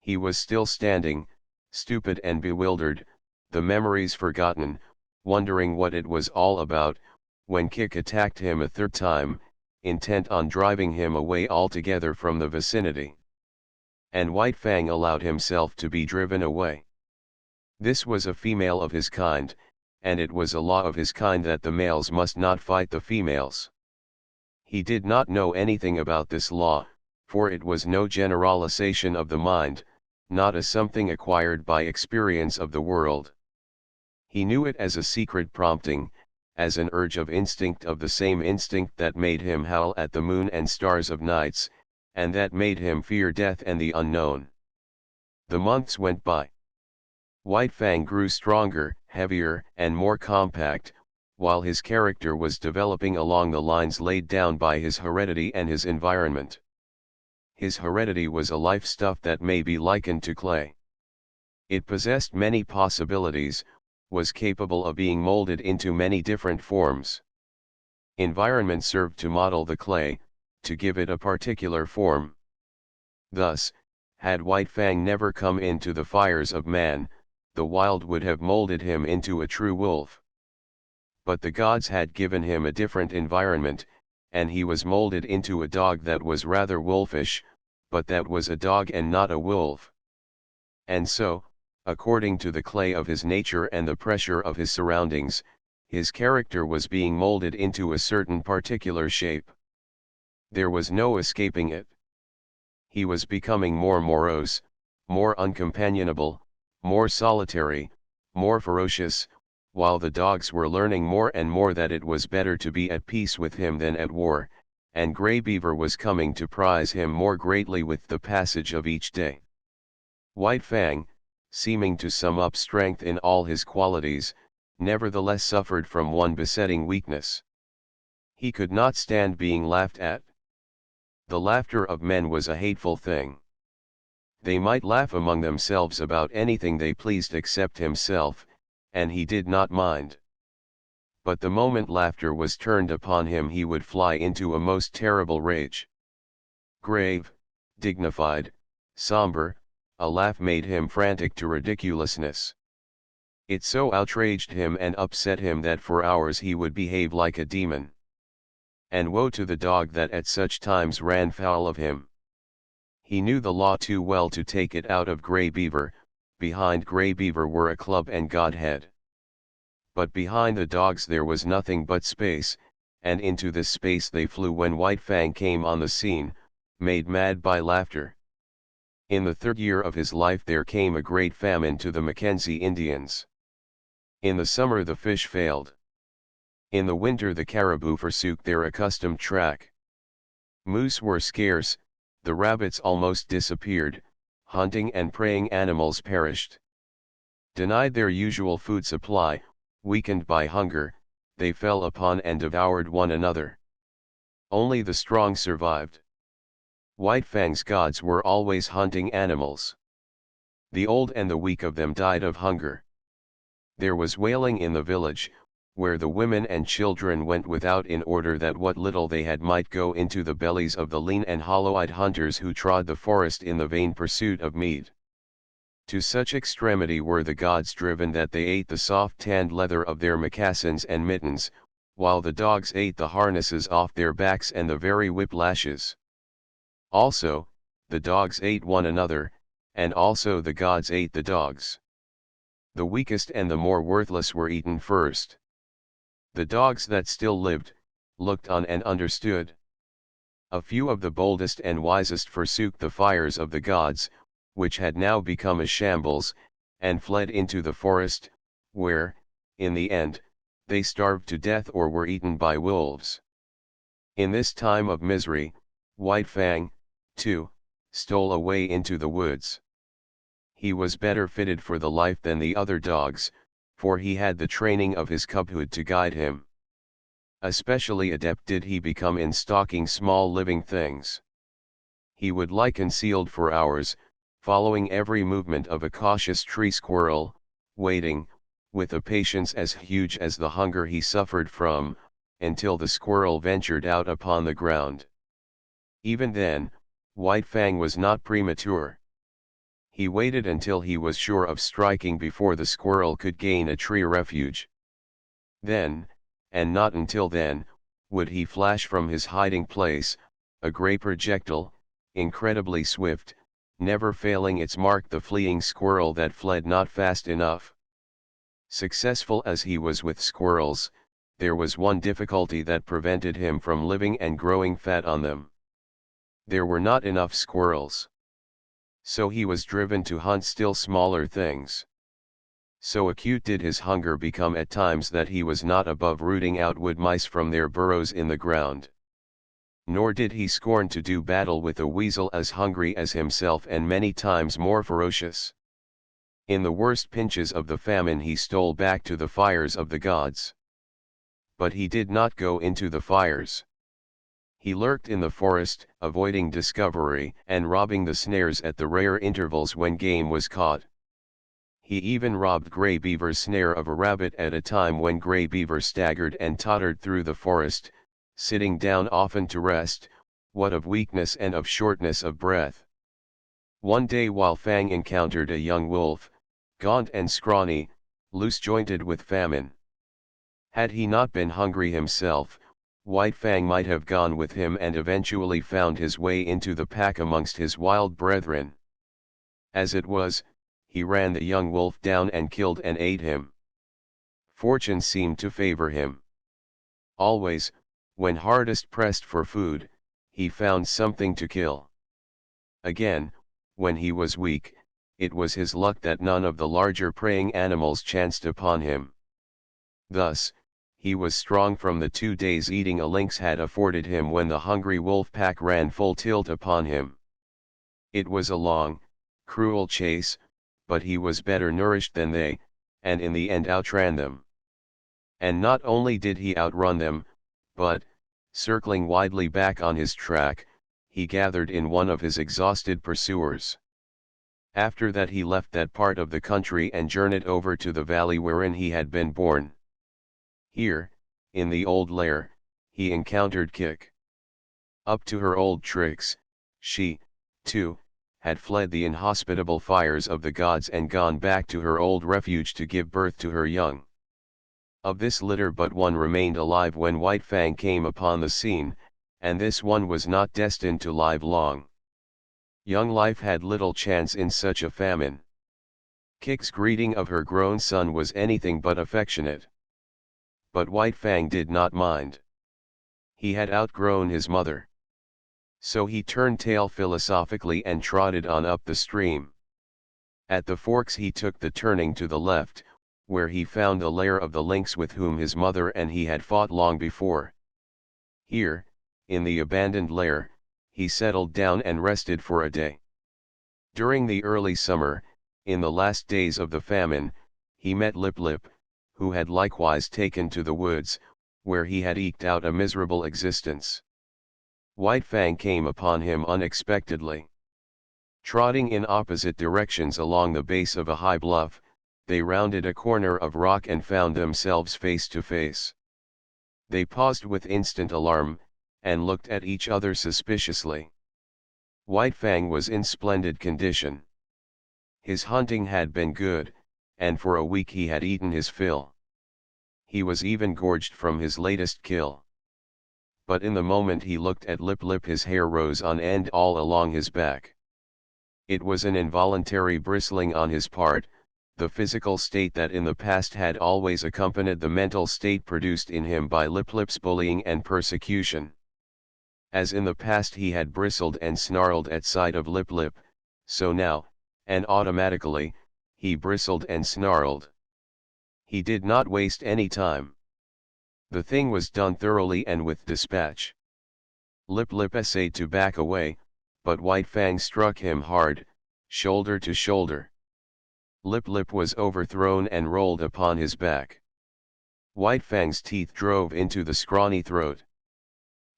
He was still standing, stupid and bewildered, the memories forgotten, wondering what it was all about, when Kik attacked him a third time, intent on driving him away altogether from the vicinity. And White Fang allowed himself to be driven away. This was a female of his kind, and it was a law of his kind that the males must not fight the females. He did not know anything about this law, for it was no generalization of the mind, not a something acquired by experience of the world. He knew it as a secret prompting, as an urge of instinct, of the same instinct that made him howl at the moon and stars of nights, and that made him fear death and the unknown. The months went by. White Fang grew stronger, heavier, and more compact, while his character was developing along the lines laid down by his heredity and his environment. His heredity was a life stuff that may be likened to clay. It possessed many possibilities, was capable of being molded into many different forms. Environment served to model the clay, to give it a particular form. Thus, had White Fang never come into the fires of man, the wild would have molded him into a true wolf. But the gods had given him a different environment, and he was molded into a dog that was rather wolfish, but that was a dog and not a wolf. And so, according to the clay of his nature and the pressure of his surroundings, his character was being molded into a certain particular shape. There was no escaping it. He was becoming more morose, more uncompanionable, more solitary, more ferocious, while the dogs were learning more and more that it was better to be at peace with him than at war, and Grey Beaver was coming to prize him more greatly with the passage of each day. White Fang, seeming to sum up strength in all his qualities, nevertheless suffered from one besetting weakness. He could not stand being laughed at. The laughter of men was a hateful thing. They might laugh among themselves about anything they pleased except himself, and he did not mind. But the moment laughter was turned upon him he would fly into a most terrible rage. Grave, dignified, somber, a laugh made him frantic to ridiculousness. It so outraged him and upset him that for hours he would behave like a demon. And woe to the dog that at such times ran foul of him. He knew the law too well to take it out of Grey Beaver. Behind Grey Beaver were a club and Godhead. But behind the dogs there was nothing but space, and into this space they flew when White Fang came on the scene, made mad by laughter. In the third year of his life there came a great famine to the Mackenzie Indians. In the summer the fish failed. In the winter the caribou forsook their accustomed track. Moose were scarce, the rabbits almost disappeared, hunting and preying animals perished. Denied their usual food supply, weakened by hunger, they fell upon and devoured one another. Only the strong survived. White Fang's gods were always hunting animals. The old and the weak of them died of hunger. There was wailing in the village, where the women and children went without in order that what little they had might go into the bellies of the lean and hollow-eyed hunters who trod the forest in the vain pursuit of meat. To such extremity were the gods driven that they ate the soft tanned leather of their moccasins and mittens, while the dogs ate the harnesses off their backs and the very whiplashes. Also, the dogs ate one another, and also the gods ate the dogs. The weakest and the more worthless were eaten first. The dogs that still lived, looked on and understood. A few of the boldest and wisest forsook the fires of the gods, which had now become a shambles, and fled into the forest, where, in the end, they starved to death or were eaten by wolves. In this time of misery, White Fang, too, stole away into the woods. He was better fitted for the life than the other dogs, for he had the training of his cubhood to guide him. Especially adept did he become in stalking small living things. He would lie concealed for hours, following every movement of a cautious tree squirrel, waiting, with a patience as huge as the hunger he suffered from, until the squirrel ventured out upon the ground. Even then, White Fang was not premature. He waited until he was sure of striking before the squirrel could gain a tree refuge. Then, and not until then, would he flash from his hiding place, a gray projectile, incredibly swift, never failing its mark the fleeing squirrel that fled not fast enough. Successful as he was with squirrels, there was one difficulty that prevented him from living and growing fat on them. There were not enough squirrels. So he was driven to hunt still smaller things. So acute did his hunger become at times that he was not above rooting out wood mice from their burrows in the ground. Nor did he scorn to do battle with a weasel as hungry as himself and many times more ferocious. In the worst pinches of the famine he stole back to the fires of the gods. But he did not go into the fires. He lurked in the forest, avoiding discovery and robbing the snares at the rare intervals when game was caught. He even robbed Gray Beaver's snare of a rabbit at a time when Gray Beaver staggered and tottered through the forest, sitting down often to rest, what of weakness and of shortness of breath. One day while Fang encountered a young wolf, gaunt and scrawny, loose-jointed with famine. Had he not been hungry himself, White Fang might have gone with him and eventually found his way into the pack amongst his wild brethren. As it was, he ran the young wolf down and killed and ate him. Fortune seemed to favor him. Always, when hardest pressed for food, he found something to kill. Again, when he was weak, it was his luck that none of the larger preying animals chanced upon him. Thus, he was strong from the 2 days eating a lynx had afforded him when the hungry wolf pack ran full tilt upon him. It was a long, cruel chase, but he was better nourished than they, and in the end outran them. And not only did he outrun them, but, circling widely back on his track, he gathered in one of his exhausted pursuers. After that he left that part of the country and journeyed over to the valley wherein he had been born. Here, in the old lair, he encountered Kik. Up to her old tricks, she, too, had fled the inhospitable fires of the gods and gone back to her old refuge to give birth to her young. Of this litter but one remained alive when White Fang came upon the scene, and this one was not destined to live long. Young life had little chance in such a famine. Kik's greeting of her grown son was anything but affectionate. But White Fang did not mind. He had outgrown his mother. So he turned tail philosophically and trotted on up the stream. At the forks he took the turning to the left, where he found the lair of the lynx with whom his mother and he had fought long before. Here, in the abandoned lair, he settled down and rested for a day. During the early summer, in the last days of the famine, he met Lip Lip, who had likewise taken to the woods, where he had eked out a miserable existence. White Fang came upon him unexpectedly. Trotting in opposite directions along the base of a high bluff, they rounded a corner of rock and found themselves face to face. They paused with instant alarm, and looked at each other suspiciously. White Fang was in splendid condition. His hunting had been good, and for a week he had eaten his fill. He was even gorged from his latest kill. But in the moment he looked at Lip Lip, his hair rose on end all along his back. It was an involuntary bristling on his part, the physical state that in the past had always accompanied the mental state produced in him by Lip Lip's bullying and persecution. As in the past he had bristled and snarled at sight of Lip Lip, so now, and automatically, he bristled and snarled. He did not waste any time. The thing was done thoroughly and with dispatch. Lip Lip essayed to back away, but White Fang struck him hard, shoulder to shoulder. Lip Lip was overthrown and rolled upon his back. White Fang's teeth drove into the scrawny throat.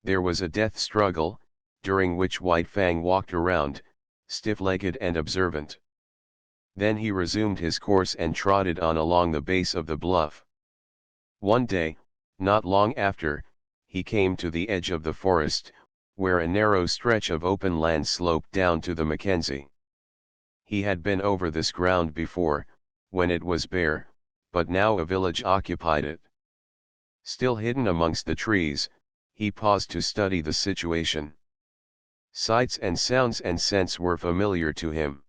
There was a death struggle, during which White Fang walked around, stiff-legged and observant. Then he resumed his course and trotted on along the base of the bluff. One day, not long after, he came to the edge of the forest, where a narrow stretch of open land sloped down to the Mackenzie. He had been over this ground before, when it was bare, but now a village occupied it. Still hidden amongst the trees, he paused to study the situation. Sights and sounds and scents were familiar to him.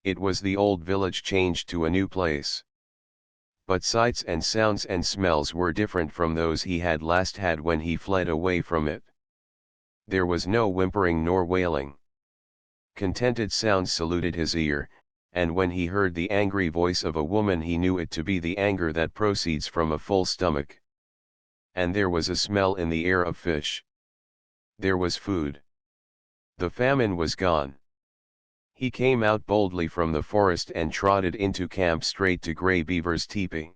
It was the old village changed to a new place. But sights and sounds and smells were different from those he had last had when he fled away from it. There was no whimpering nor wailing. Contented sounds saluted his ear, and when he heard the angry voice of a woman he knew it to be the anger that proceeds from a full stomach. And there was a smell in the air of fish. There was food. The famine was gone. He came out boldly from the forest and trotted into camp straight to Grey Beaver's teepee.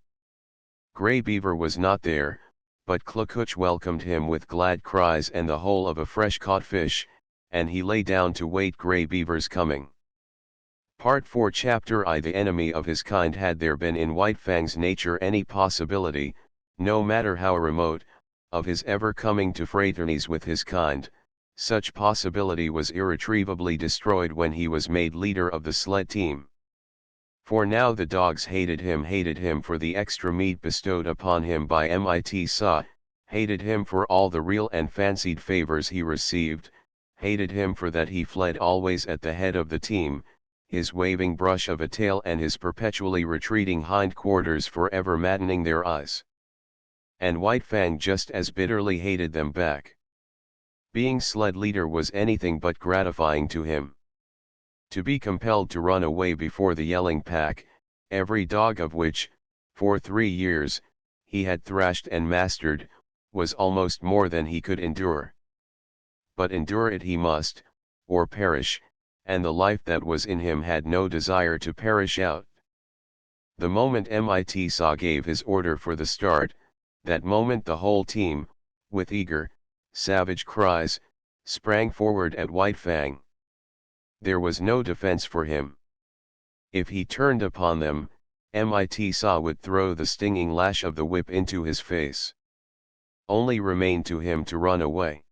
Grey Beaver was not there, but Klukooch welcomed him with glad cries and the whole of a fresh-caught fish, and he lay down to wait Grey Beaver's coming. Part 4 Chapter I The enemy of his kind. Had there been in White Fang's nature any possibility, no matter how remote, of his ever coming to fraternize with his kind, such possibility was irretrievably destroyed when he was made leader of the sled team. For now the dogs hated him for the extra meat bestowed upon him by Mit-sa, hated him for all the real and fancied favors he received, hated him for that he fled always at the head of the team, his waving brush of a tail and his perpetually retreating hindquarters forever maddening their eyes. And White Fang just as bitterly hated them back. Being sled leader was anything but gratifying to him. To be compelled to run away before the yelling pack, every dog of which, for 3 years, he had thrashed and mastered, was almost more than he could endure. But endure it he must, or perish, and the life that was in him had no desire to perish out. The moment Mit-sa gave his order for the start, that moment the whole team, with eager, savage cries, sprang forward at White Fang. There was no defense for him. If he turned upon them, Mit-sa would throw the stinging lash of the whip into his face. Only remained to him to run away.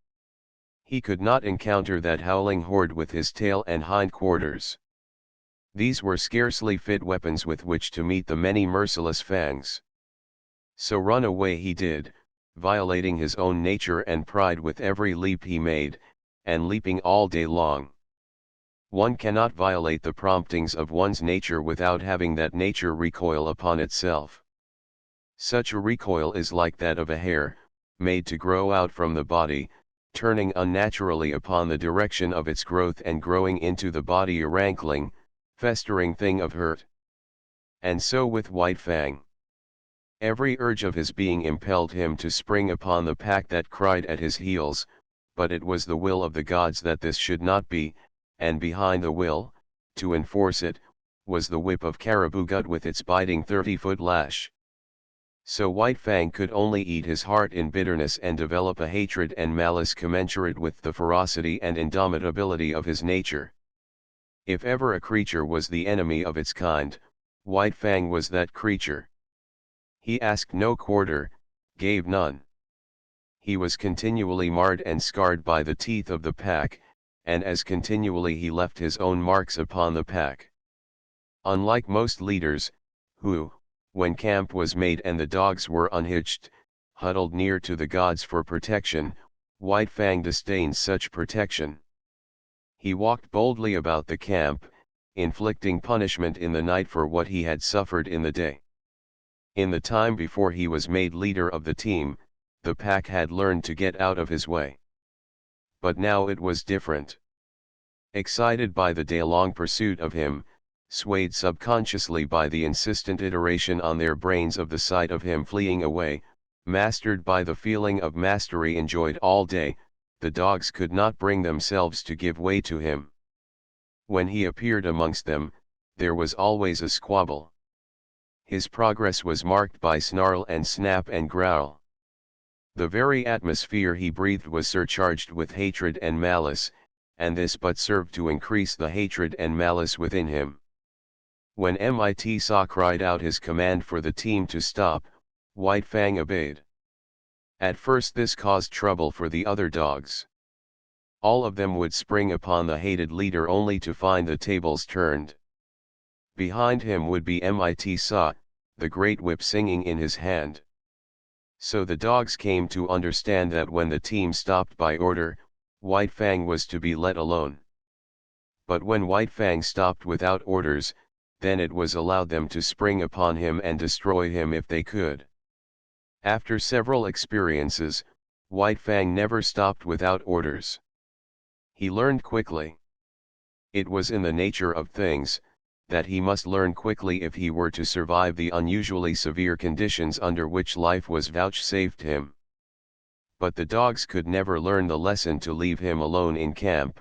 He could not encounter that howling horde with his tail and hindquarters. These were scarcely fit weapons with which to meet the many merciless fangs. So run away he did, violating his own nature and pride with every leap he made, and leaping all day long. One cannot violate the promptings of one's nature without having that nature recoil upon itself. Such a recoil is like that of a hair, made to grow out from the body, turning unnaturally upon the direction of its growth and growing into the body a rankling, festering thing of hurt. And so with White Fang. Every urge of his being impelled him to spring upon the pack that cried at his heels, but it was the will of the gods that this should not be, and behind the will, to enforce it, was the whip of caribou gut with its biting 30-foot lash. So White Fang could only eat his heart in bitterness and develop a hatred and malice commensurate with the ferocity and indomitability of his nature. If ever a creature was the enemy of its kind, White Fang was that creature. He asked no quarter, gave none. He was continually marred and scarred by the teeth of the pack, and as continually he left his own marks upon the pack. Unlike most leaders, who, when camp was made and the dogs were unhitched, huddled near to the gods for protection, White Fang disdained such protection. He walked boldly about the camp, inflicting punishment in the night for what he had suffered in the day. In the time before he was made leader of the team, the pack had learned to get out of his way. But now it was different. Excited by the day-long pursuit of him, swayed subconsciously by the insistent iteration on their brains of the sight of him fleeing away, mastered by the feeling of mastery enjoyed all day, the dogs could not bring themselves to give way to him. When he appeared amongst them, there was always a squabble. His progress was marked by snarl and snap and growl. The very atmosphere he breathed was surcharged with hatred and malice, and this but served to increase the hatred and malice within him. When Mit cried out his command for the team to stop, White Fang obeyed. At first this caused trouble for the other dogs. All of them would spring upon the hated leader only to find the tables turned. Behind him would be Mit, the great whip singing in his hand. So the dogs came to understand that when the team stopped by order, White Fang was to be let alone. But when White Fang stopped without orders, then it was allowed them to spring upon him and destroy him if they could. After several experiences, White Fang never stopped without orders. He learned quickly. It was in the nature of things, that he must learn quickly if he were to survive the unusually severe conditions under which life was vouchsafed him. But the dogs could never learn the lesson to leave him alone in camp.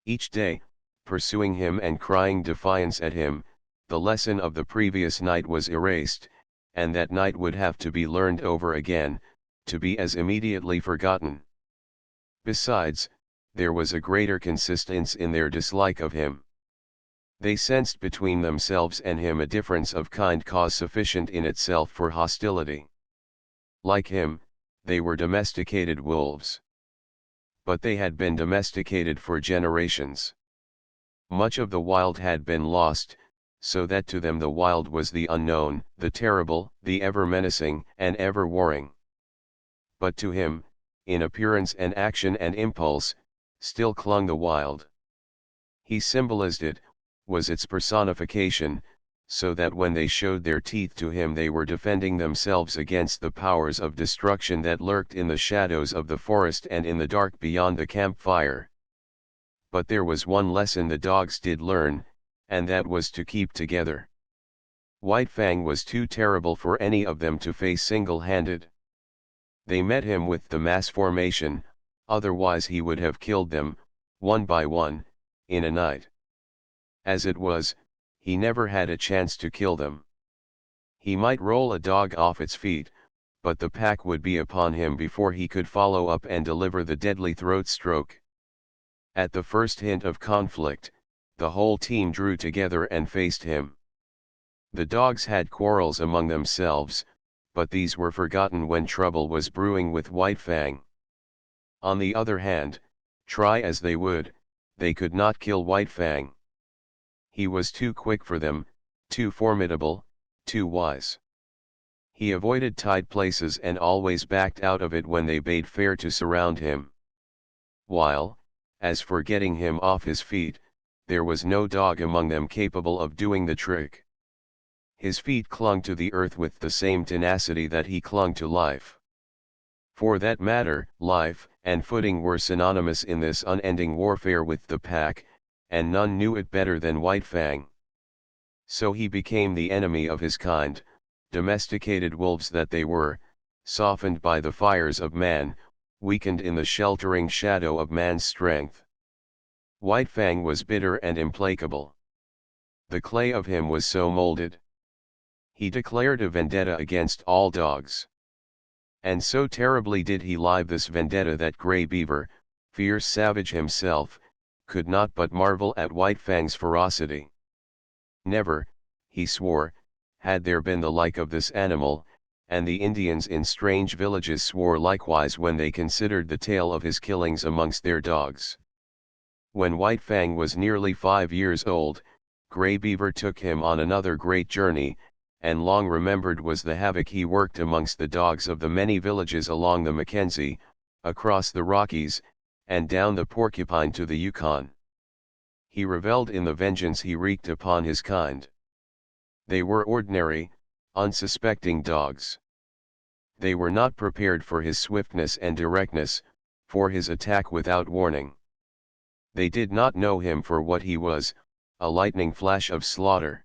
Each day, pursuing him and crying defiance at him, the lesson of the previous night was erased, and that night would have to be learned over again, to be as immediately forgotten. Besides, there was a greater consistence in their dislike of him. They sensed between themselves and him a difference of kind cause sufficient in itself for hostility. Like him, they were domesticated wolves. But they had been domesticated for generations. Much of the wild had been lost, so that to them the wild was the unknown, the terrible, the ever menacing, and ever warring. But to him, in appearance and action and impulse, still clung the wild. He symbolized it, was its personification, so that when they showed their teeth to him they were defending themselves against the powers of destruction that lurked in the shadows of the forest and in the dark beyond the campfire. But there was one lesson the dogs did learn, and that was to keep together. White Fang was too terrible for any of them to face single-handed. They met him with the mass formation, otherwise he would have killed them, one by one, in a night. As it was, he never had a chance to kill them. He might roll a dog off its feet, but the pack would be upon him before he could follow up and deliver the deadly throat stroke. At the first hint of conflict, the whole team drew together and faced him. The dogs had quarrels among themselves, but these were forgotten when trouble was brewing with White Fang. On the other hand, try as they would, they could not kill White Fang. He was too quick for them, too formidable, too wise. He avoided tight places and always backed out of it when they bade fair to surround him. While, as for getting him off his feet, there was no dog among them capable of doing the trick. His feet clung to the earth with the same tenacity that he clung to life. For that matter, life and footing were synonymous in this unending warfare with the pack, and none knew it better than White Fang. So he became the enemy of his kind, domesticated wolves that they were, softened by the fires of man, weakened in the sheltering shadow of man's strength. White Fang was bitter and implacable. The clay of him was so molded. He declared a vendetta against all dogs. And so terribly did he live this vendetta that Grey Beaver, fierce savage himself, could not but marvel at White Fang's ferocity. Never, he swore, had there been the like of this animal, and the Indians in strange villages swore likewise when they considered the tale of his killings amongst their dogs. When White Fang was nearly 5 years old, Grey Beaver took him on another great journey, and long remembered was the havoc he worked amongst the dogs of the many villages along the Mackenzie, across the Rockies, and down the Porcupine to the Yukon. He revelled in the vengeance he wreaked upon his kind. They were ordinary, unsuspecting dogs. They were not prepared for his swiftness and directness, for his attack without warning. They did not know him for what he was, a lightning flash of slaughter.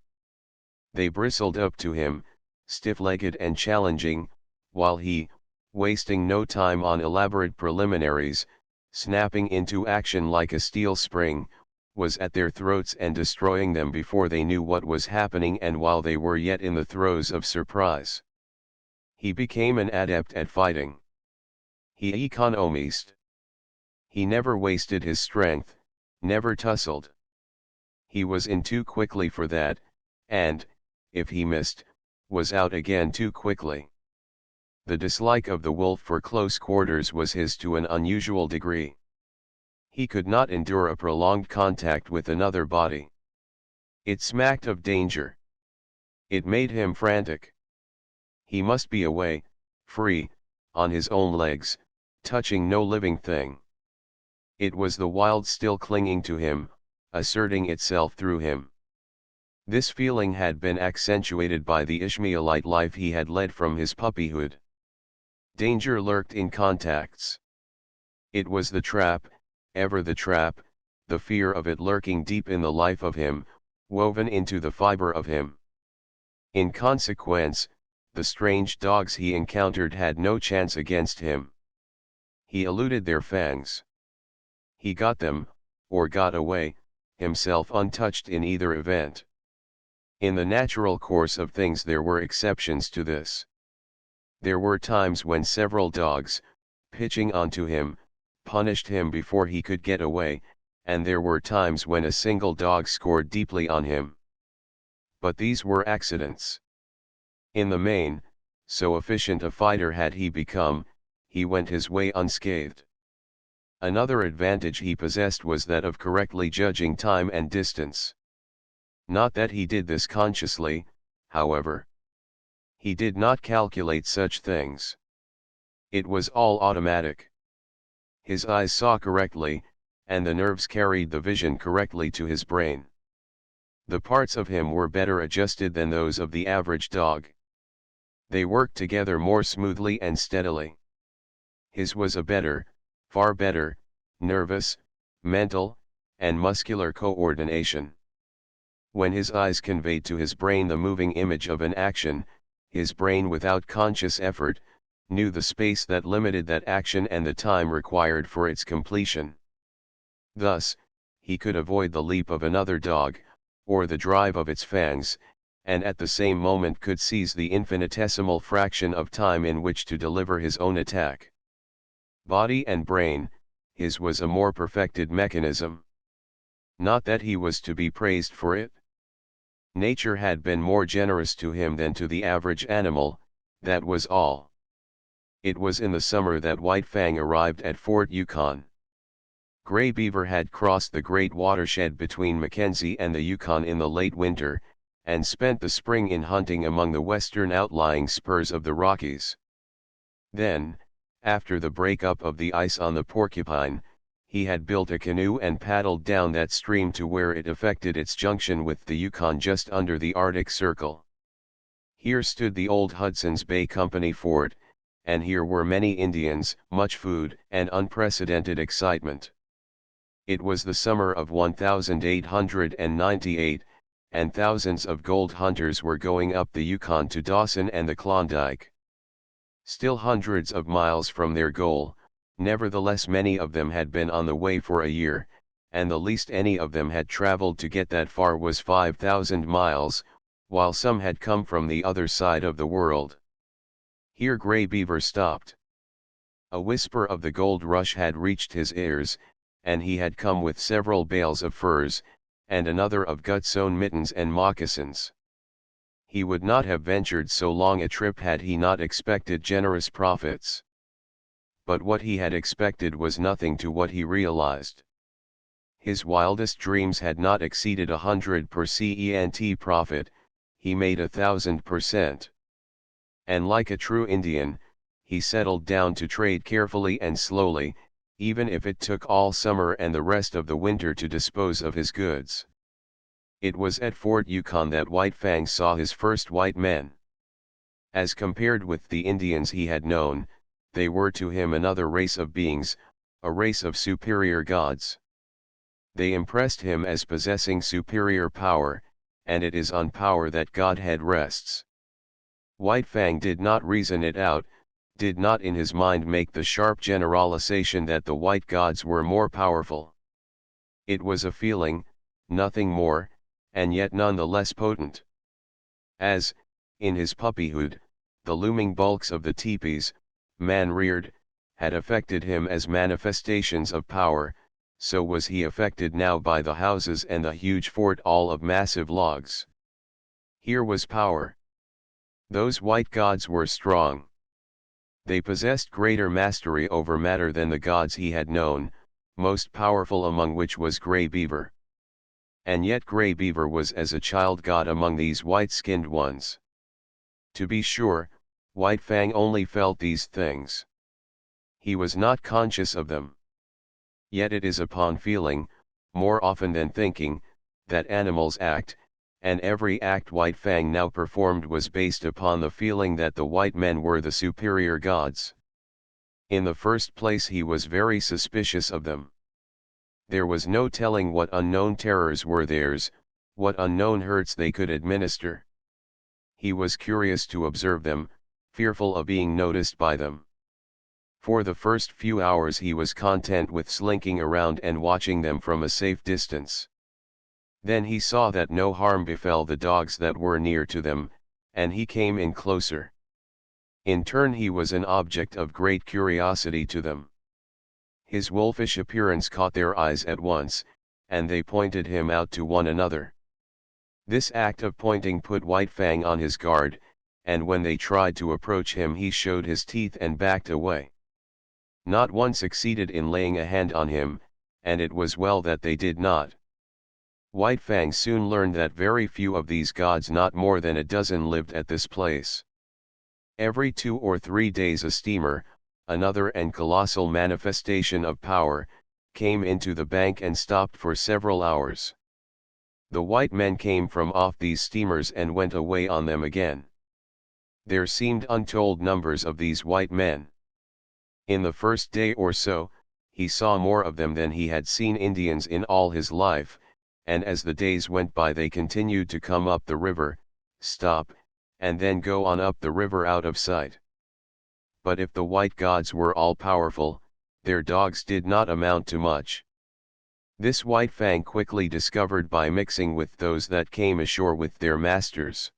They bristled up to him, stiff-legged and challenging, while he, wasting no time on elaborate preliminaries, snapping into action like a steel spring, was at their throats and destroying them before they knew what was happening and while they were yet in the throes of surprise. He became an adept at fighting. He economized. He never wasted his strength, never tussled. He was in too quickly for that, and, if he missed, was out again too quickly. The dislike of the wolf for close quarters was his to an unusual degree. He could not endure a prolonged contact with another body. It smacked of danger. It made him frantic. He must be away, free, on his own legs, touching no living thing. It was the wild still clinging to him, asserting itself through him. This feeling had been accentuated by the Ishmaelite life he had led from his puppyhood. Danger lurked in contacts. It was the trap, ever the trap, the fear of it lurking deep in the life of him, woven into the fiber of him. In consequence, the strange dogs he encountered had no chance against him. He eluded their fangs. He got them, or got away, himself untouched in either event. In the natural course of things there were exceptions to this. There were times when several dogs, pitching onto him, punished him before he could get away, and there were times when a single dog scored deeply on him. But these were accidents. In the main, so efficient a fighter had he become, he went his way unscathed. Another advantage he possessed was that of correctly judging time and distance. Not that he did this consciously, however. He did not calculate such things. It was all automatic. His eyes saw correctly, and the nerves carried the vision correctly to his brain. The parts of him were better adjusted than those of the average dog. They worked together more smoothly and steadily. His was a better, far better, nervous, mental, and muscular coordination. When his eyes conveyed to his brain the moving image of an action, his brain without conscious effort, knew the space that limited that action and the time required for its completion. Thus, he could avoid the leap of another dog, or the drive of its fangs, and at the same moment could seize the infinitesimal fraction of time in which to deliver his own attack. Body and brain, his was a more perfected mechanism. Not that he was to be praised for it. Nature had been more generous to him than to the average animal, that was all. It was in the summer that White Fang arrived at Fort Yukon. Grey Beaver had crossed the great watershed between Mackenzie and the Yukon in the late winter, and spent the spring in hunting among the western outlying spurs of the Rockies. Then, after the breakup of the ice on the Porcupine, he had built a canoe and paddled down that stream to where it effected its junction with the Yukon just under the Arctic Circle. Here stood the old Hudson's Bay Company fort, and here were many Indians, much food, and unprecedented excitement. It was the summer of 1898, and thousands of gold hunters were going up the Yukon to Dawson and the Klondike. Still hundreds of miles from their goal, nevertheless many of them had been on the way for a year, and the least any of them had traveled to get that far was 5,000 miles, while some had come from the other side of the world. Here Grey Beaver stopped. A whisper of the gold rush had reached his ears, and he had come with several bales of furs, and another of gut-sewn mittens and moccasins. He would not have ventured so long a trip had he not expected generous profits. But what he had expected was nothing to what he realized. His wildest dreams had not exceeded 100% profit, he made 1000%. And like a true Indian, he settled down to trade carefully and slowly, even if it took all summer and the rest of the winter to dispose of his goods. It was at Fort Yukon that White Fang saw his first white men. As compared with the Indians he had known, they were to him another race of beings, a race of superior gods. They impressed him as possessing superior power, and it is on power that Godhead rests. White Fang did not reason it out, did not in his mind make the sharp generalization that the white gods were more powerful. It was a feeling, nothing more, and yet none the less potent. As, in his puppyhood, the looming bulks of the teepees, man-reared, had affected him as manifestations of power, so was he affected now by the houses and the huge fort all of massive logs. Here was power. Those white gods were strong. They possessed greater mastery over matter than the gods he had known, most powerful among which was Grey Beaver. And yet Grey Beaver was as a child god among these white-skinned ones. To be sure, White Fang only felt these things. He was not conscious of them. Yet it is upon feeling, more often than thinking, that animals act, and every act White Fang now performed was based upon the feeling that the white men were the superior gods. In the first place he was very suspicious of them. There was no telling what unknown terrors were theirs, what unknown hurts they could administer. He was curious to observe them, fearful of being noticed by them. For the first few hours he was content with slinking around and watching them from a safe distance. Then he saw that no harm befell the dogs that were near to them, and he came in closer. In turn he was an object of great curiosity to them. His wolfish appearance caught their eyes at once, and they pointed him out to one another. This act of pointing put White Fang on his guard, and when they tried to approach him he showed his teeth and backed away. Not one succeeded in laying a hand on him, and it was well that they did not. White Fang soon learned that very few of these gods, not more than a dozen, lived at this place. Every 2 or 3 days a steamer, another and colossal manifestation of power, came into the bank and stopped for several hours. The white men came from off these steamers and went away on them again. There seemed untold numbers of these white men. In the first day or so, he saw more of them than he had seen Indians in all his life, and as the days went by they continued to come up the river, stop, and then go on up the river out of sight. But if the white gods were all powerful, their dogs did not amount to much. This White Fang quickly discovered by mixing with those that came ashore with their masters.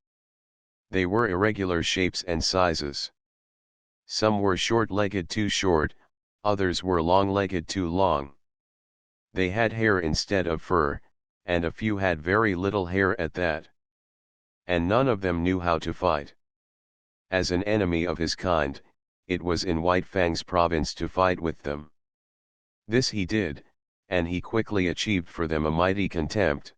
They were irregular shapes and sizes. Some were short-legged too short, others were long-legged too long. They had hair instead of fur, and a few had very little hair at that. And none of them knew how to fight. As an enemy of his kind, it was in White Fang's province to fight with them. This he did, and he quickly achieved for them a mighty contempt.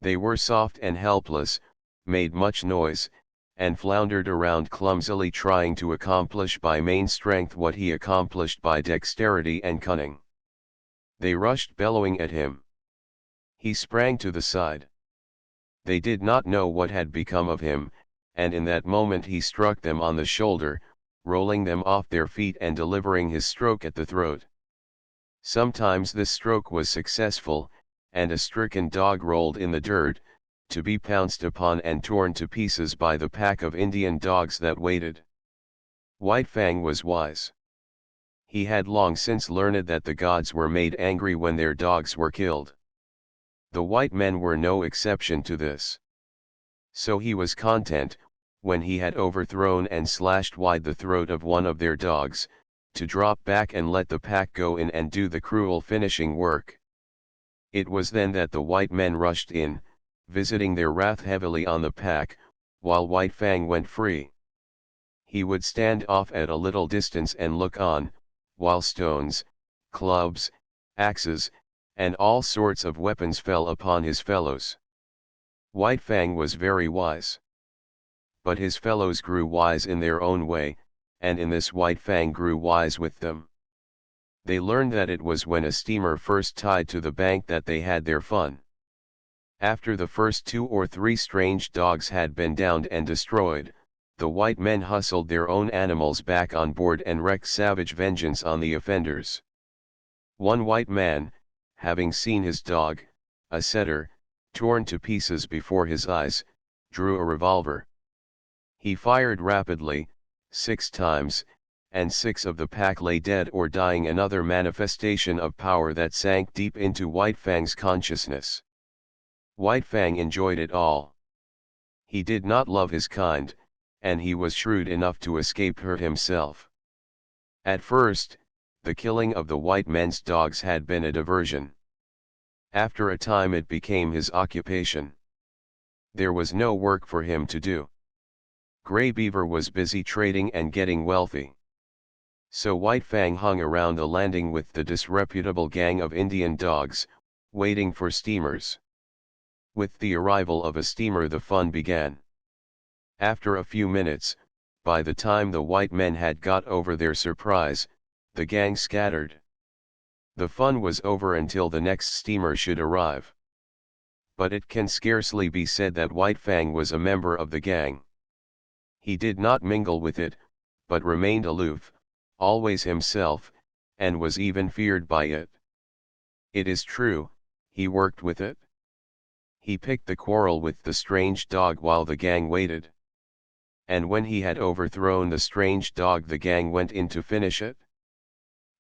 They were soft and helpless, made much noise, and floundered around clumsily trying to accomplish by main strength what he accomplished by dexterity and cunning. They rushed bellowing at him. He sprang to the side. They did not know what had become of him, and in that moment he struck them on the shoulder, rolling them off their feet and delivering his stroke at the throat. Sometimes this stroke was successful, and a stricken dog rolled in the dirt, to be pounced upon and torn to pieces by the pack of Indian dogs that waited. White Fang was wise. He had long since learned that the gods were made angry when their dogs were killed. The white men were no exception to this. So he was content, when he had overthrown and slashed wide the throat of one of their dogs, to drop back and let the pack go in and do the cruel finishing work. It was then that the white men rushed in, visiting their wrath heavily on the pack, while White Fang went free. He would stand off at a little distance and look on, while stones, clubs, axes, and all sorts of weapons fell upon his fellows. White Fang was very wise. But his fellows grew wise in their own way, and in this White Fang grew wise with them. They learned that it was when a steamer first tied to the bank that they had their fun. After the first 2 or 3 strange dogs had been downed and destroyed, the white men hustled their own animals back on board and wreaked savage vengeance on the offenders. One white man, having seen his dog, a setter, torn to pieces before his eyes, drew a revolver. He fired rapidly, 6 times, and 6 of the pack lay dead or dying, another manifestation of power that sank deep into White Fang's consciousness. White Fang enjoyed it all. He did not love his kind, and he was shrewd enough to escape hurt himself. At first, the killing of the white men's dogs had been a diversion. After a time it became his occupation. There was no work for him to do. Gray Beaver was busy trading and getting wealthy. So White Fang hung around the landing with the disreputable gang of Indian dogs, waiting for steamers. With the arrival of a steamer the fun began. After a few minutes, by the time the white men had got over their surprise, the gang scattered. The fun was over until the next steamer should arrive. But it can scarcely be said that White Fang was a member of the gang. He did not mingle with it, but remained aloof, always himself, and was even feared by it. It is true, he worked with it. He picked the quarrel with the strange dog while the gang waited. And when he had overthrown the strange dog the gang went in to finish it.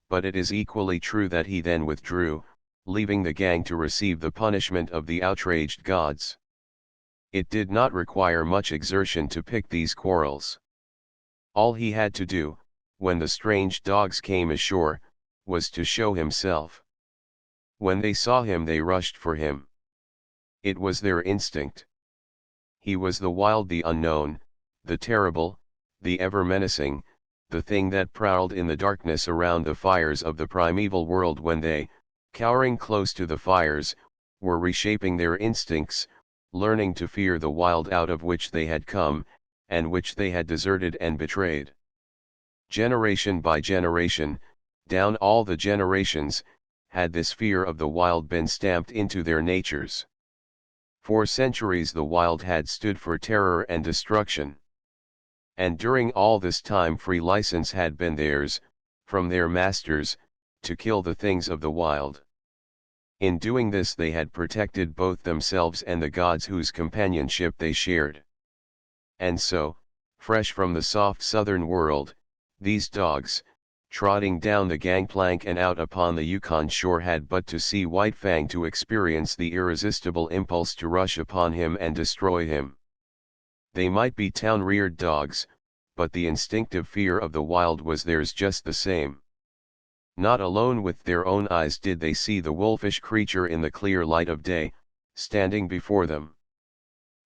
But it is equally true that he then withdrew, leaving the gang to receive the punishment of the outraged gods. It did not require much exertion to pick these quarrels. All he had to do, when the strange dogs came ashore, was to show himself. When they saw him they rushed for him. It was their instinct. He was the wild, the unknown, the terrible, the ever-menacing, the thing that prowled in the darkness around the fires of the primeval world when they, cowering close to the fires, were reshaping their instincts, learning to fear the wild out of which they had come, and which they had deserted and betrayed. Generation by generation, down all the generations, had this fear of the wild been stamped into their natures. For centuries the wild had stood for terror and destruction. And during all this time free license had been theirs, from their masters, to kill the things of the wild. In doing this they had protected both themselves and the gods whose companionship they shared. And so, fresh from the soft southern world, these dogs, trotting down the gangplank and out upon the Yukon shore, had but to see White Fang to experience the irresistible impulse to rush upon him and destroy him. They might be town-reared dogs, but the instinctive fear of the wild was theirs just the same. Not alone with their own eyes did they see the wolfish creature in the clear light of day, standing before them.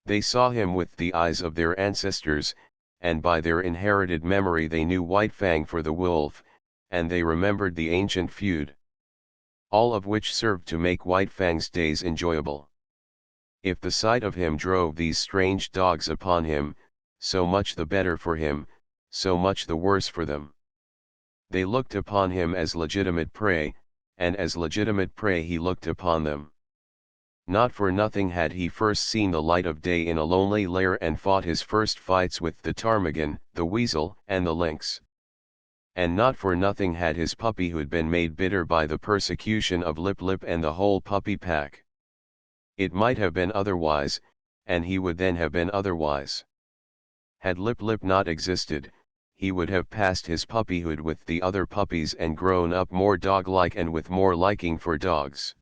They saw him with the eyes of their ancestors, and by their inherited memory they knew White Fang for the wolf, and they remembered the ancient feud. All of which served to make White Fang's days enjoyable. If the sight of him drove these strange dogs upon him, so much the better for him, so much the worse for them. They looked upon him as legitimate prey, and as legitimate prey he looked upon them. Not for nothing had he first seen the light of day in a lonely lair and fought his first fights with the ptarmigan, the weasel, and the lynx. And not for nothing had his puppyhood been made bitter by the persecution of Lip Lip and the whole puppy pack. It might have been otherwise, and he would then have been otherwise. Had Lip Lip not existed, he would have passed his puppyhood with the other puppies and grown up more dog-like and with more liking for dogs.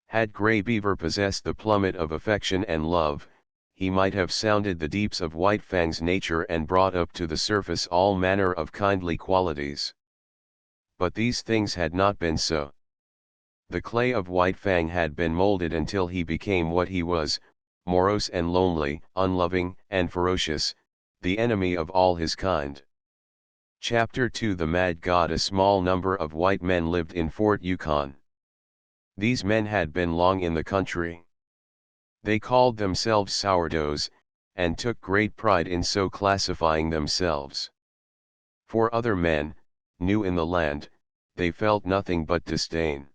Had Gray Beaver possessed the plummet of affection and love, he might have sounded the deeps of White Fang's nature and brought up to the surface all manner of kindly qualities. But these things had not been so. The clay of White Fang had been molded until he became what he was, morose and lonely, unloving and ferocious, the enemy of all his kind. Chapter 2 The Mad God. A small number of white men lived in Fort Yukon. These men had been long in the country. They called themselves sourdoughs, and took great pride in so classifying themselves. For other men, new in the land, they felt nothing but disdain.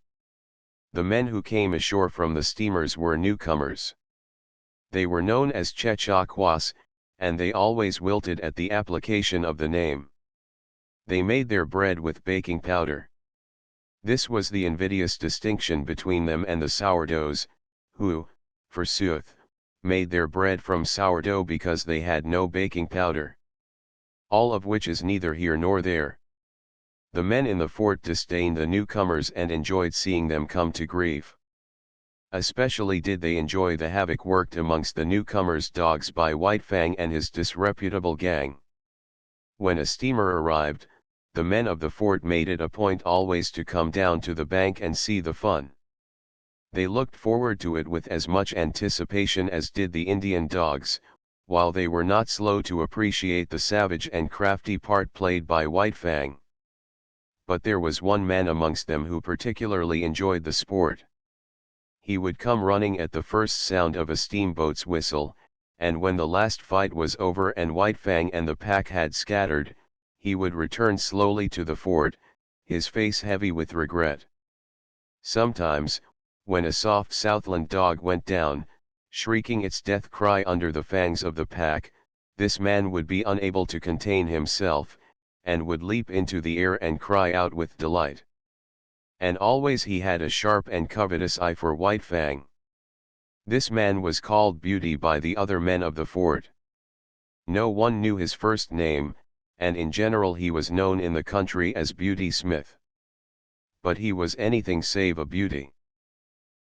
The men who came ashore from the steamers were newcomers. They were known as Chechaquas, and they always wilted at the application of the name. They made their bread with baking powder. This was the invidious distinction between them and the sourdoughs, who, forsooth, made their bread from sourdough because they had no baking powder. All of which is neither here nor there. The men in the fort disdained the newcomers and enjoyed seeing them come to grief. Especially did they enjoy the havoc worked amongst the newcomers' dogs by White Fang and his disreputable gang. When a steamer arrived, the men of the fort made it a point always to come down to the bank and see the fun. They looked forward to it with as much anticipation as did the Indian dogs, while they were not slow to appreciate the savage and crafty part played by White Fang. But there was one man amongst them who particularly enjoyed the sport. He would come running at the first sound of a steamboat's whistle, and when the last fight was over and White Fang and the pack had scattered, he would return slowly to the fort, his face heavy with regret. Sometimes, when a soft Southland dog went down, shrieking its death cry under the fangs of the pack, this man would be unable to contain himself, and would leap into the air and cry out with delight. And always he had a sharp and covetous eye for White Fang. This man was called Beauty by the other men of the fort. No one knew his first name, and in general he was known in the country as Beauty Smith. But he was anything save a beauty.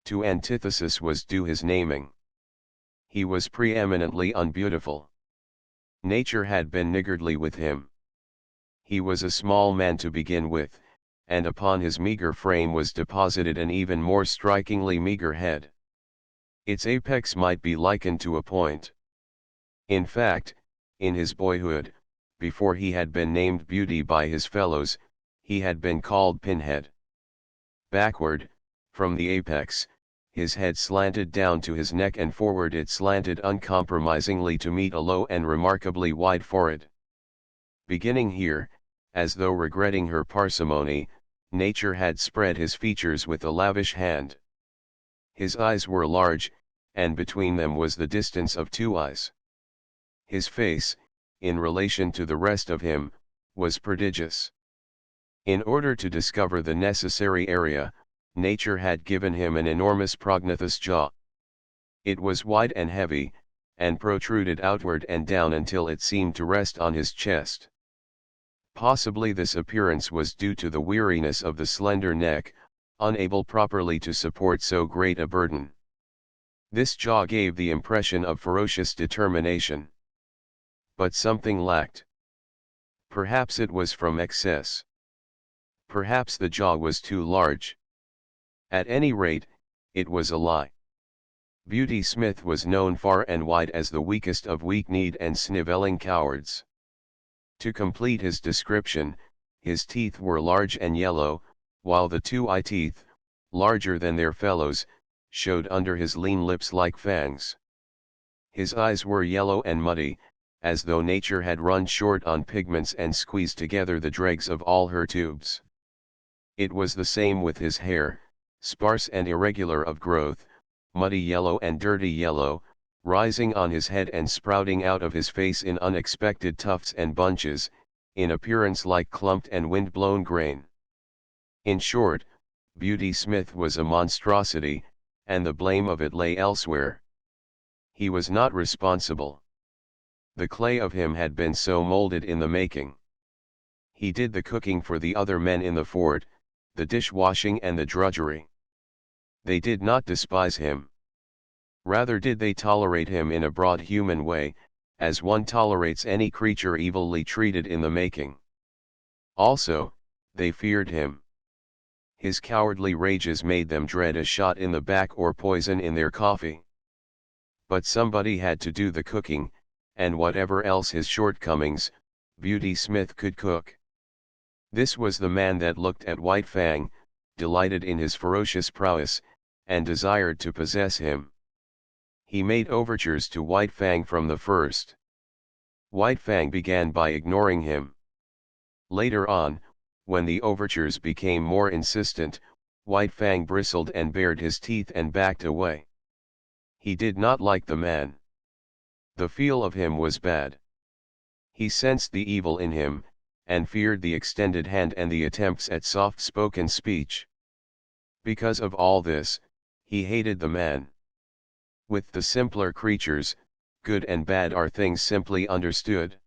To antithesis was due his naming. He was preeminently unbeautiful. Nature had been niggardly with him. He was a small man to begin with, and upon his meager frame was deposited an even more strikingly meager head. Its apex might be likened to a point. In fact, in his boyhood, before he had been named Beauty by his fellows, he had been called Pinhead. Backward, from the apex, his head slanted down to his neck and forward it slanted uncompromisingly to meet a low and remarkably wide forehead. Beginning here, as though regretting her parsimony, nature had spread his features with a lavish hand. His eyes were large, and between them was the distance of two eyes. His face, in relation to the rest of him, was prodigious. In order to discover the necessary area, nature had given him an enormous prognathous jaw. It was wide and heavy, and protruded outward and down until it seemed to rest on his chest. Possibly this appearance was due to the weariness of the slender neck, unable properly to support so great a burden. This jaw gave the impression of ferocious determination. But something lacked. Perhaps it was from excess. Perhaps the jaw was too large. At any rate, it was a lie. Beauty Smith was known far and wide as the weakest of weak-kneed and snivelling cowards. To complete his description, his teeth were large and yellow, while the two eye teeth, larger than their fellows, showed under his lean lips like fangs. His eyes were yellow and muddy, as though nature had run short on pigments and squeezed together the dregs of all her tubes. It was the same with his hair, sparse and irregular of growth, muddy yellow and dirty yellow, rising on his head and sprouting out of his face in unexpected tufts and bunches, in appearance like clumped and wind-blown grain. In short, Beauty Smith was a monstrosity, and the blame of it lay elsewhere. He was not responsible. The clay of him had been so molded in the making. He did the cooking for the other men in the fort, the dish-washing and the drudgery. They did not despise him. Rather did they tolerate him in a broad human way, as one tolerates any creature evilly treated in the making. Also, they feared him. His cowardly rages made them dread a shot in the back or poison in their coffee. But somebody had to do the cooking, and whatever else his shortcomings, Beauty Smith could cook. This was the man that looked at White Fang, delighted in his ferocious prowess, and desired to possess him. He made overtures to White Fang from the first. White Fang began by ignoring him. Later on, when the overtures became more insistent, White Fang bristled and bared his teeth and backed away. He did not like the man. The feel of him was bad. He sensed the evil in him, and feared the extended hand and the attempts at soft-spoken speech. Because of all this, he hated the man. With the simpler creatures, good and bad are things simply understood.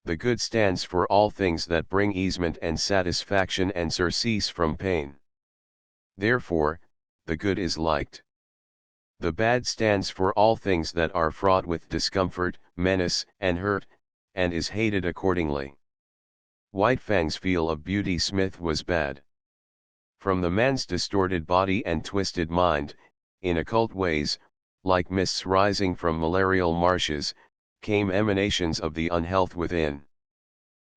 The good stands for all things that bring easement and satisfaction and surcease from pain. Therefore, the good is liked. The bad stands for all things that are fraught with discomfort, menace, and hurt, and is hated accordingly. White Fang's feel of Beauty Smith was bad. From the man's distorted body and twisted mind, in occult ways, like mists rising from malarial marshes, came emanations of the unhealth within.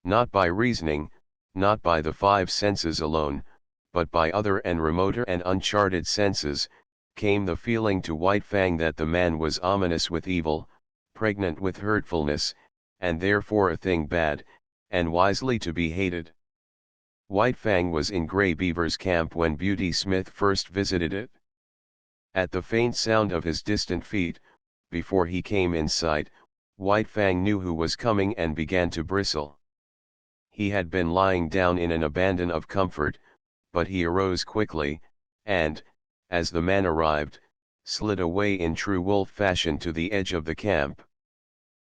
Not by reasoning, not by the five senses alone, but by other and remoter and uncharted senses, came the feeling to White Fang that the man was ominous with evil, pregnant with hurtfulness, and therefore a thing bad, and wisely to be hated. White Fang was in Grey Beaver's camp when Beauty Smith first visited it. At the faint sound of his distant feet, before he came in sight, White Fang knew who was coming and began to bristle. He had been lying down in an abandon of comfort, but he arose quickly, and, as the man arrived, slid away in true wolf fashion to the edge of the camp.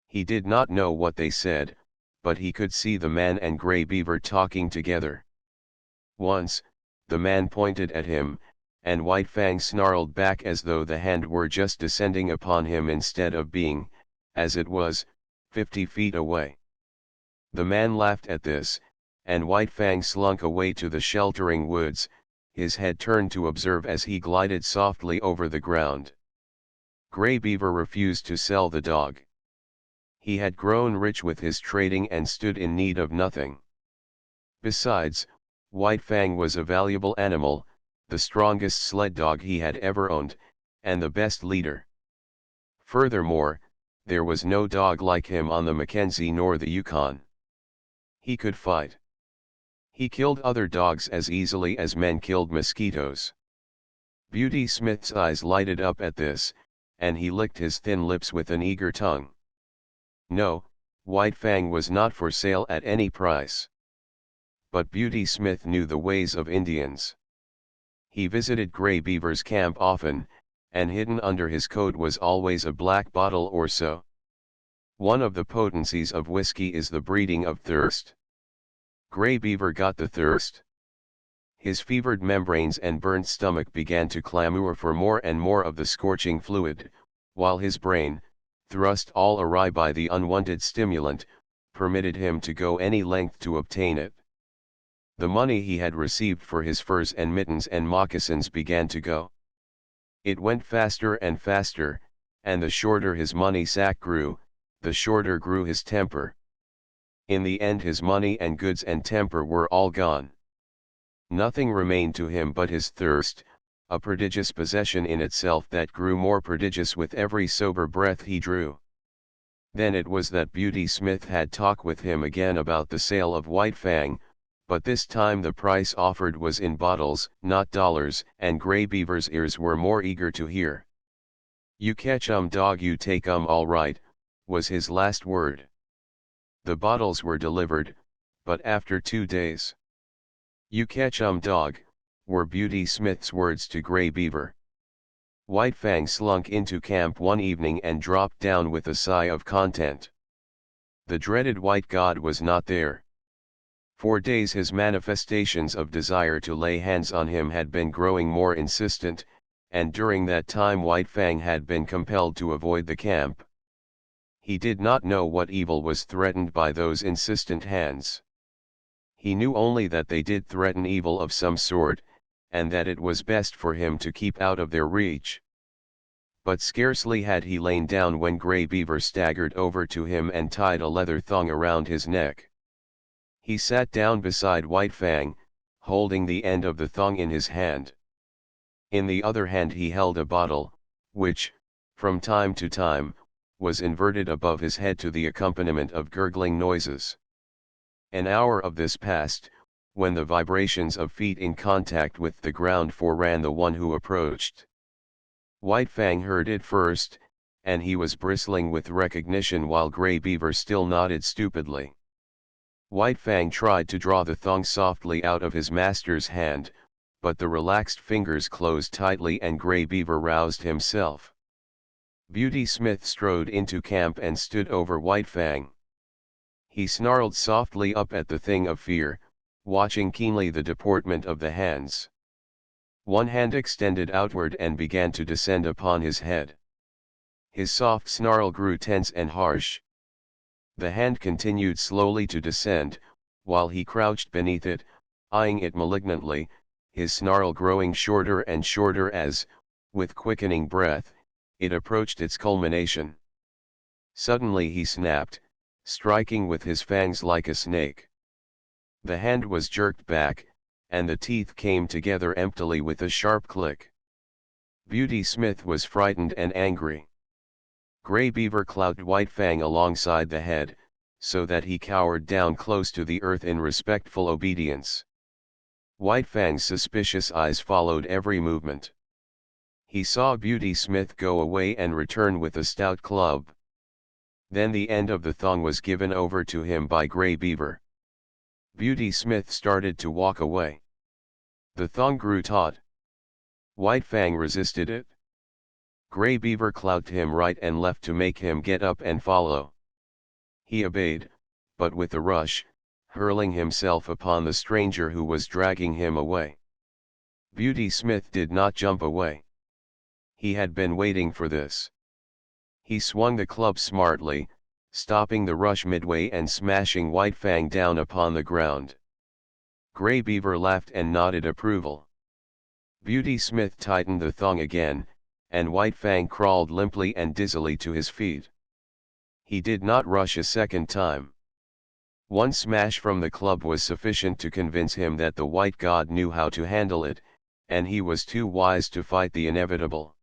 He did not know what they said, but he could see the man and Grey Beaver talking together. Once, the man pointed at him, and White Fang snarled back as though the hand were just descending upon him instead of being, as it was, 50 feet away. The man laughed at this, and White Fang slunk away to the sheltering woods, his head turned to observe as he glided softly over the ground. Grey Beaver refused to sell the dog. He had grown rich with his trading and stood in need of nothing. Besides, White Fang was a valuable animal, the strongest sled dog he had ever owned, and the best leader. Furthermore, there was no dog like him on the Mackenzie nor the Yukon. He could fight. He killed other dogs as easily as men killed mosquitoes. Beauty Smith's eyes lighted up at this, and he licked his thin lips with an eager tongue. No, White Fang was not for sale at any price. But Beauty Smith knew the ways of Indians. He visited Grey Beaver's camp often, and hidden under his coat was always a black bottle or so. One of the potencies of whiskey is the breeding of thirst. Grey Beaver got the thirst. His fevered membranes and burnt stomach began to clamor for more and more of the scorching fluid, while his brain, thrust all awry by the unwanted stimulant, permitted him to go any length to obtain it. The money he had received for his furs and mittens and moccasins began to go. It went faster and faster, and the shorter his money sack grew, the shorter grew his temper. In the end his money and goods and temper were all gone. Nothing remained to him but his thirst, a prodigious possession in itself that grew more prodigious with every sober breath he drew. Then it was that Beauty Smith had talk with him again about the sale of White Fang, but this time the price offered was in bottles, not dollars, and Grey Beaver's ears were more eager to hear. "You catch dog, you take all right," was his last word. The bottles were delivered, but after 2 days. "You catch dog," were Beauty Smith's words to Grey Beaver. White Fang slunk into camp one evening and dropped down with a sigh of content. The dreaded white god was not there. For days his manifestations of desire to lay hands on him had been growing more insistent, and during that time White Fang had been compelled to avoid the camp. He did not know what evil was threatened by those insistent hands. He knew only that they did threaten evil of some sort, and that it was best for him to keep out of their reach. But scarcely had he lain down when Grey Beaver staggered over to him and tied a leather thong around his neck. He sat down beside White Fang, holding the end of the thong in his hand. In the other hand he held a bottle, which, from time to time, was inverted above his head to the accompaniment of gurgling noises. An hour of this passed, when the vibrations of feet in contact with the ground foreran the one who approached. White Fang heard it first, and he was bristling with recognition while Grey Beaver still nodded stupidly. White Fang tried to draw the thong softly out of his master's hand, but the relaxed fingers closed tightly and Grey Beaver roused himself. Beauty Smith strode into camp and stood over White Fang. He snarled softly up at the thing of fear, watching keenly the deportment of the hands. One hand extended outward and began to descend upon his head. His soft snarl grew tense and harsh. The hand continued slowly to descend, while he crouched beneath it, eyeing it malignantly, his snarl growing shorter and shorter as, with quickening breath, it approached its culmination. Suddenly he snapped, striking with his fangs like a snake. The hand was jerked back, and the teeth came together emptily with a sharp click. Beauty Smith was frightened and angry. Grey Beaver clout White Fang alongside the head, so that he cowered down close to the earth in respectful obedience. White Fang's suspicious eyes followed every movement. He saw Beauty Smith go away and return with a stout club. Then the end of the thong was given over to him by Grey Beaver. Beauty Smith started to walk away. The thong grew taut. White Fang resisted it. Grey Beaver clouted him right and left to make him get up and follow. He obeyed, but with a rush, hurling himself upon the stranger who was dragging him away. Beauty Smith did not jump away. He had been waiting for this. He swung the club smartly, stopping the rush midway and smashing White Fang down upon the ground. Grey Beaver laughed and nodded approval. Beauty Smith tightened the thong again, and White Fang crawled limply and dizzily to his feet. He did not rush a second time. One smash from the club was sufficient to convince him that the White God knew how to handle it, and he was too wise to fight the inevitable.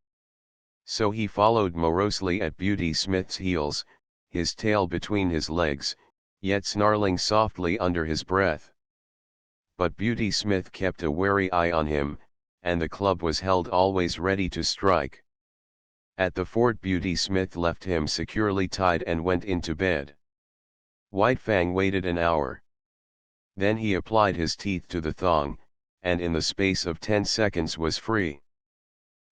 So he followed morosely at Beauty Smith's heels, his tail between his legs, yet snarling softly under his breath. But Beauty Smith kept a wary eye on him, and the club was held always ready to strike. At the fort Beauty Smith left him securely tied and went into bed. White Fang waited an hour. Then he applied his teeth to the thong, and in the space of 10 seconds was free.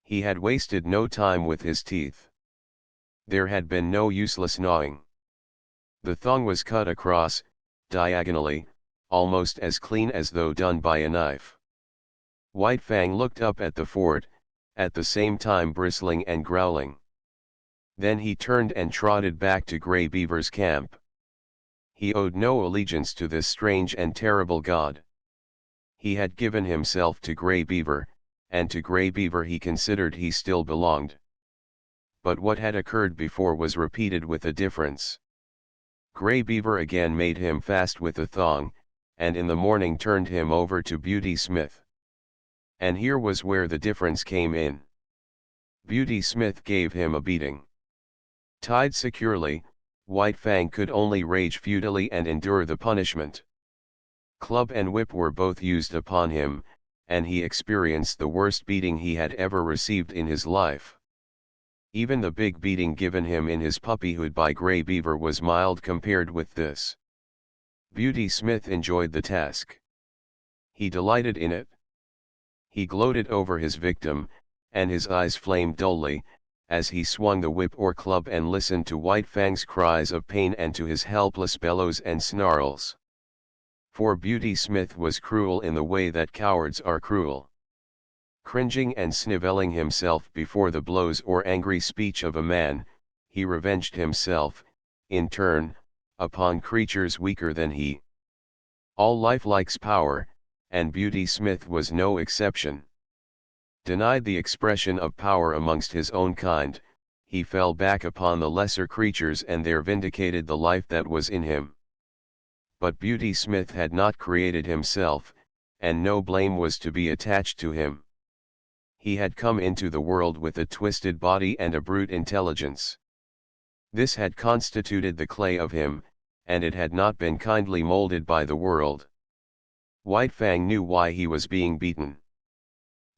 He had wasted no time with his teeth. There had been no useless gnawing. The thong was cut across, diagonally, almost as clean as though done by a knife. White Fang looked up at the fort, at the same time bristling and growling. Then he turned and trotted back to Grey Beaver's camp. He owed no allegiance to this strange and terrible god. He had given himself to Grey Beaver, and to Grey Beaver he considered he still belonged. But what had occurred before was repeated with a difference. Grey Beaver again made him fast with a thong, and in the morning turned him over to Beauty Smith. And here was where the difference came in. Beauty Smith gave him a beating. Tied securely, White Fang could only rage futilely and endure the punishment. Club and whip were both used upon him, and he experienced the worst beating he had ever received in his life. Even the big beating given him in his puppyhood by Grey Beaver was mild compared with this. Beauty Smith enjoyed the task. He delighted in it. He gloated over his victim, and his eyes flamed dully, as he swung the whip or club and listened to White Fang's cries of pain and to his helpless bellows and snarls. For Beauty Smith was cruel in the way that cowards are cruel. Cringing and snivelling himself before the blows or angry speech of a man, he revenged himself, in turn, upon creatures weaker than he. All life likes power, and Beauty Smith was no exception. Denied the expression of power amongst his own kind, he fell back upon the lesser creatures and there vindicated the life that was in him. But Beauty Smith had not created himself, and no blame was to be attached to him. He had come into the world with a twisted body and a brute intelligence. This had constituted the clay of him, and it had not been kindly molded by the world. White Fang knew why he was being beaten.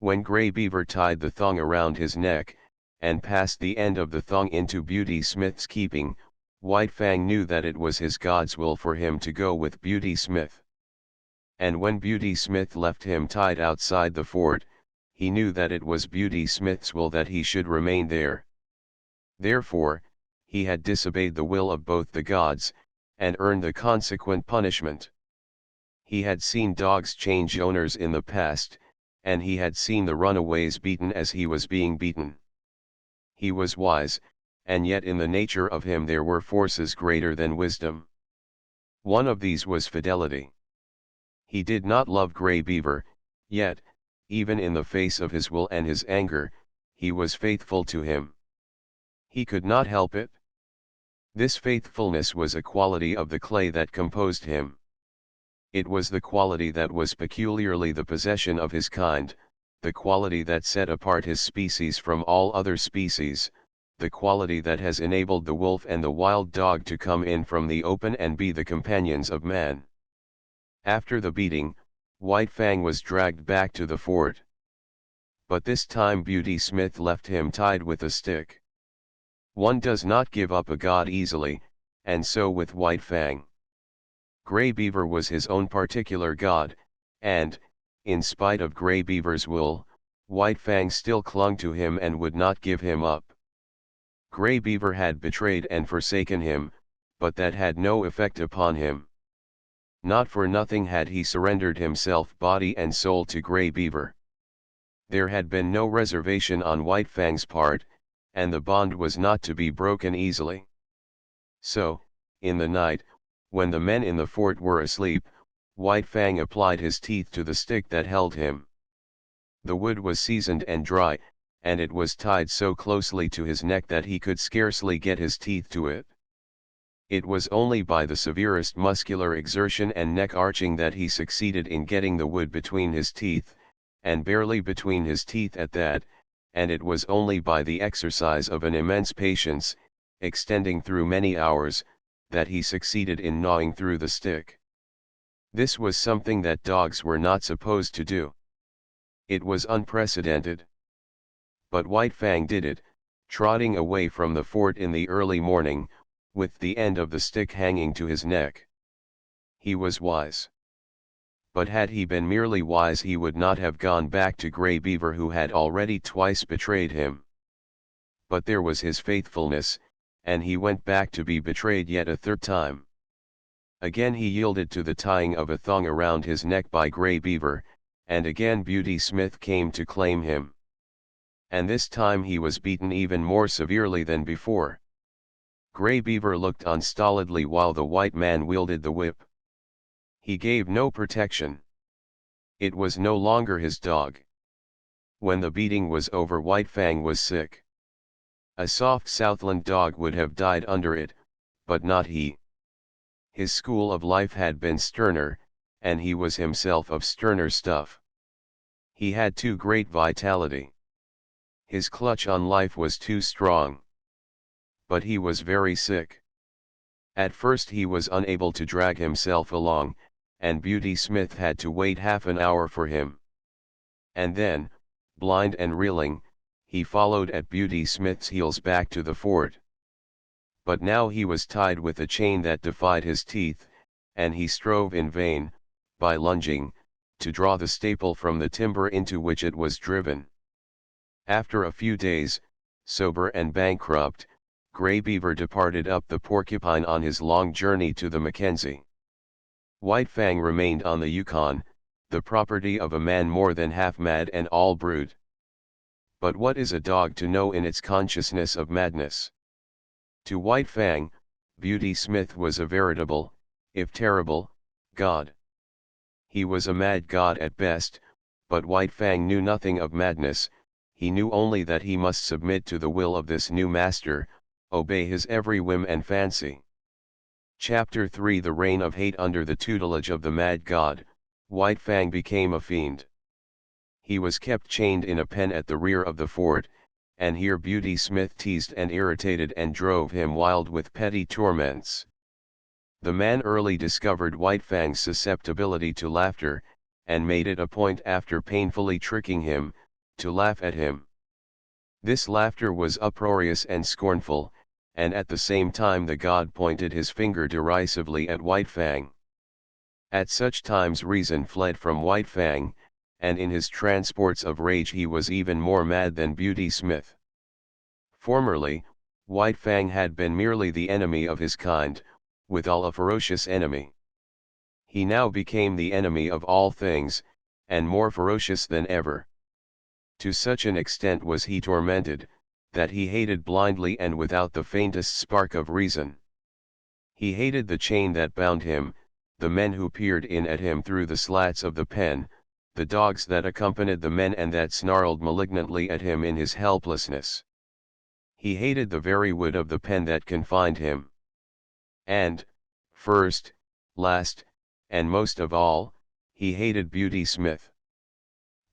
When Grey Beaver tied the thong around his neck, and passed the end of the thong into Beauty Smith's keeping, White Fang knew that it was his God's will for him to go with Beauty Smith. And when Beauty Smith left him tied outside the fort, he knew that it was Beauty Smith's will that he should remain there. Therefore, he had disobeyed the will of both the gods, and earned the consequent punishment. He had seen dogs change owners in the past, and he had seen the runaways beaten as he was being beaten. He was wise, and yet in the nature of him there were forces greater than wisdom. One of these was fidelity. He did not love Grey Beaver, yet, even in the face of his will and his anger, he was faithful to him. He could not help it. This faithfulness was a quality of the clay that composed him. It was the quality that was peculiarly the possession of his kind, the quality that set apart his species from all other species, the quality that has enabled the wolf and the wild dog to come in from the open and be the companions of man. After the beating, White Fang was dragged back to the fort. But this time Beauty Smith left him tied with a stick. One does not give up a god easily, and so with White Fang. Grey Beaver was his own particular god, and, in spite of Grey Beaver's will, White Fang still clung to him and would not give him up. Grey Beaver had betrayed and forsaken him, but that had no effect upon him. Not for nothing had he surrendered himself body and soul to Grey Beaver. There had been no reservation on White Fang's part, and the bond was not to be broken easily. So, in the night, when the men in the fort were asleep, White Fang applied his teeth to the stick that held him. The wood was seasoned and dry, and it was tied so closely to his neck that he could scarcely get his teeth to it. It was only by the severest muscular exertion and neck arching that he succeeded in getting the wood between his teeth, and barely between his teeth at that, and it was only by the exercise of an immense patience, extending through many hours, that he succeeded in gnawing through the stick. This was something that dogs were not supposed to do. It was unprecedented. But White Fang did it, trotting away from the fort in the early morning, with the end of the stick hanging to his neck. He was wise. But had he been merely wise he would not have gone back to Grey Beaver who had already twice betrayed him. But there was his faithfulness, and he went back to be betrayed yet a third time. Again he yielded to the tying of a thong around his neck by Grey Beaver, and again Beauty Smith came to claim him. And this time he was beaten even more severely than before. Grey Beaver looked on stolidly while the white man wielded the whip. He gave no protection. It was no longer his dog. When the beating was over, White Fang was sick. A soft Southland dog would have died under it, but not he. His school of life had been sterner, and he was himself of sterner stuff. He had too great vitality. His clutch on life was too strong. But he was very sick. At first he was unable to drag himself along, and Beauty Smith had to wait half an hour for him. And then, blind and reeling, he followed at Beauty Smith's heels back to the fort. But now he was tied with a chain that defied his teeth, and he strove in vain, by lunging, to draw the staple from the timber into which it was driven. After a few days, sober and bankrupt, Grey Beaver departed up the Porcupine on his long journey to the Mackenzie. White Fang remained on the Yukon, the property of a man more than half mad and all brute. But what is a dog to know in its consciousness of madness? To White Fang, Beauty Smith was a veritable, if terrible, god. He was a mad god at best, but White Fang knew nothing of madness. He knew only that he must submit to the will of this new master, obey his every whim and fancy. Chapter 3 The Reign of Hate. Under the tutelage of the mad god, White Fang became a fiend. He was kept chained in a pen at the rear of the fort, and here Beauty Smith teased and irritated and drove him wild with petty torments. The man early discovered White Fang's susceptibility to laughter, and made it a point after painfully tricking him, to laugh at him. This laughter was uproarious and scornful, and at the same time the god pointed his finger derisively at White Fang. At such times reason fled from White Fang, and in his transports of rage he was even more mad than Beauty Smith. Formerly, White Fang had been merely the enemy of his kind, withal a ferocious enemy. He now became the enemy of all things, and more ferocious than ever. To such an extent was he tormented, that he hated blindly and without the faintest spark of reason. He hated the chain that bound him, the men who peered in at him through the slats of the pen, the dogs that accompanied the men and that snarled malignantly at him in his helplessness. He hated the very wood of the pen that confined him. And, first, last, and most of all, he hated Beauty Smith.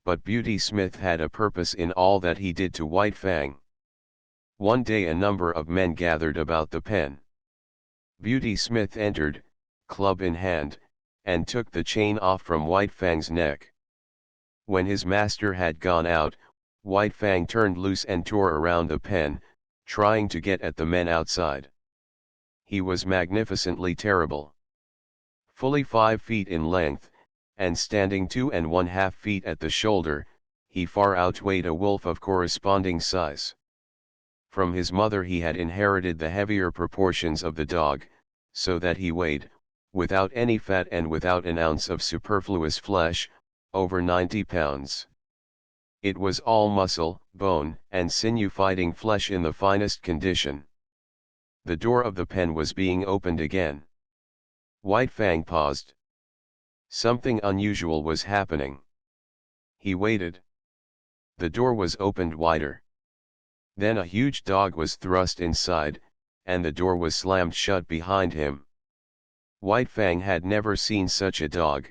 But Beauty Smith had a purpose in all that he did to White Fang. One day a number of men gathered about the pen. Beauty Smith entered, club in hand, and took the chain off from White Fang's neck. When his master had gone out, White Fang turned loose and tore around the pen, trying to get at the men outside. He was magnificently terrible. Fully 5 feet in length, and standing 2½ feet at the shoulder, he far outweighed a wolf of corresponding size. From his mother he had inherited the heavier proportions of the dog, so that he weighed, without any fat and without an ounce of superfluous flesh, over 90 pounds. It was all muscle, bone, and sinew fighting flesh in the finest condition. The door of the pen was being opened again. White Fang paused. Something unusual was happening. He waited. The door was opened wider. Then a huge dog was thrust inside, and the door was slammed shut behind him. White Fang had never seen such a dog.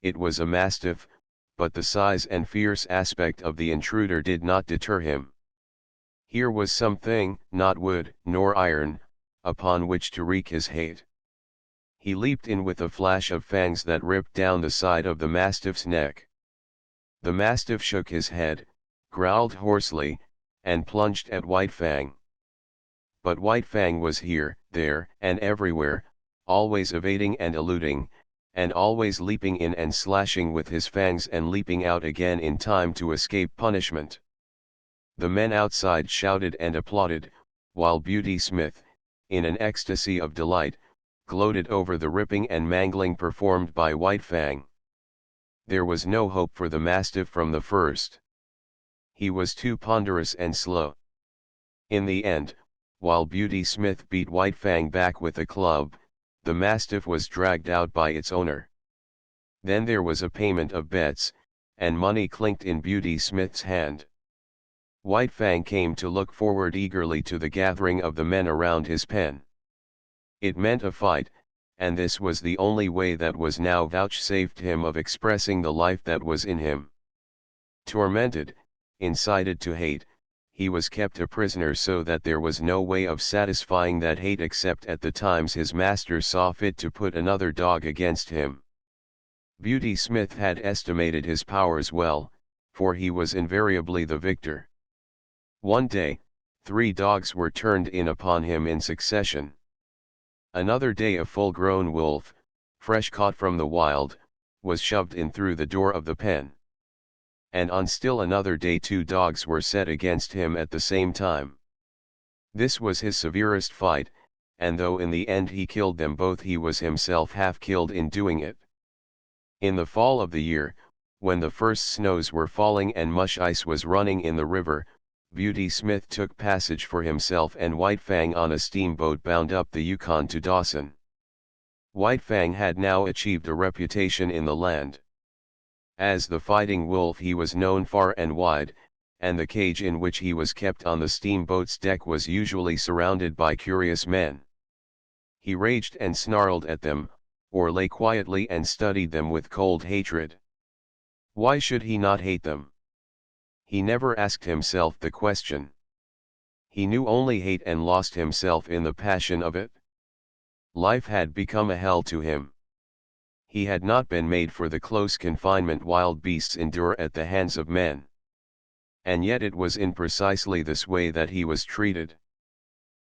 It was a mastiff, but the size and fierce aspect of the intruder did not deter him. Here was something, not wood, nor iron, upon which to wreak his hate. He leaped in with a flash of fangs that ripped down the side of the mastiff's neck. The mastiff shook his head, growled hoarsely, and plunged at White Fang. But White Fang was here, there, and everywhere, always evading and eluding, and always leaping in and slashing with his fangs and leaping out again in time to escape punishment. The men outside shouted and applauded, while Beauty Smith, in an ecstasy of delight, gloated over the ripping and mangling performed by White Fang. There was no hope for the mastiff from the first. He was too ponderous and slow. In the end, while Beauty Smith beat White Fang back with a club, the mastiff was dragged out by its owner. Then there was a payment of bets, and money clinked in Beauty Smith's hand. White Fang came to look forward eagerly to the gathering of the men around his pen. It meant a fight, and this was the only way that was now vouchsafed him of expressing the life that was in him. Tormented, incited to hate, he was kept a prisoner so that there was no way of satisfying that hate except at the times his master saw fit to put another dog against him. Beauty Smith had estimated his powers well, for he was invariably the victor. One day, 3 dogs were turned in upon him in succession. Another day a full-grown wolf, fresh caught from the wild, was shoved in through the door of the pen. And on still another day 2 dogs were set against him at the same time. This was his severest fight, and though in the end he killed them both, he was himself half killed in doing it. In the fall of the year, when the first snows were falling and mush ice was running in the river, Beauty Smith took passage for himself and White Fang on a steamboat bound up the Yukon to Dawson. White Fang had now achieved a reputation in the land. As the fighting wolf he was known far and wide, and the cage in which he was kept on the steamboat's deck was usually surrounded by curious men. He raged and snarled at them, or lay quietly and studied them with cold hatred. Why should he not hate them? He never asked himself the question. He knew only hate and lost himself in the passion of it. Life had become a hell to him. He had not been made for the close confinement wild beasts endure at the hands of men. And yet it was in precisely this way that he was treated.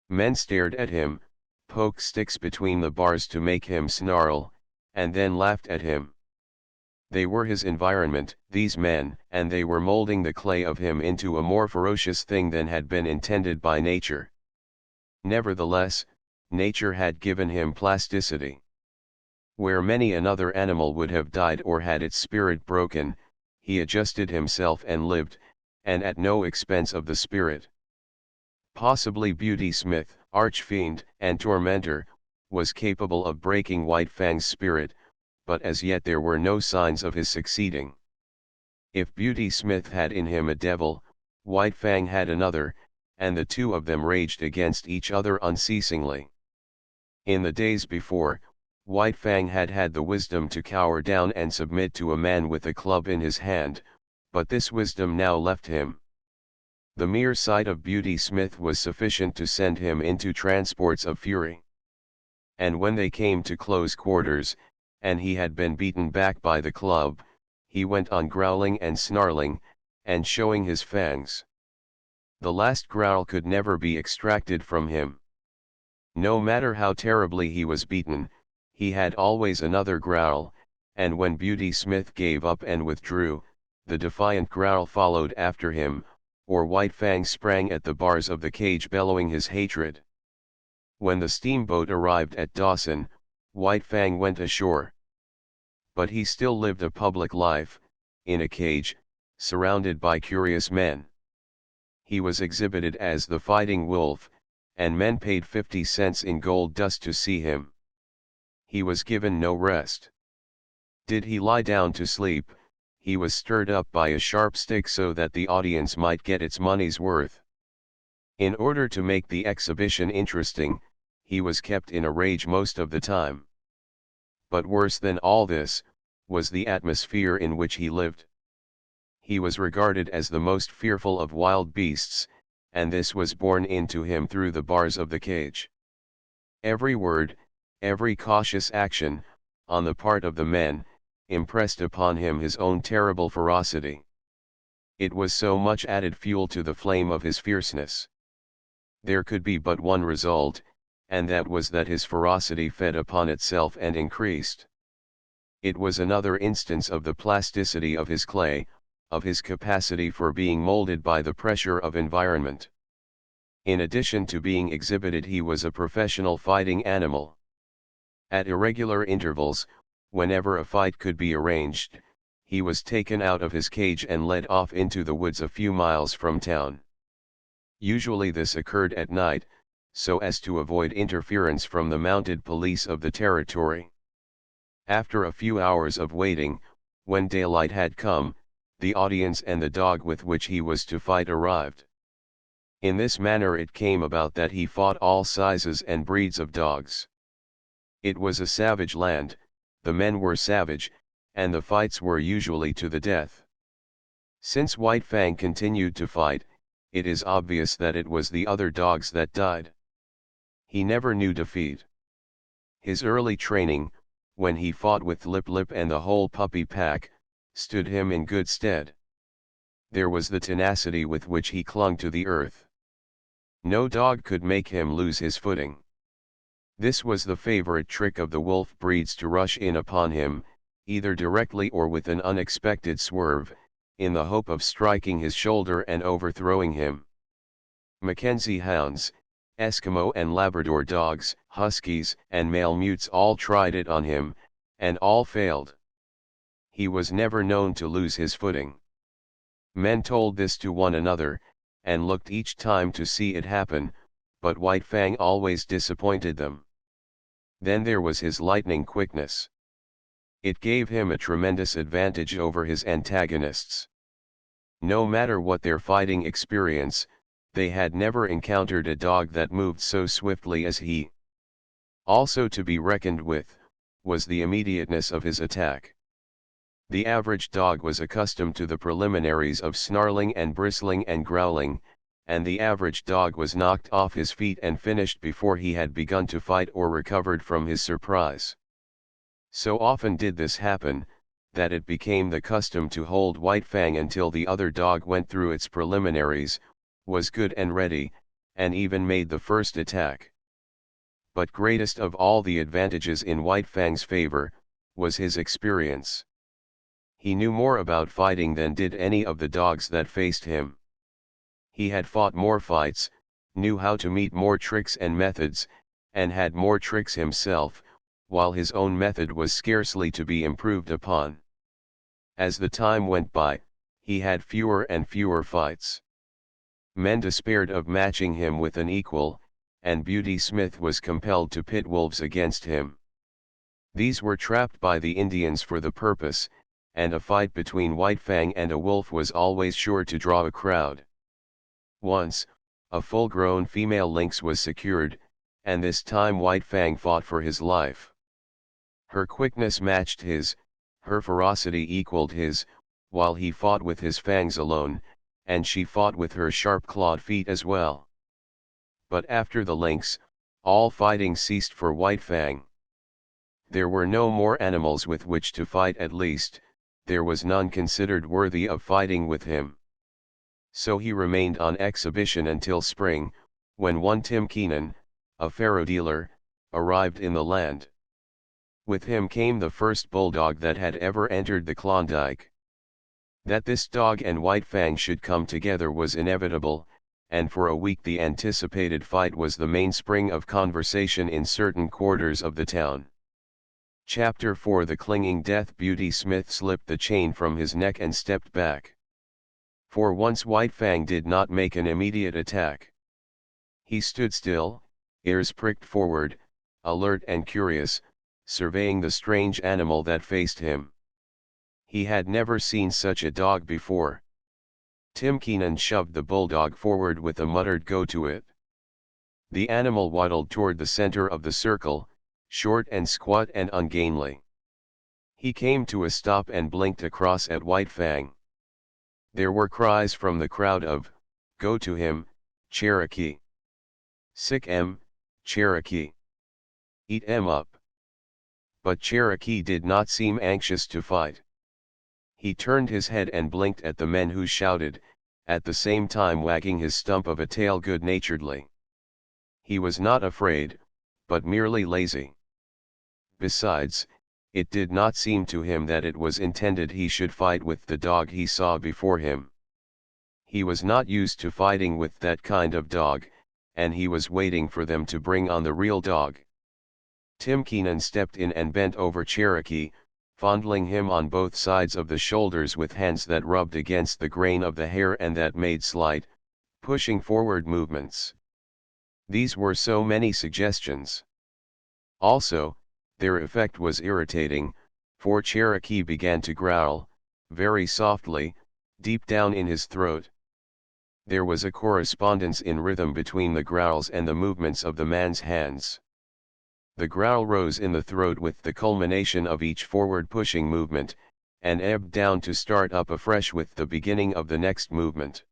Men stared at him, poked sticks between the bars to make him snarl, and then laughed at him. They were his environment, these men, and they were molding the clay of him into a more ferocious thing than had been intended by nature. Nevertheless, nature had given him plasticity. Where many another animal would have died or had its spirit broken, he adjusted himself and lived, and at no expense of the spirit. Possibly Beauty Smith, arch-fiend and tormentor, was capable of breaking White Fang's spirit, but as yet there were no signs of his succeeding. If Beauty Smith had in him a devil, White Fang had another, and the two of them raged against each other unceasingly. In the days before, White Fang had had the wisdom to cower down and submit to a man with a club in his hand, but this wisdom now left him. The mere sight of Beauty Smith was sufficient to send him into transports of fury. And when they came to close quarters, and he had been beaten back by the club, he went on growling and snarling, and showing his fangs. The last growl could never be extracted from him. No matter how terribly he was beaten, he had always another growl, and when Beauty Smith gave up and withdrew, the defiant growl followed after him, or White Fang sprang at the bars of the cage bellowing his hatred. When the steamboat arrived at Dawson, White Fang went ashore. But he still lived a public life, in a cage, surrounded by curious men. He was exhibited as the Fighting Wolf, and men paid 50 cents in gold dust to see him. He was given no rest. Did he lie down to sleep, he was stirred up by a sharp stick so that the audience might get its money's worth. In order to make the exhibition interesting, he was kept in a rage most of the time. But worse than all this, was the atmosphere in which he lived. He was regarded as the most fearful of wild beasts, and this was borne into him through the bars of the cage. Every word, every cautious action, on the part of the men, impressed upon him his own terrible ferocity. It was so much added fuel to the flame of his fierceness. There could be but one result, and that was that his ferocity fed upon itself and increased. It was another instance of the plasticity of his clay, of his capacity for being molded by the pressure of environment. In addition to being exhibited, he was a professional fighting animal. At irregular intervals, whenever a fight could be arranged, he was taken out of his cage and led off into the woods a few miles from town. Usually this occurred at night, so as to avoid interference from the mounted police of the territory. After a few hours of waiting, when daylight had come, the audience and the dog with which he was to fight arrived. In this manner it came about that he fought all sizes and breeds of dogs. It was a savage land, the men were savage, and the fights were usually to the death. Since White Fang continued to fight, it is obvious that it was the other dogs that died. He never knew defeat. His early training, when he fought with Lip Lip and the whole puppy pack, stood him in good stead. There was the tenacity with which he clung to the earth. No dog could make him lose his footing. This was the favorite trick of the wolf breeds, to rush in upon him, either directly or with an unexpected swerve, in the hope of striking his shoulder and overthrowing him. Mackenzie hounds, Eskimo and Labrador dogs, huskies and male mutes all tried it on him, and all failed. He was never known to lose his footing. Men told this to one another, and looked each time to see it happen, but White Fang always disappointed them. Then there was his lightning quickness. It gave him a tremendous advantage over his antagonists. No matter what their fighting experience, they had never encountered a dog that moved so swiftly as he. Also to be reckoned with, was the immediateness of his attack. The average dog was accustomed to the preliminaries of snarling and bristling and growling, and the average dog was knocked off his feet and finished before he had begun to fight or recovered from his surprise. So often did this happen, that it became the custom to hold White Fang until the other dog went through its preliminaries, was good and ready, and even made the first attack. But greatest of all the advantages in White Fang's favor, was his experience. He knew more about fighting than did any of the dogs that faced him. He had fought more fights, knew how to meet more tricks and methods, and had more tricks himself, while his own method was scarcely to be improved upon. As the time went by, he had fewer and fewer fights. Men despaired of matching him with an equal, and Beauty Smith was compelled to pit wolves against him. These were trapped by the Indians for the purpose, and a fight between White Fang and a wolf was always sure to draw a crowd. Once, a full-grown female lynx was secured, and this time White Fang fought for his life. Her quickness matched his, her ferocity equaled his, while he fought with his fangs alone, and she fought with her sharp-clawed feet as well. But after the lynx, all fighting ceased for White Fang. There were no more animals with which to fight, at least, there was none considered worthy of fighting with him. So he remained on exhibition until spring, when one Tim Keenan, a faro dealer, arrived in the land. With him came the first bulldog that had ever entered the Klondike. That this dog and White Fang should come together was inevitable, and for a week the anticipated fight was the mainspring of conversation in certain quarters of the town. Chapter 4 The clinging death. Beauty Smith slipped the chain from his neck and stepped back. For once White Fang did not make an immediate attack. He stood still, ears pricked forward, alert and curious, surveying the strange animal that faced him. He had never seen such a dog before. Tim Keenan shoved the bulldog forward with a muttered "Go to it." The animal waddled toward the center of the circle, short and squat and ungainly. He came to a stop and blinked across at White Fang. There were cries from the crowd of, "Go to him, Cherokee. Sick 'em, Cherokee. Eat 'em up." But Cherokee did not seem anxious to fight. He turned his head and blinked at the men who shouted, at the same time wagging his stump of a tail good-naturedly. He was not afraid, but merely lazy. Besides, it did not seem to him that it was intended he should fight with the dog he saw before him. He was not used to fighting with that kind of dog, and he was waiting for them to bring on the real dog. Tim Keenan stepped in and bent over Cherokee, fondling him on both sides of the shoulders with hands that rubbed against the grain of the hair and that made slight, pushing forward movements. These were so many suggestions. Also, their effect was irritating, for Cherokee began to growl, very softly, deep down in his throat. There was a correspondence in rhythm between the growls and the movements of the man's hands. The growl rose in the throat with the culmination of each forward-pushing movement, and ebbed down to start up afresh with the beginning of the next movement.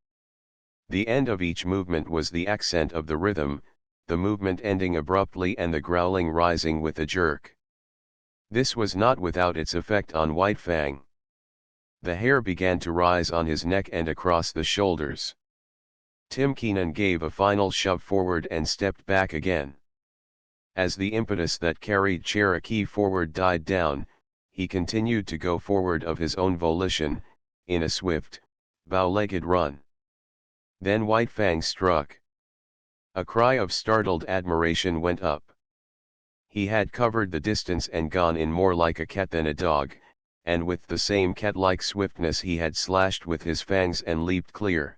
The end of each movement was the accent of the rhythm, the movement ending abruptly and the growling rising with a jerk. This was not without its effect on White Fang. The hair began to rise on his neck and across the shoulders. Tim Keenan gave a final shove forward and stepped back again. As the impetus that carried Cherokee forward died down, he continued to go forward of his own volition, in a swift, bow-legged run. Then White Fang struck. A cry of startled admiration went up. He had covered the distance and gone in more like a cat than a dog, and with the same cat-like swiftness he had slashed with his fangs and leaped clear.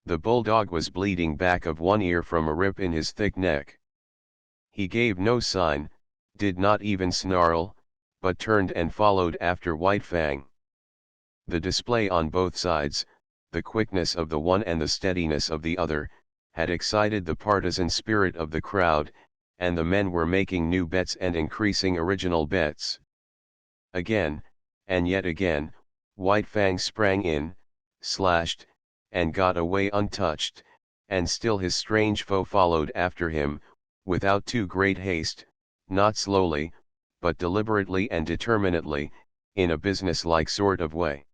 The bulldog was bleeding back of one ear from a rip in his thick neck. He gave no sign, did not even snarl, but turned and followed after White Fang. The display on both sides, the quickness of the one and the steadiness of the other, had excited the partisan spirit of the crowd, and the men were making new bets and increasing original bets. Again, and yet again, White Fang sprang in, slashed, and got away untouched, and still his strange foe followed after him, without too great haste, not slowly, but deliberately and determinedly, in a business-like sort of way.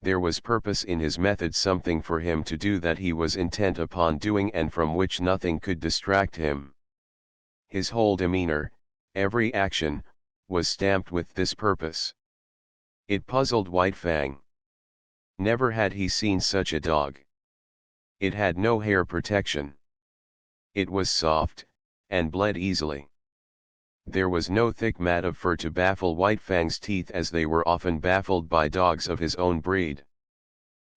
There was purpose in his method, something for him to do that he was intent upon doing and from which nothing could distract him. His whole demeanor, every action, was stamped with this purpose. It puzzled White Fang. Never had he seen such a dog. It had no hair protection. It was soft, and bled easily. There was no thick mat of fur to baffle White Fang's teeth as they were often baffled by dogs of his own breed.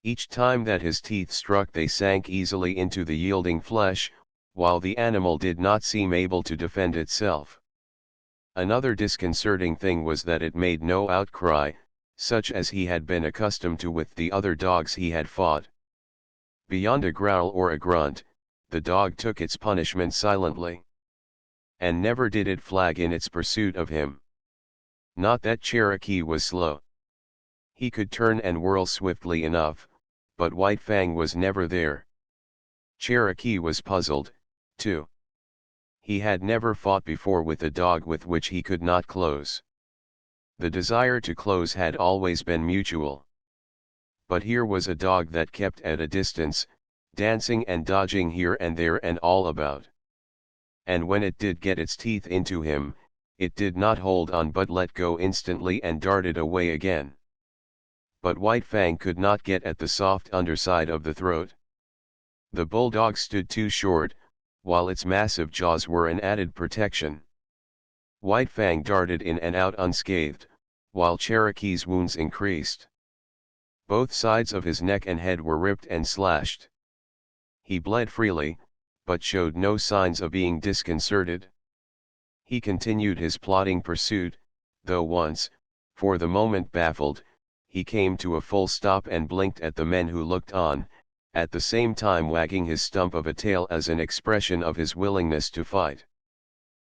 Each time that his teeth struck they sank easily into the yielding flesh, while the animal did not seem able to defend itself. Another disconcerting thing was that it made no outcry, such as he had been accustomed to with the other dogs he had fought. Beyond a growl or a grunt, the dog took its punishment silently. And never did it flag in its pursuit of him. Not that Cherokee was slow. He could turn and whirl swiftly enough, but White Fang was never there. Cherokee was puzzled, too. He had never fought before with a dog with which he could not close. The desire to close had always been mutual. But here was a dog that kept at a distance, dancing and dodging here and there and all about. And when it did get its teeth into him, it did not hold on but let go instantly and darted away again. But White Fang could not get at the soft underside of the throat. The bulldog stood too short, while its massive jaws were an added protection. White Fang darted in and out unscathed, while Cherokee's wounds increased. Both sides of his neck and head were ripped and slashed. He bled freely, but showed no signs of being disconcerted. He continued his plodding pursuit, though once, for the moment baffled, he came to a full stop and blinked at the men who looked on, at the same time wagging his stump of a tail as an expression of his willingness to fight.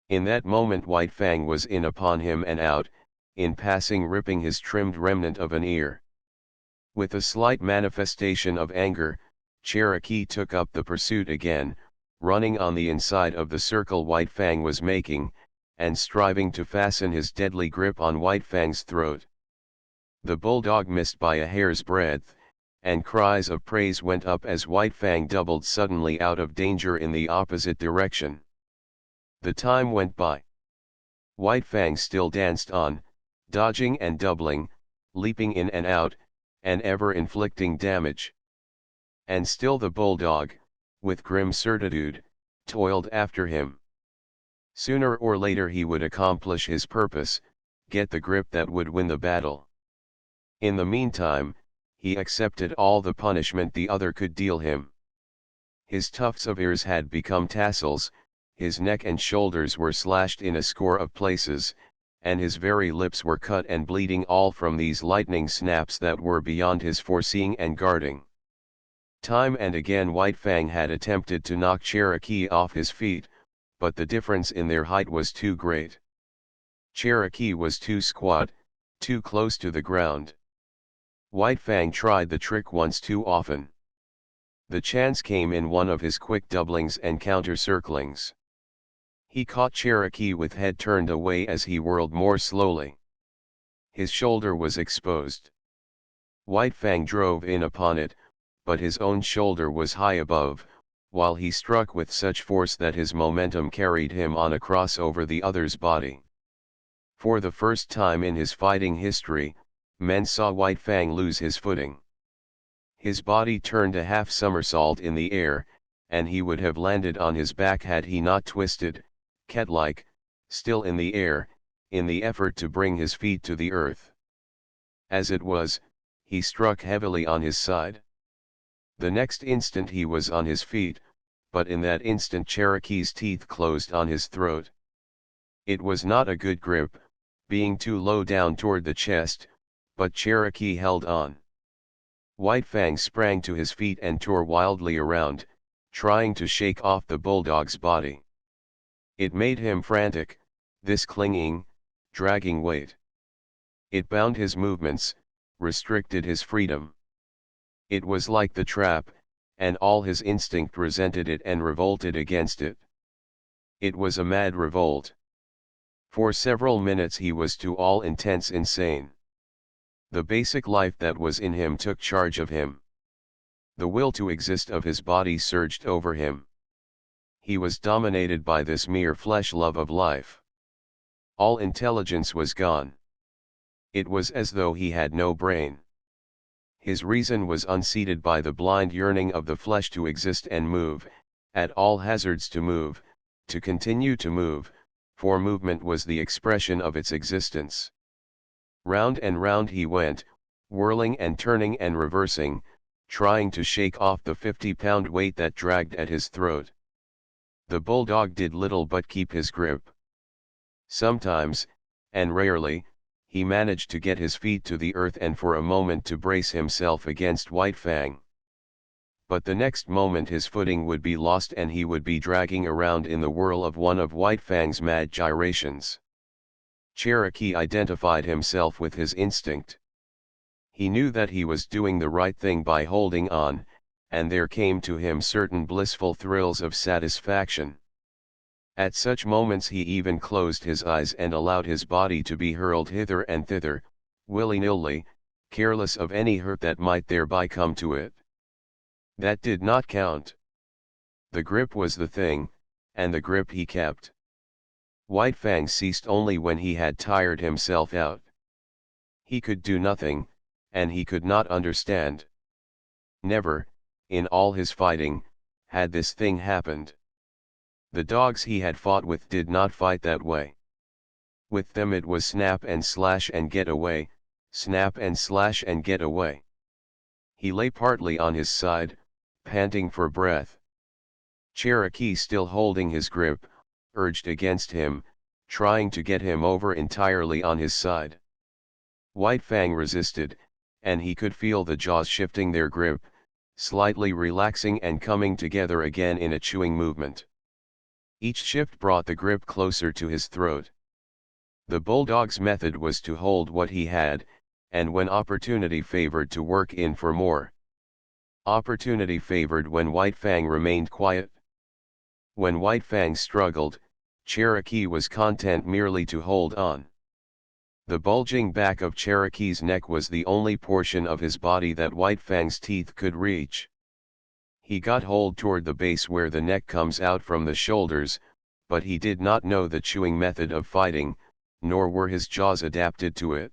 In that moment White Fang was in upon him and out, in passing ripping his trimmed remnant of an ear. With a slight manifestation of anger, Cherokee took up the pursuit again, running on the inside of the circle White Fang was making, and striving to fasten his deadly grip on White Fang's throat. The bulldog missed by a hair's breadth, and cries of praise went up as White Fang doubled suddenly out of danger in the opposite direction. The time went by. White Fang still danced on, dodging and doubling, leaping in and out, and ever inflicting damage. And still the bulldog, with grim certitude, toiled after him. Sooner or later he would accomplish his purpose, get the grip that would win the battle. In the meantime, he accepted all the punishment the other could deal him. His tufts of ears had become tassels, his neck and shoulders were slashed in a score of places, and his very lips were cut and bleeding, all from these lightning snaps that were beyond his foreseeing and guarding. Time and again White Fang had attempted to knock Cherokee off his feet, but the difference in their height was too great. Cherokee was too squat, too close to the ground. White Fang tried the trick once too often. The chance came in one of his quick doublings and counter-circlings. He caught Cherokee with head turned away as he whirled more slowly. His shoulder was exposed. White Fang drove in upon it, but his own shoulder was high above, while he struck with such force that his momentum carried him on across over the other's body. For the first time in his fighting history, men saw White Fang lose his footing. His body turned a half somersault in the air, and he would have landed on his back had he not twisted, cat-like, still in the air, in the effort to bring his feet to the earth. As it was, he struck heavily on his side. The next instant he was on his feet, but in that instant Cherokee's teeth closed on his throat. It was not a good grip, being too low down toward the chest, but Cherokee held on. White Fang sprang to his feet and tore wildly around, trying to shake off the bulldog's body. It made him frantic, this clinging, dragging weight. It bound his movements, restricted his freedom. It was like the trap, and all his instinct resented it and revolted against it. It was a mad revolt. For several minutes he was to all intents insane. The basic life that was in him took charge of him. The will to exist of his body surged over him. He was dominated by this mere flesh love of life. All intelligence was gone. It was as though he had no brain. His reason was unseated by the blind yearning of the flesh to exist and move, at all hazards to move, to continue to move, for movement was the expression of its existence. Round and round he went, whirling and turning and reversing, trying to shake off the 50-pound weight that dragged at his throat. The bulldog did little but keep his grip. Sometimes, and rarely, he managed to get his feet to the earth and for a moment to brace himself against White Fang. But the next moment his footing would be lost and he would be dragging around in the whirl of one of White Fang's mad gyrations. Cherokee identified himself with his instinct. He knew that he was doing the right thing by holding on, and there came to him certain blissful thrills of satisfaction. At such moments he even closed his eyes and allowed his body to be hurled hither and thither, willy-nilly, careless of any hurt that might thereby come to it. That did not count. The grip was the thing, and the grip he kept. White Fang ceased only when he had tired himself out. He could do nothing, and he could not understand. Never, in all his fighting, had this thing happened. The dogs he had fought with did not fight that way. With them it was snap and slash and get away, snap and slash and get away. He lay partly on his side, panting for breath. Cherokee, still holding his grip, urged against him, trying to get him over entirely on his side. White Fang resisted, and he could feel the jaws shifting their grip, slightly relaxing and coming together again in a chewing movement. Each shift brought the grip closer to his throat. The bulldog's method was to hold what he had, and when opportunity favored to work in for more. Opportunity favored when White Fang remained quiet. When White Fang struggled, Cherokee was content merely to hold on. The bulging back of Cherokee's neck was the only portion of his body that White Fang's teeth could reach. He got hold toward the base where the neck comes out from the shoulders, but he did not know the chewing method of fighting, nor were his jaws adapted to it.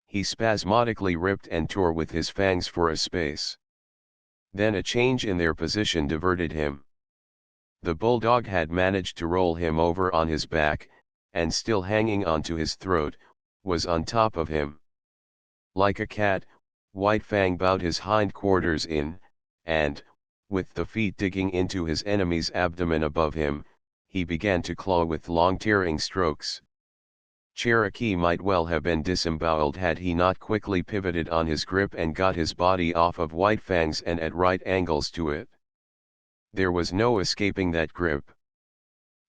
He spasmodically ripped and tore with his fangs for a space. Then a change in their position diverted him. The bulldog had managed to roll him over on his back, and still hanging onto his throat, was on top of him. Like a cat, White Fang bowed his hindquarters in, and, with the feet digging into his enemy's abdomen above him, he began to claw with long tearing strokes. Cherokee might well have been disemboweled had he not quickly pivoted on his grip and got his body off of White Fang's and at right angles to it. There was no escaping that grip.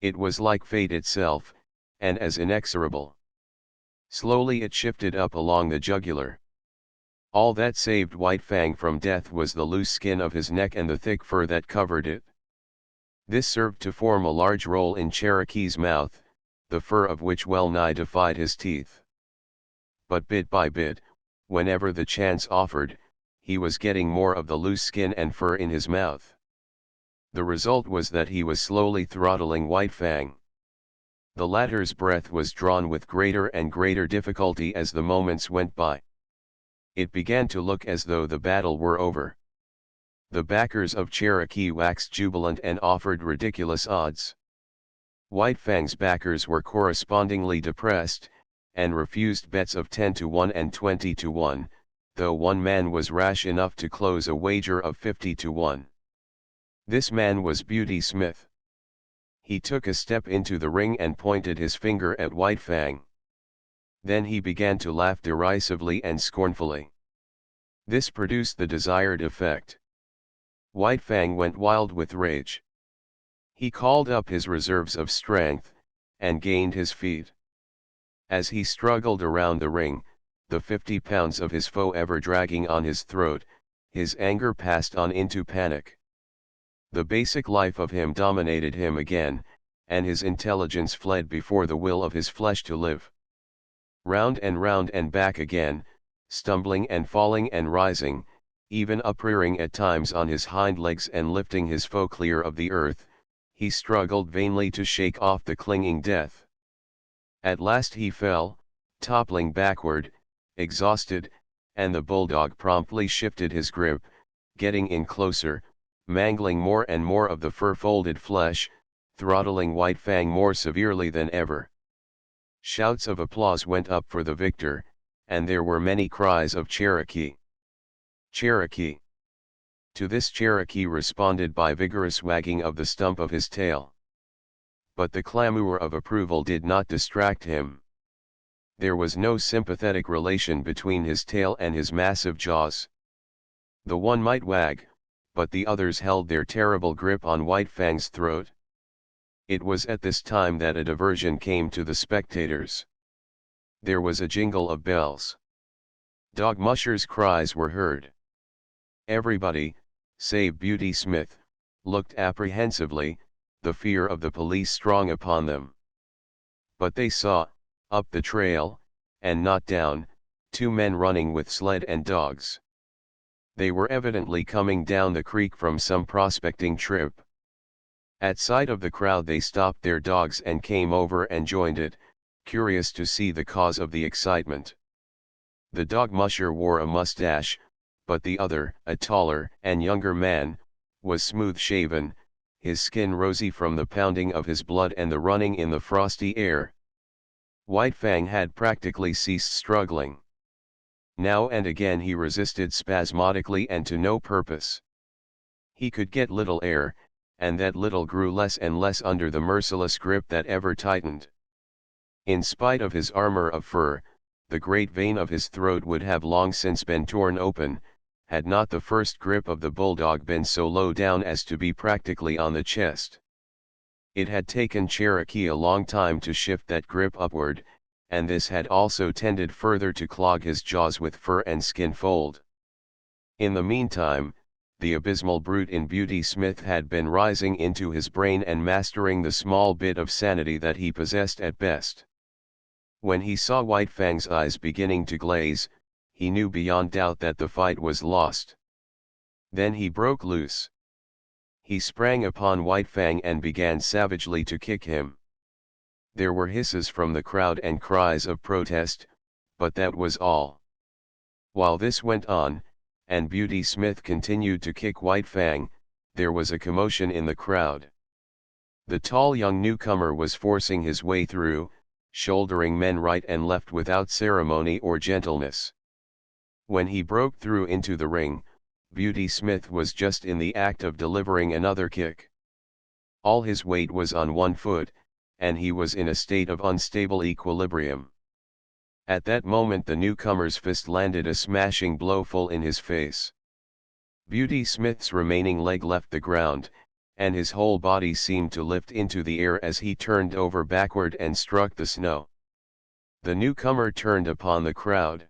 It was like fate itself, and as inexorable. Slowly it shifted up along the jugular. All that saved White Fang from death was the loose skin of his neck and the thick fur that covered it. This served to form a large roll in Cherokee's mouth, the fur of which well nigh defied his teeth. But bit by bit, whenever the chance offered, he was getting more of the loose skin and fur in his mouth. The result was that he was slowly throttling White Fang. The latter's breath was drawn with greater and greater difficulty as the moments went by. It began to look as though the battle were over. The backers of Cherokee waxed jubilant and offered ridiculous odds. White Fang's backers were correspondingly depressed, and refused bets of 10-1 and 20-1, though one man was rash enough to close a wager of 50-1. This man was Beauty Smith. He took a step into the ring and pointed his finger at White Fang. Then he began to laugh derisively and scornfully. This produced the desired effect. White Fang went wild with rage. He called up his reserves of strength, and gained his feet. As he struggled around the ring, the 50 pounds of his foe ever dragging on his throat, his anger passed on into panic. The basic life of him dominated him again, and his intelligence fled before the will of his flesh to live. Round and back again, stumbling and falling and rising, even uprearing at times on his hind legs and lifting his foe clear of the earth, he struggled vainly to shake off the clinging death. At last he fell, toppling backward, exhausted, and the bulldog promptly shifted his grip, getting in closer, mangling more and more of the fur-folded flesh, throttling White Fang more severely than ever. Shouts of applause went up for the victor, and there were many cries of Cherokee. Cherokee. To this Cherokee responded by vigorous wagging of the stump of his tail. But the clamor of approval did not distract him. There was no sympathetic relation between his tail and his massive jaws. The one might wag, but the others held their terrible grip on White Fang's throat. It was at this time that a diversion came to the spectators. There was a jingle of bells. Dog mushers' cries were heard. Everybody, save Beauty Smith, looked apprehensively, the fear of the police strong upon them. But they saw, up the trail, and not down, 2 men running with sled and dogs. They were evidently coming down the creek from some prospecting trip. At sight of the crowd they stopped their dogs and came over and joined it, curious to see the cause of the excitement. The dog musher wore a mustache, but the other, a taller and younger man, was smooth-shaven, his skin rosy from the pounding of his blood and the running in the frosty air. White Fang had practically ceased struggling. Now and again he resisted spasmodically and to no purpose. He could get little air, and that little grew less and less under the merciless grip that ever tightened. In spite of his armor of fur, the great vein of his throat would have long since been torn open, had not the first grip of the bulldog been so low down as to be practically on the chest. It had taken Cherokee a long time to shift that grip upward, and this had also tended further to clog his jaws with fur and skin fold. In the meantime, the abysmal brute in Beauty Smith had been rising into his brain and mastering the small bit of sanity that he possessed at best. When he saw White Fang's eyes beginning to glaze, he knew beyond doubt that the fight was lost. Then he broke loose. He sprang upon White Fang and began savagely to kick him. There were hisses from the crowd and cries of protest, but that was all. While this went on, and Beauty Smith continued to kick White Fang, there was a commotion in the crowd. The tall young newcomer was forcing his way through, shouldering men right and left without ceremony or gentleness. When he broke through into the ring, Beauty Smith was just in the act of delivering another kick. All his weight was on one foot, and he was in a state of unstable equilibrium. At that moment the newcomer's fist landed a smashing blow full in his face. Beauty Smith's remaining leg left the ground, and his whole body seemed to lift into the air as he turned over backward and struck the snow. The newcomer turned upon the crowd.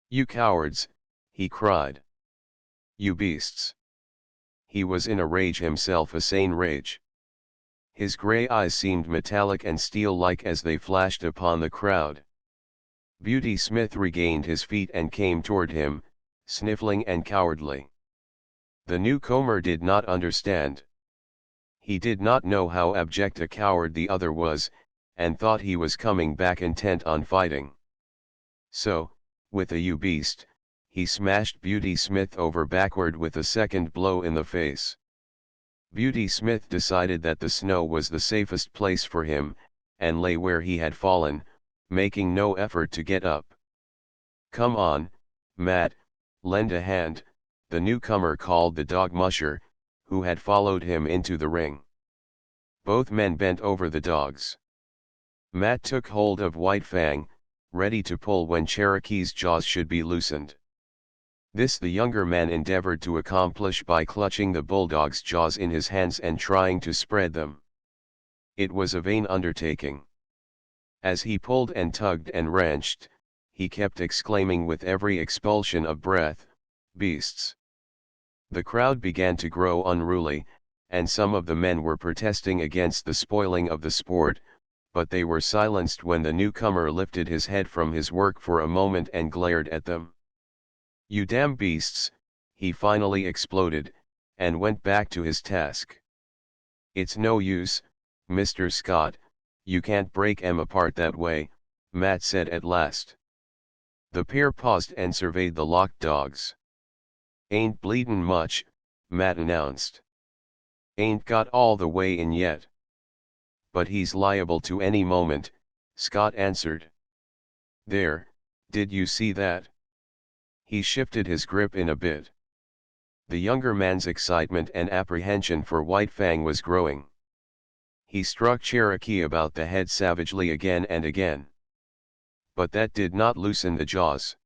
"You cowards," he cried. "You beasts." He was in a rage himself, a sane rage. His grey eyes seemed metallic and steel-like as they flashed upon the crowd. Beauty Smith regained his feet and came toward him, sniffling and cowardly. The newcomer did not understand. He did not know how abject a coward the other was, and thought he was coming back intent on fighting. So, with a "you beast," he smashed Beauty Smith over backward with a second blow in the face. Beauty Smith decided that the snow was the safest place for him, and lay where he had fallen, making no effort to get up. "Come on, Matt, lend a hand," the newcomer called the dog musher, who had followed him into the ring. Both men bent over the dogs. Matt took hold of White Fang, ready to pull when Cherokee's jaws should be loosened. This the younger man endeavored to accomplish by clutching the bulldog's jaws in his hands and trying to spread them. It was a vain undertaking. As he pulled and tugged and wrenched, he kept exclaiming with every expulsion of breath, "Beasts!" The crowd began to grow unruly, and some of the men were protesting against the spoiling of the sport, but they were silenced when the newcomer lifted his head from his work for a moment and glared at them. "You damn beasts," he finally exploded, and went back to his task. "It's no use, Mr. Scott, you can't break 'em apart that way," Matt said at last. The pair paused and surveyed the locked dogs. "Ain't bleedin' much," Matt announced. "Ain't got all the way in yet." "But he's liable to any moment," Scott answered. "There, did you see that?" He shifted his grip in a bit. The younger man's excitement and apprehension for White Fang was growing. He struck Cherokee about the head savagely again and again. But that did not loosen the jaws.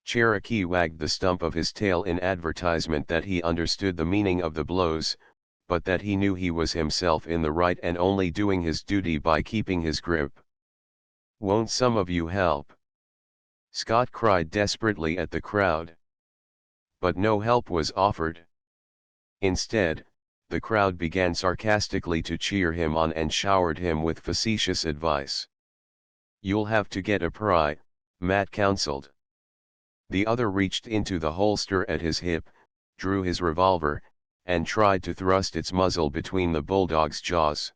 Cherokee wagged the stump of his tail in advertisement that he understood the meaning of the blows, but that he knew he was himself in the right and only doing his duty by keeping his grip. "Won't some of you help?" Scott cried desperately at the crowd. But no help was offered. Instead, the crowd began sarcastically to cheer him on and showered him with facetious advice. "You'll have to get a pry," Matt counseled. The other reached into the holster at his hip, drew his revolver, and tried to thrust its muzzle between the bulldog's jaws.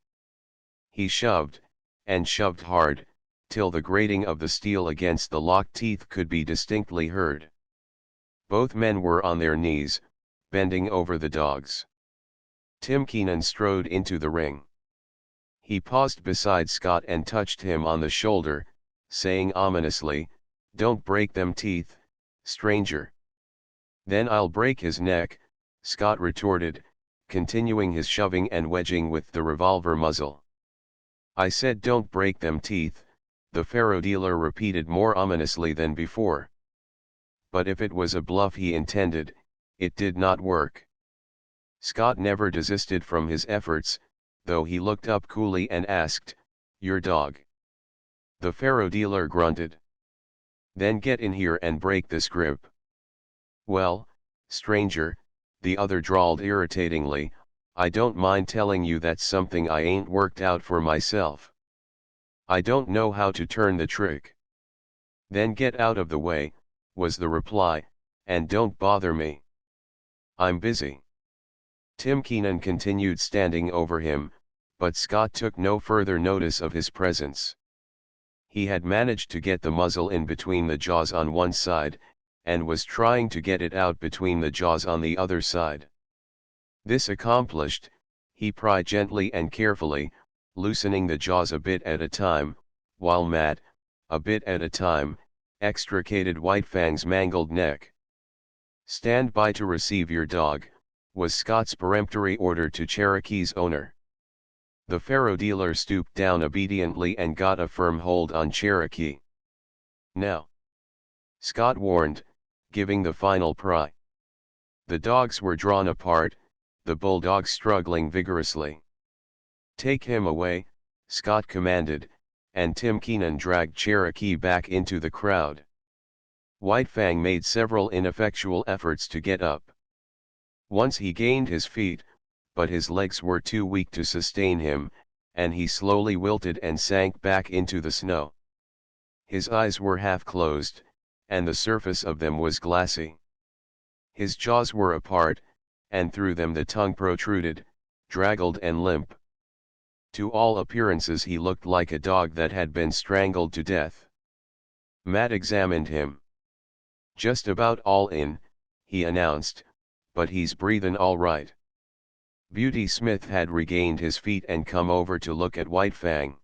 He shoved, and shoved hard, till the grating of the steel against the locked teeth could be distinctly heard. Both men were on their knees, bending over the dogs. Tim Keenan strode into the ring. He paused beside Scott and touched him on the shoulder, saying ominously, "Don't break them teeth, stranger." "Then I'll break his neck," Scott retorted, continuing his shoving and wedging with the revolver muzzle. "I said don't break them teeth," the faro dealer repeated more ominously than before. But if it was a bluff he intended, it did not work. Scott never desisted from his efforts, though he looked up coolly and asked, "Your dog?" The faro dealer grunted. "Then get in here and break this grip." "Well, stranger," the other drawled irritatingly, "I don't mind telling you that's something I ain't worked out for myself. I don't know how to turn the trick." "Then get out of the way," was the reply, "and don't bother me. I'm busy." Tim Keenan continued standing over him, but Scott took no further notice of his presence. He had managed to get the muzzle in between the jaws on one side, and was trying to get it out between the jaws on the other side. This accomplished, he pried gently and carefully, loosening the jaws a bit at a time, while Matt, a bit at a time, extricated White Fang's mangled neck. "Stand by to receive your dog," was Scott's peremptory order to Cherokee's owner. The faro dealer stooped down obediently and got a firm hold on Cherokee. "Now," Scott warned, giving the final pry. The dogs were drawn apart, the bulldog struggling vigorously. "Take him away," Scott commanded, and Tim Keenan dragged Cherokee back into the crowd. White Fang made several ineffectual efforts to get up. Once he gained his feet, but his legs were too weak to sustain him, and he slowly wilted and sank back into the snow. His eyes were half closed, and the surface of them was glassy. His jaws were apart, and through them the tongue protruded, draggled and limp. To all appearances he looked like a dog that had been strangled to death. Matt examined him. "Just about all in," he announced, "but he's breathin' all right." Beauty Smith had regained his feet and come over to look at White Fang.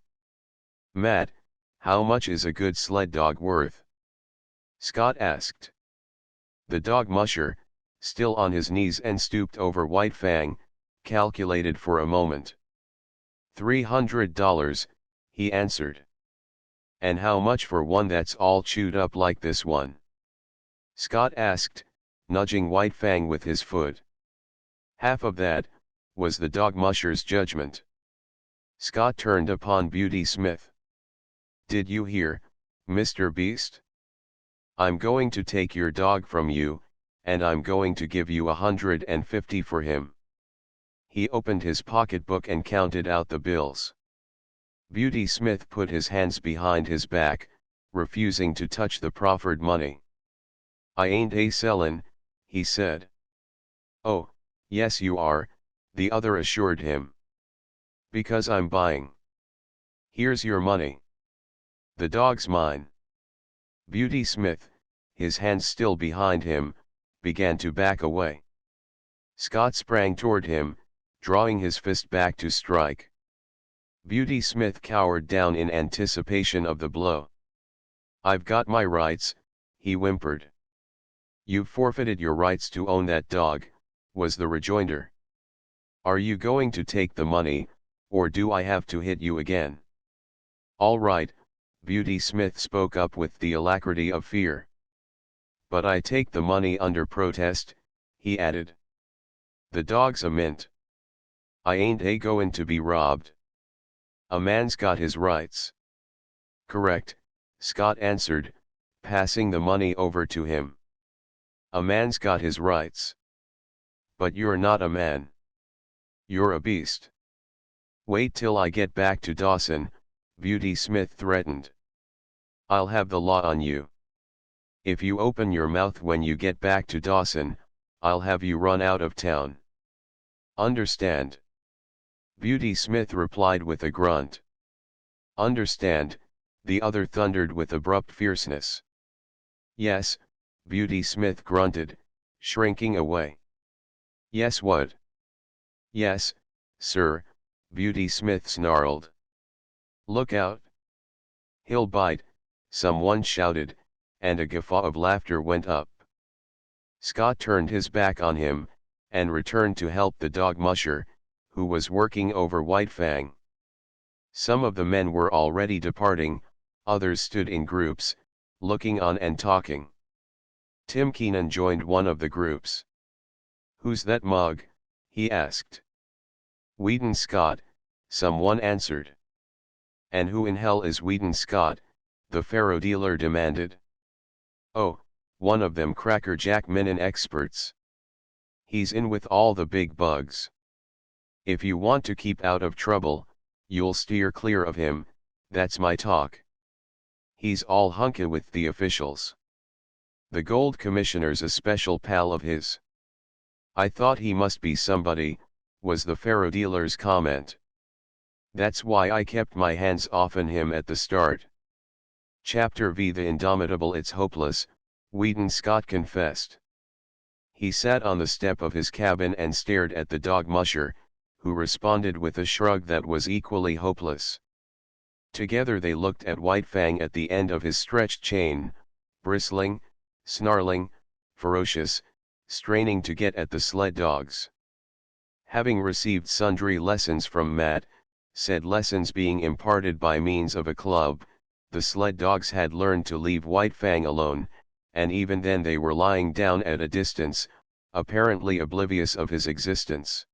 "Matt, how much is a good sled dog worth?" Scott asked. The dog musher, still on his knees and stooped over White Fang, calculated for a moment. $300, he answered. "And how much for one that's all chewed up like this one?" Scott asked, nudging White Fang with his foot. "Half of that," was the dog musher's judgment. Scott turned upon Beauty Smith. Did you hear, Mr. Beast? I'm going to take your dog from you, and I'm going to give you 150 for him. He opened his pocketbook and counted out the bills. Beauty Smith put his hands behind his back, refusing to touch the proffered money. I ain't a sellin', he said. Oh, yes you are, the other assured him. Because I'm buying. Here's your money. The dog's mine. Beauty Smith, his hands still behind him, began to back away. Scott sprang toward him, drawing his fist back to strike. Beauty Smith cowered down in anticipation of the blow. I've got my rights, he whimpered. You've forfeited your rights to own that dog, was the rejoinder. Are you going to take the money, or do I have to hit you again? All right, Beauty Smith spoke up with the alacrity of fear. But I take the money under protest, he added. The dog's a mint. I ain't a goin' to be robbed. A man's got his rights. Correct, Scott answered, passing the money over to him. A man's got his rights. But you're not a man. You're a beast. Wait till I get back to Dawson, Beauty Smith threatened. I'll have the law on you. If you open your mouth when you get back to Dawson, I'll have you run out of town. Understand? Beauty Smith replied with a grunt. Understand, the other thundered with abrupt fierceness. Yes, Beauty Smith grunted, shrinking away. Yes what? Yes, sir, Beauty Smith snarled. Look out. He'll bite, someone shouted, and a guffaw of laughter went up. Scott turned his back on him, and returned to help the dog musher, who was working over White Fang. Some of the men were already departing, others stood in groups, looking on and talking. Tim Keenan joined one of the groups. Who's that mug? He asked. Weedon Scott, someone answered. And who in hell is Weedon Scott? The faro dealer demanded. Oh, one of them crackerjack minin experts. He's in with all the big bugs. If you want to keep out of trouble, you'll steer clear of him, that's my talk. He's all hunky with the officials. The Gold Commissioner's a special pal of his. I thought he must be somebody, was the faro dealer's comment. That's why I kept my hands off him at the start. Chapter V The Indomitable It's hopeless, Weedon Scott confessed. He sat on the step of his cabin and stared at the dog musher, who responded with a shrug that was equally hopeless. Together they looked at White Fang at the end of his stretched chain, bristling, snarling, ferocious, straining to get at the sled dogs. Having received sundry lessons from Matt, said lessons being imparted by means of a club, the sled dogs had learned to leave White Fang alone, and even then they were lying down at a distance, apparently oblivious of his existence.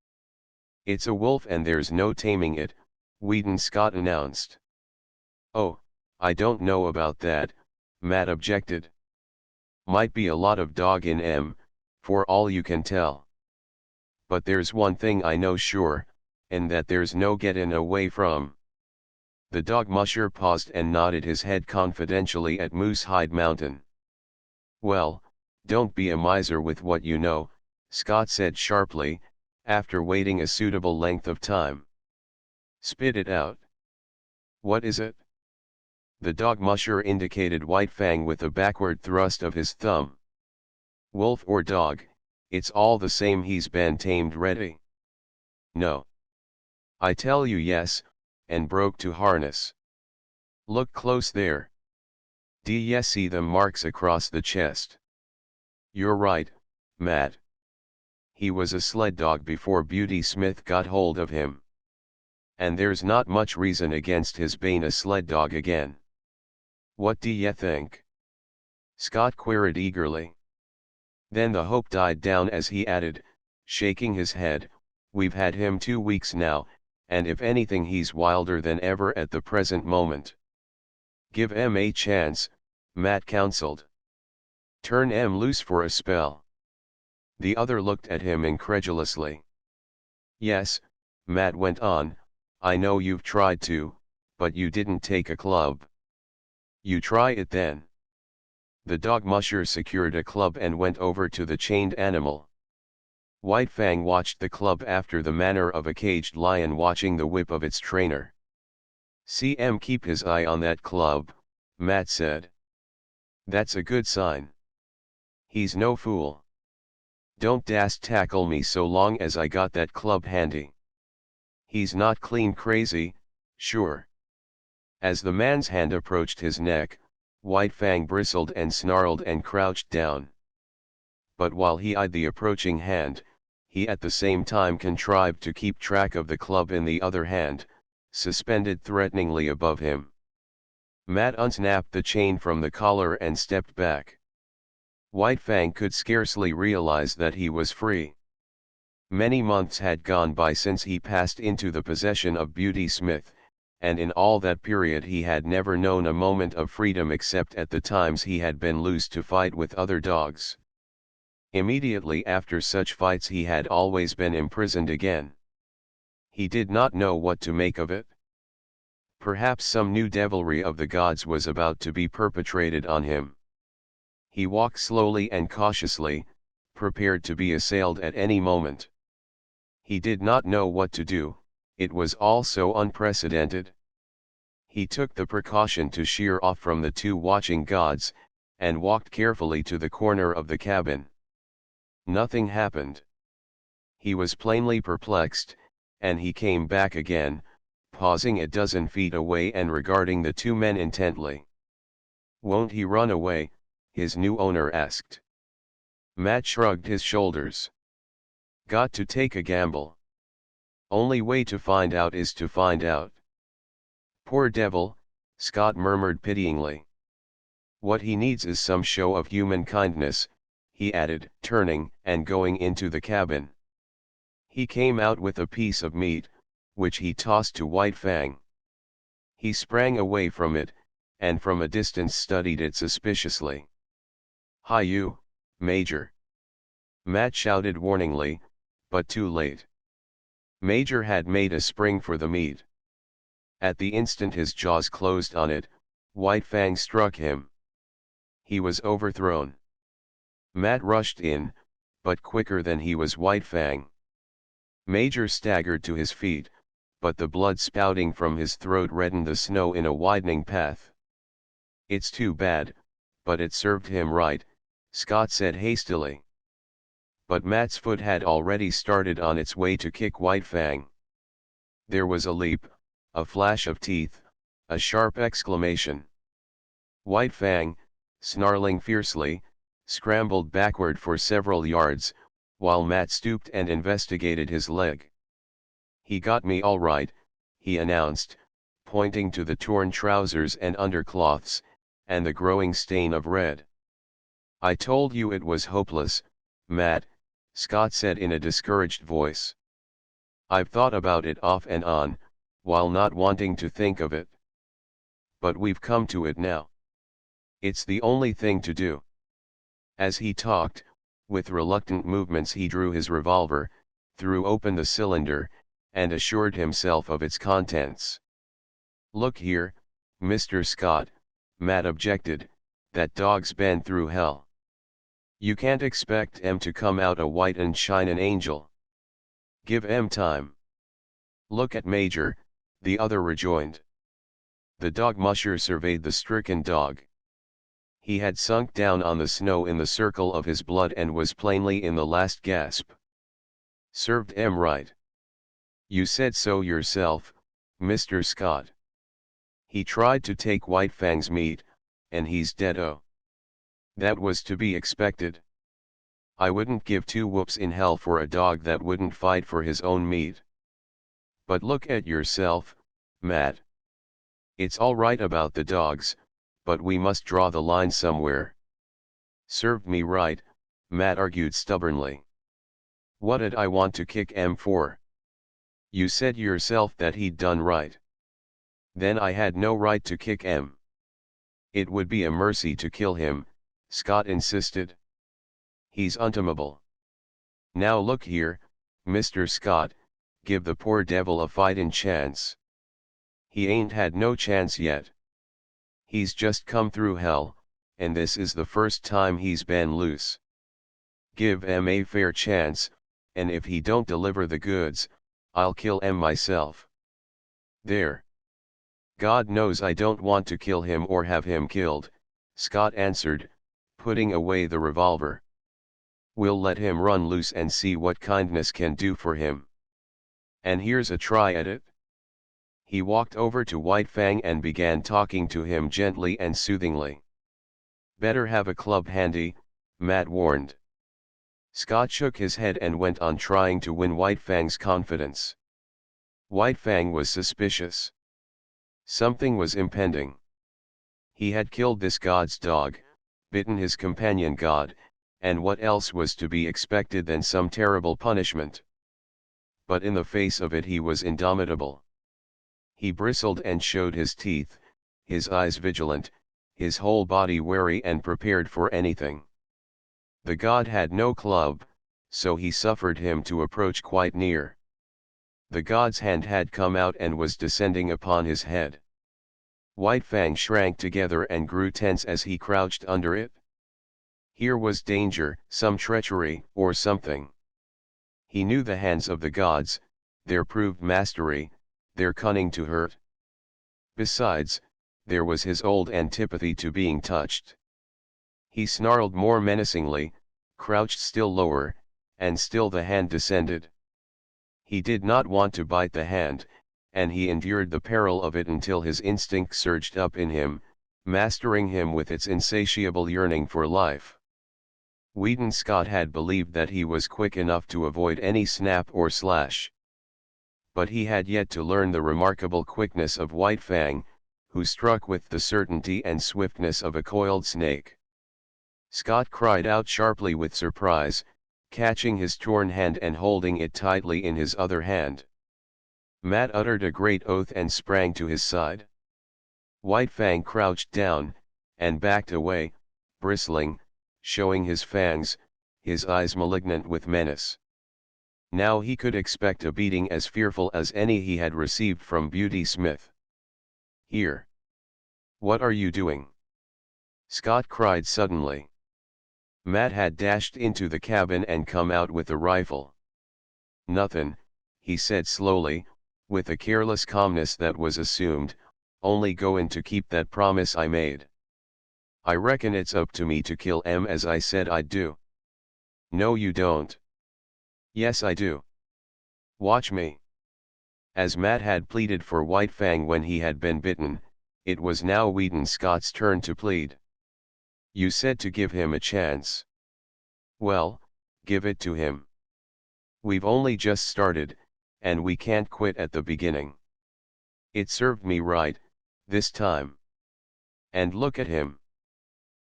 It's a wolf and there's no taming it, Weedon Scott announced. Oh, I don't know about that, Matt objected. Might be a lot of dog in 'em, for all you can tell. But there's one thing I know sure, and that there's no gettin' away from. The dog musher paused and nodded his head confidentially at Moosehide Mountain. Well, don't be a miser with what you know, Scott said sharply, after waiting a suitable length of time. Spit it out. What is it? The dog musher indicated White Fang with a backward thrust of his thumb. Wolf or dog, it's all the same, he's been tamed ready. No. I tell you yes, and broke to harness. Look close there. D'ye see them marks across the chest? You're right, Matt. He was a sled dog before Beauty Smith got hold of him. And there's not much reason against his being a sled dog again. What d'ye think? Scott queried eagerly. Then the hope died down as he added, shaking his head, we've had him 2 weeks now, and if anything he's wilder than ever at the present moment. Give M a chance, Matt counseled. Turn M loose for a spell. The other looked at him incredulously. Yes, Matt went on, I know you've tried to, but you didn't take a club. You try it then. The dog musher secured a club and went over to the chained animal. White Fang watched the club after the manner of a caged lion watching the whip of its trainer. See M keep his eye on that club, Matt said. That's a good sign. He's no fool. Don't dast tackle me so long as I got that club handy. He's not clean crazy, sure. As the man's hand approached his neck, White Fang bristled and snarled and crouched down. But while he eyed the approaching hand, he at the same time contrived to keep track of the club in the other hand, suspended threateningly above him. Matt unsnapped the chain from the collar and stepped back. White Fang could scarcely realize that he was free. Many months had gone by since he passed into the possession of Beauty Smith, and in all that period he had never known a moment of freedom except at the times he had been loose to fight with other dogs. Immediately after such fights he had always been imprisoned again. He did not know what to make of it. Perhaps some new devilry of the gods was about to be perpetrated on him. He walked slowly and cautiously, prepared to be assailed at any moment. He did not know what to do, it was all so unprecedented. He took the precaution to sheer off from the two watching gods, and walked carefully to the corner of the cabin. Nothing happened. He was plainly perplexed, and he came back again, pausing a dozen feet away and regarding the two men intently. Won't he run away? His new owner asked. Matt shrugged his shoulders. Got to take a gamble. Only way to find out is to find out. Poor devil, Scott murmured pityingly. What he needs is some show of human kindness, he added, turning and going into the cabin. He came out with a piece of meat, which he tossed to White Fang. He sprang away from it, and from a distance studied it suspiciously. Hi you, Major. Matt shouted warningly, but too late. Major had made a spring for the meat. At the instant his jaws closed on it, White Fang struck him. He was overthrown. Matt rushed in, but quicker than he was White Fang. Major staggered to his feet, but the blood spouting from his throat reddened the snow in a widening path. It's too bad, but it served him right, Scott said hastily. But Matt's foot had already started on its way to kick White Fang. There was a leap, a flash of teeth, a sharp exclamation. White Fang, snarling fiercely, scrambled backward for several yards, while Matt stooped and investigated his leg. He got me all right, he announced, pointing to the torn trousers and undercloths, and the growing stain of red. I told you it was hopeless, Matt, Scott said in a discouraged voice. I've thought about it off and on, while not wanting to think of it. But we've come to it now. It's the only thing to do. As he talked, with reluctant movements he drew his revolver, threw open the cylinder, and assured himself of its contents. Look here, Mr. Scott, Matt objected, that dog's been through hell. You can't expect M to come out a white and shinin' angel. Give M time. Look at Major, the other rejoined. The dog musher surveyed the stricken dog. He had sunk down on the snow in the circle of his blood and was plainly in the last gasp. Served M right. You said so yourself, Mr. Scott. He tried to take White Fang's meat, and he's dead-o. That was to be expected. I wouldn't give two whoops in hell for a dog that wouldn't fight for his own meat. But look at yourself, Matt. It's all right about the dogs, but we must draw the line somewhere. Served me right, Matt argued stubbornly. What'd I want to kick M for? You said yourself that he'd done right. Then I had no right to kick M. It would be a mercy to kill him, Scott insisted. He's untamable. Now look here, Mr. Scott, give the poor devil a fightin' chance. He ain't had no chance yet. He's just come through hell, and this is the first time he's been loose. Give him a fair chance, and if he don't deliver the goods, I'll kill him myself. There. God knows I don't want to kill him or have him killed, Scott answered, putting away the revolver. We'll let him run loose and see what kindness can do for him. And here's a try at it. He walked over to White Fang and began talking to him gently and soothingly. Better have a club handy, Matt warned. Scott shook his head and went on trying to win White Fang's confidence. White Fang was suspicious. Something was impending. He had killed this god's dog, bitten his companion god, and what else was to be expected than some terrible punishment? But in the face of it he was indomitable. He bristled and showed his teeth, his eyes vigilant, his whole body wary and prepared for anything. The god had no club, so he suffered him to approach quite near. The god's hand had come out and was descending upon his head. White Fang shrank together and grew tense as he crouched under it. Here was danger, some treachery, or something. He knew the hands of the gods, their proved mastery, their cunning to hurt. Besides, there was his old antipathy to being touched. He snarled more menacingly, crouched still lower, and still the hand descended. He did not want to bite the hand, and he endured the peril of it until his instinct surged up in him, mastering him with its insatiable yearning for life. Weedon Scott had believed that he was quick enough to avoid any snap or slash. But he had yet to learn the remarkable quickness of White Fang, who struck with the certainty and swiftness of a coiled snake. Scott cried out sharply with surprise, catching his torn hand and holding it tightly in his other hand. Matt uttered a great oath and sprang to his side. White Fang crouched down, and backed away, bristling, showing his fangs, his eyes malignant with menace. Now he could expect a beating as fearful as any he had received from Beauty Smith. Here! What are you doing? Scott cried suddenly. Matt had dashed into the cabin and come out with a rifle. Nothin', he said slowly, with a careless calmness that was assumed, only goin' to keep that promise I made. I reckon it's up to me to kill 'em as I said I'd do. No you don't. Yes I do. Watch me. As Matt had pleaded for White Fang when he had been bitten, it was now Weedon Scott's turn to plead. You said to give him a chance. Well, give it to him. We've only just started, and we can't quit at the beginning. It served me right, this time. And look at him.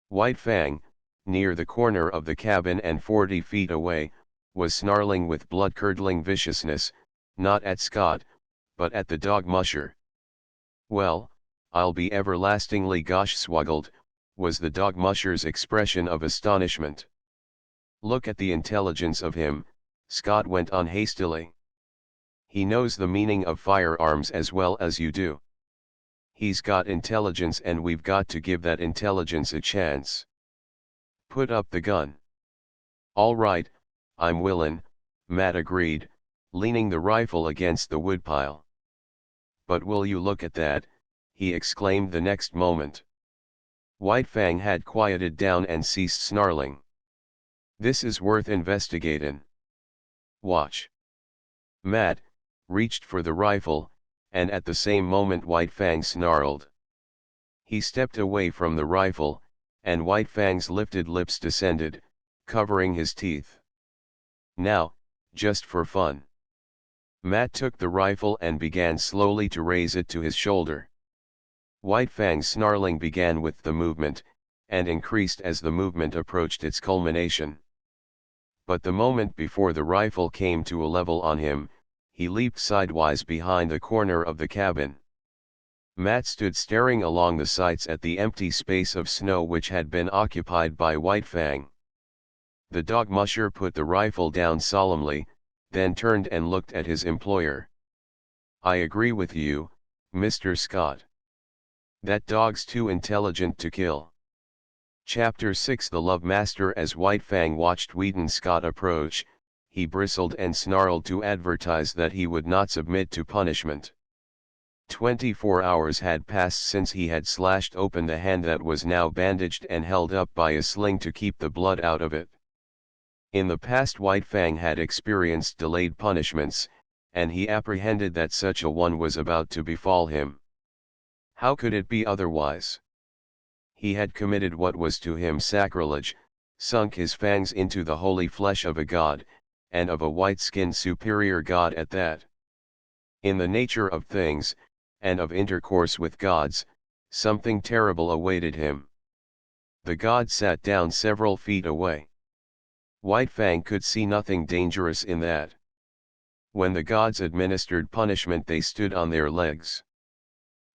White Fang, near the corner of the cabin and 40 feet away, was snarling with blood-curdling viciousness, not at Scott, but at the dog musher. Well, I'll be everlastingly gosh swoggled, was the dog musher's expression of astonishment. Look at the intelligence of him, Scott went on hastily. He knows the meaning of firearms as well as you do. He's got intelligence and we've got to give that intelligence a chance. Put up the gun. All right, I'm willin', Matt agreed, leaning the rifle against the woodpile. But will you look at that, he exclaimed the next moment. White Fang had quieted down and ceased snarling. This is worth investigatin'. Watch. Matt reached for the rifle, and at the same moment White Fang snarled. He stepped away from the rifle, and White Fang's lifted lips descended, covering his teeth. Now, just for fun. Matt took the rifle and began slowly to raise it to his shoulder. White Fang's snarling began with the movement, and increased as the movement approached its culmination. But the moment before the rifle came to a level on him, he leaped sidewise behind the corner of the cabin. Matt stood staring along the sights at the empty space of snow which had been occupied by White Fang. The dog musher put the rifle down solemnly, then turned and looked at his employer. "I agree with you, Mr. Scott. That dog's too intelligent to kill." Chapter 6 The Love Master. As White Fang watched Wheaton Scott approach, he bristled and snarled to advertise that he would not submit to punishment. 24 hours had passed since he had slashed open the hand that was now bandaged and held up by a sling to keep the blood out of it. In the past White Fang had experienced delayed punishments, and he apprehended that such a one was about to befall him. How could it be otherwise? He had committed what was to him sacrilege, sunk his fangs into the holy flesh of a god, and of a white-skinned superior god at that. In the nature of things, and of intercourse with gods, something terrible awaited him. The god sat down several feet away. White Fang could see nothing dangerous in that. When the gods administered punishment they stood on their legs.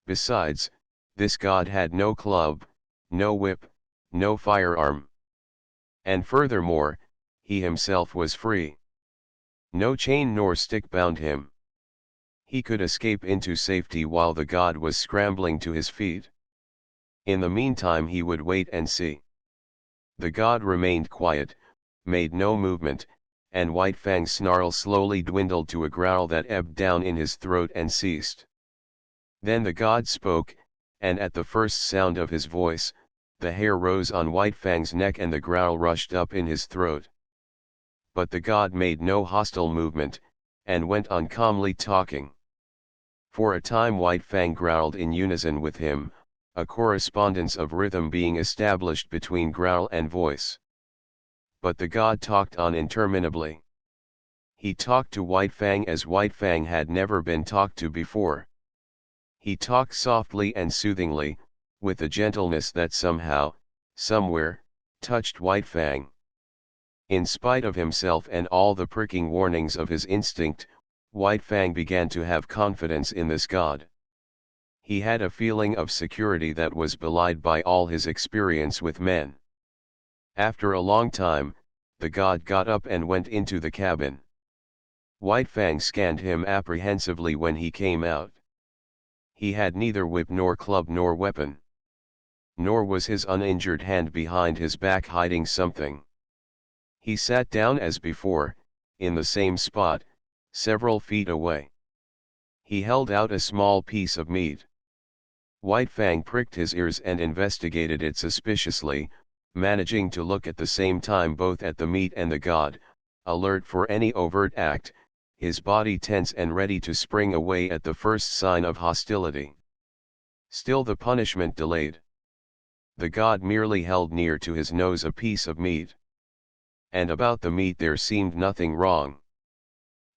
Besides, this god had no club, no whip, no firearm. And furthermore, he himself was free. No chain nor stick bound him. He could escape into safety while the god was scrambling to his feet. In the meantime he would wait and see. The god remained quiet, made no movement, and White Fang's snarl slowly dwindled to a growl that ebbed down in his throat and ceased. Then the god spoke, and at the first sound of his voice, the hair rose on White Fang's neck and the growl rushed up in his throat. But the god made no hostile movement, and went on calmly talking. For a time White Fang growled in unison with him, a correspondence of rhythm being established between growl and voice. But the god talked on interminably. He talked to White Fang as White Fang had never been talked to before. He talked softly and soothingly, with a gentleness that somehow, somewhere, touched White Fang. In spite of himself and all the pricking warnings of his instinct, White Fang began to have confidence in this god. He had a feeling of security that was belied by all his experience with men. After a long time, the god got up and went into the cabin. White Fang scanned him apprehensively when he came out. He had neither whip nor club nor weapon. Nor was his uninjured hand behind his back hiding something. He sat down as before, in the same spot, several feet away. He held out a small piece of meat. White Fang pricked his ears and investigated it suspiciously, managing to look at the same time both at the meat and the god, alert for any overt act, his body tense and ready to spring away at the first sign of hostility. Still the punishment delayed. The god merely held near to his nose a piece of meat. And about the meat there seemed nothing wrong.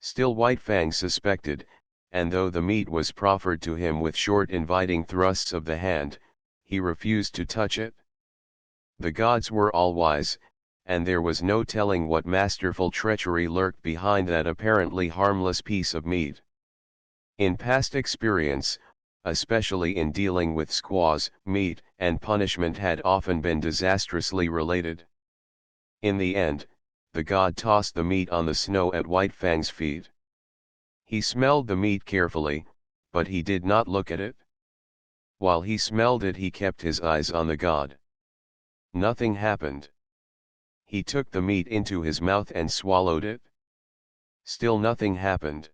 Still White Fang suspected, and though the meat was proffered to him with short inviting thrusts of the hand, he refused to touch it. The gods were all wise, and there was no telling what masterful treachery lurked behind that apparently harmless piece of meat. In past experience, especially in dealing with squaws, meat and punishment had often been disastrously related. In the end, the god tossed the meat on the snow at White Fang's feet. He smelled the meat carefully, but he did not look at it. While he smelled it he kept his eyes on the god. Nothing happened. He took the meat into his mouth and swallowed it. Still nothing happened.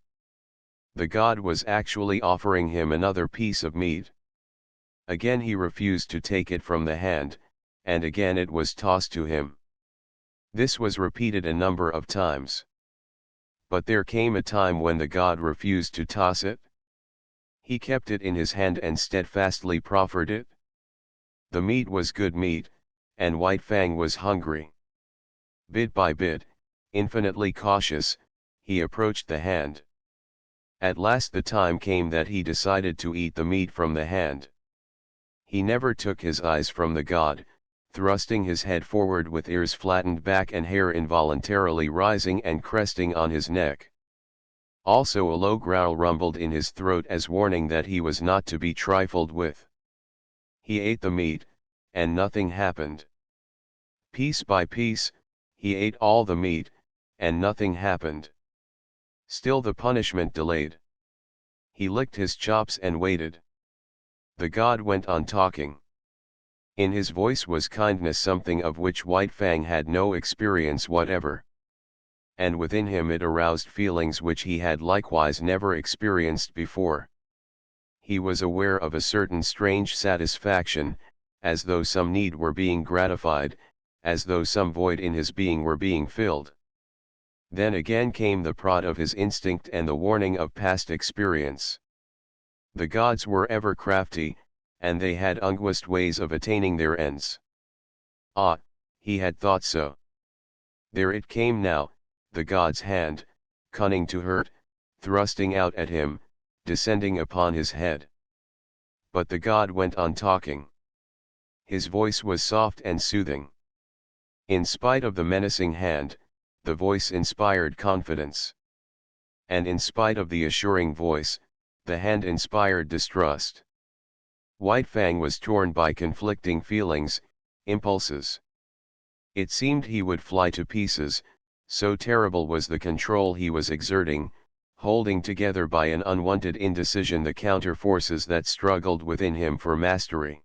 The god was actually offering him another piece of meat. Again he refused to take it from the hand, and again it was tossed to him. This was repeated a number of times. But there came a time when the god refused to toss it. He kept it in his hand and steadfastly proffered it. The meat was good meat, and White Fang was hungry. Bit by bit, infinitely cautious, he approached the hand. At last the time came that he decided to eat the meat from the hand. He never took his eyes from the god, thrusting his head forward with ears flattened back and hair involuntarily rising and cresting on his neck. Also a low growl rumbled in his throat as warning that he was not to be trifled with. He ate the meat, and nothing happened. Piece by piece, he ate all the meat, and nothing happened. Still the punishment delayed. He licked his chops and waited. The god went on talking. In his voice was kindness, something of which White Fang had no experience whatever. And within him it aroused feelings which he had likewise never experienced before. He was aware of a certain strange satisfaction, as though some need were being gratified, as though some void in his being were being filled. Then again came the prod of his instinct and the warning of past experience. The gods were ever crafty, and they had unguist ways of attaining their ends. Ah, he had thought so. There it came now, the god's hand, cunning to hurt, thrusting out at him, descending upon his head. But the god went on talking. His voice was soft and soothing. In spite of the menacing hand, the voice inspired confidence. And in spite of the assuring voice, the hand inspired distrust. White Fang was torn by conflicting feelings, impulses. It seemed he would fly to pieces, so terrible was the control he was exerting, holding together by an unwanted indecision the counter forces that struggled within him for mastery.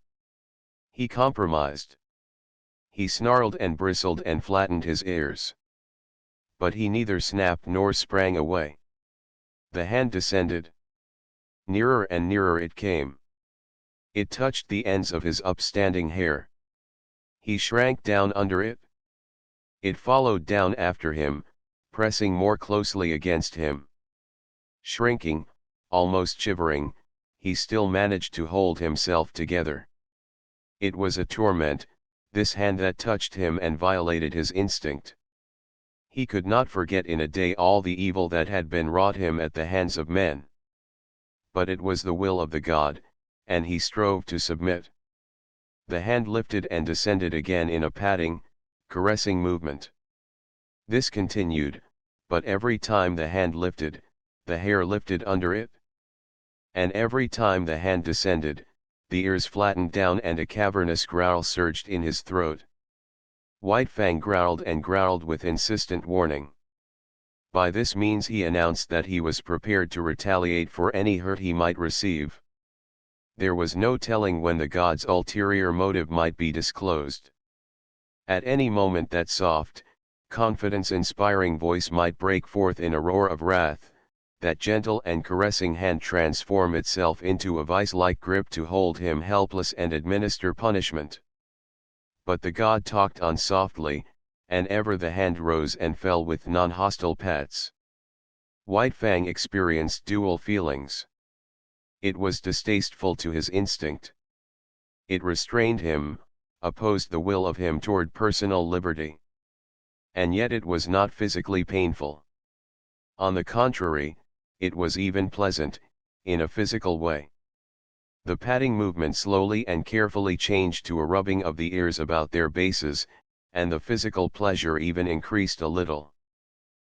He compromised. He snarled and bristled and flattened his ears. But he neither snapped nor sprang away. The hand descended. Nearer and nearer it came. It touched the ends of his upstanding hair. He shrank down under it. It followed down after him, pressing more closely against him. Shrinking, almost shivering, he still managed to hold himself together. It was a torment, this hand that touched him and violated his instinct. He could not forget in a day all the evil that had been wrought him at the hands of men. But it was the will of the god, and he strove to submit. The hand lifted and descended again in a patting, caressing movement. This continued, but every time the hand lifted, the hair lifted under it. And every time the hand descended, the ears flattened down and a cavernous growl surged in his throat. White Fang growled and growled with insistent warning. By this means he announced that he was prepared to retaliate for any hurt he might receive. There was no telling when the god's ulterior motive might be disclosed. At any moment that soft, confidence-inspiring voice might break forth in a roar of wrath, that gentle and caressing hand transform itself into a vice-like grip to hold him helpless and administer punishment. But the god talked on softly, and ever the hand rose and fell with non-hostile pats. White Fang experienced dual feelings. It was distasteful to his instinct. It restrained him, opposed the will of him toward personal liberty. And yet it was not physically painful. On the contrary, it was even pleasant, in a physical way. The patting movement slowly and carefully changed to a rubbing of the ears about their bases, and the physical pleasure even increased a little.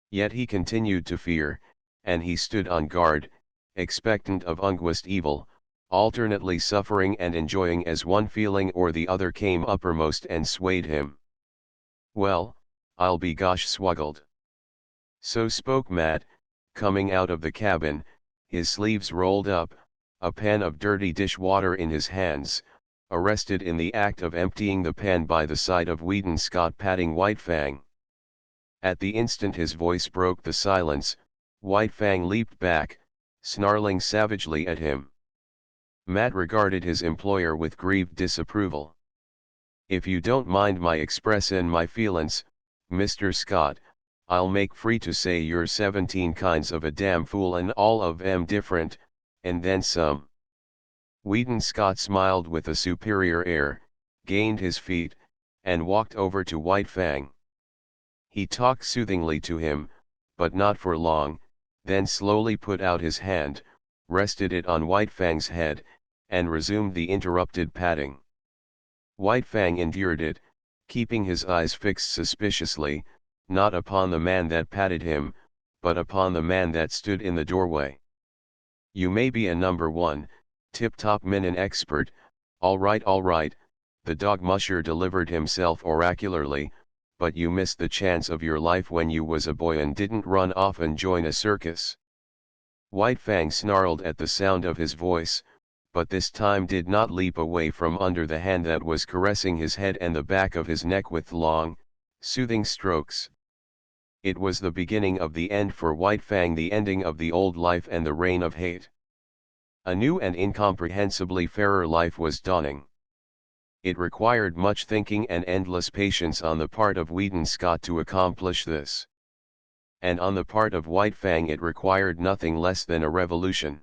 Yet he continued to fear, and he stood on guard, expectant of unguist evil, alternately suffering and enjoying as one feeling or the other came uppermost and swayed him. "Well, I'll be gosh swuggled." So spoke Matt, coming out of the cabin, his sleeves rolled up, a pan of dirty dish-water in his hands, arrested in the act of emptying the pan by the side of Wheaton Scott patting White Fang. At the instant his voice broke the silence, White Fang leaped back, snarling savagely at him. Matt regarded his employer with grieved disapproval. "If you don't mind my expressin' my feelin's, Mr. Scott, I'll make free to say you're 17 kinds of a damn fool and all of 'em different, and then some." Wheaton Scott smiled with a superior air, gained his feet, and walked over to White Fang. He talked soothingly to him, but not for long, then slowly put out his hand, rested it on White Fang's head, and resumed the interrupted patting. White Fang endured it, keeping his eyes fixed suspiciously, not upon the man that patted him, but upon the man that stood in the doorway. You may be a number one, tip-top minin expert, all right, the dog musher delivered himself oracularly, but you missed the chance of your life when you was a boy and didn't run off and join a circus. White Fang snarled at the sound of his voice, but this time did not leap away from under the hand that was caressing his head and the back of his neck with long, soothing strokes. It was the beginning of the end for White Fang, the ending of the old life and the reign of hate. A new and incomprehensibly fairer life was dawning. It required much thinking and endless patience on the part of Weedon Scott to accomplish this. And on the part of White Fang it required nothing less than a revolution.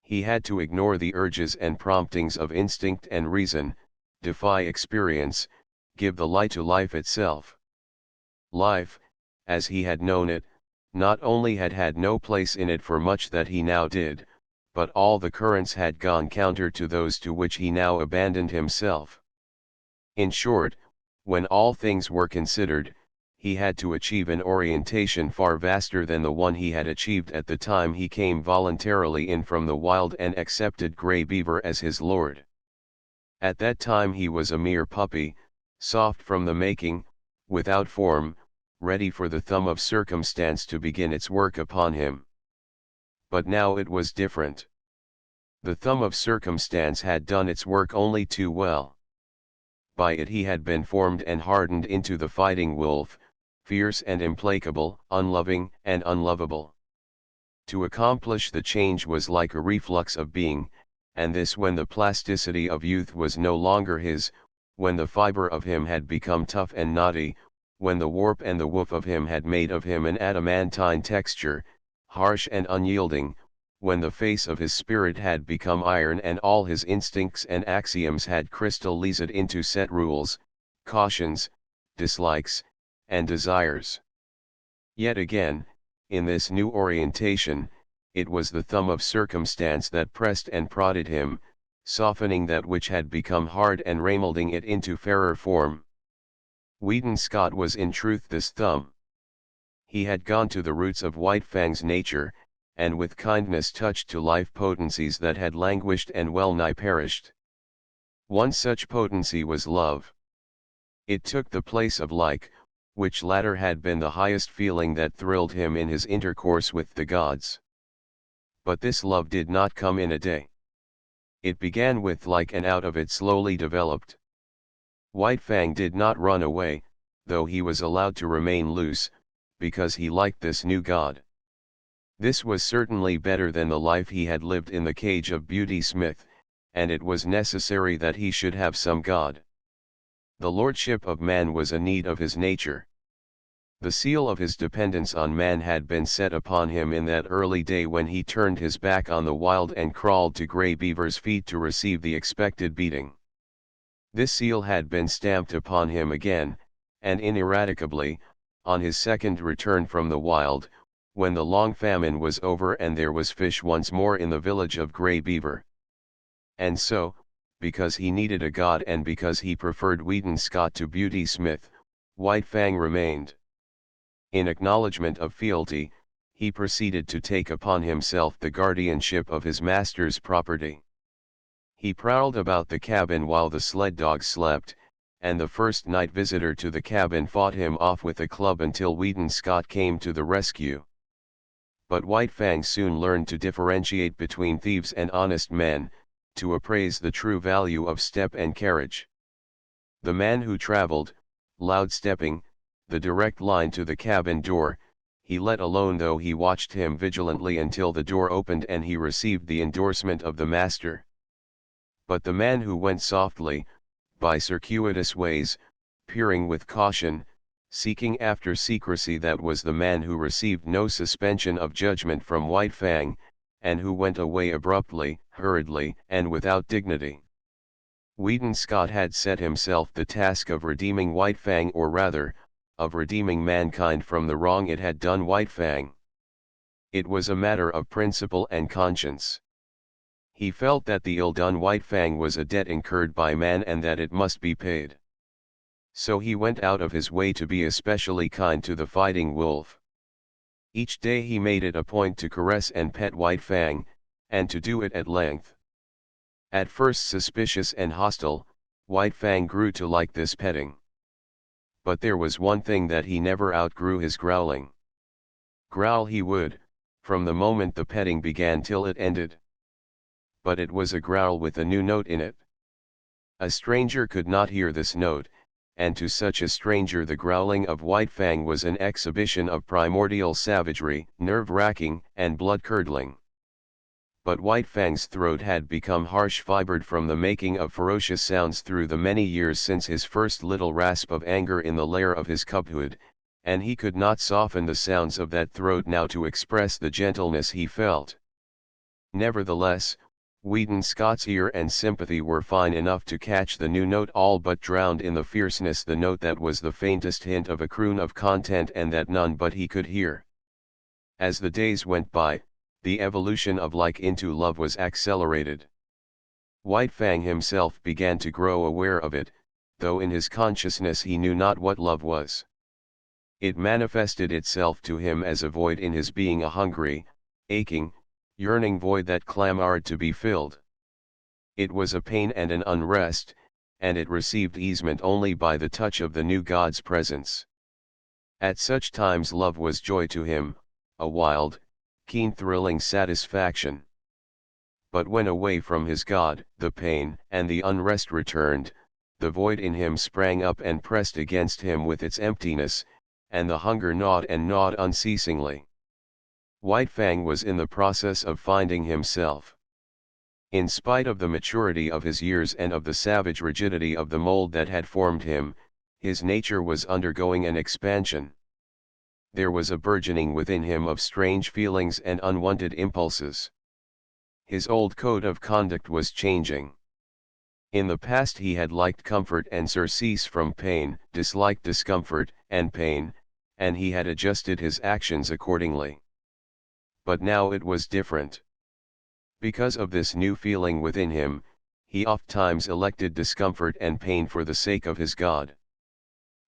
He had to ignore the urges and promptings of instinct and reason, defy experience, give the lie to life itself. Life, as he had known it, not only had had no place in it for much that he now did, but all the currents had gone counter to those to which he now abandoned himself. In short, when all things were considered, he had to achieve an orientation far vaster than the one he had achieved at the time he came voluntarily in from the wild and accepted Grey Beaver as his lord. At that time he was a mere puppy, soft from the making, without form, ready for the thumb of circumstance to begin its work upon him. But now it was different. The thumb of circumstance had done its work only too well. By it he had been formed and hardened into the fighting wolf, fierce and implacable, unloving and unlovable. To accomplish the change was like a reflux of being, and this when the plasticity of youth was no longer his, when the fiber of him had become tough and knotty, when the warp and the woof of him had made of him an adamantine texture, harsh and unyielding, when the face of his spirit had become iron and all his instincts and axioms had crystallized into set rules, cautions, dislikes, and desires. Yet again, in this new orientation, it was the thumb of circumstance that pressed and prodded him, softening that which had become hard and remolding it into fairer form. Weedon Scott was in truth this thumb. He had gone to the roots of White Fang's nature, and with kindness touched to life potencies that had languished and well nigh perished. One such potency was love. It took the place of like, which latter had been the highest feeling that thrilled him in his intercourse with the gods. But this love did not come in a day. It began with like and out of it slowly developed. White Fang did not run away, though he was allowed to remain loose, because he liked this new god. This was certainly better than the life he had lived in the cage of Beauty Smith, and it was necessary that he should have some god. The lordship of man was a need of his nature. The seal of his dependence on man had been set upon him in that early day when he turned his back on the wild and crawled to Grey Beaver's feet to receive the expected beating. This seal had been stamped upon him again, and ineradicably, on his second return from the wild, when the long famine was over and there was fish once more in the village of Grey Beaver. And so, because he needed a god and because he preferred Weedon Scott to Beauty Smith, White Fang remained. In acknowledgement of fealty, he proceeded to take upon himself the guardianship of his master's property. He prowled about the cabin while the sled dog slept, and the first night visitor to the cabin fought him off with a club until Weedon Scott came to the rescue. But White Fang soon learned to differentiate between thieves and honest men, to appraise the true value of step and carriage. The man who traveled, loud-stepping, the direct line to the cabin door, he let alone though he watched him vigilantly until the door opened and he received the endorsement of the master. But the man who went softly, by circuitous ways, peering with caution, seeking after secrecy, that was the man who received no suspension of judgment from White Fang, and who went away abruptly, hurriedly, and without dignity. Weedon Scott had set himself the task of redeeming White Fang, or rather, of redeeming mankind from the wrong it had done White Fang. It was a matter of principle and conscience. He felt that the ill done White Fang was a debt incurred by man and that it must be paid. So he went out of his way to be especially kind to the fighting wolf. Each day he made it a point to caress and pet White Fang, and to do it at length. At first suspicious and hostile, White Fang grew to like this petting. But there was one thing that he never outgrew: his growling. Growl he would, from the moment the petting began till it ended. But it was a growl with a new note in it. A stranger could not hear this note, and to such a stranger the growling of White Fang was an exhibition of primordial savagery, nerve-wracking and blood-curdling. But White Fang's throat had become harsh-fibered from the making of ferocious sounds through the many years since his first little rasp of anger in the lair of his cubhood, and he could not soften the sounds of that throat now to express the gentleness he felt. Nevertheless, Weedon Scott's ear and sympathy were fine enough to catch the new note, all but drowned in the fierceness the note that was the faintest hint of a croon of content and that none but he could hear. As the days went by, the evolution of like into love was accelerated. White Fang himself began to grow aware of it, though in his consciousness he knew not what love was. It manifested itself to him as a void in his being, a hungry, aching, yearning void that clamored to be filled. It was a pain and an unrest, and it received easement only by the touch of the new God's presence. At such times love was joy to him, a wild, keen thrilling satisfaction. But when away from his God, the pain and the unrest returned, the void in him sprang up and pressed against him with its emptiness, and the hunger gnawed and gnawed unceasingly. White Fang was in the process of finding himself. In spite of the maturity of his years and of the savage rigidity of the mold that had formed him, his nature was undergoing an expansion. There was a burgeoning within him of strange feelings and unwanted impulses. His old code of conduct was changing. In the past he had liked comfort and surcease from pain, disliked discomfort and pain, and he had adjusted his actions accordingly. But now it was different. Because of this new feeling within him, he ofttimes elected discomfort and pain for the sake of his God.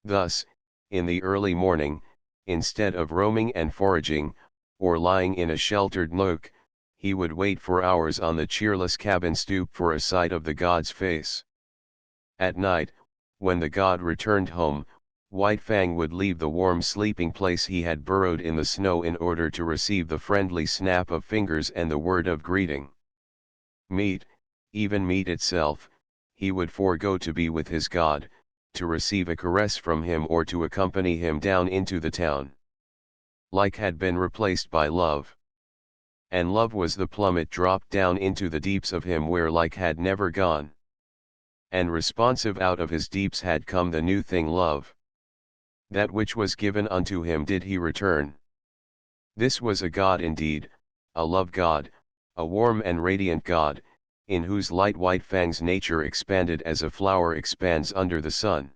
Thus, in the early morning, instead of roaming and foraging, or lying in a sheltered nook, he would wait for hours on the cheerless cabin stoop for a sight of the God's face. At night, when the God returned home, White Fang would leave the warm sleeping place he had burrowed in the snow in order to receive the friendly snap of fingers and the word of greeting. Meat, even meat itself, he would forego to be with his God, to receive a caress from him or to accompany him down into the town. Like had been replaced by love. And love was the plummet dropped down into the deeps of him where like had never gone. And responsive out of his deeps had come the new thing, love. That which was given unto him did he return. This was a God indeed, a love God, a warm and radiant God, in whose light White Fang's nature expanded as a flower expands under the sun.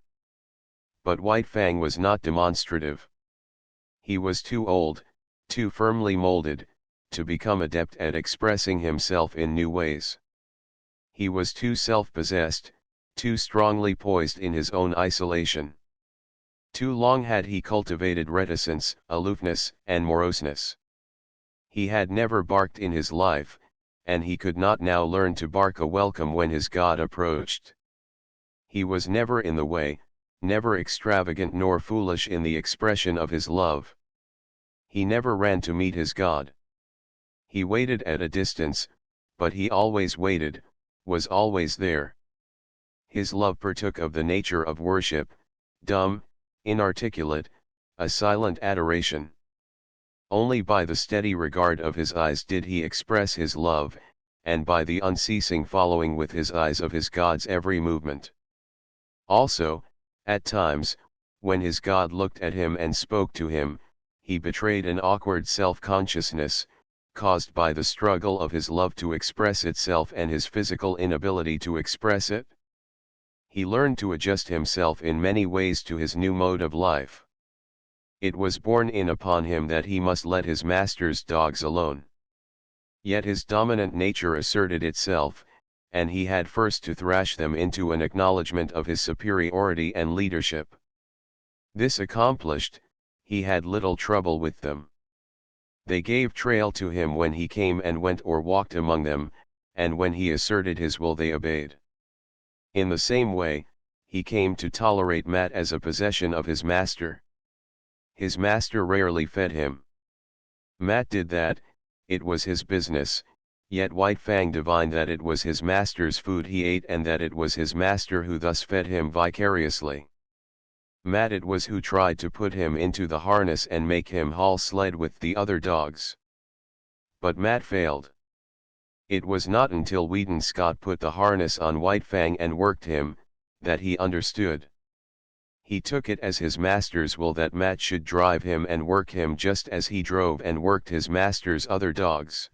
But White Fang was not demonstrative. He was too old, too firmly molded, to become adept at expressing himself in new ways. He was too self-possessed, too strongly poised in his own isolation. Too long had he cultivated reticence, aloofness, and moroseness. He had never barked in his life, and he could not now learn to bark a welcome when his God approached. He was never in the way, never extravagant nor foolish in the expression of his love. He never ran to meet his God. He waited at a distance, but he always waited, was always there. His love partook of the nature of worship, dumb, inarticulate, a silent adoration. Only by the steady regard of his eyes did he express his love, and by the unceasing following with his eyes of his God's every movement. Also, at times, when his God looked at him and spoke to him, he betrayed an awkward self-consciousness, caused by the struggle of his love to express itself and his physical inability to express it. He learned to adjust himself in many ways to his new mode of life. It was borne in upon him that he must let his master's dogs alone. Yet his dominant nature asserted itself, and he had first to thrash them into an acknowledgement of his superiority and leadership. This accomplished, he had little trouble with them. They gave trail to him when he came and went or walked among them, and when he asserted his will they obeyed. In the same way, he came to tolerate Matt as a possession of his master. His master rarely fed him. Matt did that, it was his business, yet White Fang divined that it was his master's food he ate and that it was his master who thus fed him vicariously. Matt it was who tried to put him into the harness and make him haul sled with the other dogs. But Matt failed. It was not until Weedon Scott put the harness on White Fang and worked him, that he understood. He took it as his master's will that Matt should drive him and work him just as he drove and worked his master's other dogs.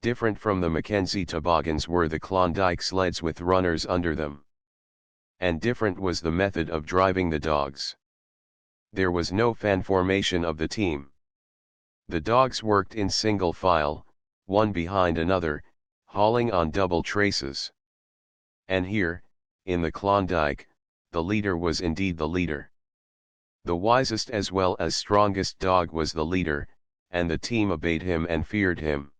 Different from the Mackenzie toboggans were the Klondike sleds with runners under them. And different was the method of driving the dogs. There was no fan formation of the team. The dogs worked in single file, one behind another, hauling on double traces. And here, in the Klondike, the leader was indeed the leader. The wisest as well as strongest dog was the leader, and the team obeyed him and feared him.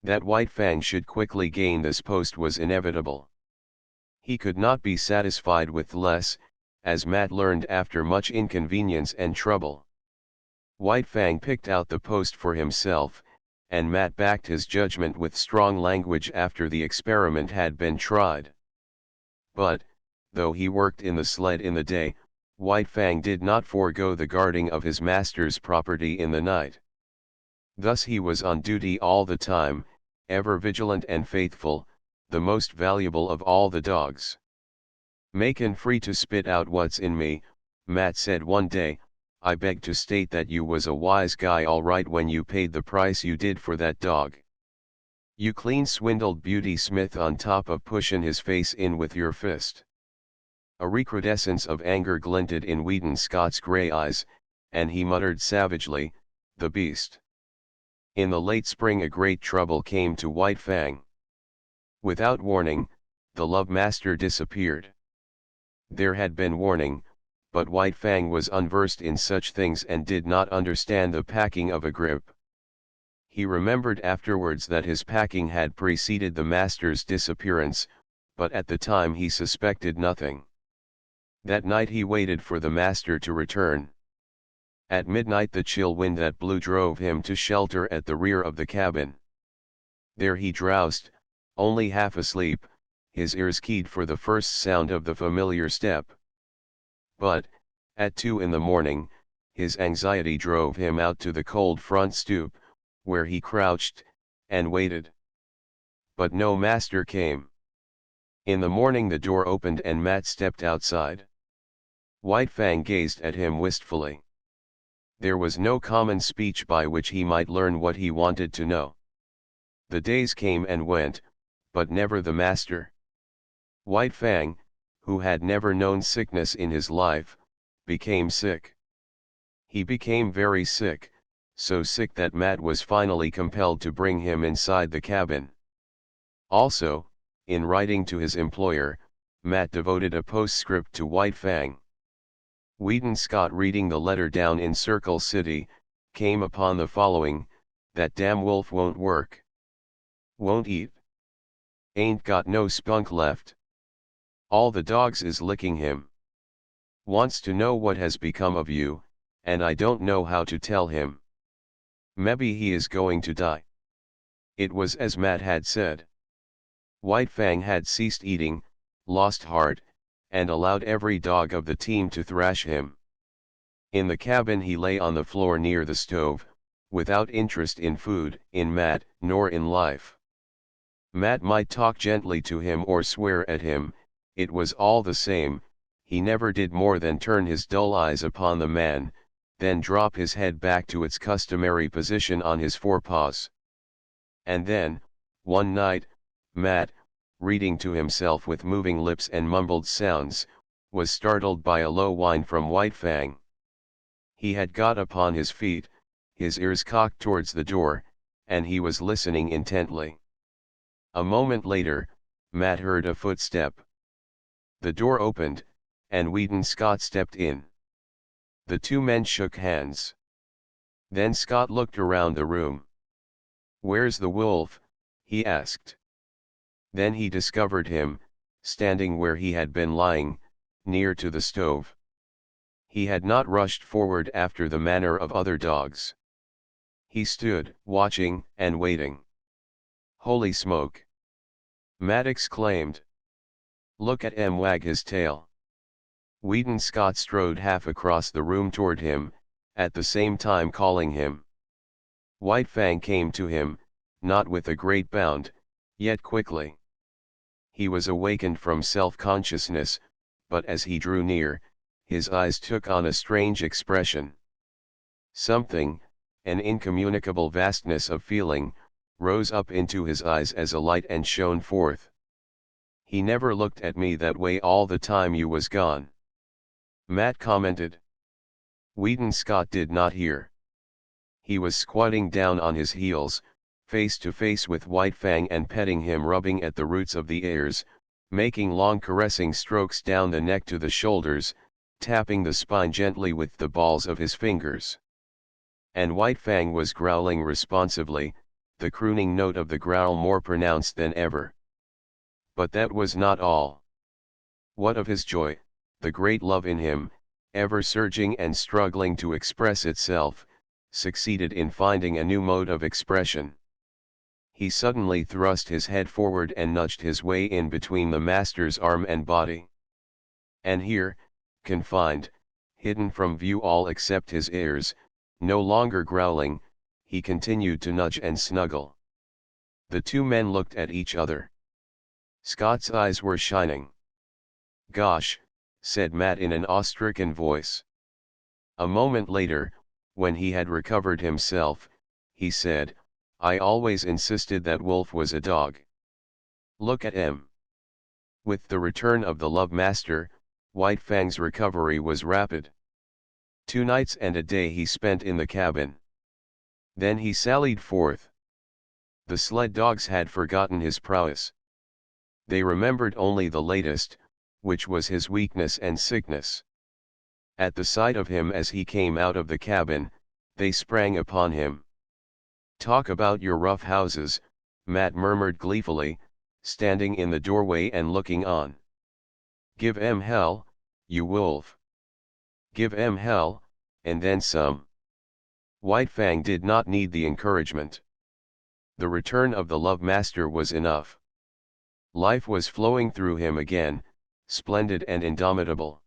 That White Fang should quickly gain this post was inevitable. He could not be satisfied with less, as Matt learned after much inconvenience and trouble. White Fang picked out the post for himself, and Matt backed his judgment with strong language after the experiment had been tried. But, though he worked in the sled in the day, White Fang did not forego the guarding of his master's property in the night. Thus he was on duty all the time, ever vigilant and faithful, the most valuable of all the dogs. "Makin' free to spit out what's in me," Matt said one day. "I beg to state that you was a wise guy all right when you paid the price you did for that dog. You clean swindled Beauty Smith on top of pushin' his face in with your fist." A recrudescence of anger glinted in Weedon Scott's gray eyes, and he muttered savagely, "The beast." In the late spring a great trouble came to White Fang. Without warning, the love master disappeared. There had been warning, but White Fang was unversed in such things and did not understand the packing of a grip. He remembered afterwards that his packing had preceded the master's disappearance, but at the time he suspected nothing. That night he waited for the master to return. At midnight the chill wind that blew drove him to shelter at the rear of the cabin. There he drowsed, only half asleep, his ears keyed for the first sound of the familiar step. But, at 2 in the morning, his anxiety drove him out to the cold front stoop, where he crouched, and waited. But no master came. In the morning the door opened and Matt stepped outside. White Fang gazed at him wistfully. There was no common speech by which he might learn what he wanted to know. The days came and went, but never the master. White Fang, who had never known sickness in his life, became sick. He became very sick, so sick that Matt was finally compelled to bring him inside the cabin. Also, in writing to his employer, Matt devoted a postscript to White Fang. Weedon Scott, reading the letter down in Circle City, came upon the following: "That damn wolf won't work. Won't eat. Ain't got no spunk left. All the dogs is licking him. Wants to know what has become of you, and I don't know how to tell him. Maybe he is going to die." It was as Matt had said. White Fang had ceased eating, lost heart, and allowed every dog of the team to thrash him. In the cabin he lay on the floor near the stove, without interest in food, in Matt, nor in life. Matt might talk gently to him or swear at him, it was all the same, he never did more than turn his dull eyes upon the man, then drop his head back to its customary position on his forepaws. And then, one night, Matt, reading to himself with moving lips and mumbled sounds, was startled by a low whine from White Fang. He had got upon his feet, his ears cocked towards the door, and he was listening intently. A moment later, Matt heard a footstep. The door opened, and Weedon Scott stepped in. The two men shook hands. Then Scott looked around the room. "Where's the wolf?" he asked. Then he discovered him, standing where he had been lying, near to the stove. He had not rushed forward after the manner of other dogs. He stood, watching, and waiting. "Holy smoke!" Matt exclaimed. "Look at him wag his tail." Weedon Scott strode half across the room toward him, at the same time calling him. White Fang came to him, not with a great bound, yet quickly. He was awakened from self-consciousness, but as he drew near, his eyes took on a strange expression. Something, an incommunicable vastness of feeling, rose up into his eyes as a light and shone forth. "He never looked at me that way all the time you was gone," Matt commented. Weedon Scott did not hear. He was squatting down on his heels, face to face with White Fang and petting him, rubbing at the roots of the ears, making long caressing strokes down the neck to the shoulders, tapping the spine gently with the balls of his fingers. And White Fang was growling responsively, the crooning note of the growl more pronounced than ever. But that was not all. What of his joy, the great love in him, ever surging and struggling to express itself, succeeded in finding a new mode of expression. He suddenly thrust his head forward and nudged his way in between the master's arm and body. And here, confined, hidden from view all except his ears, no longer growling, he continued to nudge and snuggle. The two men looked at each other. Scott's eyes were shining. "Gosh," said Matt in an awe-stricken voice. A moment later, when he had recovered himself, he said, "I always insisted that Wolf was a dog. Look at him." With the return of the Love Master, White Fang's recovery was rapid. 2 nights and a day he spent in the cabin. Then he sallied forth. The sled dogs had forgotten his prowess. They remembered only the latest, which was his weakness and sickness. At the sight of him as he came out of the cabin, they sprang upon him. "Talk about your rough houses," Matt murmured gleefully, standing in the doorway and looking on. "Give 'em hell, you wolf. Give 'em hell, and then some." White Fang did not need the encouragement. The return of the Love Master was enough. Life was flowing through him again, splendid and indomitable.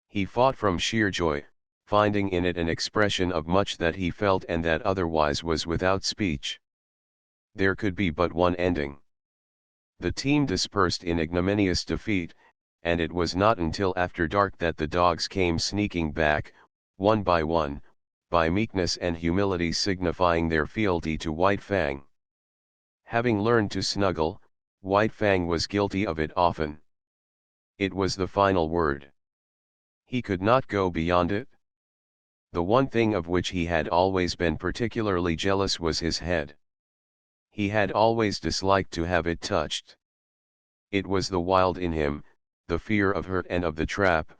He fought from sheer joy, finding in it an expression of much that he felt and that otherwise was without speech. There could be but one ending. The team dispersed in ignominious defeat, and it was not until after dark that the dogs came sneaking back, one, by meekness and humility signifying their fealty to White Fang. Having learned to snuggle, White Fang was guilty of it often. It was the final word. He could not go beyond it. The one thing of which he had always been particularly jealous was his head. He had always disliked to have it touched. It was the wild in him, the fear of hurt and of the trap,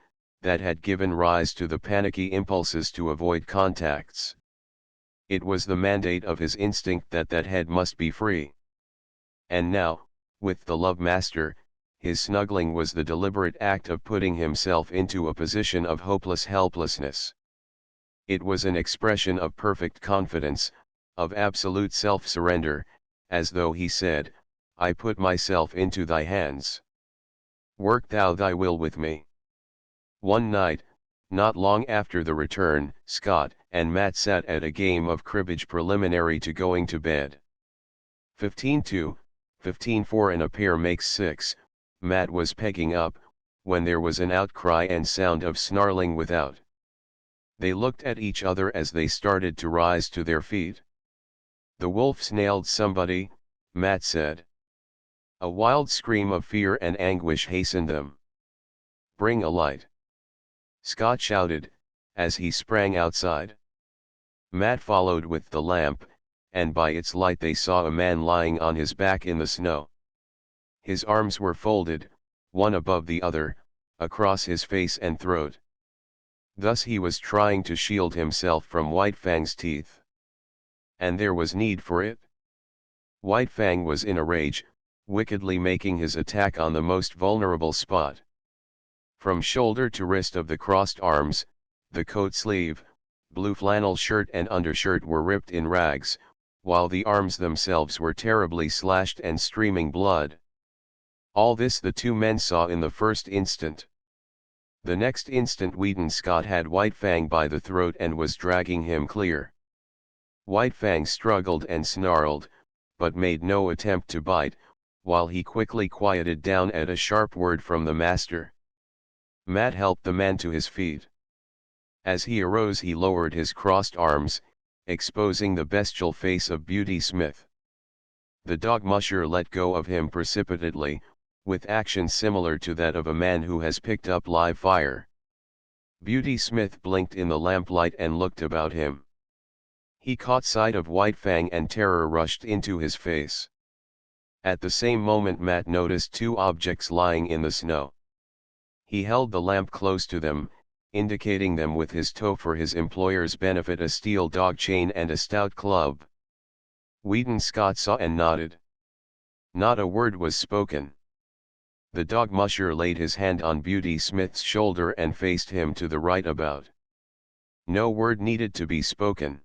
that had given rise to the panicky impulses to avoid contacts. It was the mandate of his instinct that that head must be free. And now, with the Love Master, his snuggling was the deliberate act of putting himself into a position of hopeless helplessness. It was an expression of perfect confidence, of absolute self-surrender, as though he said, "I put myself into thy hands. Work thou thy will with me." One night, not long after the return, Scott and Matt sat at a game of cribbage preliminary to going to bed. 15-2, 15-4 and a pair makes 6, Matt was pegging up, when there was an outcry and sound of snarling without. They looked at each other as they started to rise to their feet. "The wolf's nailed somebody," Matt said. A wild scream of fear and anguish hastened them. "Bring a light," Scott shouted, as he sprang outside. Matt followed with the lamp, and by its light they saw a man lying on his back in the snow. His arms were folded, one above the other, across his face and throat. Thus he was trying to shield himself from White Fang's teeth. And there was need for it. White Fang was in a rage, wickedly making his attack on the most vulnerable spot. From shoulder to wrist of the crossed arms, the coat sleeve, blue flannel shirt and undershirt were ripped in rags, while the arms themselves were terribly slashed and streaming blood. All this the two men saw in the first instant. The next instant Wheaton Scott had White Fang by the throat and was dragging him clear. White Fang struggled and snarled, but made no attempt to bite, while he quickly quieted down at a sharp word from the master. Matt helped the man to his feet. As he arose he lowered his crossed arms, exposing the bestial face of Beauty Smith. The dog musher let go of him precipitately, with action similar to that of a man who has picked up live fire. Beauty Smith blinked in the lamplight and looked about him. He caught sight of White Fang and terror rushed into his face. At the same moment Matt noticed two objects lying in the snow. He held the lamp close to them, indicating them with his toe for his employer's benefit: a steel dog chain and a stout club. Wheaton Scott saw and nodded. Not a word was spoken. The dog musher laid his hand on Beauty Smith's shoulder and faced him to the right about. No word needed to be spoken.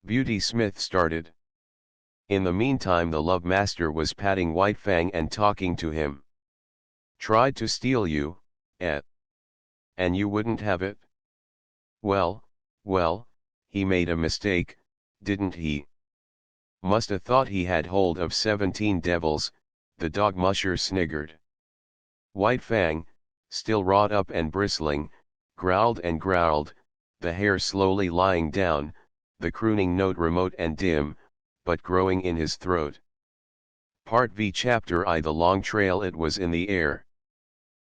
Beauty Smith started. In the meantime the love master was patting White Fang and talking to him. Tried to steal you, eh? And you wouldn't have it? Well, he made a mistake, didn't he? Musta thought he had hold of 17 devils, the dog musher sniggered. White Fang, still wrought up and bristling, growled and growled, the hair slowly lying down, the crooning note remote and dim, but growing in his throat. Part V Chapter I. The long trail. It was in the air.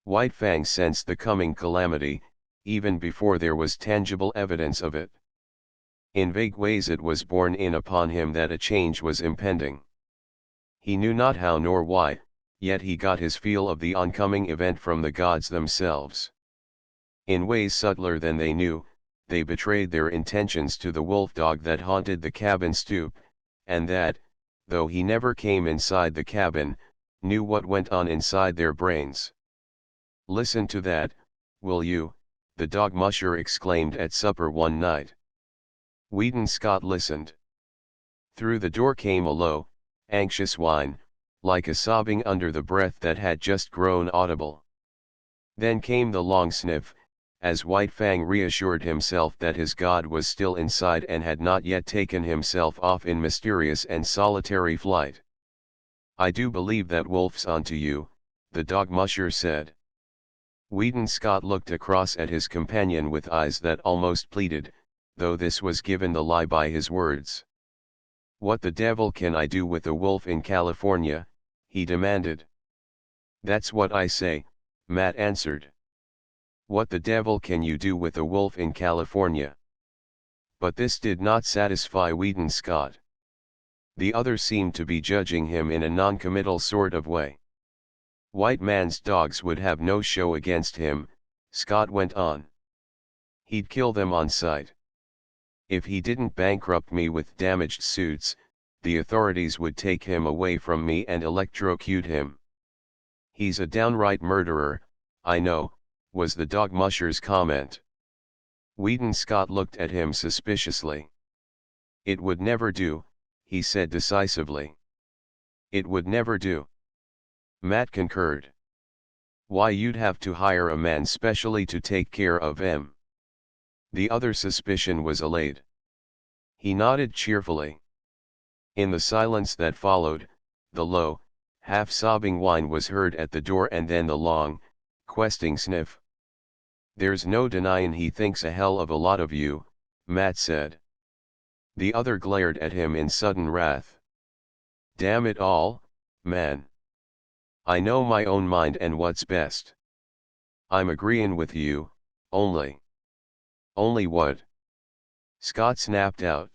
White Fang sensed the coming calamity, even before there was tangible evidence of it. In vague ways it was borne in upon him that a change was impending. He knew not how nor why, yet he got his feel of the oncoming event from the gods themselves. In ways subtler than they knew, they betrayed their intentions to the wolf dog that haunted the cabin stoop, and that, though he never came inside the cabin, knew what went on inside their brains. "Listen to that, will you?" the dog musher exclaimed at supper one night. Wheaton Scott listened. Through the door came a low, anxious whine, like a sobbing under the breath that had just grown audible. Then came the long sniff, as White Fang reassured himself that his god was still inside and had not yet taken himself off in mysterious and solitary flight. "I do believe that wolf's onto you," the dog musher said. Wheaton Scott looked across at his companion with eyes that almost pleaded, though this was given the lie by his words. "What the devil can I do with a wolf in California?" he demanded. "That's what I say," Matt answered. "What the devil can you do with a wolf in California?" But this did not satisfy Wheaton Scott. The other seemed to be judging him in a non-committal sort of way. "White man's dogs would have no show against him," Scott went on. "He'd kill them on sight. If he didn't bankrupt me with damaged suits, the authorities would take him away from me and electrocute him. He's a downright murderer, I know," was the dog musher's comment. Wheaton Scott looked at him suspiciously. "It would never do," he said decisively. "It would never do." Matt concurred. "Why, you'd have to hire a man specially to take care of him." The other suspicion was allayed. He nodded cheerfully. In the silence that followed, the low, half-sobbing whine was heard at the door and then the long, questing sniff. "There's no denyin' he thinks a hell of a lot of you," Matt said. The other glared at him in sudden wrath. "Damn it all, man. I know my own mind and what's best. I'm agreein' with you, only." "Only what?" Scott snapped out.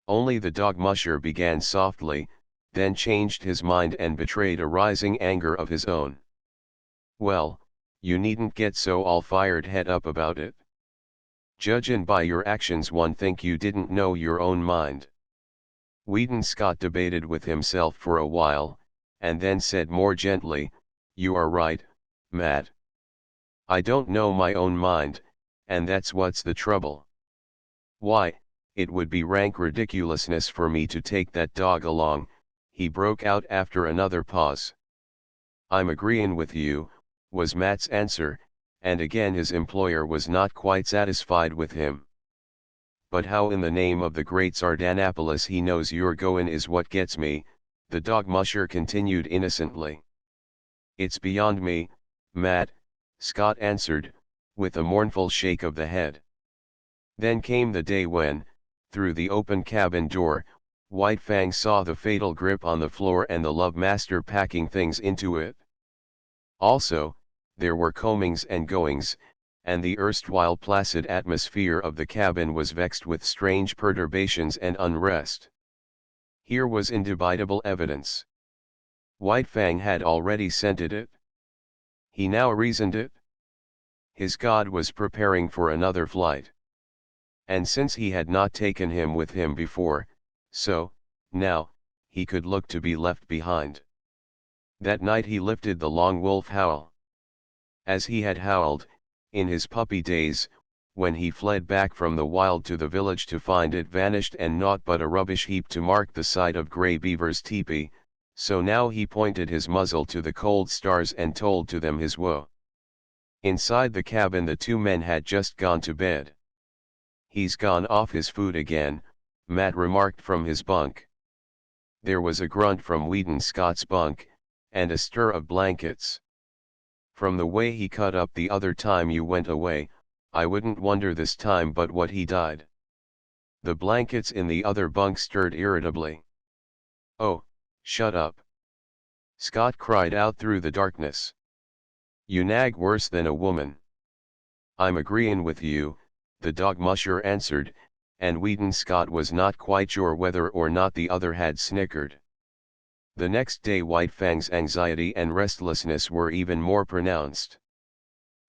"Only," the dog musher began softly, then changed his mind and betrayed a rising anger of his own. "Well, you needn't get so all fired head up about it. Judging by your actions one think you didn't know your own mind. Whedon Scott debated with himself for a while, and then said more gently, "You are right, Matt. I don't know my own mind, and that's what's the trouble. Why, it would be rank ridiculousness for me to take that dog along," he broke out after another pause. "I'm agreein' with you," was Matt's answer, and again his employer was not quite satisfied with him. "But how in the name of the great Sardanapalus he knows you're goin' is what gets me," the dog musher continued innocently. "It's beyond me, Matt," Scott answered, with a mournful shake of the head. Then came the day when, through the open cabin door, White Fang saw the fatal grip on the floor and the love master packing things into it. Also, there were comings and goings, and the erstwhile placid atmosphere of the cabin was vexed with strange perturbations and unrest. Here was indubitable evidence. White Fang had already scented it. He now reasoned it. His god was preparing for another flight. And since he had not taken him with him before, so, now, he could look to be left behind. That night he lifted the long wolf howl. As he had howled, in his puppy days, when he fled back from the wild to the village to find it vanished and naught but a rubbish heap to mark the site of Grey Beaver's teepee, so now he pointed his muzzle to the cold stars and told to them his woe. Inside the cabin the two men had just gone to bed. "He's gone off his food again," Matt remarked from his bunk. There was a grunt from Whedon Scott's bunk, and a stir of blankets. "From the way he cut up the other time you went away, I wouldn't wonder this time but what he died." The blankets in the other bunk stirred irritably. "Oh, shut up!" Scott cried out through the darkness. "You nag worse than a woman." "I'm agreein' with you," the dog musher answered, and Whedon Scott was not quite sure whether or not the other had snickered. The next day White Fang's anxiety and restlessness were even more pronounced.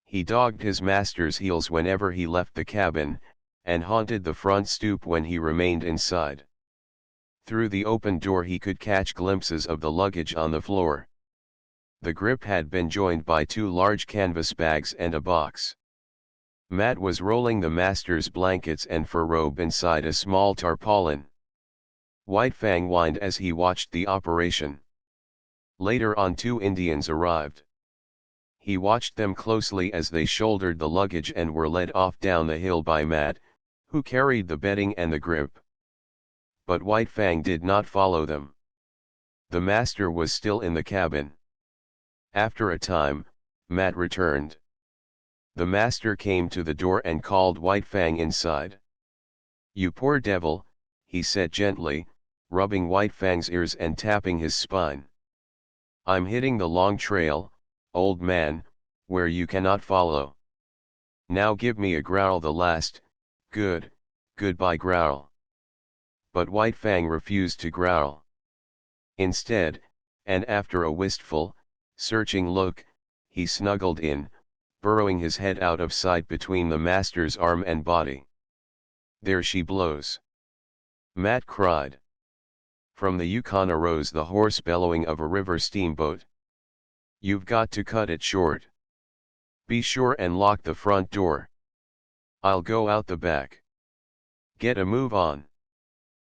He dogged his master's heels whenever he left the cabin, and haunted the front stoop when he remained inside. Through the open door he could catch glimpses of the luggage on the floor. The grip had been joined by two large canvas bags and a box. Matt was rolling the master's blankets and fur robe inside a small tarpaulin. White Fang whined as he watched the operation. Later on 2 Indians arrived. He watched them closely as they shouldered the luggage and were led off down the hill by Matt, who carried the bedding and the grip. But White Fang did not follow them. The master was still in the cabin. After a time, Matt returned. The master came to the door and called White Fang inside. "You poor devil," he said gently, rubbing White Fang's ears and tapping his spine. "I'm hitting the long trail, old man, where you cannot follow. Now give me a growl, the last, goodbye growl." But White Fang refused to growl. Instead, and after a wistful, searching look, he snuggled in, burrowing his head out of sight between the master's arm and body. "There she blows!" Matt cried. From the Yukon arose the hoarse bellowing of a river steamboat. "You've got to cut it short. Be sure and lock the front door. I'll go out the back. Get a move on."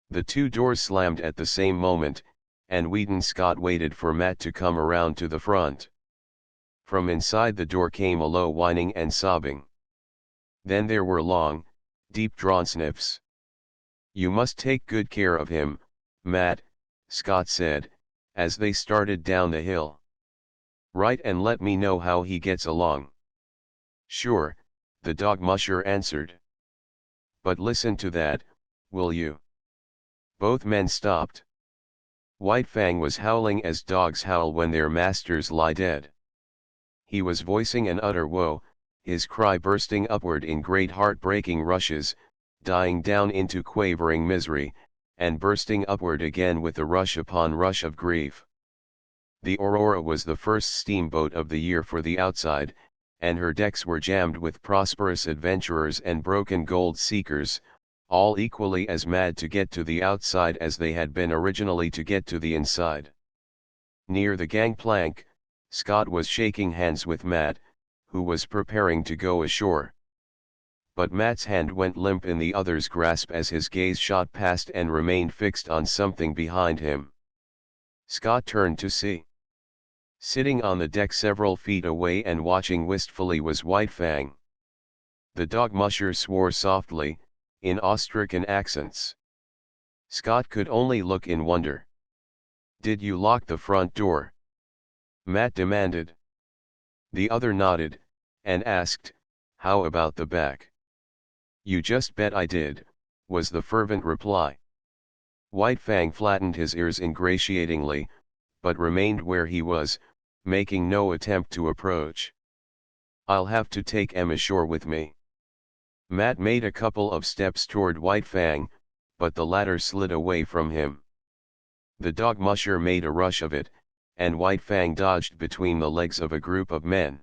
The 2 doors slammed at the same moment, and Whedon Scott waited for Matt to come around to the front. From inside the door came a low whining and sobbing. Then there were long, deep-drawn sniffs. "You must take good care of him, Matt," Scott said, as they started down the hill. "Write and let me know how he gets along." "Sure," the dog musher answered. "But listen to that, will you?" Both men stopped. White Fang was howling as dogs howl when their masters lie dead. He was voicing an utter woe, his cry bursting upward in great heart-breaking rushes, dying down into quavering misery, and bursting upward again with a rush upon rush of grief. The Aurora was the first steamboat of the year for the outside, and her decks were jammed with prosperous adventurers and broken gold seekers, all equally as mad to get to the outside as they had been originally to get to the inside. Near the gangplank, Scott was shaking hands with Matt, who was preparing to go ashore. But Matt's hand went limp in the other's grasp as his gaze shot past and remained fixed on something behind him. Scott turned to see. Sitting on the deck several feet away and watching wistfully was White Fang. The dog musher swore softly, in awe-stricken accents. Scott could only look in wonder. "Did you lock the front door?" Matt demanded. The other nodded, and asked, "How about the back?" "You just bet I did," was the fervent reply. White Fang flattened his ears ingratiatingly, but remained where he was, making no attempt to approach. "I'll have to take Em ashore with me." Matt made a couple of steps toward White Fang, but the latter slid away from him. The dog musher made a rush of it, and White Fang dodged between the legs of a group of men.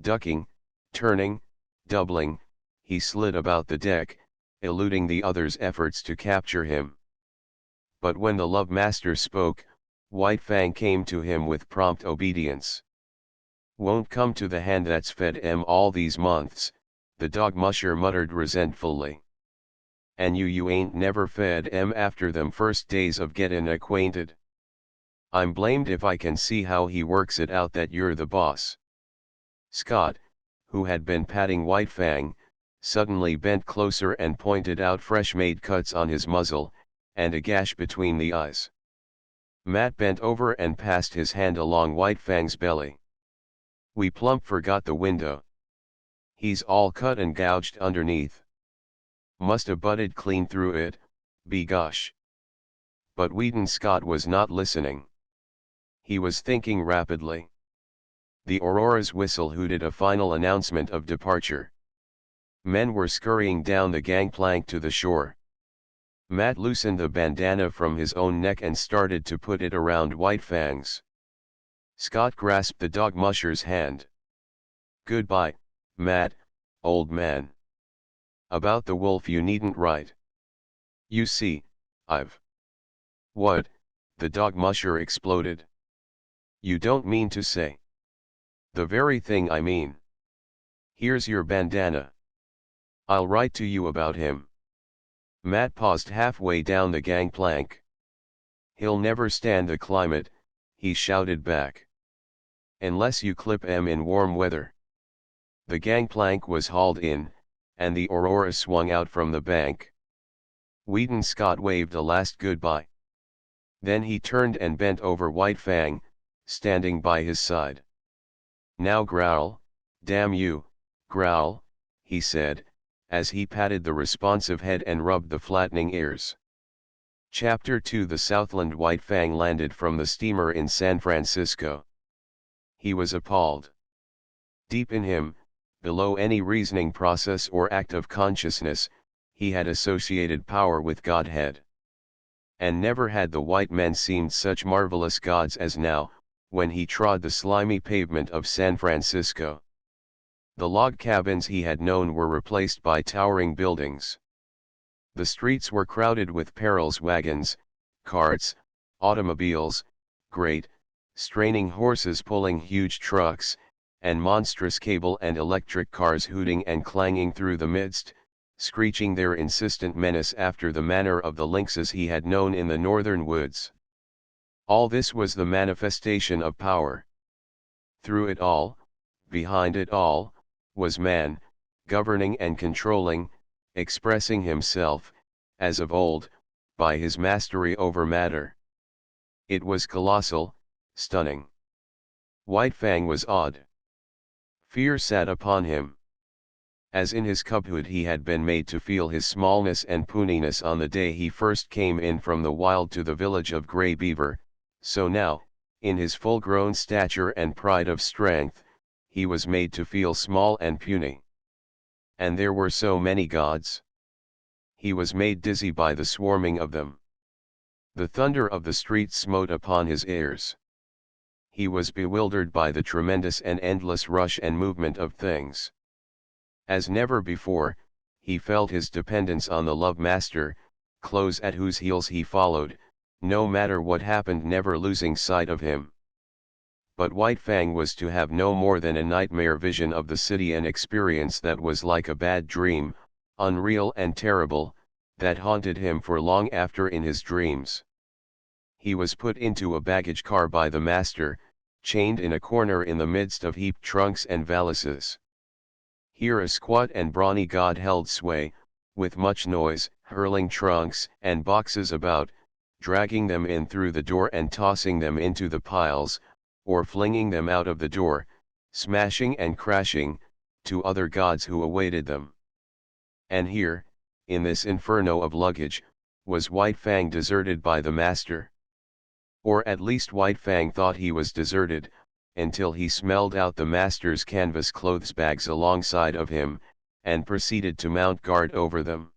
Ducking, turning, doubling, he slid about the deck, eluding the others' efforts to capture him. But when the love master spoke, White Fang came to him with prompt obedience. "Won't come to the hand that's fed Em all these months," the dog musher muttered resentfully. "And you ain't never fed Em after them first days of gettin' acquainted. I'm blamed if I can see how he works it out that you're the boss." Scott, who had been patting White Fang, suddenly bent closer and pointed out fresh-made cuts on his muzzle, and a gash between the eyes. Matt bent over and passed his hand along White Fang's belly. "We plump forgot the window. He's all cut and gouged underneath. Musta butted clean through it, begosh." But Wheaton Scott was not listening. He was thinking rapidly. The Aurora's whistle hooted a final announcement of departure. Men were scurrying down the gangplank to the shore. Matt loosened the bandana from his own neck and started to put it around White Fang's. Scott grasped the dog musher's hand. "Goodbye, Matt, old man. About the wolf you needn't write. You see, I've—" "What?" the dog musher exploded. "You don't mean to say—" "The very thing I mean. Here's your bandana. I'll write to you about him." Matt paused halfway down the gangplank. "He'll never stand the climate," he shouted back. "Unless you clip Em in warm weather." The gangplank was hauled in, and the Aurora swung out from the bank. Wheaton Scott waved a last goodbye. Then he turned and bent over White Fang, standing by his side. "Now growl, damn you, growl," he said, as he patted the responsive head and rubbed the flattening ears. Chapter 2 The Southland White Fang landed from the steamer in San Francisco. He was appalled. Deep in him, below any reasoning process or act of consciousness, he had associated power with Godhead. And never had the white men seemed such marvelous gods as now, when he trod the slimy pavement of San Francisco. The log cabins he had known were replaced by towering buildings. The streets were crowded with perils wagons, carts, automobiles, great, straining horses pulling huge trucks, and monstrous cable and electric cars hooting and clanging through the midst, screeching their insistent menace after the manner of the lynxes he had known in the northern woods. All this was the manifestation of power. Through it all, behind it all, was man, governing and controlling, expressing himself, as of old, by his mastery over matter. It was colossal, stunning. White Fang was awed. Fear sat upon him. As in his cubhood he had been made to feel his smallness and puniness on the day he first came in from the wild to the village of Grey Beaver, so now, in his full-grown stature and pride of strength, he was made to feel small and puny. And there were so many gods. He was made dizzy by the swarming of them. The thunder of the streets smote upon his ears. he was bewildered by the tremendous and endless rush and movement of things. As never before, he felt his dependence on the love master, close at whose heels he followed, no matter what happened, never losing sight of him. But White Fang was to have no more than a nightmare vision of the city, an experience that was like a bad dream, unreal and terrible, that haunted him for long after in his dreams. He was put into a baggage car by the master, chained in a corner in the midst of heaped trunks and valises. Here a squat and brawny god held sway, with much noise, hurling trunks and boxes about, dragging them in through the door and tossing them into the piles, or flinging them out of the door, smashing and crashing, to other gods who awaited them. And here, in this inferno of luggage, was White Fang deserted by the master. Or at least White Fang thought he was deserted, until he smelled out the master's canvas clothes bags alongside of him, and proceeded to mount guard over them.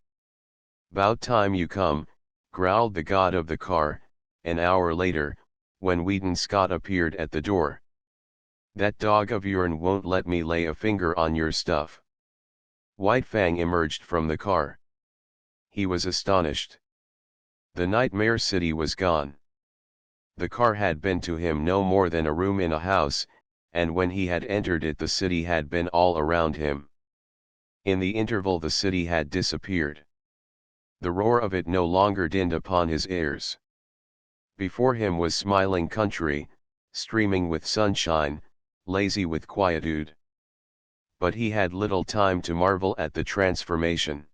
"'Bout time you come," growled the god of the car, an hour later, when Wheaton Scott appeared at the door. "That dog of yourn won't let me lay a finger on your stuff." White Fang emerged from the car. He was astonished. The nightmare city was gone. The car had been to him no more than a room in a house, and when he had entered it the city had been all around him. In the interval the city had disappeared. The roar of it no longer dinned upon his ears. Before him was smiling country, streaming with sunshine, lazy with quietude. But he had little time to marvel at the transformation.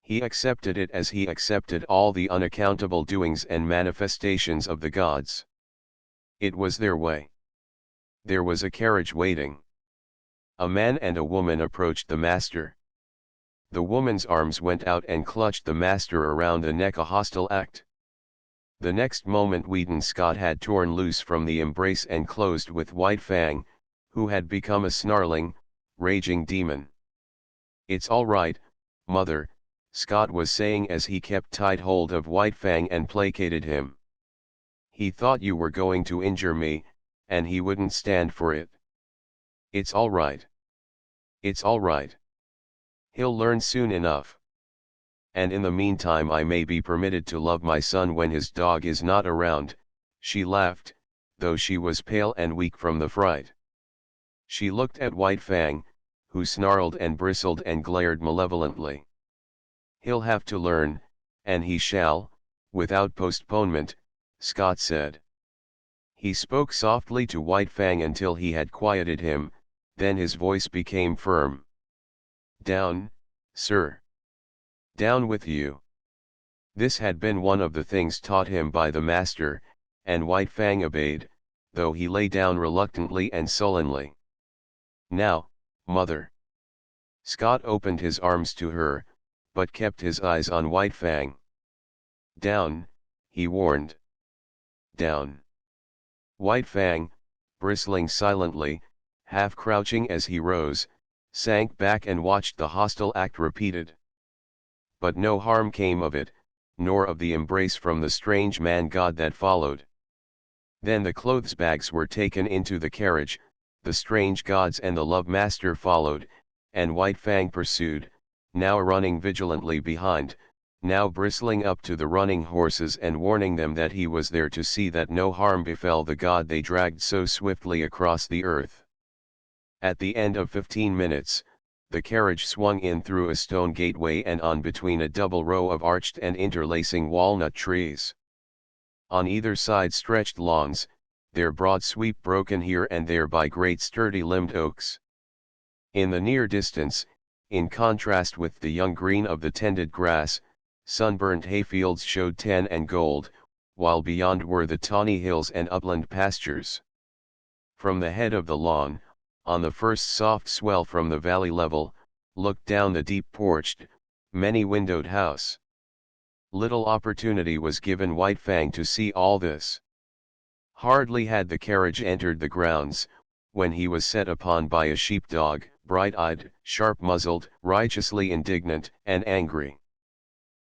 He accepted it as he accepted all the unaccountable doings and manifestations of the gods. It was their way. There was a carriage waiting. A man and a woman approached the master. The woman's arms went out and clutched the master around the neck, a hostile act. The next moment Wheaton Scott had torn loose from the embrace and closed with White Fang, who had become a snarling, raging demon. "It's all right, mother," Scott was saying as he kept tight hold of White Fang and placated him. "He thought you were going to injure me, and he wouldn't stand for it. It's all right. It's all right. He'll learn soon enough. And in the meantime I may be permitted to love my son when his dog is not around." She laughed, though she was pale and weak from the fright. She looked at White Fang, who snarled and bristled and glared malevolently. "He'll have to learn, and he shall, without postponement," Scott said. He spoke softly to White Fang until he had quieted him, then his voice became firm. "Down, sir. Down with you." This had been one of the things taught him by the master, and White Fang obeyed, though he lay down reluctantly and sullenly. "Now, mother." Scott opened his arms to her, but kept his eyes on White Fang. "Down," he warned. "Down." White Fang, bristling silently, half crouching as he rose, sank back and watched the hostile act repeated. But no harm came of it, nor of the embrace from the strange man-god that followed. Then the clothes bags were taken into the carriage, the strange gods and the love master followed, and White Fang pursued, now running vigilantly behind, now bristling up to the running horses and warning them that he was there to see that no harm befell the god they dragged so swiftly across the earth. At the end of 15 minutes, the carriage swung in through a stone gateway and on between a double row of arched and interlacing walnut trees. On either side stretched lawns, their broad sweep broken here and there by great sturdy-limbed oaks. In the near distance, in contrast with the young green of the tended grass, sunburnt hayfields showed tan and gold, while beyond were the tawny hills and upland pastures. From the head of the lawn, on the first soft swell from the valley level, looked down the deep porched, many-windowed house. Little opportunity was given White Fang to see all this. Hardly had the carriage entered the grounds, when he was set upon by a sheepdog, bright-eyed, sharp-muzzled, righteously indignant and angry.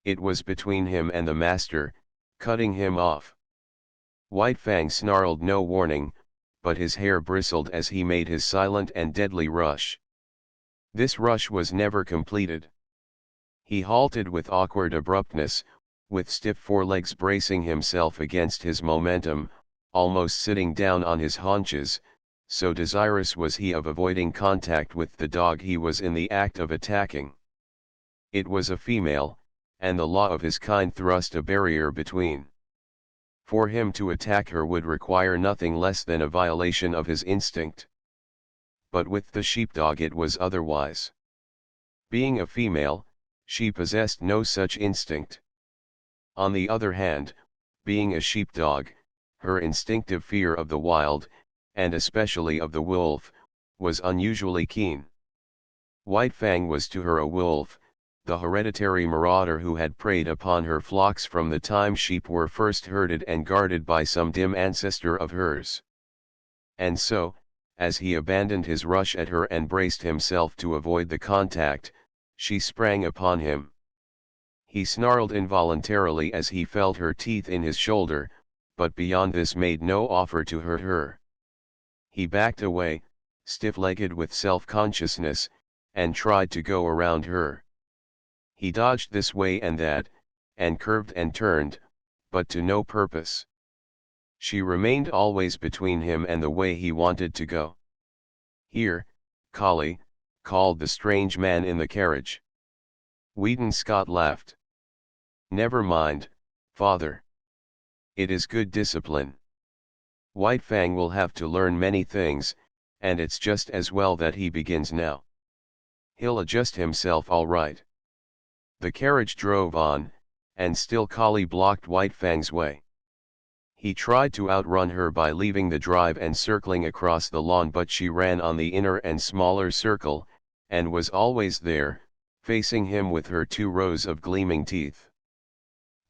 It was between him and the master, cutting him off. White Fang snarled no warning, but his hair bristled as he made his silent and deadly rush. This rush was never completed. He halted with awkward abruptness, with stiff forelegs bracing himself against his momentum, almost sitting down on his haunches, so desirous was he of avoiding contact with the dog he was in the act of attacking. It was a female, and the law of his kind thrust a barrier between. For him to attack her would require nothing less than a violation of his instinct. But with the sheepdog it was otherwise. Being a female, she possessed no such instinct. On the other hand, being a sheepdog, her instinctive fear of the wild, and especially of the wolf, was unusually keen. White Fang was to her a wolf, the hereditary marauder who had preyed upon her flocks from the time sheep were first herded and guarded by some dim ancestor of hers. And so, as he abandoned his rush at her and braced himself to avoid the contact, she sprang upon him. He snarled involuntarily as he felt her teeth in his shoulder, but beyond this made no offer to hurt her. He backed away, stiff-legged with self-consciousness, and tried to go around her. He dodged this way and that, and curved and turned, but to no purpose. She remained always between him and the way he wanted to go. "Here, collie," called the strange man in the carriage. Weedon Scott laughed. "Never mind, father. It is good discipline. White Fang will have to learn many things, and it's just as well that he begins now. He'll adjust himself all right." The carriage drove on, and still Collie blocked White Fang's way. He tried to outrun her by leaving the drive and circling across the lawn, but she ran on the inner and smaller circle, and was always there, facing him with her 2 rows of gleaming teeth.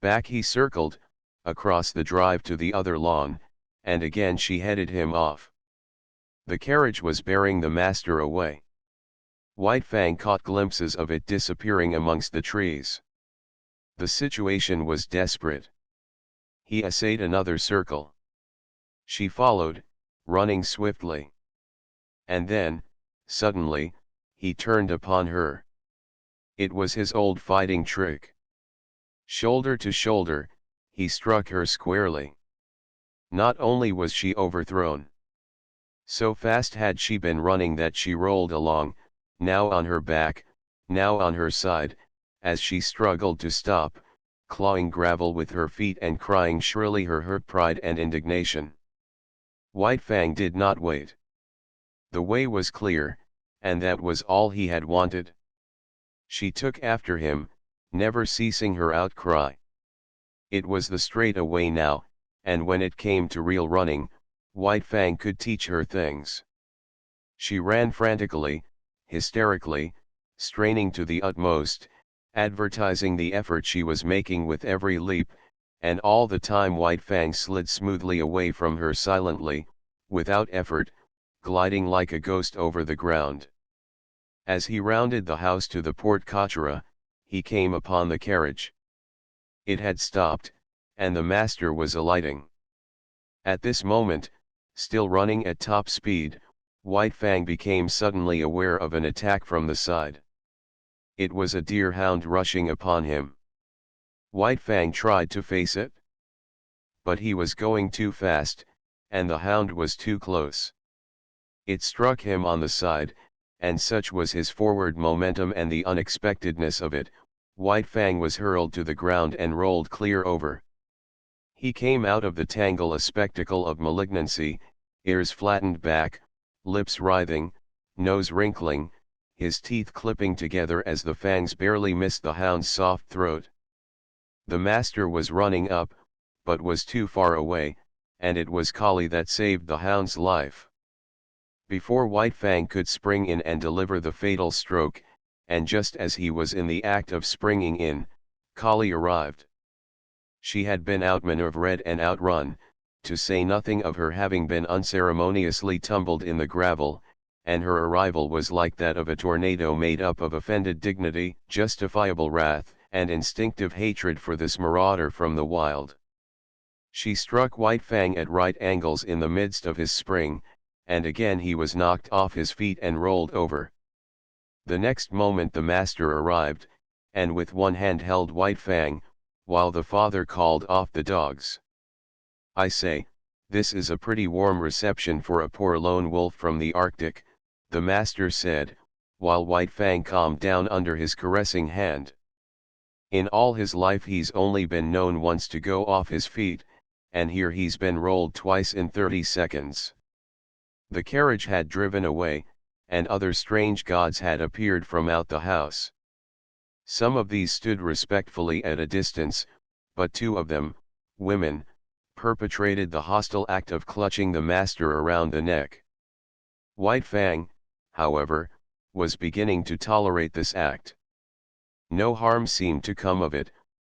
Back he circled, across the drive to the other lawn, and again she headed him off. The carriage was bearing the master away. White Fang caught glimpses of it disappearing amongst the trees. The situation was desperate. He essayed another circle. She followed, running swiftly. And then, suddenly, he turned upon her. It was his old fighting trick. Shoulder to shoulder, he struck her squarely. Not only was she overthrown. So fast had she been running that she rolled along, now on her back, now on her side, as she struggled to stop, clawing gravel with her feet and crying shrilly her hurt pride and indignation. White Fang did not wait. The way was clear, and that was all he had wanted. She took after him, never ceasing her outcry. It was the straight away now, and when it came to real running, White Fang could teach her things. She ran frantically, hysterically, straining to the utmost, advertising the effort she was making with every leap, and all the time White Fang slid smoothly away from her silently, without effort, gliding like a ghost over the ground. As he rounded the house to the porte cochere, he came upon the carriage. It had stopped, and the master was alighting. At this moment, still running at top speed, White Fang became suddenly aware of an attack from the side. It was a deerhound rushing upon him. White Fang tried to face it. But he was going too fast, and the hound was too close. It struck him on the side, and such was his forward momentum and the unexpectedness of it, White Fang was hurled to the ground and rolled clear over. He came out of the tangle a spectacle of malignancy, ears flattened back, lips writhing, nose wrinkling, his teeth clipping together as the fangs barely missed the hound's soft throat. The master was running up, but was too far away, and it was Collie that saved the hound's life. Before White Fang could spring in and deliver the fatal stroke, and just as he was in the act of springing in, Collie arrived. She had been outmaneuvered and outrun, to say nothing of her having been unceremoniously tumbled in the gravel, and her arrival was like that of a tornado made up of offended dignity, justifiable wrath, and instinctive hatred for this marauder from the wild. She struck White Fang at right angles in the midst of his spring, and again he was knocked off his feet and rolled over. The next moment the master arrived, and with one hand held White Fang, while the father called off the dogs. "I say, this is a pretty warm reception for a poor lone wolf from the Arctic," the master said, while White Fang calmed down under his caressing hand. "In all his life he's only been known once to go off his feet, and here he's been rolled twice in 30 seconds. The carriage had driven away, and other strange gods had appeared from out the house. Some of these stood respectfully at a distance, but two of them, women, perpetrated the hostile act of clutching the master around the neck. White Fang, however, was beginning to tolerate this act. No harm seemed to come of it,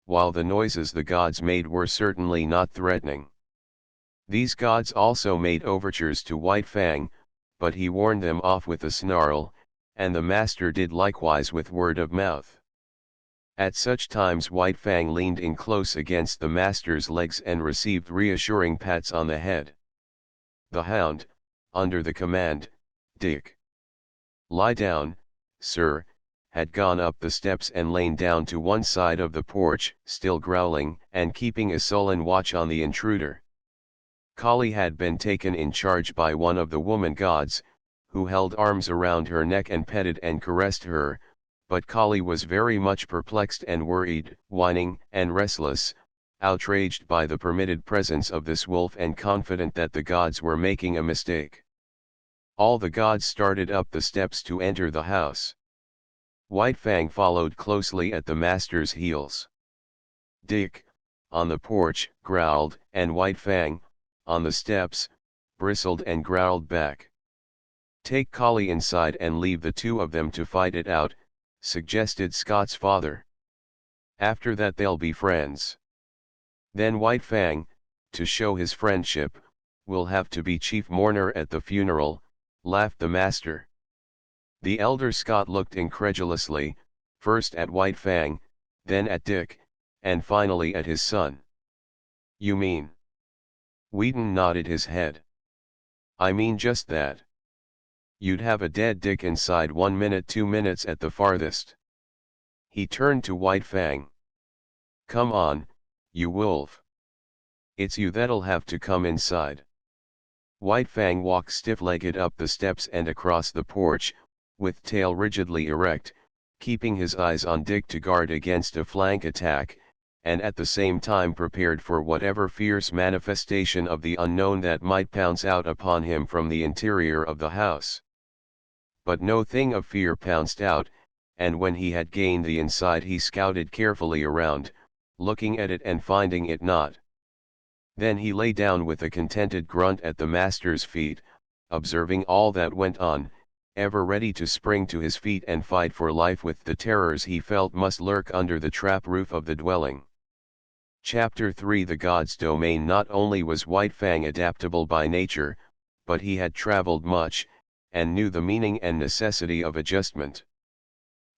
while the noises the gods made were certainly not threatening. These gods also made overtures to White Fang, but he warned them off with a snarl, and the master did likewise with word of mouth. At such times White Fang leaned in close against the master's legs and received reassuring pats on the head. The hound, under the command, "Dick, lie down, sir," had gone up the steps and lain down to one side of the porch, still growling and keeping a sullen watch on the intruder. Kali had been taken in charge by one of the woman gods, who held arms around her neck and petted and caressed her, but Kali was very much perplexed and worried, whining and restless, outraged by the permitted presence of this wolf and confident that the gods were making a mistake. All the gods started up the steps to enter the house. White Fang followed closely at the master's heels. Dick, on the porch, growled, and White Fang, on the steps, bristled and growled back. "Take Kali inside and leave the two of them to fight it out," suggested Scott's father. "After that they'll be friends. Then White Fang, to show his friendship, will have to be chief mourner at the funeral," laughed the master. The elder Scott looked incredulously, first at White Fang, then at Dick, and finally at his son. "You mean?" Wheaton nodded his head. "I mean just that. You'd have a dead Dick inside 1 minute, 2 minutes at the farthest." He turned to White Fang. "Come on, you wolf. It's you that'll have to come inside." White Fang walked stiff-legged up the steps and across the porch, with tail rigidly erect, keeping his eyes on Dick to guard against a flank attack, and at the same time prepared for whatever fierce manifestation of the unknown that might pounce out upon him from the interior of the house. But no thing of fear pounced out, and when he had gained the inside he scouted carefully around, looking at it and finding it not. Then he lay down with a contented grunt at the master's feet, observing all that went on, ever ready to spring to his feet and fight for life with the terrors he felt must lurk under the trap roof of the dwelling. Chapter 3 The God's Domain. Not only was White Fang adaptable by nature, but he had traveled much, and knew the meaning and necessity of adjustment.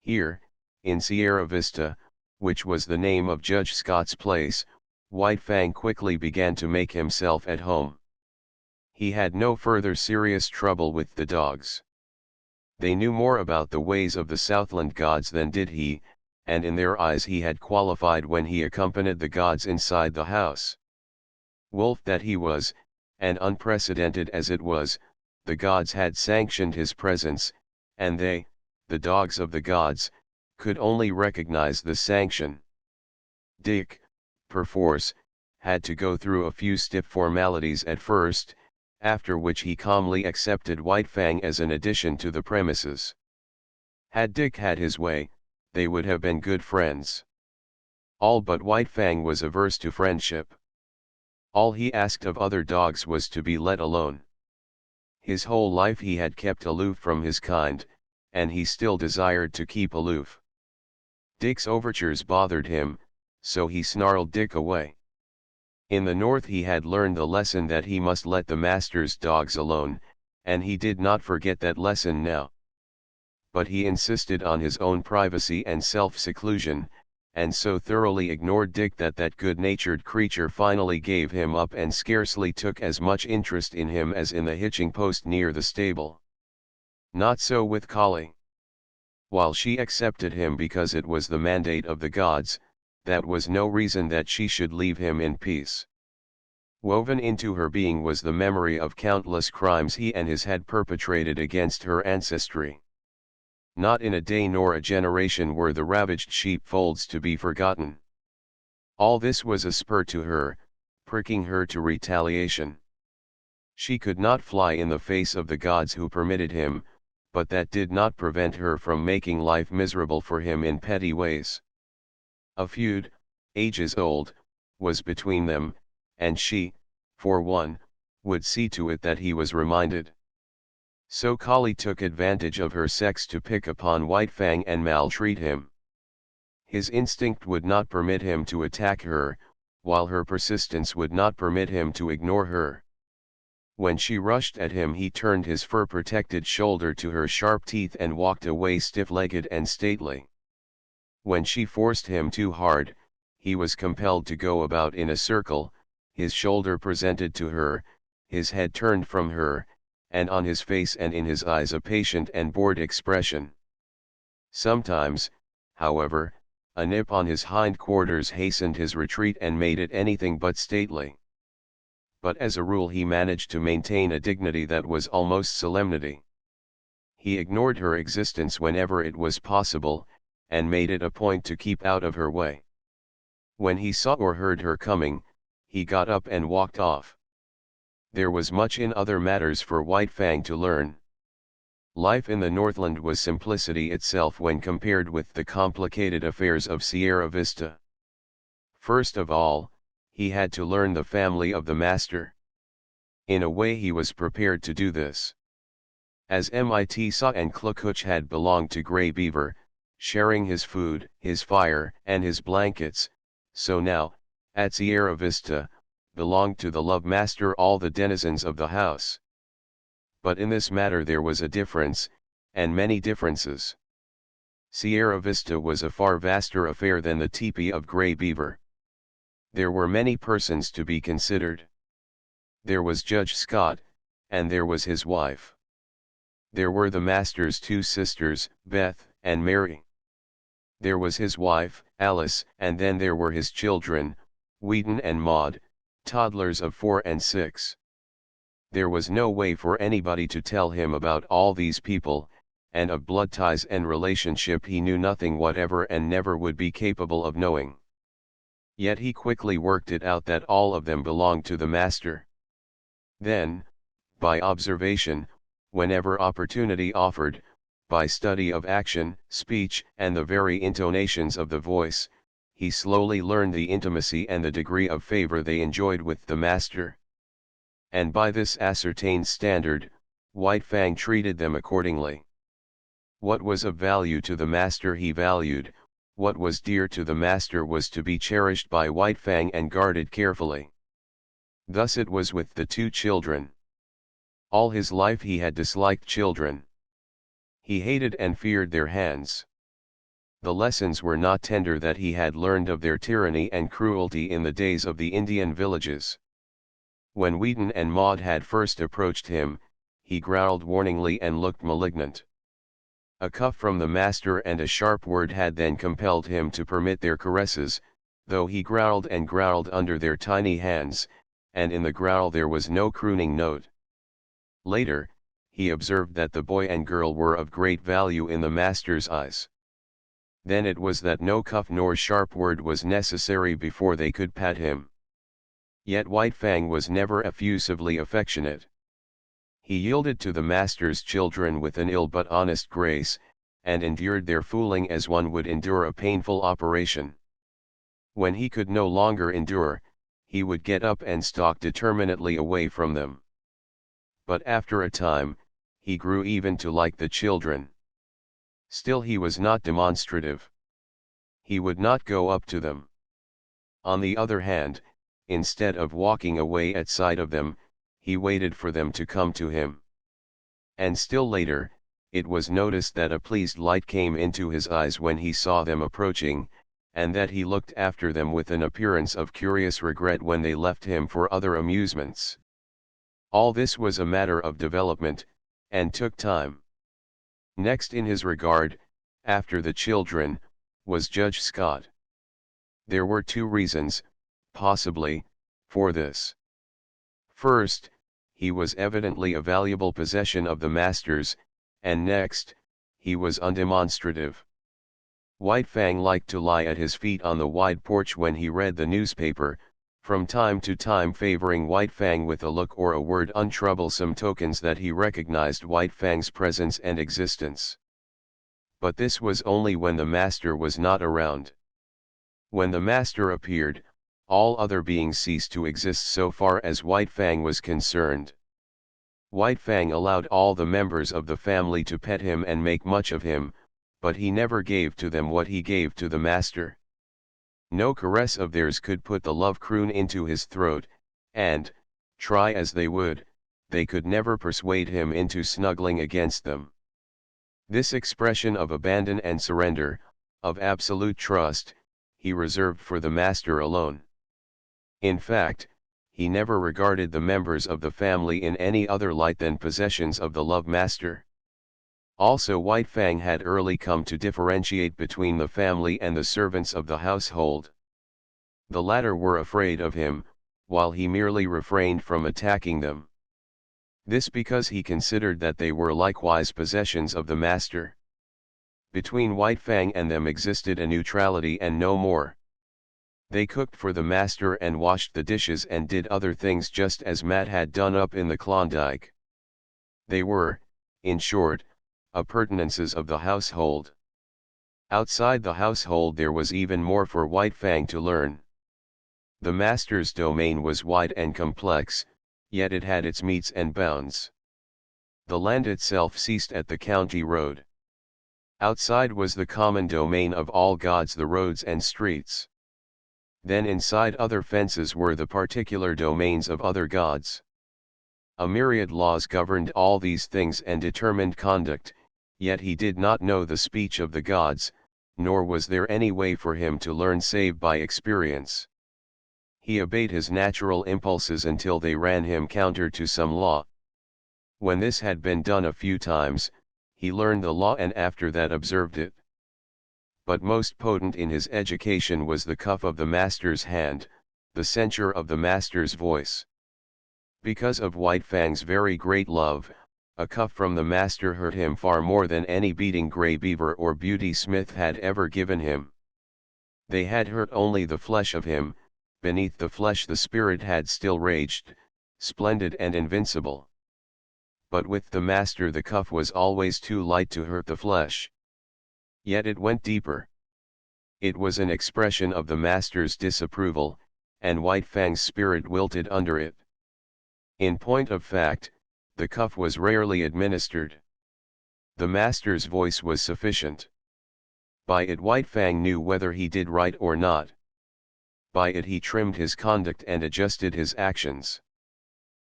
Here, in Sierra Vista, which was the name of Judge Scott's place, White Fang quickly began to make himself at home. He had no further serious trouble with the dogs. They knew more about the ways of the Southland gods than did he, and in their eyes he had qualified when he accompanied the gods inside the house. Wolf that he was, and unprecedented as it was, the gods had sanctioned his presence, and they, the dogs of the gods, could only recognize the sanction. Dick, perforce, had to go through a few stiff formalities at first, after which he calmly accepted White Fang as an addition to the premises. Had Dick had his way, they would have been good friends. All but White Fang was averse to friendship. All he asked of other dogs was to be let alone. His whole life he had kept aloof from his kind, and he still desired to keep aloof. Dick's overtures bothered him, so he snarled Dick away. In the north he had learned the lesson that he must let the master's dogs alone, and he did not forget that lesson now. But he insisted on his own privacy and self-seclusion, and so thoroughly ignored Dick that that good-natured creature finally gave him up and scarcely took as much interest in him as in the hitching post near the stable. Not so with Kali. While she accepted him because it was the mandate of the gods, that was no reason that she should leave him in peace. Woven into her being was the memory of countless crimes he and his had perpetrated against her ancestry. Not in a day nor a generation were the ravaged sheepfolds to be forgotten. All this was a spur to her, pricking her to retaliation. She could not fly in the face of the gods who permitted him, but that did not prevent her from making life miserable for him in petty ways. A feud, ages old, was between them, and she, for one, would see to it that he was reminded. So Kali took advantage of her sex to pick upon White Fang and maltreat him. His instinct would not permit him to attack her, while her persistence would not permit him to ignore her. When she rushed at him, he turned his fur-protected shoulder to her sharp teeth and walked away stiff-legged and stately. When she forced him too hard, he was compelled to go about in a circle, his shoulder presented to her, his head turned from her, and on his face and in his eyes a patient and bored expression. Sometimes, however, a nip on his hind quarters hastened his retreat and made it anything but stately. But as a rule he managed to maintain a dignity that was almost solemnity. He ignored her existence whenever it was possible, and made it a point to keep out of her way. When he saw or heard her coming, he got up and walked off. There was much in other matters for White Fang to learn. Life in the Northland was simplicity itself when compared with the complicated affairs of Sierra Vista. First of all, he had to learn the family of the master. In a way he was prepared to do this. As Mitsa and Klukuch had belonged to Grey Beaver, sharing his food, his fire, and his blankets, so now, at Sierra Vista, belonged to the love master all the denizens of the house. But in this matter there was a difference, and many differences. Sierra Vista was a far vaster affair than the teepee of Grey Beaver. There were many persons to be considered. There was Judge Scott, and there was his wife. There were the master's two sisters, Beth and Mary. There was his wife, Alice, and then there were his children, Wheaton and Maud, toddlers of 4 and 6. There was no way for anybody to tell him about all these people, and of blood ties and relationship he knew nothing whatever and never would be capable of knowing. Yet he quickly worked it out that all of them belonged to the master. Then, by observation, whenever opportunity offered, by study of action, speech, and the very intonations of the voice, he slowly learned the intimacy and the degree of favor they enjoyed with the master. And by this ascertained standard, White Fang treated them accordingly. What was of value to the master he valued, what was dear to the master was to be cherished by White Fang and guarded carefully. Thus it was with the two children. All his life he had disliked children. He hated and feared their hands. The lessons were not tender that he had learned of their tyranny and cruelty in the days of the Indian villages. When Wheaton and Maud had first approached him, he growled warningly and looked malignant. A cuff from the master and a sharp word had then compelled him to permit their caresses, though he growled and growled under their tiny hands, and in the growl there was no crooning note. Later, he observed that the boy and girl were of great value in the master's eyes. Then it was that no cuff nor sharp word was necessary before they could pat him. Yet White Fang was never effusively affectionate. He yielded to the master's children with an ill but honest grace, and endured their fooling as one would endure a painful operation. When he could no longer endure, he would get up and stalk determinedly away from them. But after a time, he grew even to like the children. Still he was not demonstrative. He would not go up to them. On the other hand, instead of walking away at sight of them, he waited for them to come to him. And still later, it was noticed that a pleased light came into his eyes when he saw them approaching, and that he looked after them with an appearance of curious regret when they left him for other amusements. All this was a matter of development, and took time. Next in his regard, after the children, was Judge Scott. There were two reasons, possibly, for this. First, he was evidently a valuable possession of the master's, and next, he was undemonstrative. White Fang liked to lie at his feet on the wide porch when he read the newspaper, from time to time favoring White Fang with a look or a word, untroublesome tokens that he recognized White Fang's presence and existence. But this was only when the master was not around. When the master appeared, all other beings ceased to exist so far as White Fang was concerned. White Fang allowed all the members of the family to pet him and make much of him, but he never gave to them what he gave to the master. No caress of theirs could put the love croon into his throat, and, try as they would, they could never persuade him into snuggling against them. This expression of abandon and surrender, of absolute trust, he reserved for the master alone. In fact, he never regarded the members of the family in any other light than possessions of the love master. Also, White Fang had early come to differentiate between the family and the servants of the household. The latter were afraid of him, while he merely refrained from attacking them. This because he considered that they were likewise possessions of the master. Between White Fang and them existed a neutrality and no more. They cooked for the master and washed the dishes and did other things just as Matt had done up in the Klondike. They were, in short, appurtenances of the household. Outside the household there was even more for White Fang to learn. The master's domain was wide and complex, yet it had its metes and bounds. The land itself ceased at the county road. Outside was the common domain of all gods, the roads and streets. Then inside other fences were the particular domains of other gods. A myriad laws governed all these things and determined conduct, yet he did not know the speech of the gods, nor was there any way for him to learn save by experience. He obeyed his natural impulses until they ran him counter to some law. When this had been done a few times, he learned the law and after that observed it. But most potent in his education was the cuff of the master's hand, the censure of the master's voice. Because of White Fang's very great love, a cuff from the master hurt him far more than any beating Grey Beaver or Beauty Smith had ever given him. They had hurt only the flesh of him, beneath the flesh the spirit had still raged, splendid and invincible. But with the master the cuff was always too light to hurt the flesh. Yet it went deeper. It was an expression of the master's disapproval, and White Fang's spirit wilted under it. In point of fact, the cuff was rarely administered. The master's voice was sufficient. By it White Fang knew whether he did right or not. By it he trimmed his conduct and adjusted his actions.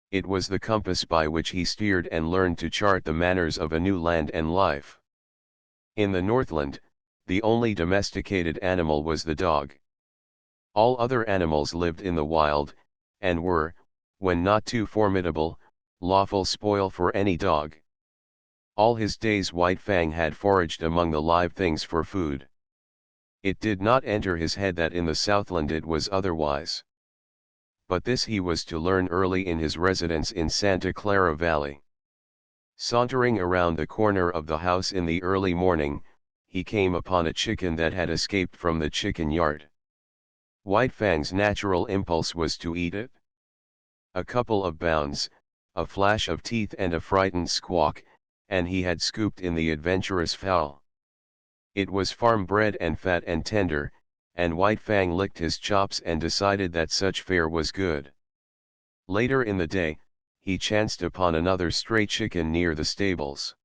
It was the compass by which he steered and learned to chart the manners of a new land and life. In the Northland, the only domesticated animal was the dog. All other animals lived in the wild, and were, when not too formidable, lawful spoil for any dog. All his days White Fang had foraged among the live things for food. It did not enter his head that in the Southland it was otherwise. But this he was to learn early in his residence in Santa Clara Valley. Sauntering around the corner of the house in the early morning, he came upon a chicken that had escaped from the chicken yard. White Fang's natural impulse was to eat it. A couple of bounds, a flash of teeth and a frightened squawk, and he had scooped in the adventurous fowl. It was farm-bred and fat and tender, and White Fang licked his chops and decided that such fare was good. Later in the day, he chanced upon another stray chicken near the stables.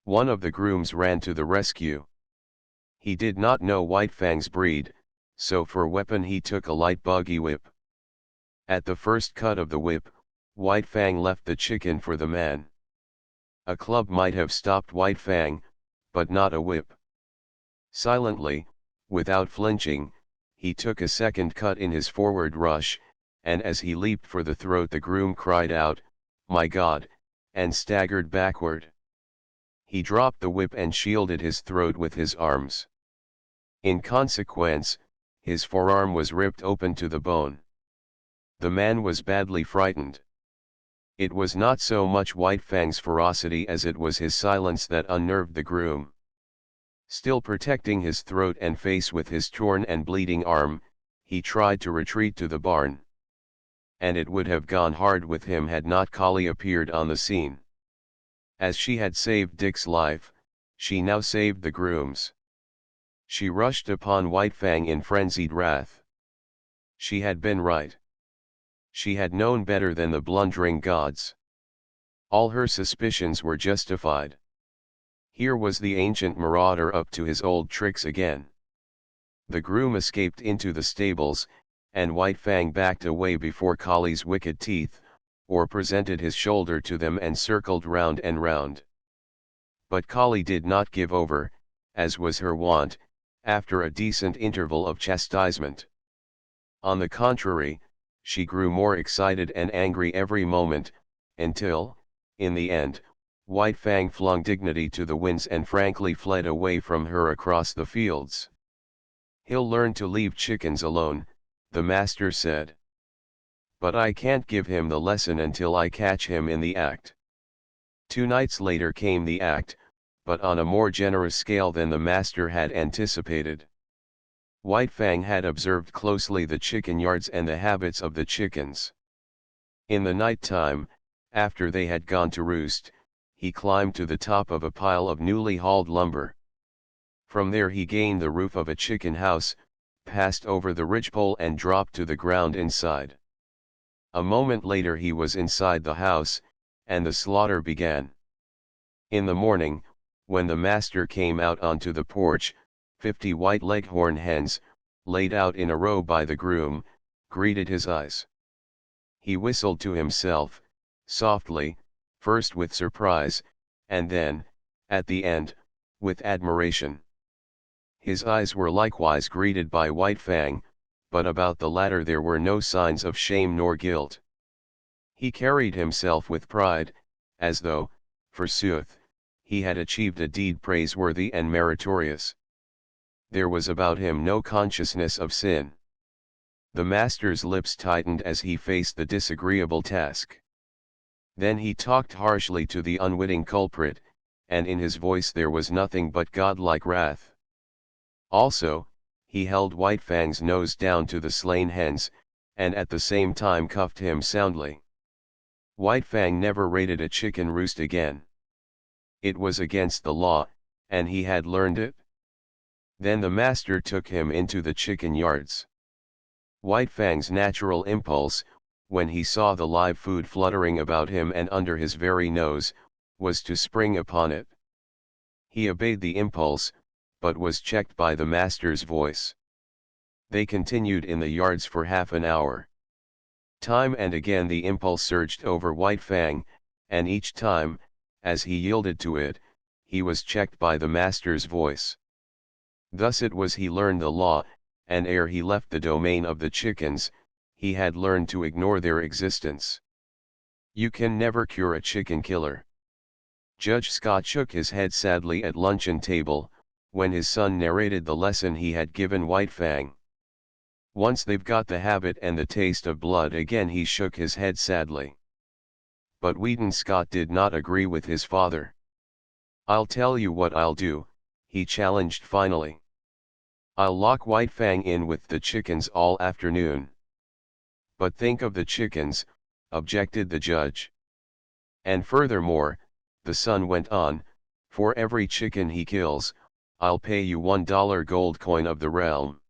One of the grooms ran to the rescue. He did not know White Fang's breed, so for weapon he took a light buggy whip. At the first cut of the whip, White Fang left the chicken for the man. A club might have stopped White Fang, but not a whip. Silently, Without flinching, he took a second cut in his forward rush, and as he leaped for the throat the groom cried out, "My God," and staggered backward. He dropped the whip and shielded his throat with his arms. In consequence, his forearm was ripped open to the bone. The man was badly frightened. It was not so much White Fang's ferocity as it was his silence that unnerved the groom. Still protecting his throat and face with his torn and bleeding arm, he tried to retreat to the barn. And it would have gone hard with him had not Kali appeared on the scene. As she had saved Dick's life, she now saved the groom's. She rushed upon White Fang in frenzied wrath. She had been right. She had known better than the blundering gods. All her suspicions were justified. Here was the ancient marauder up to his old tricks again. The groom escaped into the stables, and White Fang backed away before Kali's wicked teeth, or presented his shoulder to them and circled round and round. But Kali did not give over, as was her wont, after a decent interval of chastisement. On the contrary, she grew more excited and angry every moment, until, in the end, White Fang flung dignity to the winds and frankly fled away from her across the fields. "He'll learn to leave chickens alone," the master said. "But I can't give him the lesson until I catch him in the act." 2 nights later came the act, but on a more generous scale than the master had anticipated. White Fang had observed closely the chicken yards and the habits of the chickens. In the night time, after they had gone to roost, he climbed to the top of a pile of newly hauled lumber. From there he gained the roof of a chicken house, passed over the ridgepole and dropped to the ground inside. A moment later he was inside the house, and the slaughter began. In the morning, when the master came out onto the porch, 50 white leghorn hens, laid out in a row by the groom, greeted his eyes. He whistled to himself, softly, first with surprise, and then, at the end, with admiration. His eyes were likewise greeted by White Fang, but about the latter there were no signs of shame nor guilt. He carried himself with pride, as though, forsooth, he had achieved a deed praiseworthy and meritorious. There was about him no consciousness of sin. The master's lips tightened as he faced the disagreeable task. Then he talked harshly to the unwitting culprit, and in his voice there was nothing but godlike wrath. Also, he held White Fang's nose down to the slain hens, and at the same time cuffed him soundly. White Fang never raided a chicken roost again. It was against the law, and he had learned it. Then the master took him into the chicken yards. White Fang's natural impulse, when he saw the live food fluttering about him and under his very nose, was to spring upon it. He obeyed the impulse, but was checked by the master's voice. They continued in the yards for half an hour. Time and again the impulse surged over White Fang, and each time, as he yielded to it, he was checked by the master's voice. Thus it was he learned the law, and ere he left the domain of the chickens, he had learned to ignore their existence. You can never cure a chicken killer. Judge Scott shook his head sadly at luncheon table, when his son narrated the lesson he had given White Fang. Once they've got the habit and the taste of blood again, he shook his head sadly. But Wheaton Scott did not agree with his father. I'll tell you what I'll do, he challenged finally. I'll lock White Fang in with the chickens all afternoon. But think of the chickens, objected the judge. And furthermore, the son went on, for every chicken he kills, I'll pay you $1 gold coin of the realm.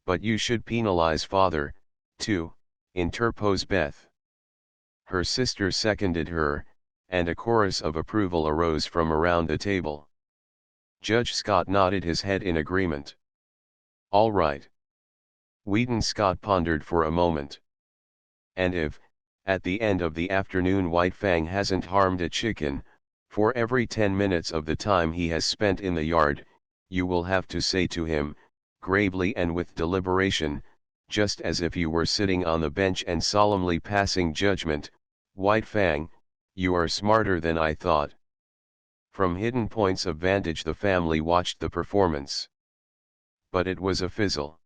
But you should penalize father, too, interposed Beth. Her sister seconded her, and a chorus of approval arose from around the table. Judge Scott nodded his head in agreement. All right. Wheaton Scott pondered for a moment. And if, at the end of the afternoon, White Fang hasn't harmed a chicken, for every 10 minutes of the time he has spent in the yard, you will have to say to him, gravely and with deliberation, just as if you were sitting on the bench and solemnly passing judgment, "White Fang, you are smarter than I thought." From hidden points of vantage the family watched the performance. But it was a fizzle.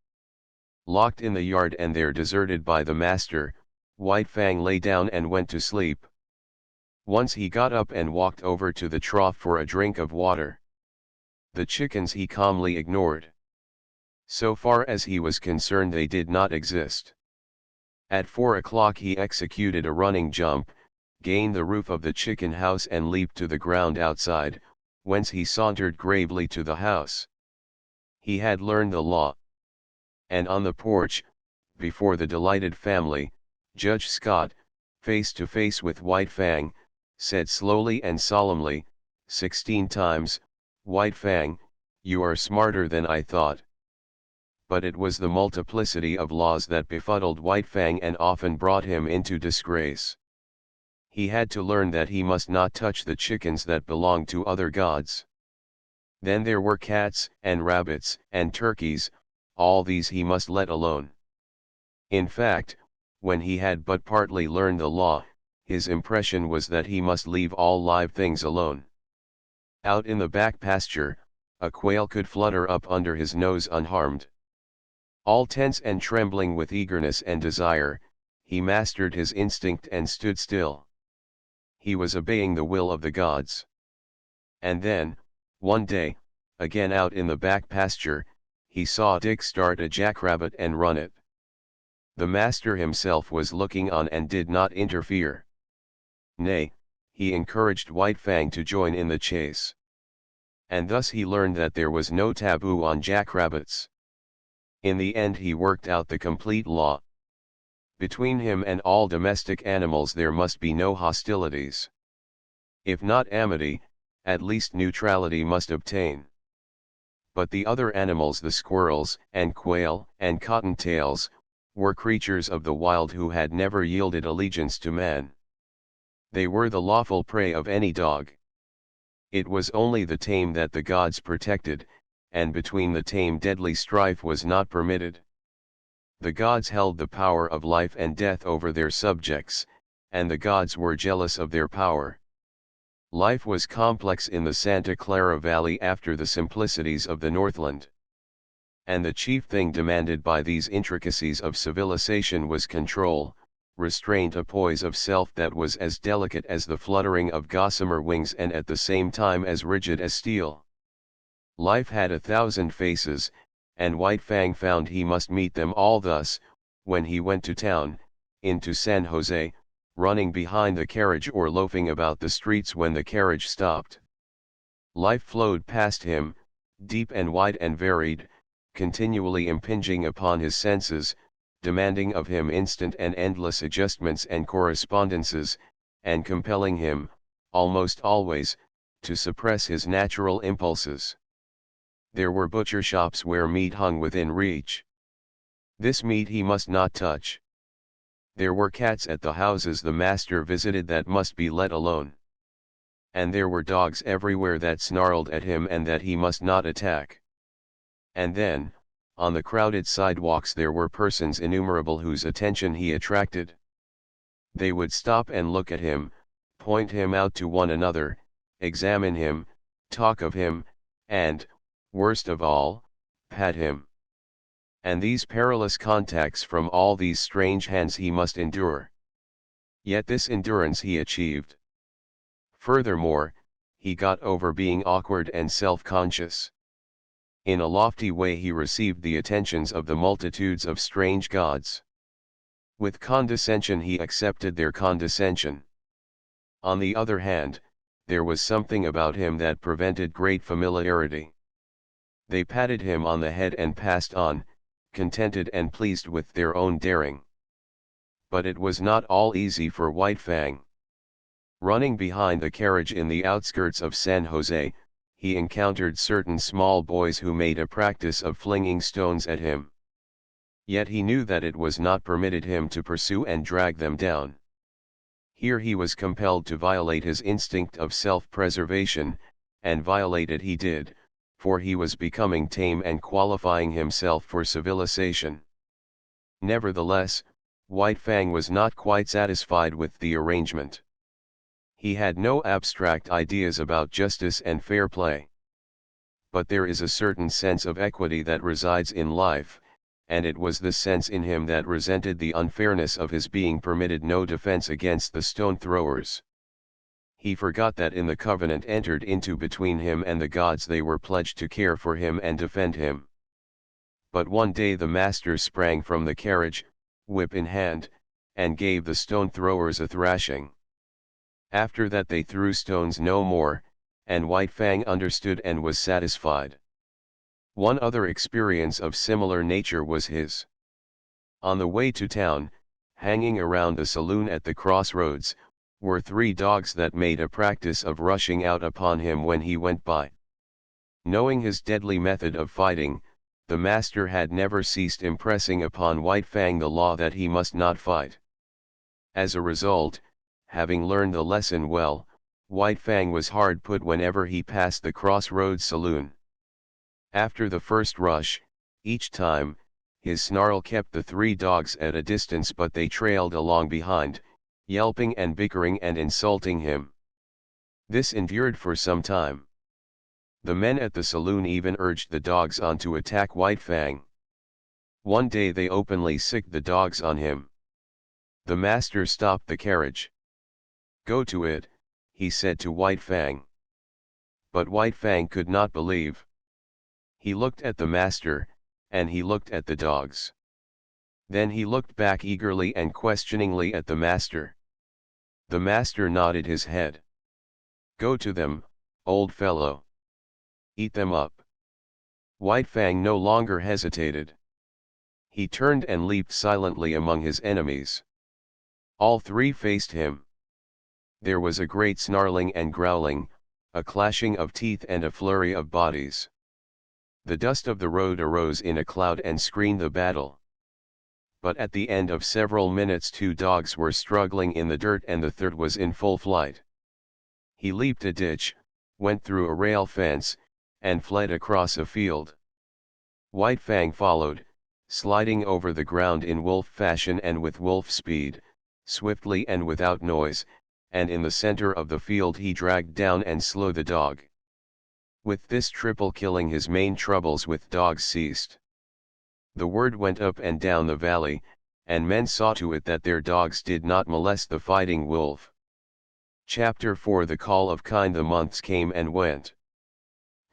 Locked in the yard and there deserted by the master, White Fang lay down and went to sleep. Once he got up and walked over to the trough for a drink of water. The chickens he calmly ignored. So far as he was concerned they did not exist. At 4 o'clock he executed a running jump, gained the roof of the chicken house and leaped to the ground outside, whence he sauntered gravely to the house. He had learned the law. And on the porch, before the delighted family, Judge Scott, face to face with White Fang, said slowly and solemnly, 16 times, "White Fang, you are smarter than I thought." But it was the multiplicity of laws that befuddled White Fang and often brought him into disgrace. He had to learn that he must not touch the chickens that belonged to other gods. Then there were cats, and rabbits, and turkeys, all these he must let alone. In fact, when he had but partly learned the law, his impression was that he must leave all live things alone. Out in the back pasture, a quail could flutter up under his nose unharmed. All tense and trembling with eagerness and desire, he mastered his instinct and stood still. He was obeying the will of the gods. And then, one day, again out in the back pasture, he saw Dick start a jackrabbit and run it. The master himself was looking on and did not interfere. Nay, he encouraged White Fang to join in the chase. And thus he learned that there was no taboo on jackrabbits. In the end he worked out the complete law. Between him and all domestic animals there must be no hostilities. If not amity, at least neutrality must obtain. But the other animals, the squirrels, and quail, and cottontails, were creatures of the wild who had never yielded allegiance to man. They were the lawful prey of any dog. It was only the tame that the gods protected, and between the tame deadly strife was not permitted. The gods held the power of life and death over their subjects, and the gods were jealous of their power. Life was complex in the Santa Clara Valley after the simplicities of the Northland. And the chief thing demanded by these intricacies of civilization was control, restraint, a poise of self that was as delicate as the fluttering of gossamer wings and at the same time as rigid as steel. Life had 1,000 faces, and White Fang found he must meet them all thus, when he went to town, into San Jose, running behind the carriage or loafing about the streets when the carriage stopped. Life flowed past him, deep and wide and varied, continually impinging upon his senses, demanding of him instant and endless adjustments and correspondences, and compelling him, almost always, to suppress his natural impulses. There were butcher shops where meat hung within reach. This meat he must not touch. There were cats at the houses the master visited that must be let alone. And there were dogs everywhere that snarled at him and that he must not attack. And then, on the crowded sidewalks there were persons innumerable whose attention he attracted. They would stop and look at him, point him out to one another, examine him, talk of him, and, worst of all, pat him. And these perilous contacts from all these strange hands he must endure. Yet this endurance he achieved. Furthermore, he got over being awkward and self-conscious. In a lofty way he received the attentions of the multitudes of strange gods. With condescension he accepted their condescension. On the other hand, there was something about him that prevented great familiarity. They patted him on the head and passed on, contented and pleased with their own daring. But it was not all easy for White Fang. Running behind the carriage in the outskirts of San Jose, he encountered certain small boys who made a practice of flinging stones at him. Yet he knew that it was not permitted him to pursue and drag them down. Here he was compelled to violate his instinct of self-preservation, and violate it he did, for he was becoming tame and qualifying himself for civilization. Nevertheless, White Fang was not quite satisfied with the arrangement. He had no abstract ideas about justice and fair play. But there is a certain sense of equity that resides in life, and it was this sense in him that resented the unfairness of his being permitted no defense against the stone throwers. He forgot that in the covenant entered into between him and the gods they were pledged to care for him and defend him. But one day the master sprang from the carriage, whip in hand, and gave the stone throwers a thrashing. After that they threw stones no more, and White Fang understood and was satisfied. One other experience of similar nature was his. On the way to town, hanging around the saloon at the crossroads, were 3 dogs that made a practice of rushing out upon him when he went by. Knowing his deadly method of fighting, the master had never ceased impressing upon White Fang the law that he must not fight. As a result, having learned the lesson well, White Fang was hard put whenever he passed the crossroads saloon. After the first rush, each time, his snarl kept the 3 dogs at a distance, but they trailed along behind, yelping and bickering and insulting him. This endured for some time. The men at the saloon even urged the dogs on to attack White Fang. One day they openly sicked the dogs on him. The master stopped the carriage. "Go to it," he said to White Fang. But White Fang could not believe. He looked at the master, and he looked at the dogs. Then he looked back eagerly and questioningly at the master. The master nodded his head. "Go to them, old fellow. Eat them up." White Fang no longer hesitated. He turned and leaped silently among his enemies. All 3 faced him. There was a great snarling and growling, a clashing of teeth and a flurry of bodies. The dust of the road arose in a cloud and screened the battle. But at the end of several minutes 2 dogs were struggling in the dirt and the 3rd was in full flight. He leaped a ditch, went through a rail fence, and fled across a field. White Fang followed, sliding over the ground in wolf fashion and with wolf speed, swiftly and without noise, and in the center of the field he dragged down and slew the dog. With this triple killing his main troubles with dogs ceased. The word went up and down the valley, and men saw to it that their dogs did not molest the fighting wolf. Chapter 4 The Call of Kind. The months came and went.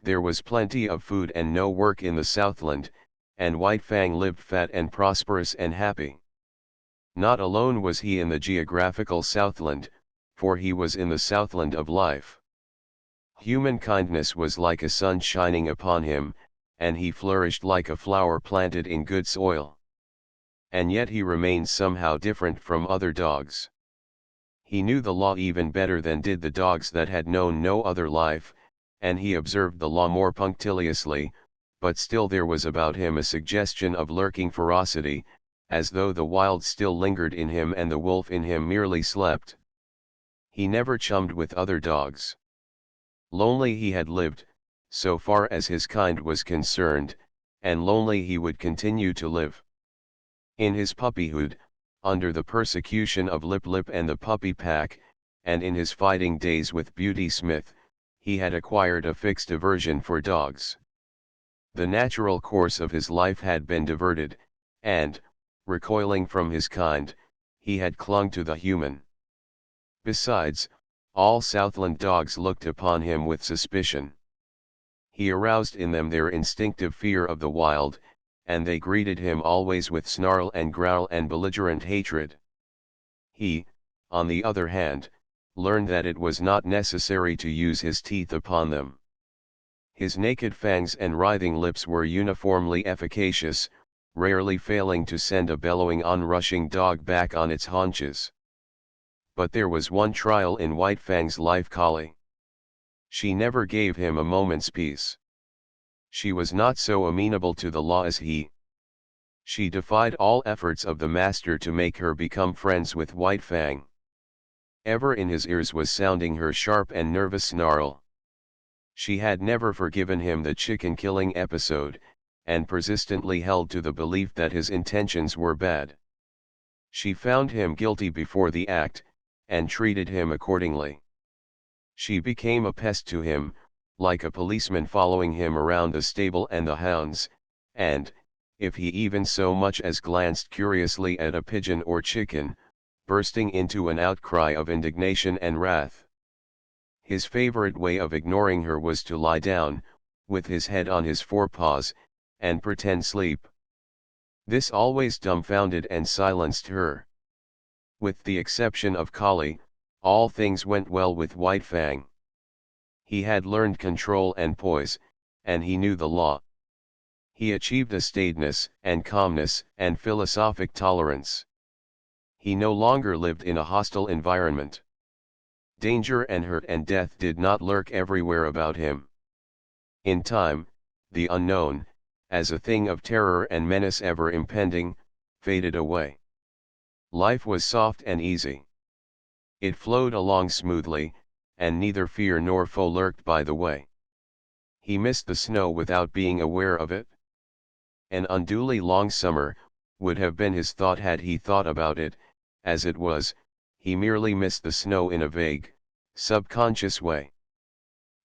There was plenty of food and no work in the Southland, and White Fang lived fat and prosperous and happy. Not alone was he in the geographical Southland, for he was in the Southland of life. Human kindness was like a sun shining upon him, and he flourished like a flower planted in good soil. And yet he remained somehow different from other dogs. He knew the law even better than did the dogs that had known no other life, and he observed the law more punctiliously, but still there was about him a suggestion of lurking ferocity, as though the wild still lingered in him and the wolf in him merely slept. He never chummed with other dogs. Lonely he had lived, so far as his kind was concerned, and lonely he would continue to live. In his puppyhood, under the persecution of Lip Lip and the puppy pack, and in his fighting days with Beauty Smith, he had acquired a fixed aversion for dogs. The natural course of his life had been diverted, and, recoiling from his kind, he had clung to the human. Besides, all Southland dogs looked upon him with suspicion. He aroused in them their instinctive fear of the wild, and they greeted him always with snarl and growl and belligerent hatred. He, on the other hand, learned that it was not necessary to use his teeth upon them. His naked fangs and writhing lips were uniformly efficacious, rarely failing to send a bellowing onrushing dog back on its haunches. But there was one trial in White Fang's life: Collie. She never gave him a moment's peace. She was not so amenable to the law as he. She defied all efforts of the master to make her become friends with White Fang. Ever in his ears was sounding her sharp and nervous snarl. She had never forgiven him the chicken killing episode, and persistently held to the belief that his intentions were bad. She found him guilty before the act, and treated him accordingly. She became a pest to him, like a policeman following him around the stable and the hounds, and, if he even so much as glanced curiously at a pigeon or chicken, bursting into an outcry of indignation and wrath. His favorite way of ignoring her was to lie down, with his head on his forepaws, and pretend sleep. This always dumbfounded and silenced her. With the exception of Kali, all things went well with White Fang. He had learned control and poise, and he knew the law. He achieved a staidness and calmness and philosophic tolerance. He no longer lived in a hostile environment. Danger and hurt and death did not lurk everywhere about him. In time, the unknown, as a thing of terror and menace ever impending, faded away. Life was soft and easy. It flowed along smoothly, and neither fear nor foe lurked by the way. He missed the snow without being aware of it. An unduly long summer would have been his thought had he thought about it. As it was, he merely missed the snow in a vague, subconscious way.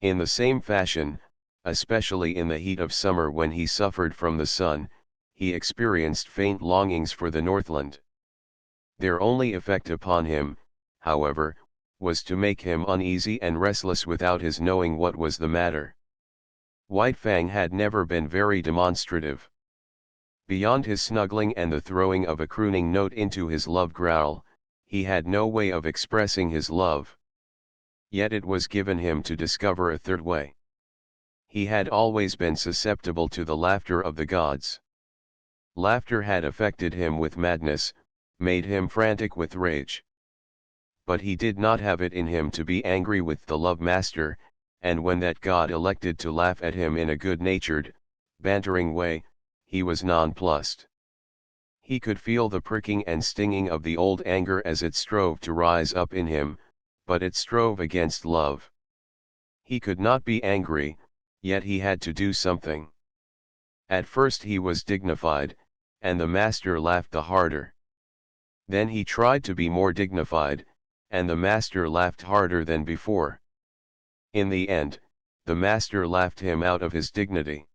In the same fashion, especially in the heat of summer when he suffered from the sun, he experienced faint longings for the Northland. Their only effect upon him, however, was to make him uneasy and restless without his knowing what was the matter. White Fang had never been very demonstrative. Beyond his snuggling and the throwing of a crooning note into his love growl, he had no way of expressing his love. Yet it was given him to discover a third way. He had always been susceptible to the laughter of the gods. Laughter had affected him with madness, made him frantic with rage. But he did not have it in him to be angry with the love master, and when that god elected to laugh at him in a good-natured, bantering way, he was nonplussed. He could feel the pricking and stinging of the old anger as it strove to rise up in him, but it strove against love. He could not be angry, yet he had to do something. At first he was dignified, and the master laughed the harder. Then he tried to be more dignified, and the master laughed harder than before. In the end, the master laughed him out of his dignity.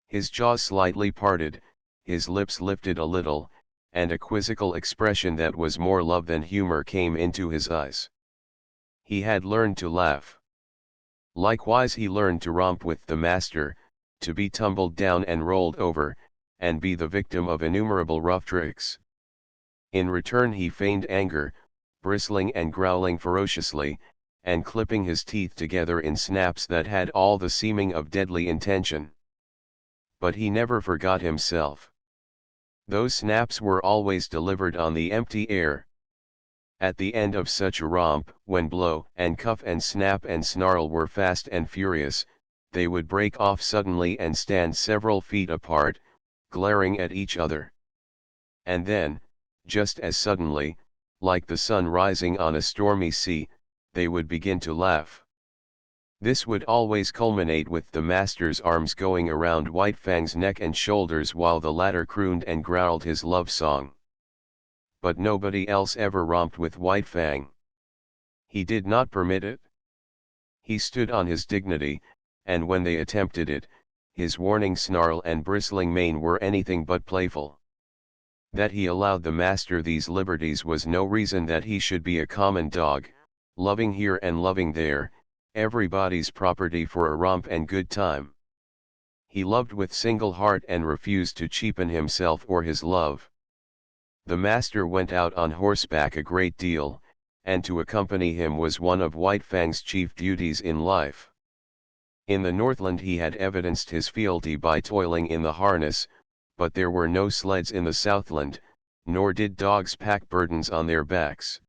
His jaws slightly parted, his lips lifted a little, and a quizzical expression that was more love than humor came into his eyes. He had learned to laugh. Likewise he learned to romp with the master, to be tumbled down and rolled over, and be the victim of innumerable rough tricks. In return he feigned anger, bristling and growling ferociously, and clipping his teeth together in snaps that had all the seeming of deadly intention. But he never forgot himself. Those snaps were always delivered on the empty air. At the end of such a romp, when blow and cuff and snap and snarl were fast and furious, they would break off suddenly and stand several feet apart, glaring at each other. And then, just as suddenly, like the sun rising on a stormy sea, they would begin to laugh. This would always culminate with the master's arms going around White Fang's neck and shoulders while the latter crooned and growled his love song. But nobody else ever romped with White Fang. He did not permit it. He stood on his dignity, and when they attempted it, his warning snarl and bristling mane were anything but playful. That he allowed the master these liberties was no reason that he should be a common dog, loving here and loving there, everybody's property for a romp and good time. He loved with single heart and refused to cheapen himself or his love. The master went out on horseback a great deal, and to accompany him was one of White Fang's chief duties in life. In the Northland he had evidenced his fealty by toiling in the harness, but there were no sleds in the Southland, nor did dogs pack burdens on their backs.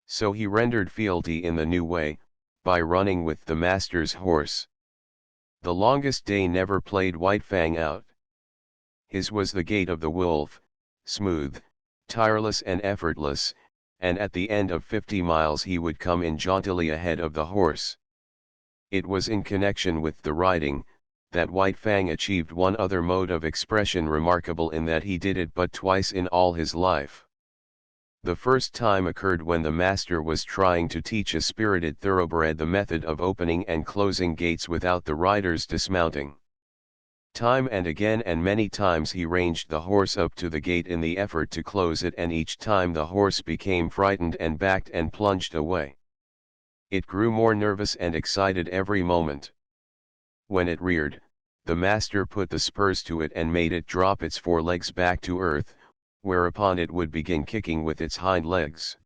So he rendered fealty in the new way, by running with the master's horse. The longest day never played White Fang out. His was the gait of the wolf, smooth, tireless and effortless, and at the end of 50 miles he would come in jauntily ahead of the horse. It was in connection with the riding, that White Fang achieved one other mode of expression remarkable in that he did it but twice in all his life. The first time occurred when the master was trying to teach a spirited thoroughbred the method of opening and closing gates without the riders dismounting. Time and again and many times he ranged the horse up to the gate in the effort to close it, and each time the horse became frightened and backed and plunged away. It grew more nervous and excited every moment. When it reared, the master put the spurs to it and made it drop its forelegs back to earth, whereupon it would begin kicking with its hind legs.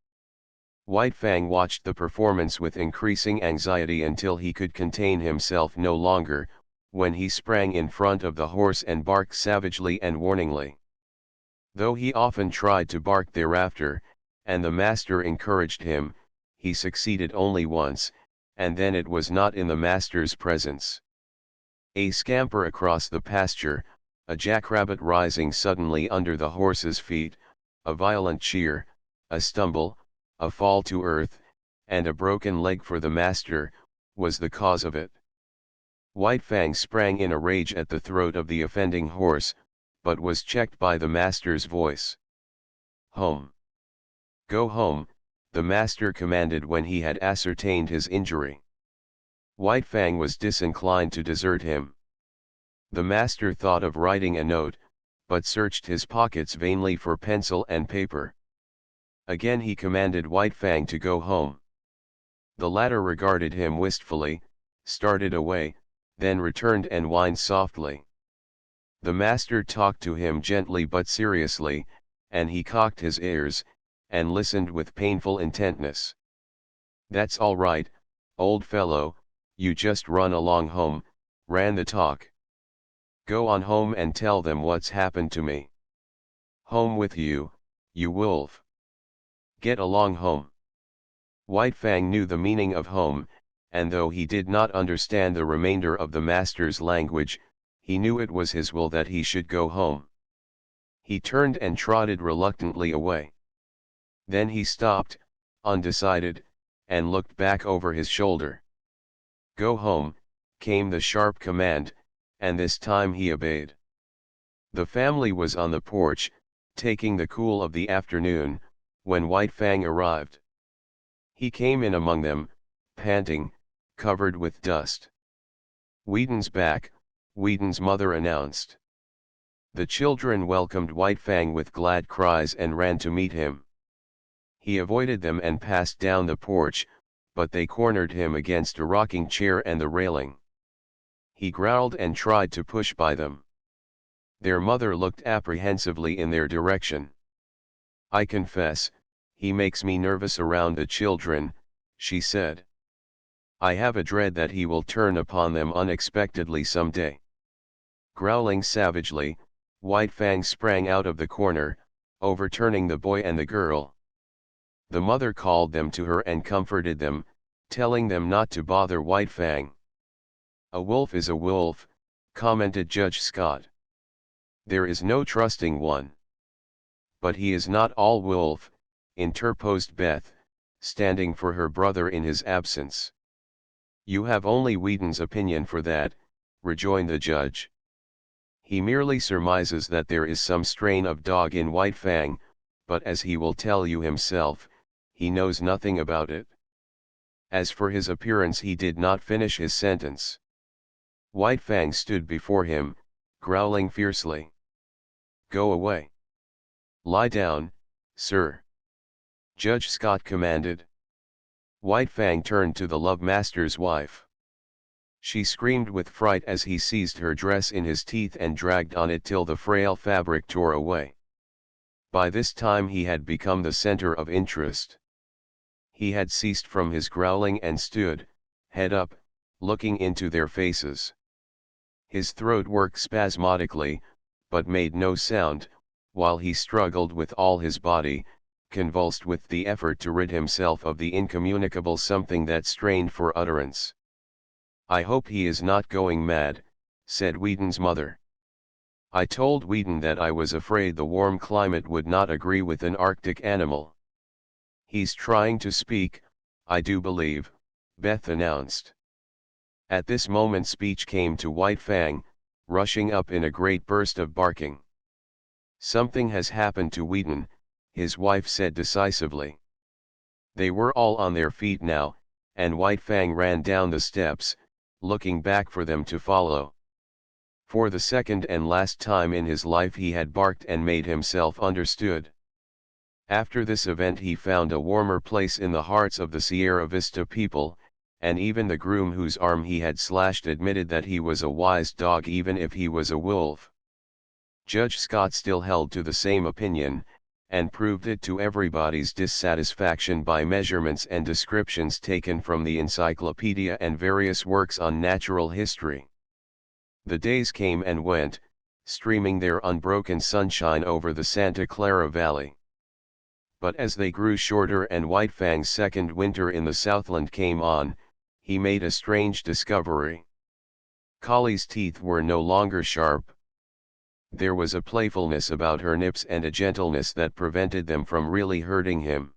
White Fang watched the performance with increasing anxiety until he could contain himself no longer, when he sprang in front of the horse and barked savagely and warningly. Though he often tried to bark thereafter, and the master encouraged him, he succeeded only once, and then it was not in the master's presence. A scamper across the pasture, a jackrabbit rising suddenly under the horse's feet, a violent cheer, a stumble, a fall to earth, and a broken leg for the master, was the cause of it. White Fang sprang in a rage at the throat of the offending horse, but was checked by the master's voice. "Home! Go home," the master commanded when he had ascertained his injury. White Fang was disinclined to desert him. The master thought of writing a note, but searched his pockets vainly for pencil and paper. Again he commanded White Fang to go home. The latter regarded him wistfully, started away, then returned and whined softly. The master talked to him gently but seriously, and he cocked his ears, and listened with painful intentness. "That's all right, old fellow, you just run along home," ran the talk. "Go on home and tell them what's happened to me. Home with you, you wolf. Get along home." White Fang knew the meaning of home, and though he did not understand the remainder of the master's language, he knew it was his will that he should go home. He turned and trotted reluctantly away. Then he stopped, undecided, and looked back over his shoulder. "Go home," came the sharp command, and this time he obeyed. The family was on the porch, taking the cool of the afternoon, when White Fang arrived. He came in among them, panting, covered with dust. "Whedon's back," Whedon's mother announced. The children welcomed White Fang with glad cries and ran to meet him. He avoided them and passed down the porch, but they cornered him against a rocking chair and the railing. He growled and tried to push by them. Their mother looked apprehensively in their direction. "I confess, he makes me nervous around the children," she said. "I have a dread that he will turn upon them unexpectedly some day." Growling savagely, White Fang sprang out of the corner, overturning the boy and the girl. The mother called them to her and comforted them, telling them not to bother White Fang. "A wolf is a wolf," commented Judge Scott. "There is no trusting one." "But he is not all wolf," interposed Beth, standing for her brother in his absence. "You have only Whedon's opinion for that," rejoined the judge. "He merely surmises that there is some strain of dog in White Fang, but as he will tell you himself, he knows nothing about it." As for his appearance, he did not finish his sentence. White Fang stood before him, growling fiercely. "Go away. Lie down, sir," Judge Scott commanded. White Fang turned to the love master's wife. She screamed with fright as he seized her dress in his teeth and dragged on it till the frail fabric tore away. By this time he had become the center of interest. He had ceased from his growling and stood, head up, looking into their faces. His throat worked spasmodically, but made no sound, while he struggled with all his body, convulsed with the effort to rid himself of the incommunicable something that strained for utterance. "I hope he is not going mad," said Whedon's mother. "I told Whedon that I was afraid the warm climate would not agree with an Arctic animal." "He's trying to speak, I do believe," Beth announced. At this moment speech came to White Fang, rushing up in a great burst of barking. "Something has happened to Wheaton," his wife said decisively. They were all on their feet now, and White Fang ran down the steps, looking back for them to follow. For the second and last time in his life he had barked and made himself understood. After this event he found a warmer place in the hearts of the Sierra Vista people, and even the groom whose arm he had slashed admitted that he was a wise dog even if he was a wolf. Judge Scott still held to the same opinion, and proved it to everybody's dissatisfaction by measurements and descriptions taken from the encyclopedia and various works on natural history. The days came and went, streaming their unbroken sunshine over the Santa Clara Valley. But as they grew shorter and White Fang's second winter in the Southland came on, he made a strange discovery. Collie's teeth were no longer sharp. There was a playfulness about her nips and a gentleness that prevented them from really hurting him.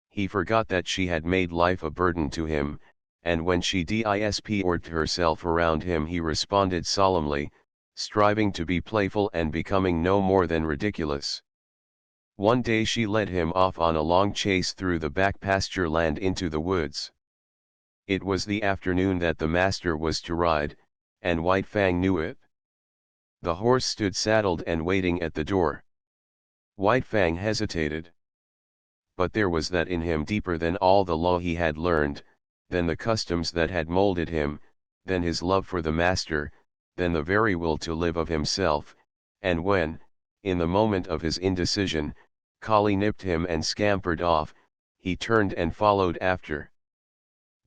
He forgot that she had made life a burden to him, and when she disported herself around him he responded solemnly, striving to be playful and becoming no more than ridiculous. One day she led him off on a long chase through the back pasture land into the woods. It was the afternoon that the master was to ride, and White Fang knew it. The horse stood saddled and waiting at the door. White Fang hesitated. But there was that in him deeper than all the law he had learned, than the customs that had molded him, than his love for the master, than the very will to live of himself, and when, in the moment of his indecision, Collie nipped him and scampered off, he turned and followed after.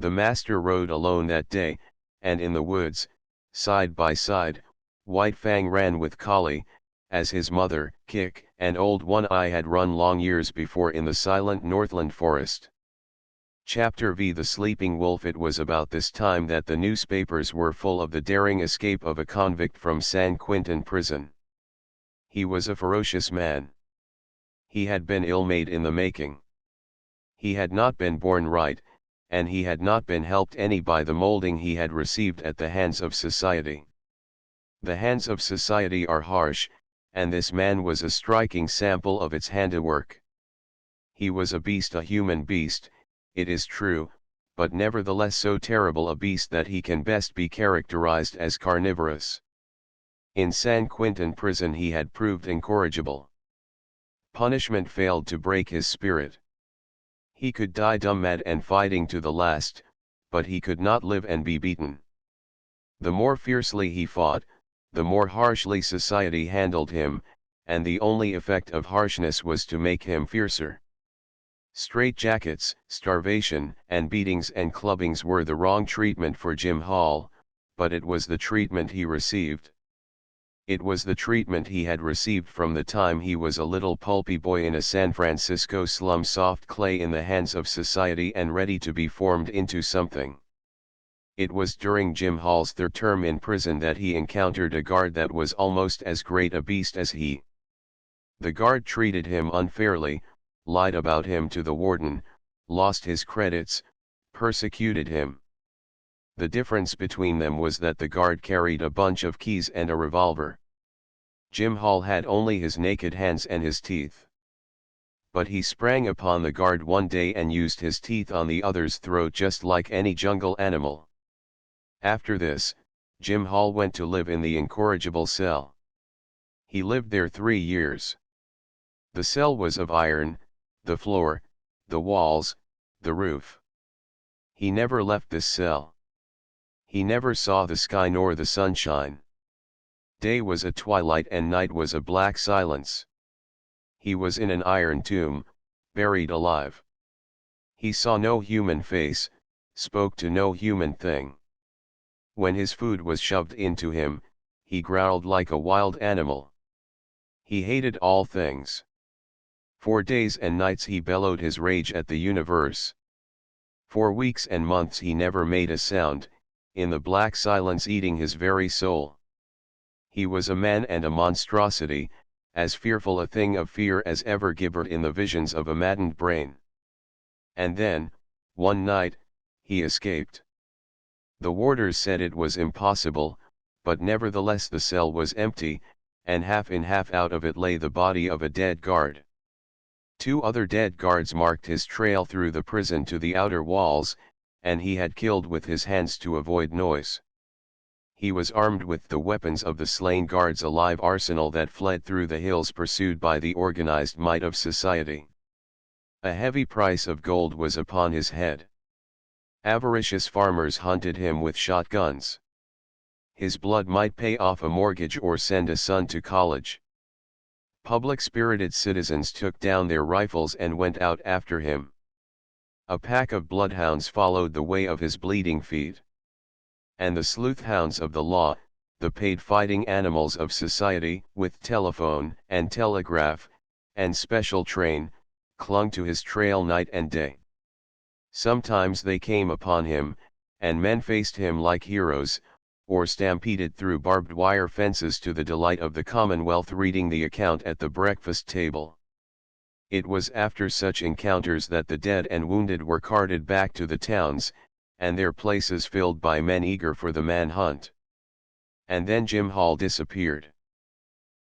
The master rode alone that day, and in the woods, side by side, White Fang ran with Collie, as his mother, Kick, and Old One Eye had run long years before in the silent Northland forest. Chapter V The Sleeping Wolf. It was about this time that the newspapers were full of the daring escape of a convict from San Quentin prison. He was a ferocious man. He had been ill-made in the making. He had not been born right, and he had not been helped any by the molding he had received at the hands of society. The hands of society are harsh, and this man was a striking sample of its handiwork. He was a beast, a human beast, it is true, but nevertheless so terrible a beast that he can best be characterized as carnivorous. In San Quentin prison he had proved incorrigible. Punishment failed to break his spirit. He could die dumb mad and fighting to the last, but he could not live and be beaten. The more fiercely he fought, the more harshly society handled him, and the only effect of harshness was to make him fiercer. Straitjackets, starvation, and beatings and clubbings were the wrong treatment for Jim Hall, but it was the treatment he received. It was the treatment he had received from the time he was a little pulpy boy in a San Francisco slum, soft clay in the hands of society and ready to be formed into something. It was during Jim Hall's third term in prison that he encountered a guard that was almost as great a beast as he. The guard treated him unfairly, lied about him to the warden, lost his credits, persecuted him. The difference between them was that the guard carried a bunch of keys and a revolver. Jim Hall had only his naked hands and his teeth. But he sprang upon the guard one day and used his teeth on the other's throat just like any jungle animal. After this, Jim Hall went to live in the incorrigible cell. He lived there 3 years. The cell was of iron, the floor, the walls, the roof. He never left this cell. He never saw the sky nor the sunshine. Day was a twilight and night was a black silence. He was in an iron tomb, buried alive. He saw no human face, spoke to no human thing. When his food was shoved into him, he growled like a wild animal. He hated all things. For days and nights he bellowed his rage at the universe. For weeks and months he never made a sound, in the black silence eating his very soul. He was a man and a monstrosity, as fearful a thing of fear as ever gibbered in the visions of a maddened brain. And then, one night, he escaped. The warders said it was impossible, but nevertheless the cell was empty, and half in half out of it lay the body of a dead guard. 2 other dead guards marked his trail through the prison to the outer walls, and he had killed with his hands to avoid noise. He was armed with the weapons of the slain guards, a live arsenal that fled through the hills pursued by the organized might of society. A heavy price of gold was upon his head. Avaricious farmers hunted him with shotguns. His blood might pay off a mortgage or send a son to college. Public-spirited citizens took down their rifles and went out after him. A pack of bloodhounds followed the way of his bleeding feet. And the sleuth-hounds of the law, the paid fighting animals of society, with telephone and telegraph, and special train, clung to his trail night and day. Sometimes they came upon him, and men faced him like heroes, or stampeded through barbed wire fences to the delight of the Commonwealth reading the account at the breakfast table. It was after such encounters that the dead and wounded were carted back to the towns, and their places filled by men eager for the manhunt. And then Jim Hall disappeared.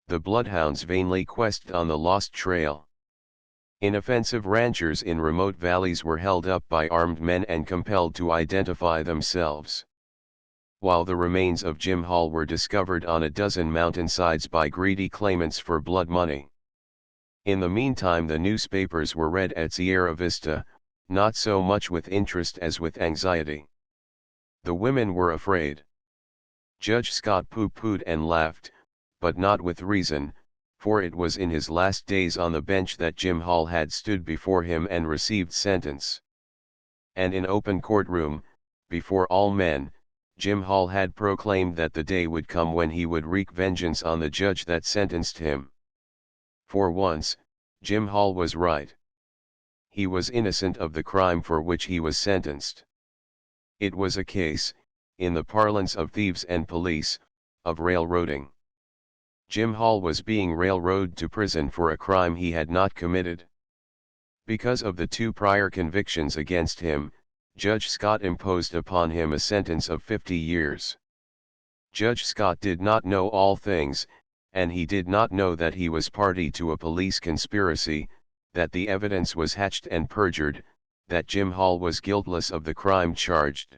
The bloodhounds vainly quested on the lost trail. Inoffensive ranchers in remote valleys were held up by armed men and compelled to identify themselves. While the remains of Jim Hall were discovered on a dozen mountainsides by greedy claimants for blood money. In the meantime the newspapers were read at Sierra Vista, not so much with interest as with anxiety. The women were afraid. Judge Scott pooh-poohed and laughed, but not with reason, for it was in his last days on the bench that Jim Hall had stood before him and received sentence. And in open courtroom, before all men, Jim Hall had proclaimed that the day would come when he would wreak vengeance on the judge that sentenced him. For once, Jim Hall was right. He was innocent of the crime for which he was sentenced. It was a case, in the parlance of thieves and police, of railroading. Jim Hall was being railroaded to prison for a crime he had not committed. Because of the 2 prior convictions against him, Judge Scott imposed upon him a sentence of 50 years. Judge Scott did not know all things, and he did not know that he was party to a police conspiracy, that the evidence was hatched and perjured, that Jim Hall was guiltless of the crime charged.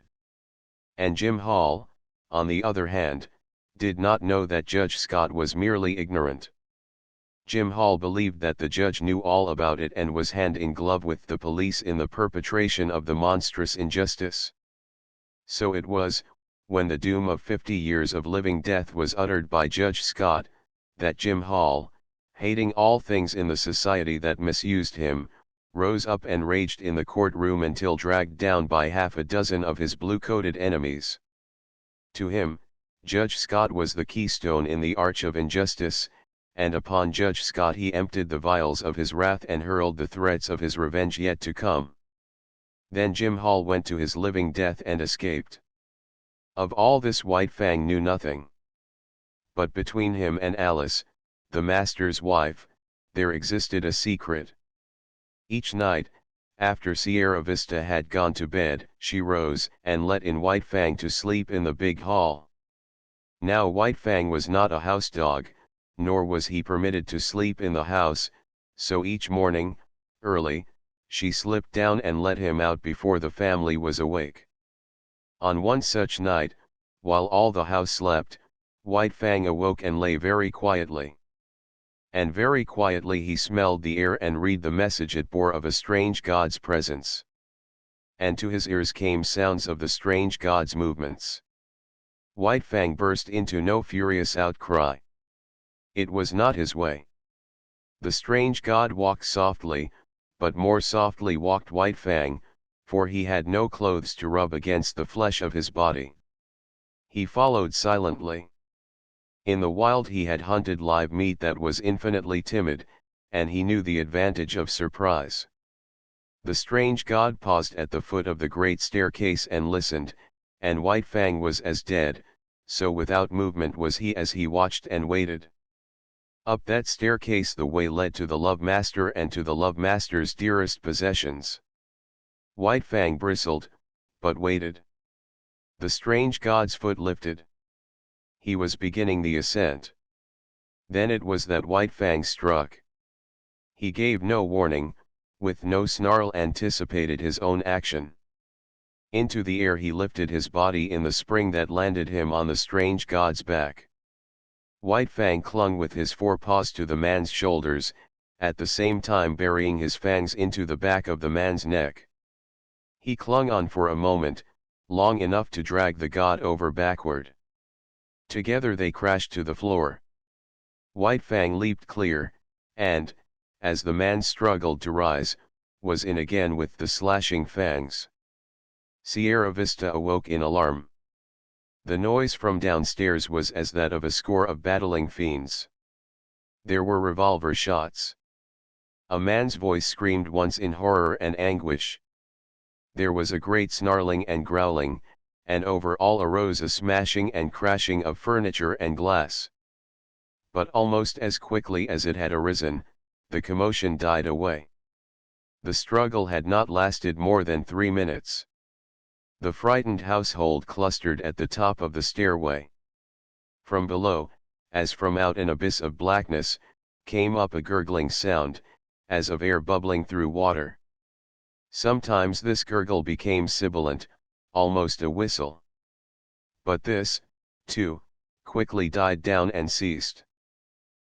And Jim Hall, on the other hand, did not know that Judge Scott was merely ignorant. Jim Hall believed that the judge knew all about it and was hand in glove with the police in the perpetration of the monstrous injustice. So it was, when the doom of 50 years of living death was uttered by Judge Scott, that Jim Hall, hating all things in the society that misused him, rose up and raged in the courtroom until dragged down by half a dozen of his blue-coated enemies. To him, Judge Scott was the keystone in the arch of injustice, and upon Judge Scott he emptied the vials of his wrath and hurled the threats of his revenge yet to come. Then Jim Hall went to his living death and escaped. Of all this White Fang knew nothing. But between him and Alice, the master's wife, there existed a secret. Each night, after Sierra Vista had gone to bed, she rose and let in White Fang to sleep in the big hall. Now White Fang was not a house dog, nor was he permitted to sleep in the house, so each morning, early, she slipped down and let him out before the family was awake. On one such night, while all the house slept, White Fang awoke and lay very quietly. And very quietly he smelled the air and read the message it bore of a strange god's presence. And to his ears came sounds of the strange god's movements. White Fang burst into no furious outcry. It was not his way. The strange god walked softly, but more softly walked White Fang, for he had no clothes to rub against the flesh of his body. He followed silently. In the wild he had hunted live meat that was infinitely timid, and he knew the advantage of surprise. The strange god paused at the foot of the great staircase and listened, and White Fang was as dead, so without movement was he as he watched and waited. Up that staircase the way led to the Love Master and to the Love Master's dearest possessions. White Fang bristled, but waited. The strange god's foot lifted. He was beginning the ascent. Then it was that White Fang struck. He gave no warning, with no snarl anticipated his own action. Into the air he lifted his body in the spring that landed him on the strange god's back. White Fang clung with his forepaws to the man's shoulders, at the same time burying his fangs into the back of the man's neck. He clung on for a moment, long enough to drag the god over backward. Together they crashed to the floor. White Fang leaped clear, and, as the man struggled to rise, was in again with the slashing fangs. Sierra Vista awoke in alarm. The noise from downstairs was as that of a score of battling fiends. There were revolver shots. A man's voice screamed once in horror and anguish. There was a great snarling and growling, and over all arose a smashing and crashing of furniture and glass. But almost as quickly as it had arisen, the commotion died away. The struggle had not lasted more than 3 minutes. The frightened household clustered at the top of the stairway. From below, as from out an abyss of blackness, came up a gurgling sound, as of air bubbling through water. Sometimes this gurgle became sibilant, almost a whistle. But this, too, quickly died down and ceased.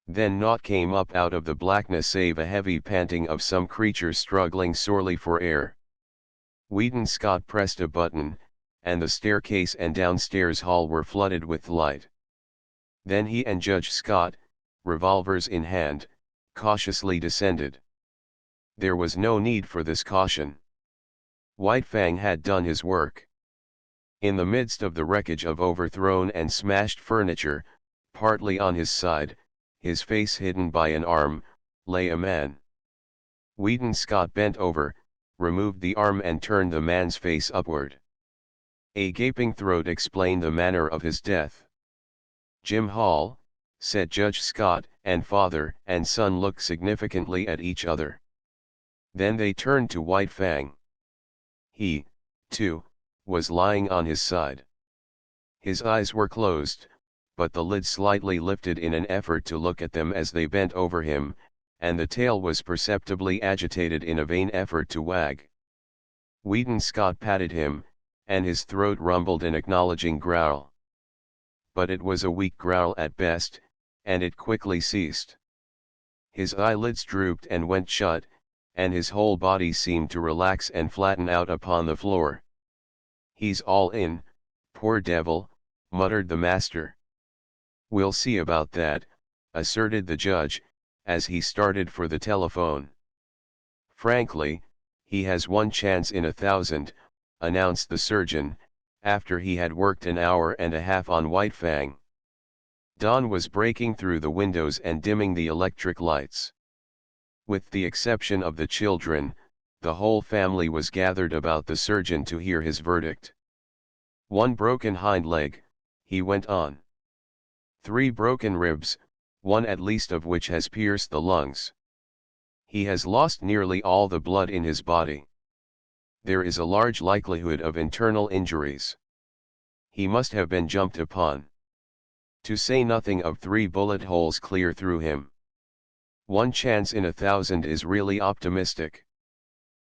Then naught came up out of the blackness save a heavy panting of some creature struggling sorely for air. Wheaton Scott pressed a button, and the staircase and downstairs hall were flooded with light. Then he and Judge Scott, revolvers in hand, cautiously descended. There was no need for this caution. White Fang had done his work. In the midst of the wreckage of overthrown and smashed furniture, partly on his side, his face hidden by an arm, lay a man. Wheaton Scott bent over, removed the arm and turned the man's face upward. A gaping throat explained the manner of his death. "Jim Hall," said Judge Scott, and father and son looked significantly at each other. Then they turned to White Fang. He, too, was lying on his side. His eyes were closed, but the lid slightly lifted in an effort to look at them as they bent over him, and the tail was perceptibly agitated in a vain effort to wag. Wheaton Scott patted him, and his throat rumbled an acknowledging growl. But it was a weak growl at best, and it quickly ceased. His eyelids drooped and went shut, and his whole body seemed to relax and flatten out upon the floor. "He's all in, poor devil," muttered the master. "We'll see about that," asserted the judge, as he started for the telephone. "Frankly, he has one chance in 1,000, announced the surgeon, after he had worked an hour and a half on White Fang. Dawn was breaking through the windows and dimming the electric lights. With the exception of the children, the whole family was gathered about the surgeon to hear his verdict. "One broken hind leg," he went on. "3 broken ribs, one at least of which has pierced the lungs. He has lost nearly all the blood in his body. There is a large likelihood of internal injuries. He must have been jumped upon. To say nothing of 3 bullet holes clear through him. One chance in 1,000 is really optimistic.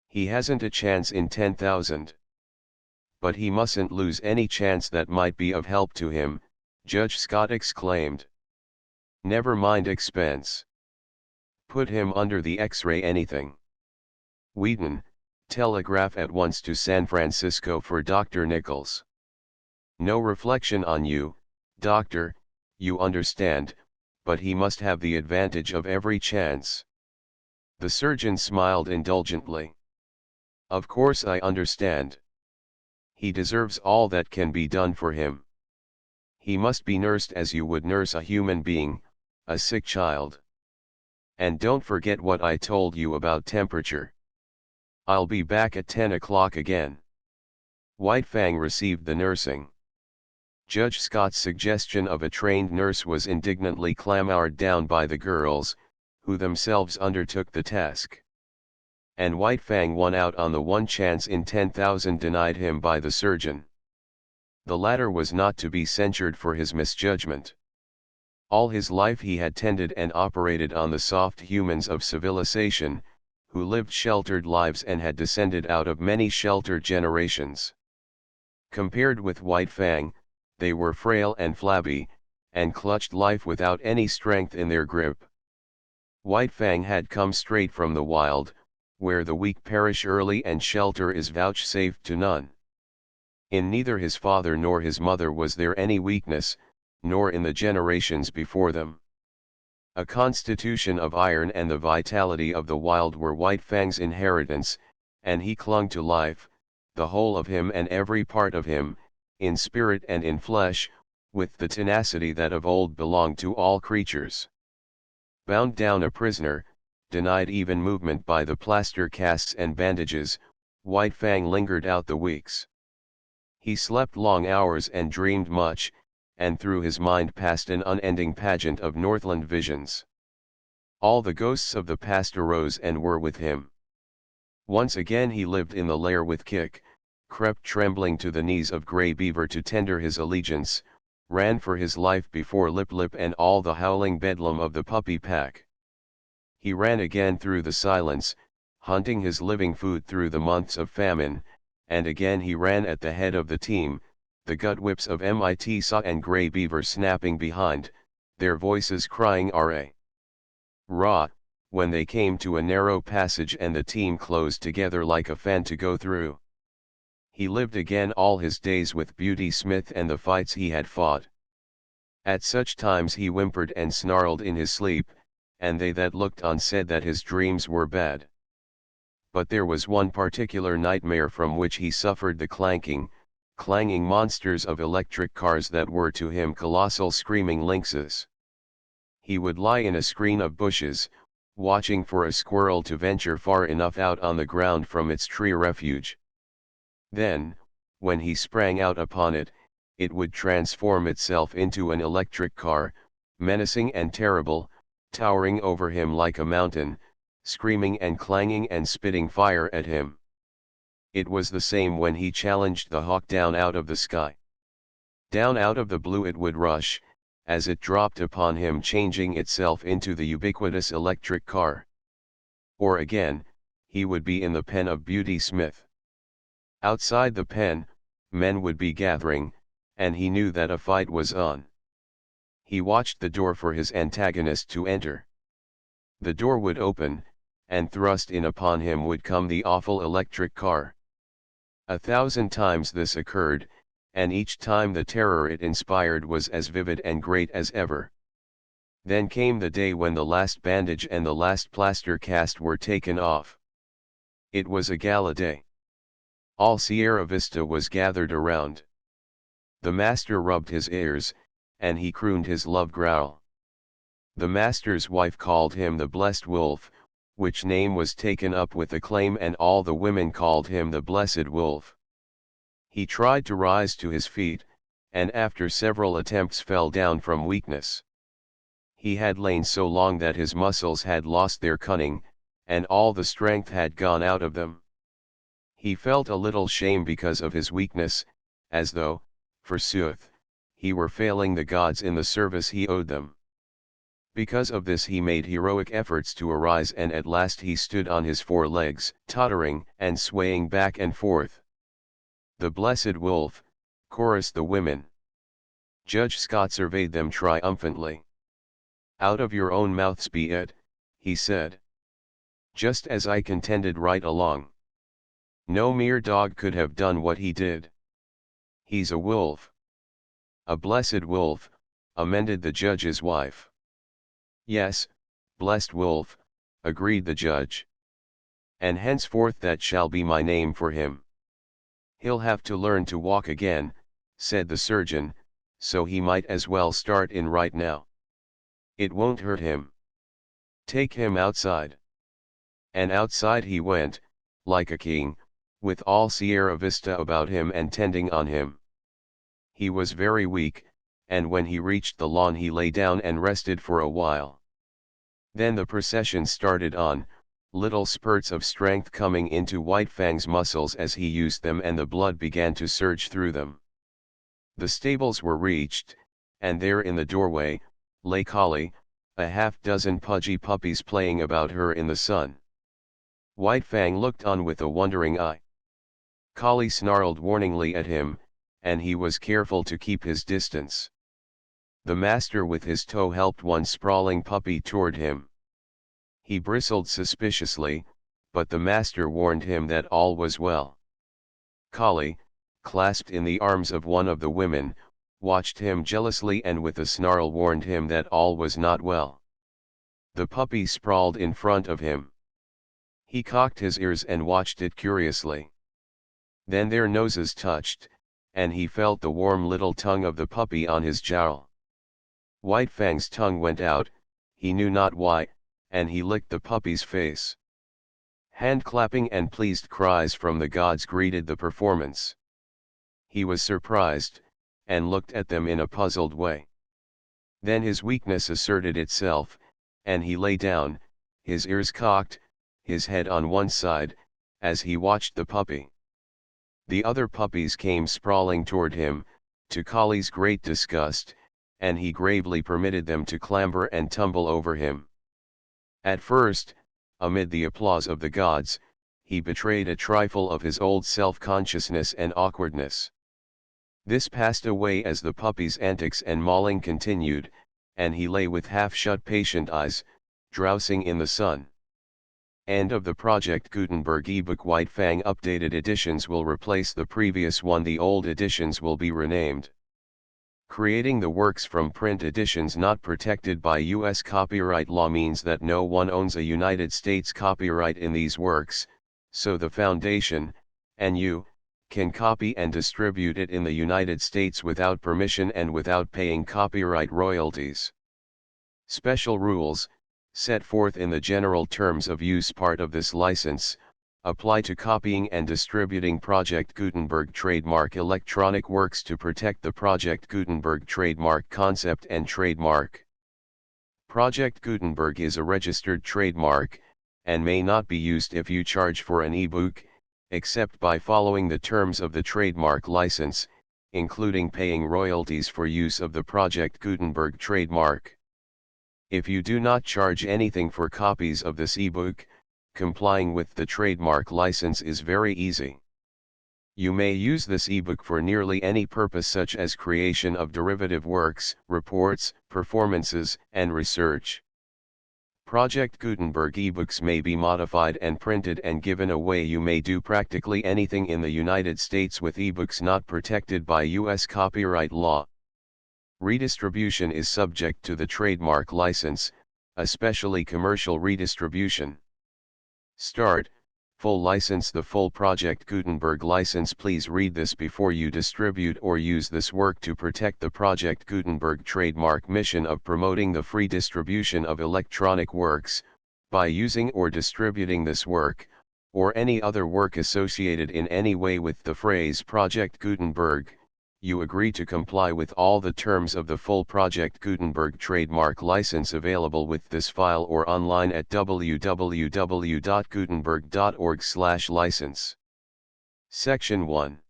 He hasn't a chance in 10,000. But he mustn't lose any chance that might be of help to him," Judge Scott exclaimed. "Never mind expense. Put him under the X-ray anything. Wheaton, telegraph at once to San Francisco for Dr. Nichols. No reflection on you, doctor, you understand, but he must have the advantage of every chance." The surgeon smiled indulgently. "Of course I understand. He deserves all that can be done for him. He must be nursed as you would nurse a human being, a sick child. And don't forget what I told you about temperature. I'll be back at 10 o'clock again." White Fang received the nursing. Judge Scott's suggestion of a trained nurse was indignantly clamored down by the girls, who themselves undertook the task. And White Fang won out on the one chance in 10,000 denied him by the surgeon. The latter was not to be censured for his misjudgment. All his life he had tended and operated on the soft humans of civilization, who lived sheltered lives and had descended out of many sheltered generations. Compared with White Fang, they were frail and flabby, and clutched life without any strength in their grip. White Fang had come straight from the wild, where the weak perish early and shelter is vouchsafed to none. In neither his father nor his mother was there any weakness, nor in the generations before them. A constitution of iron and the vitality of the wild were White Fang's inheritance, and he clung to life, the whole of him and every part of him, in spirit and in flesh, with the tenacity that of old belonged to all creatures. Bound down a prisoner, denied even movement by the plaster casts and bandages, White Fang lingered out the weeks. He slept long hours and dreamed much, and through his mind passed an unending pageant of Northland visions. All the ghosts of the past arose and were with him. Once again he lived in the lair with Kik, crept trembling to the knees of Grey Beaver to tender his allegiance, ran for his life before Lip Lip and all the howling bedlam of the puppy pack. He ran again through the silence, hunting his living food through the months of famine, and again he ran at the head of the team, the gut whips of Mitsa and Grey Beaver snapping behind, their voices crying "Ra! Ra!" when they came to a narrow passage and the team closed together like a fan to go through. He lived again all his days with Beauty Smith and the fights he had fought. At such times he whimpered and snarled in his sleep, and they that looked on said that his dreams were bad. But there was one particular nightmare from which he suffered, the clanging monsters of electric cars that were to him colossal screaming lynxes. He would lie in a screen of bushes, watching for a squirrel to venture far enough out on the ground from its tree refuge. Then, when he sprang out upon it, it would transform itself into an electric car, menacing and terrible, towering over him like a mountain, screaming and clanging and spitting fire at him. It was the same when he challenged the hawk down out of the sky. Down out of the blue it would rush, as it dropped upon him, changing itself into the ubiquitous electric car. Or again, he would be in the pen of Beauty Smith. Outside the pen, men would be gathering, and he knew that a fight was on. He watched the door for his antagonist to enter. The door would open, and thrust in upon him would come the awful electric car. 1,000 times this occurred, and each time the terror it inspired was as vivid and great as ever. Then came the day when the last bandage and the last plaster cast were taken off. It was a gala day. All Sierra Vista was gathered around. The master rubbed his ears, and he crooned his love growl. The master's wife called him the Blessed Wolf, which name was taken up with acclaim, and all the women called him the Blessed Wolf. He tried to rise to his feet, and after several attempts fell down from weakness. He had lain so long that his muscles had lost their cunning, and all the strength had gone out of them. He felt a little shame because of his weakness, as though, forsooth, he were failing the gods in the service he owed them. Because of this he made heroic efforts to arise, and at last he stood on his 4 legs, tottering and swaying back and forth. "The Blessed Wolf," chorused the women. Judge Scott surveyed them triumphantly. "Out of your own mouths be it," he said. "Just as I contended right along. No mere dog could have done what he did. He's a wolf." "A blessed wolf," amended the judge's wife. "Yes, blessed wolf," agreed the judge. "And henceforth that shall be my name for him." "He'll have to learn to walk again," said the surgeon, "so he might as well start in right now. It won't hurt him. Take him outside." And outside he went, like a king, with all Sierra Vista about him and tending on him. He was very weak, and when he reached the lawn he lay down and rested for a while. Then the procession started on, little spurts of strength coming into White Fang's muscles as he used them, and the blood began to surge through them. The stables were reached, and there in the doorway, lay Collie, a half-dozen pudgy puppies playing about her in the sun. White Fang looked on with a wondering eye. Collie snarled warningly at him, and he was careful to keep his distance. The master with his toe helped one sprawling puppy toward him. He bristled suspiciously, but the master warned him that all was well. Collie, clasped in the arms of one of the women, watched him jealously and with a snarl warned him that all was not well. The puppy sprawled in front of him. He cocked his ears and watched it curiously. Then their noses touched, and he felt the warm little tongue of the puppy on his jowl. White Fang's tongue went out, he knew not why, and he licked the puppy's face. Hand-clapping and pleased cries from the gods greeted the performance. He was surprised, and looked at them in a puzzled way. Then his weakness asserted itself, and he lay down, his ears cocked, his head on one side, as he watched the puppy. The other puppies came sprawling toward him, to Collie's great disgust, and he gravely permitted them to clamber and tumble over him. At first, amid the applause of the gods, he betrayed a trifle of his old self-consciousness and awkwardness. This passed away as the puppy's antics and mauling continued, and he lay with half-shut patient eyes, drowsing in the sun. End of the Project Gutenberg ebook. White Fang updated editions will replace the previous one. The old editions will be renamed. Creating the works from print editions not protected by U.S. copyright law means that no one owns a United States copyright in these works, so the Foundation, and you, can copy and distribute it in the United States without permission and without paying copyright royalties. Special rules, set forth in the General Terms of Use part of this license, apply to copying and distributing Project Gutenberg trademark electronic works to protect the Project Gutenberg trademark concept and trademark. Project Gutenberg is a registered trademark, and may not be used if you charge for an ebook, except by following the terms of the trademark license, including paying royalties for use of the Project Gutenberg trademark. If you do not charge anything for copies of this ebook, complying with the trademark license is very easy. You may use this ebook for nearly any purpose such as creation of derivative works, reports, performances, and research. Project Gutenberg ebooks may be modified and printed and given away. You may do practically anything in the United States with ebooks not protected by U.S. copyright law. Redistribution is subject to the trademark license, especially commercial redistribution. Start, full license. The full Project Gutenberg license. Please read this before you distribute or use this work to protect the Project Gutenberg trademark mission of promoting the free distribution of electronic works, by using or distributing this work, or any other work associated in any way with the phrase Project Gutenberg. You agree to comply with all the terms of the full Project Gutenberg trademark license available with this file or online at www.gutenberg.org/license. Section 1.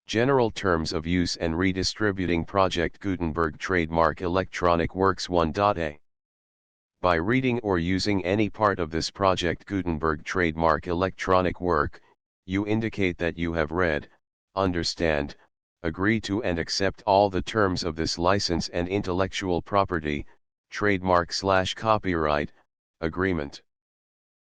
General Terms of Use and Redistributing Project Gutenberg Trademark Electronic Works 1.a. By reading or using any part of this Project Gutenberg trademark electronic work, you indicate that you have read, understand, agree to and accept all the terms of this license and intellectual property, trademark/copyright, agreement.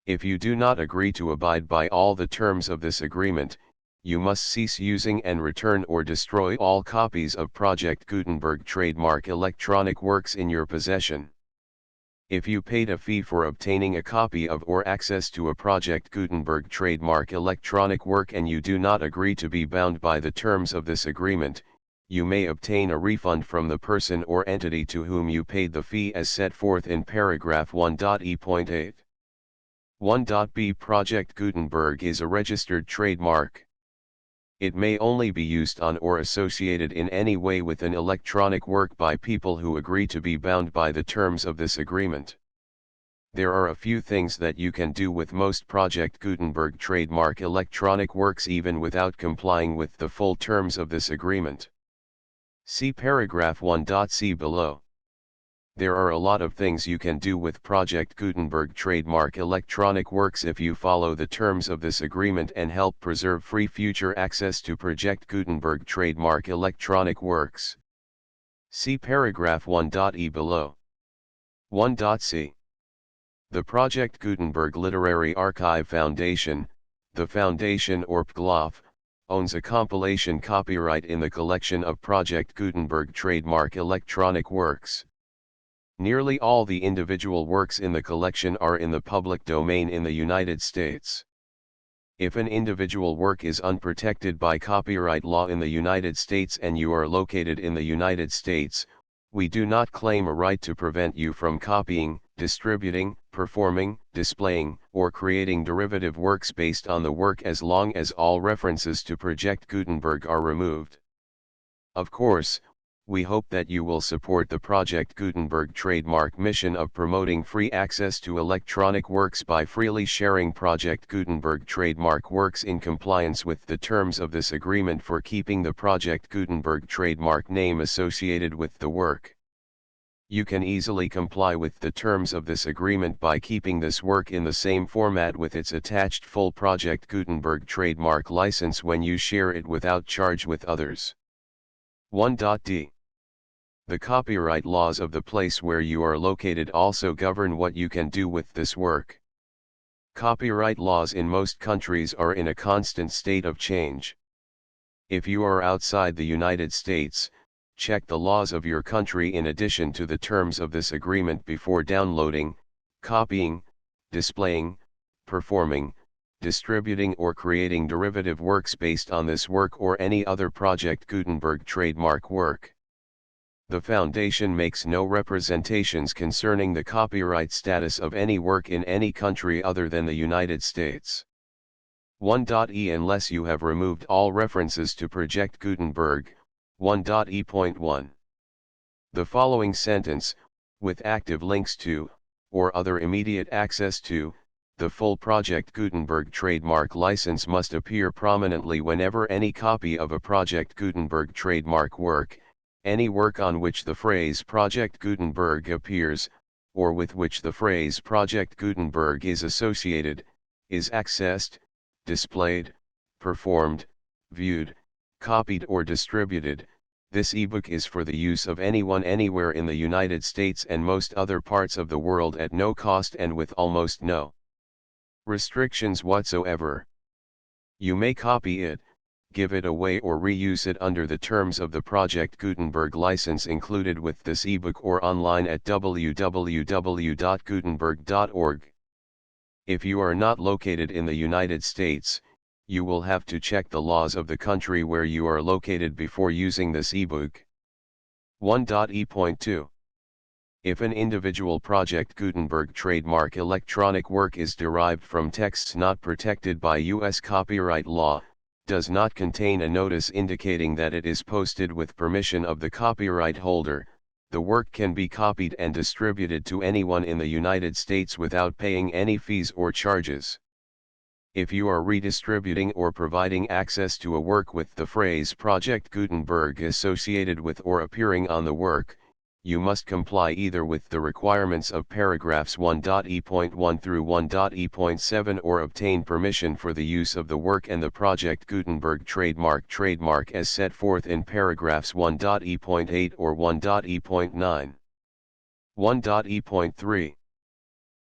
If you do not agree to abide by all the terms of this agreement, you must cease using and return or destroy all copies of Project Gutenberg trademark electronic works in your possession. If you paid a fee for obtaining a copy of or access to a Project Gutenberg trademark electronic work and you do not agree to be bound by the terms of this agreement, you may obtain a refund from the person or entity to whom you paid the fee as set forth in paragraph 1.e.8. 1.b. Project Gutenberg is a registered trademark. It may only be used on or associated in any way with an electronic work by people who agree to be bound by the terms of this agreement. There are a few things that you can do with most Project Gutenberg trademark electronic works even without complying with the full terms of this agreement. See paragraph 1.c below. There are a lot of things you can do with Project Gutenberg trademark electronic works if you follow the terms of this agreement and help preserve free future access to Project Gutenberg trademark electronic works. See paragraph 1.e below. 1.c. The Project Gutenberg Literary Archive Foundation, the foundation or PGLOF, owns a compilation copyright in the collection of Project Gutenberg trademark electronic works. Nearly all the individual works in the collection are in the public domain in the United States. If an individual work is unprotected by copyright law in the United States and you are located in the United States, we do not claim a right to prevent you from copying, distributing, performing, displaying, or creating derivative works based on the work as long as all references to Project Gutenberg are removed. Of course, we hope that you will support the Project Gutenberg trademark mission of promoting free access to electronic works by freely sharing Project Gutenberg trademark works in compliance with the terms of this agreement for keeping the Project Gutenberg trademark name associated with the work. You can easily comply with the terms of this agreement by keeping this work in the same format with its attached full Project Gutenberg trademark license when you share it without charge with others. 1.d. The copyright laws of the place where you are located also govern what you can do with this work. Copyright laws in most countries are in a constant state of change. If you are outside the United States, check the laws of your country in addition to the terms of this agreement before downloading, copying, displaying, performing, distributing or creating derivative works based on this work or any other Project Gutenberg trademark work. The Foundation makes no representations concerning the copyright status of any work in any country other than the United States. 1.e. Unless you have removed all references to Project Gutenberg, 1.e.1. The following sentence, with active links to, or other immediate access to, the full Project Gutenberg trademark license must appear prominently whenever any copy of a Project Gutenberg trademark work, any work on which the phrase Project Gutenberg appears, or with which the phrase Project Gutenberg is associated, is accessed, displayed, performed, viewed, copied or distributed. This ebook is for the use of anyone anywhere in the United States and most other parts of the world at no cost and with almost no restrictions whatsoever. You may copy it, give it away or reuse it under the terms of the Project Gutenberg license included with this ebook or online at www.gutenberg.org. If you are not located in the United States, you will have to check the laws of the country where you are located before using this ebook. 1.e.2. If an individual Project Gutenberg trademark electronic work is derived from texts not protected by U.S. copyright law, does not contain a notice indicating that it is posted with permission of the copyright holder, the work can be copied and distributed to anyone in the United States without paying any fees or charges. If you are redistributing or providing access to a work with the phrase Project Gutenberg associated with or appearing on the work, you must comply either with the requirements of paragraphs 1.e.1 through 1.e.7 or obtain permission for the use of the work and the Project Gutenberg trademark as set forth in paragraphs 1.e.8 or 1.e.9. 1.e.3.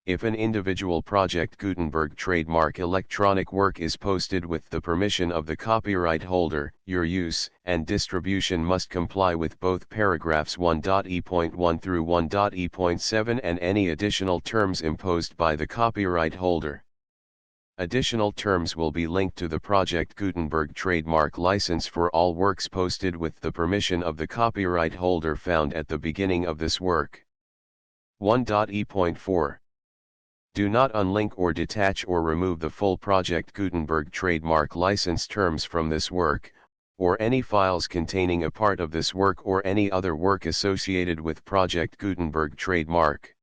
If an individual Project Gutenberg trademark electronic work is posted with the permission of the copyright holder, your use and distribution must comply with both paragraphs 1.e.1 through 1.e.7 and any additional terms imposed by the copyright holder. Additional terms will be linked to the Project Gutenberg trademark license for all works posted with the permission of the copyright holder found at the beginning of this work. 1.e.4. Do not unlink or detach or remove the full Project Gutenberg trademark license terms from this work, or any files containing a part of this work or any other work associated with Project Gutenberg trademark.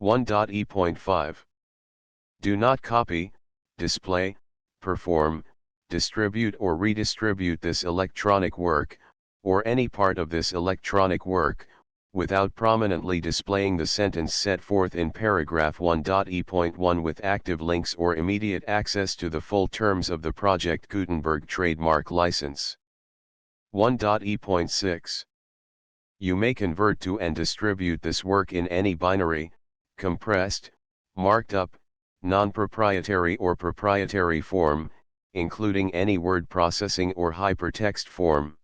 1.e.5. Do not copy, display, perform, distribute or redistribute this electronic work, or any part of this electronic work, without prominently displaying the sentence set forth in paragraph 1.e.1 with active links or immediate access to the full terms of the Project Gutenberg trademark license. 1.e.6. You may convert to and distribute this work in any binary, compressed, marked up, non-proprietary or proprietary form, including any word processing or hypertext form.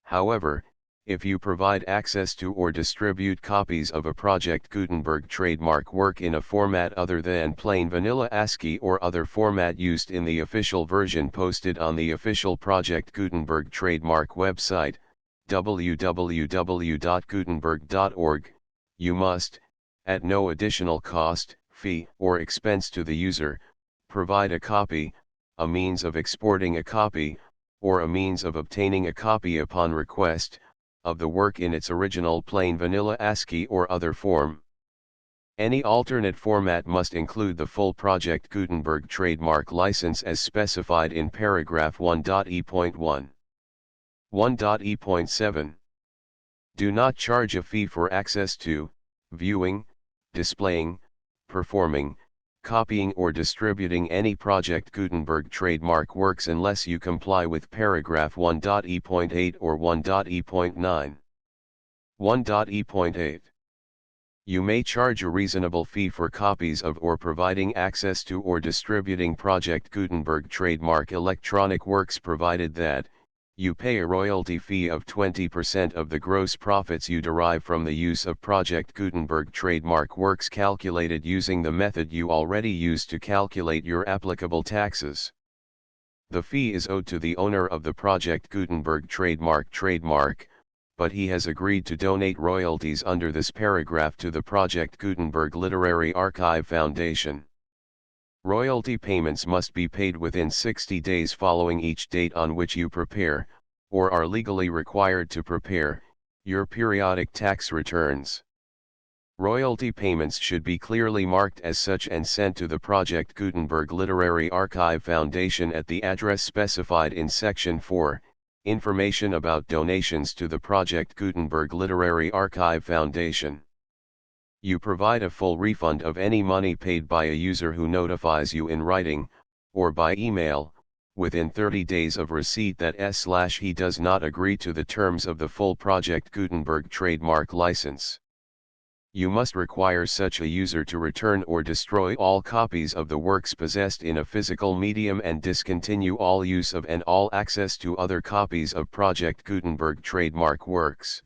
However, if you provide access to or distribute copies of a Project Gutenberg trademark work in a format other than plain vanilla ASCII or other format used in the official version posted on the official Project Gutenberg trademark website, www.gutenberg.org, you must, at no additional cost, fee, or expense to the user, provide a copy, a means of exporting a copy, or a means of obtaining a copy upon request, of the work in its original plain vanilla ASCII or other form. Any alternate format must include the full Project Gutenberg trademark license as specified in paragraph 1.e.1. 1.e.7. Do not charge a fee for access to, viewing, displaying, performing, copying or distributing any Project Gutenberg trademark works unless you comply with paragraph 1.e.8 or 1.e.9. 1.e.8. You may charge a reasonable fee for copies of or providing access to or distributing Project Gutenberg trademark electronic works provided that, you pay a royalty fee of 20% of the gross profits you derive from the use of Project Gutenberg trademark works calculated using the method you already use to calculate your applicable taxes. The fee is owed to the owner of the Project Gutenberg trademark, but he has agreed to donate royalties under this paragraph to the Project Gutenberg Literary Archive Foundation. Royalty payments must be paid within 60 days following each date on which you prepare, or are legally required to prepare, your periodic tax returns. Royalty payments should be clearly marked as such and sent to the Project Gutenberg Literary Archive Foundation at the address specified in Section 4, Information about donations to the Project Gutenberg Literary Archive Foundation. You provide a full refund of any money paid by a user who notifies you in writing, or by email, within 30 days of receipt that he does not agree to the terms of the full Project Gutenberg trademark license. You must require such a user to return or destroy all copies of the works possessed in a physical medium and discontinue all use of and all access to other copies of Project Gutenberg trademark works.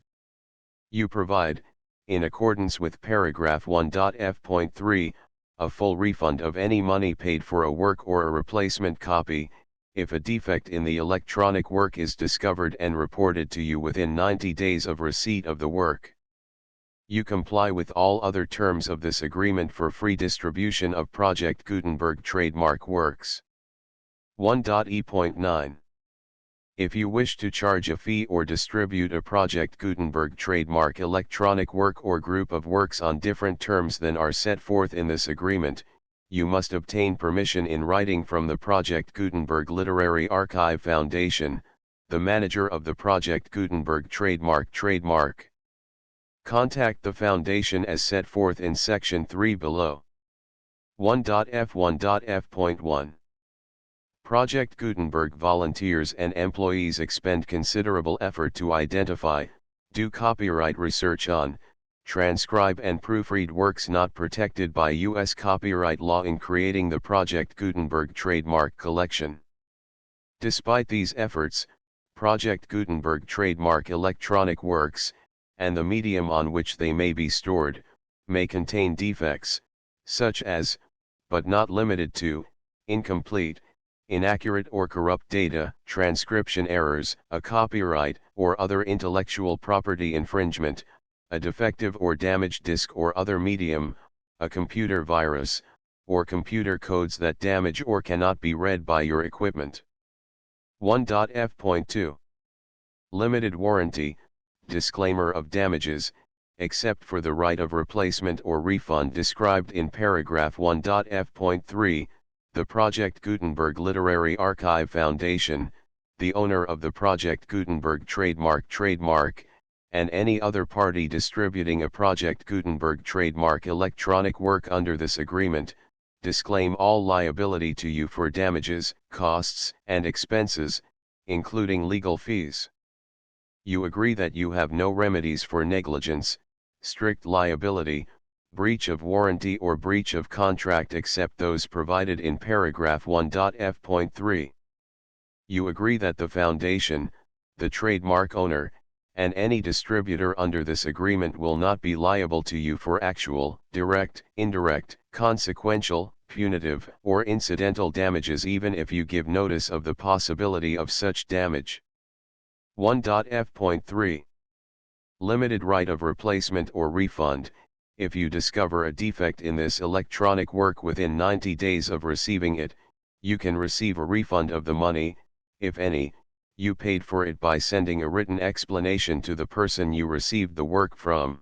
You provide, in accordance with paragraph 1.f.3, a full refund of any money paid for a work or a replacement copy, if a defect in the electronic work is discovered and reported to you within 90 days of receipt of the work. You comply with all other terms of this agreement for free distribution of Project Gutenberg trademark works. 1.e.9. If you wish to charge a fee or distribute a Project Gutenberg trademark electronic work or group of works on different terms than are set forth in this agreement, you must obtain permission in writing from the Project Gutenberg Literary Archive Foundation, the manager of the Project Gutenberg trademark. Contact the Foundation as set forth in Section 3 below. 1.f.1.f.1. Project Gutenberg volunteers and employees expend considerable effort to identify, do copyright research on, transcribe and proofread works not protected by U.S. copyright law in creating the Project Gutenberg trademark collection. Despite these efforts, Project Gutenberg trademark electronic works, and the medium on which they may be stored, may contain defects, such as, but not limited to, incomplete, inaccurate or corrupt data, transcription errors, a copyright or other intellectual property infringement, a defective or damaged disk or other medium, a computer virus, or computer codes that damage or cannot be read by your equipment. 1.f.2. Limited warranty, disclaimer of damages, except for the right of replacement or refund described in paragraph 1.f.3, the Project Gutenberg Literary Archive Foundation, the owner of the Project Gutenberg trademark, and any other party distributing a Project Gutenberg trademark electronic work under this agreement, disclaim all liability to you for damages, costs, and expenses, including legal fees. You agree that you have no remedies for negligence, strict liability, breach of warranty or breach of contract except those provided in paragraph 1.f.3. You agree that the foundation, the trademark owner, and any distributor under this agreement will not be liable to you for actual, direct, indirect, consequential, punitive, or incidental damages even if you give notice of the possibility of such damage. 1.f.3. Limited right of replacement or refund. If you discover a defect in this electronic work within 90 days of receiving it, you can receive a refund of the money, if any, you paid for it by sending a written explanation to the person you received the work from.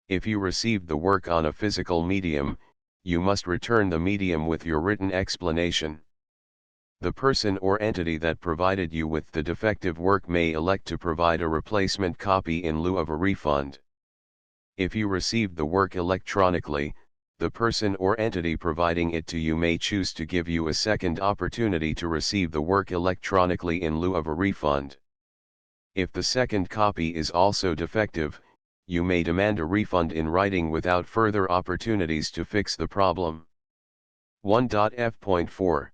If you received the work on a physical medium, you must return the medium with your written explanation. The person or entity that provided you with the defective work may elect to provide a replacement copy in lieu of a refund. If you received the work electronically, the person or entity providing it to you may choose to give you a second opportunity to receive the work electronically in lieu of a refund. If the second copy is also defective, you may demand a refund in writing without further opportunities to fix the problem. 1.f.4.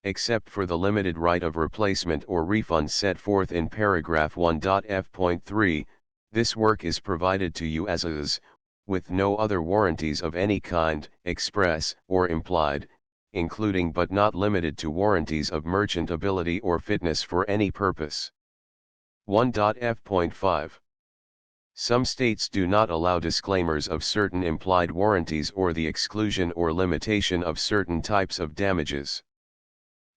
Except for the limited right of replacement or refund set forth in paragraph 1.f.3, this work is provided to you as is, with no other warranties of any kind, express or implied, including but not limited to warranties of merchantability or fitness for any purpose. 1.f.5. Some states do not allow disclaimers of certain implied warranties or the exclusion or limitation of certain types of damages.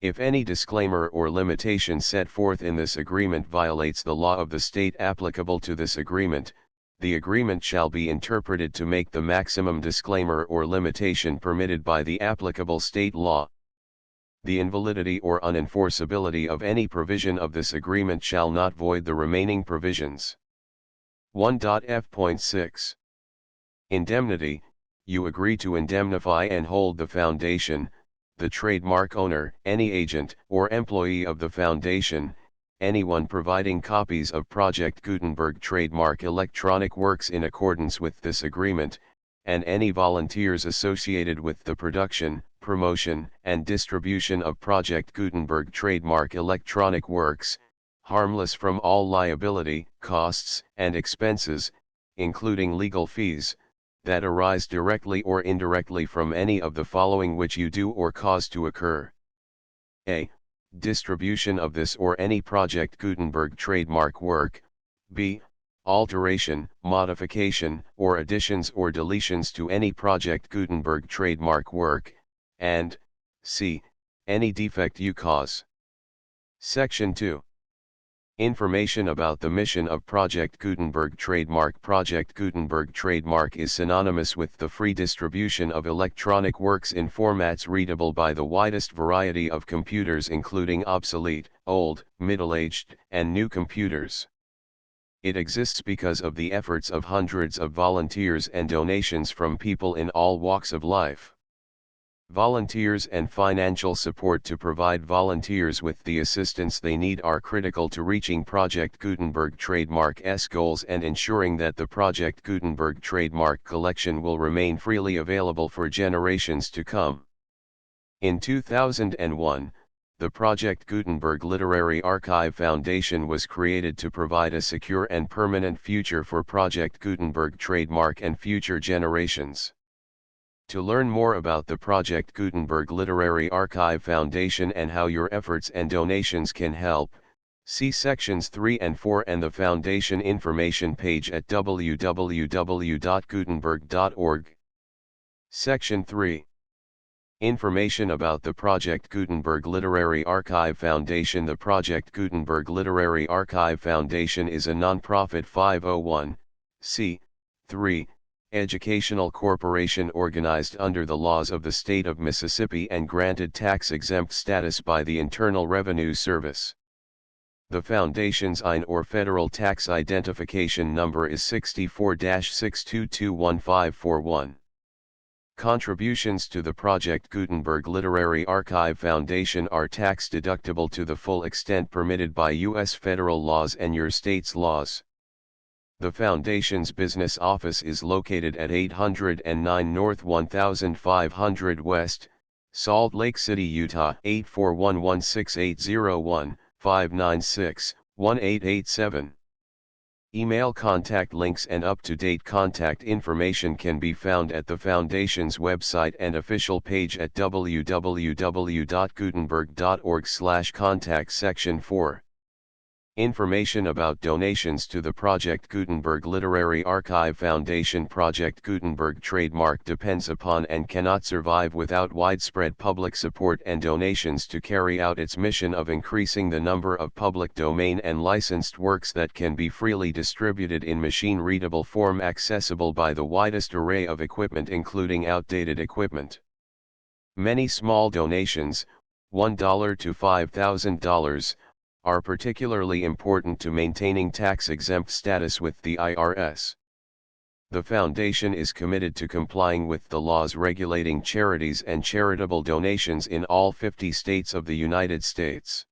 If any disclaimer or limitation set forth in this agreement violates the law of the state applicable to this agreement, the agreement shall be interpreted to make the maximum disclaimer or limitation permitted by the applicable state law. The invalidity or unenforceability of any provision of this agreement shall not void the remaining provisions. 1.f.6. Indemnity. You agree to indemnify and hold the foundation, the trademark owner, any agent or employee of the foundation, anyone providing copies of Project Gutenberg trademark electronic works in accordance with this agreement, and any volunteers associated with the production, promotion, and distribution of Project Gutenberg trademark electronic works, harmless from all liability, costs, and expenses, including legal fees, that arise directly or indirectly from any of the following which you do or cause to occur. A. Distribution of this or any Project Gutenberg trademark work. B. Alteration, modification, or additions or deletions to any Project Gutenberg trademark work, and C. Any defect you cause. Section 2. Information about the mission of Project Gutenberg trademark. Project Gutenberg trademark is synonymous with the free distribution of electronic works in formats readable by the widest variety of computers including obsolete, old, middle-aged, and new computers. It exists because of the efforts of hundreds of volunteers and donations from people in all walks of life. Volunteers and financial support to provide volunteers with the assistance they need are critical to reaching Project Gutenberg trademark's goals and ensuring that the Project Gutenberg trademark collection will remain freely available for generations to come. In 2001, the Project Gutenberg Literary Archive Foundation was created to provide a secure and permanent future for Project Gutenberg trademark and future generations. To learn more about the Project Gutenberg Literary Archive Foundation and how your efforts and donations can help, see sections 3 and 4 and the Foundation information page at www.gutenberg.org. Section 3. Information about the Project Gutenberg Literary Archive Foundation. The Project Gutenberg Literary Archive Foundation is a non-profit 501(c)(3) educational corporation organized under the laws of the state of Mississippi and granted tax-exempt status by the Internal Revenue Service. The Foundation's IN or Federal Tax Identification Number is 64-6221541. Contributions to the Project Gutenberg Literary Archive Foundation are tax-deductible to the full extent permitted by U.S. federal laws and your state's laws. The Foundation's business office is located at 809 North 1500 West, Salt Lake City, Utah 84116801596-1887. Email contact links and up-to-date contact information can be found at the Foundation's website and official page at www.gutenberg.org/contact section 4. Information about donations to the Project Gutenberg Literary Archive Foundation. Project Gutenberg trademark depends upon and cannot survive without widespread public support and donations to carry out its mission of increasing the number of public domain and licensed works that can be freely distributed in machine-readable form accessible by the widest array of equipment including outdated equipment. Many small donations, $1 to $5,000, are particularly important to maintaining tax-exempt status with the IRS. The Foundation is committed to complying with the laws regulating charities and charitable donations in all 50 states of the United States.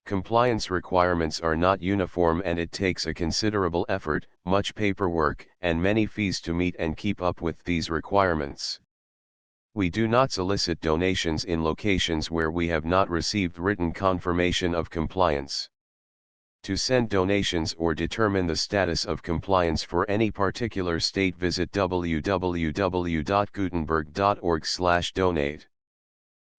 Compliance requirements are not uniform and it takes a considerable effort, much paperwork, and many fees to meet and keep up with these requirements. We do not solicit donations in locations where we have not received written confirmation of compliance. To send donations or determine the status of compliance for any particular state, visit www.gutenberg.org/donate.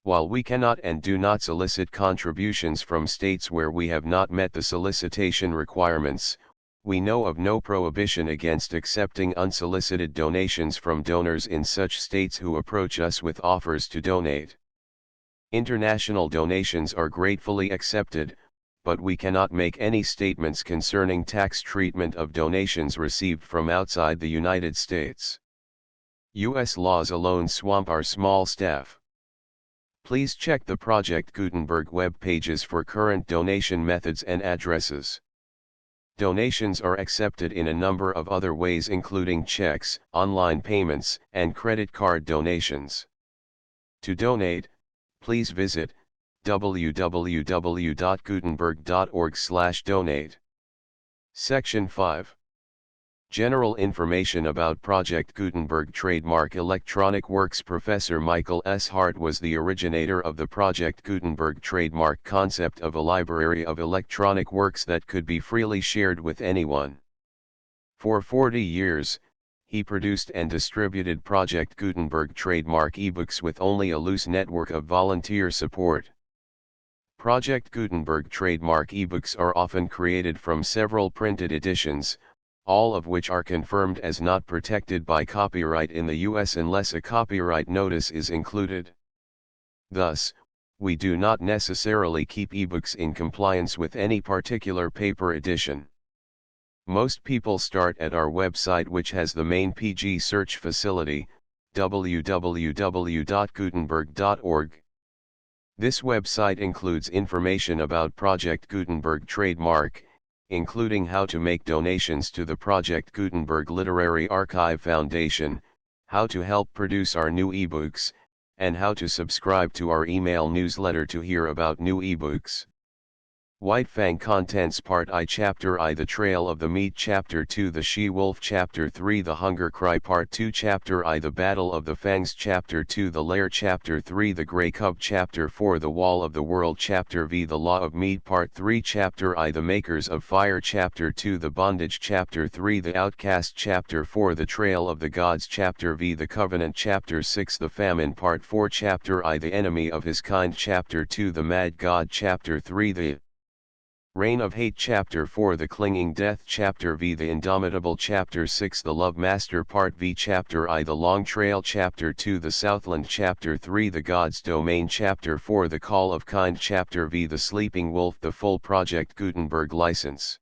While we cannot and do not solicit contributions from states where we have not met the solicitation requirements, we know of no prohibition against accepting unsolicited donations from donors in such states who approach us with offers to donate. International donations are gratefully accepted, but we cannot make any statements concerning tax treatment of donations received from outside the United States. U.S. laws alone swamp our small staff. Please check the Project Gutenberg web pages for current donation methods and addresses. Donations are accepted in a number of other ways including checks, online payments, and credit card donations. To donate, please visit www.gutenberg.org/donate. Section 5. General information about Project Gutenberg trademark electronic works. Professor Michael S. Hart was the originator of the Project Gutenberg trademark concept of a library of electronic works that could be freely shared with anyone. For 40 years, he produced and distributed Project Gutenberg trademark ebooks with only a loose network of volunteer support. Project Gutenberg trademark ebooks are often created from several printed editions, all of which are confirmed as not protected by copyright in the U.S. unless a copyright notice is included. Thus, we do not necessarily keep ebooks in compliance with any particular paper edition. Most people start at our website, which has the main PG search facility, www.gutenberg.org. This website includes information about Project Gutenberg trademark, including how to make donations to the Project Gutenberg Literary Archive Foundation, how to help produce our new ebooks, and how to subscribe to our email newsletter to hear about new ebooks. White Fang Contents Part I Chapter I The Trail of the Meat Chapter 2 The She-Wolf Chapter 3 The Hunger Cry Part 2 Chapter I The Battle of the Fangs Chapter 2 The Lair Chapter 3 The Grey Cub Chapter 4 The Wall of the World Chapter V The Law of Meat Part 3 Chapter I The Makers of Fire Chapter 2 The Bondage Chapter 3 The Outcast Chapter 4 The Trail of the Gods Chapter V The Covenant Chapter 6 The Famine Part 4 Chapter I The Enemy of His Kind Chapter 2 The Mad God Chapter 3 The Reign of Hate Chapter 4 The Clinging Death Chapter V The Indomitable Chapter 6 The Love Master Part V Chapter I The Long Trail Chapter 2 The Southland Chapter 3 The God's Domain Chapter 4 The Call of Kind Chapter V The Sleeping Wolf The Full Project Gutenberg License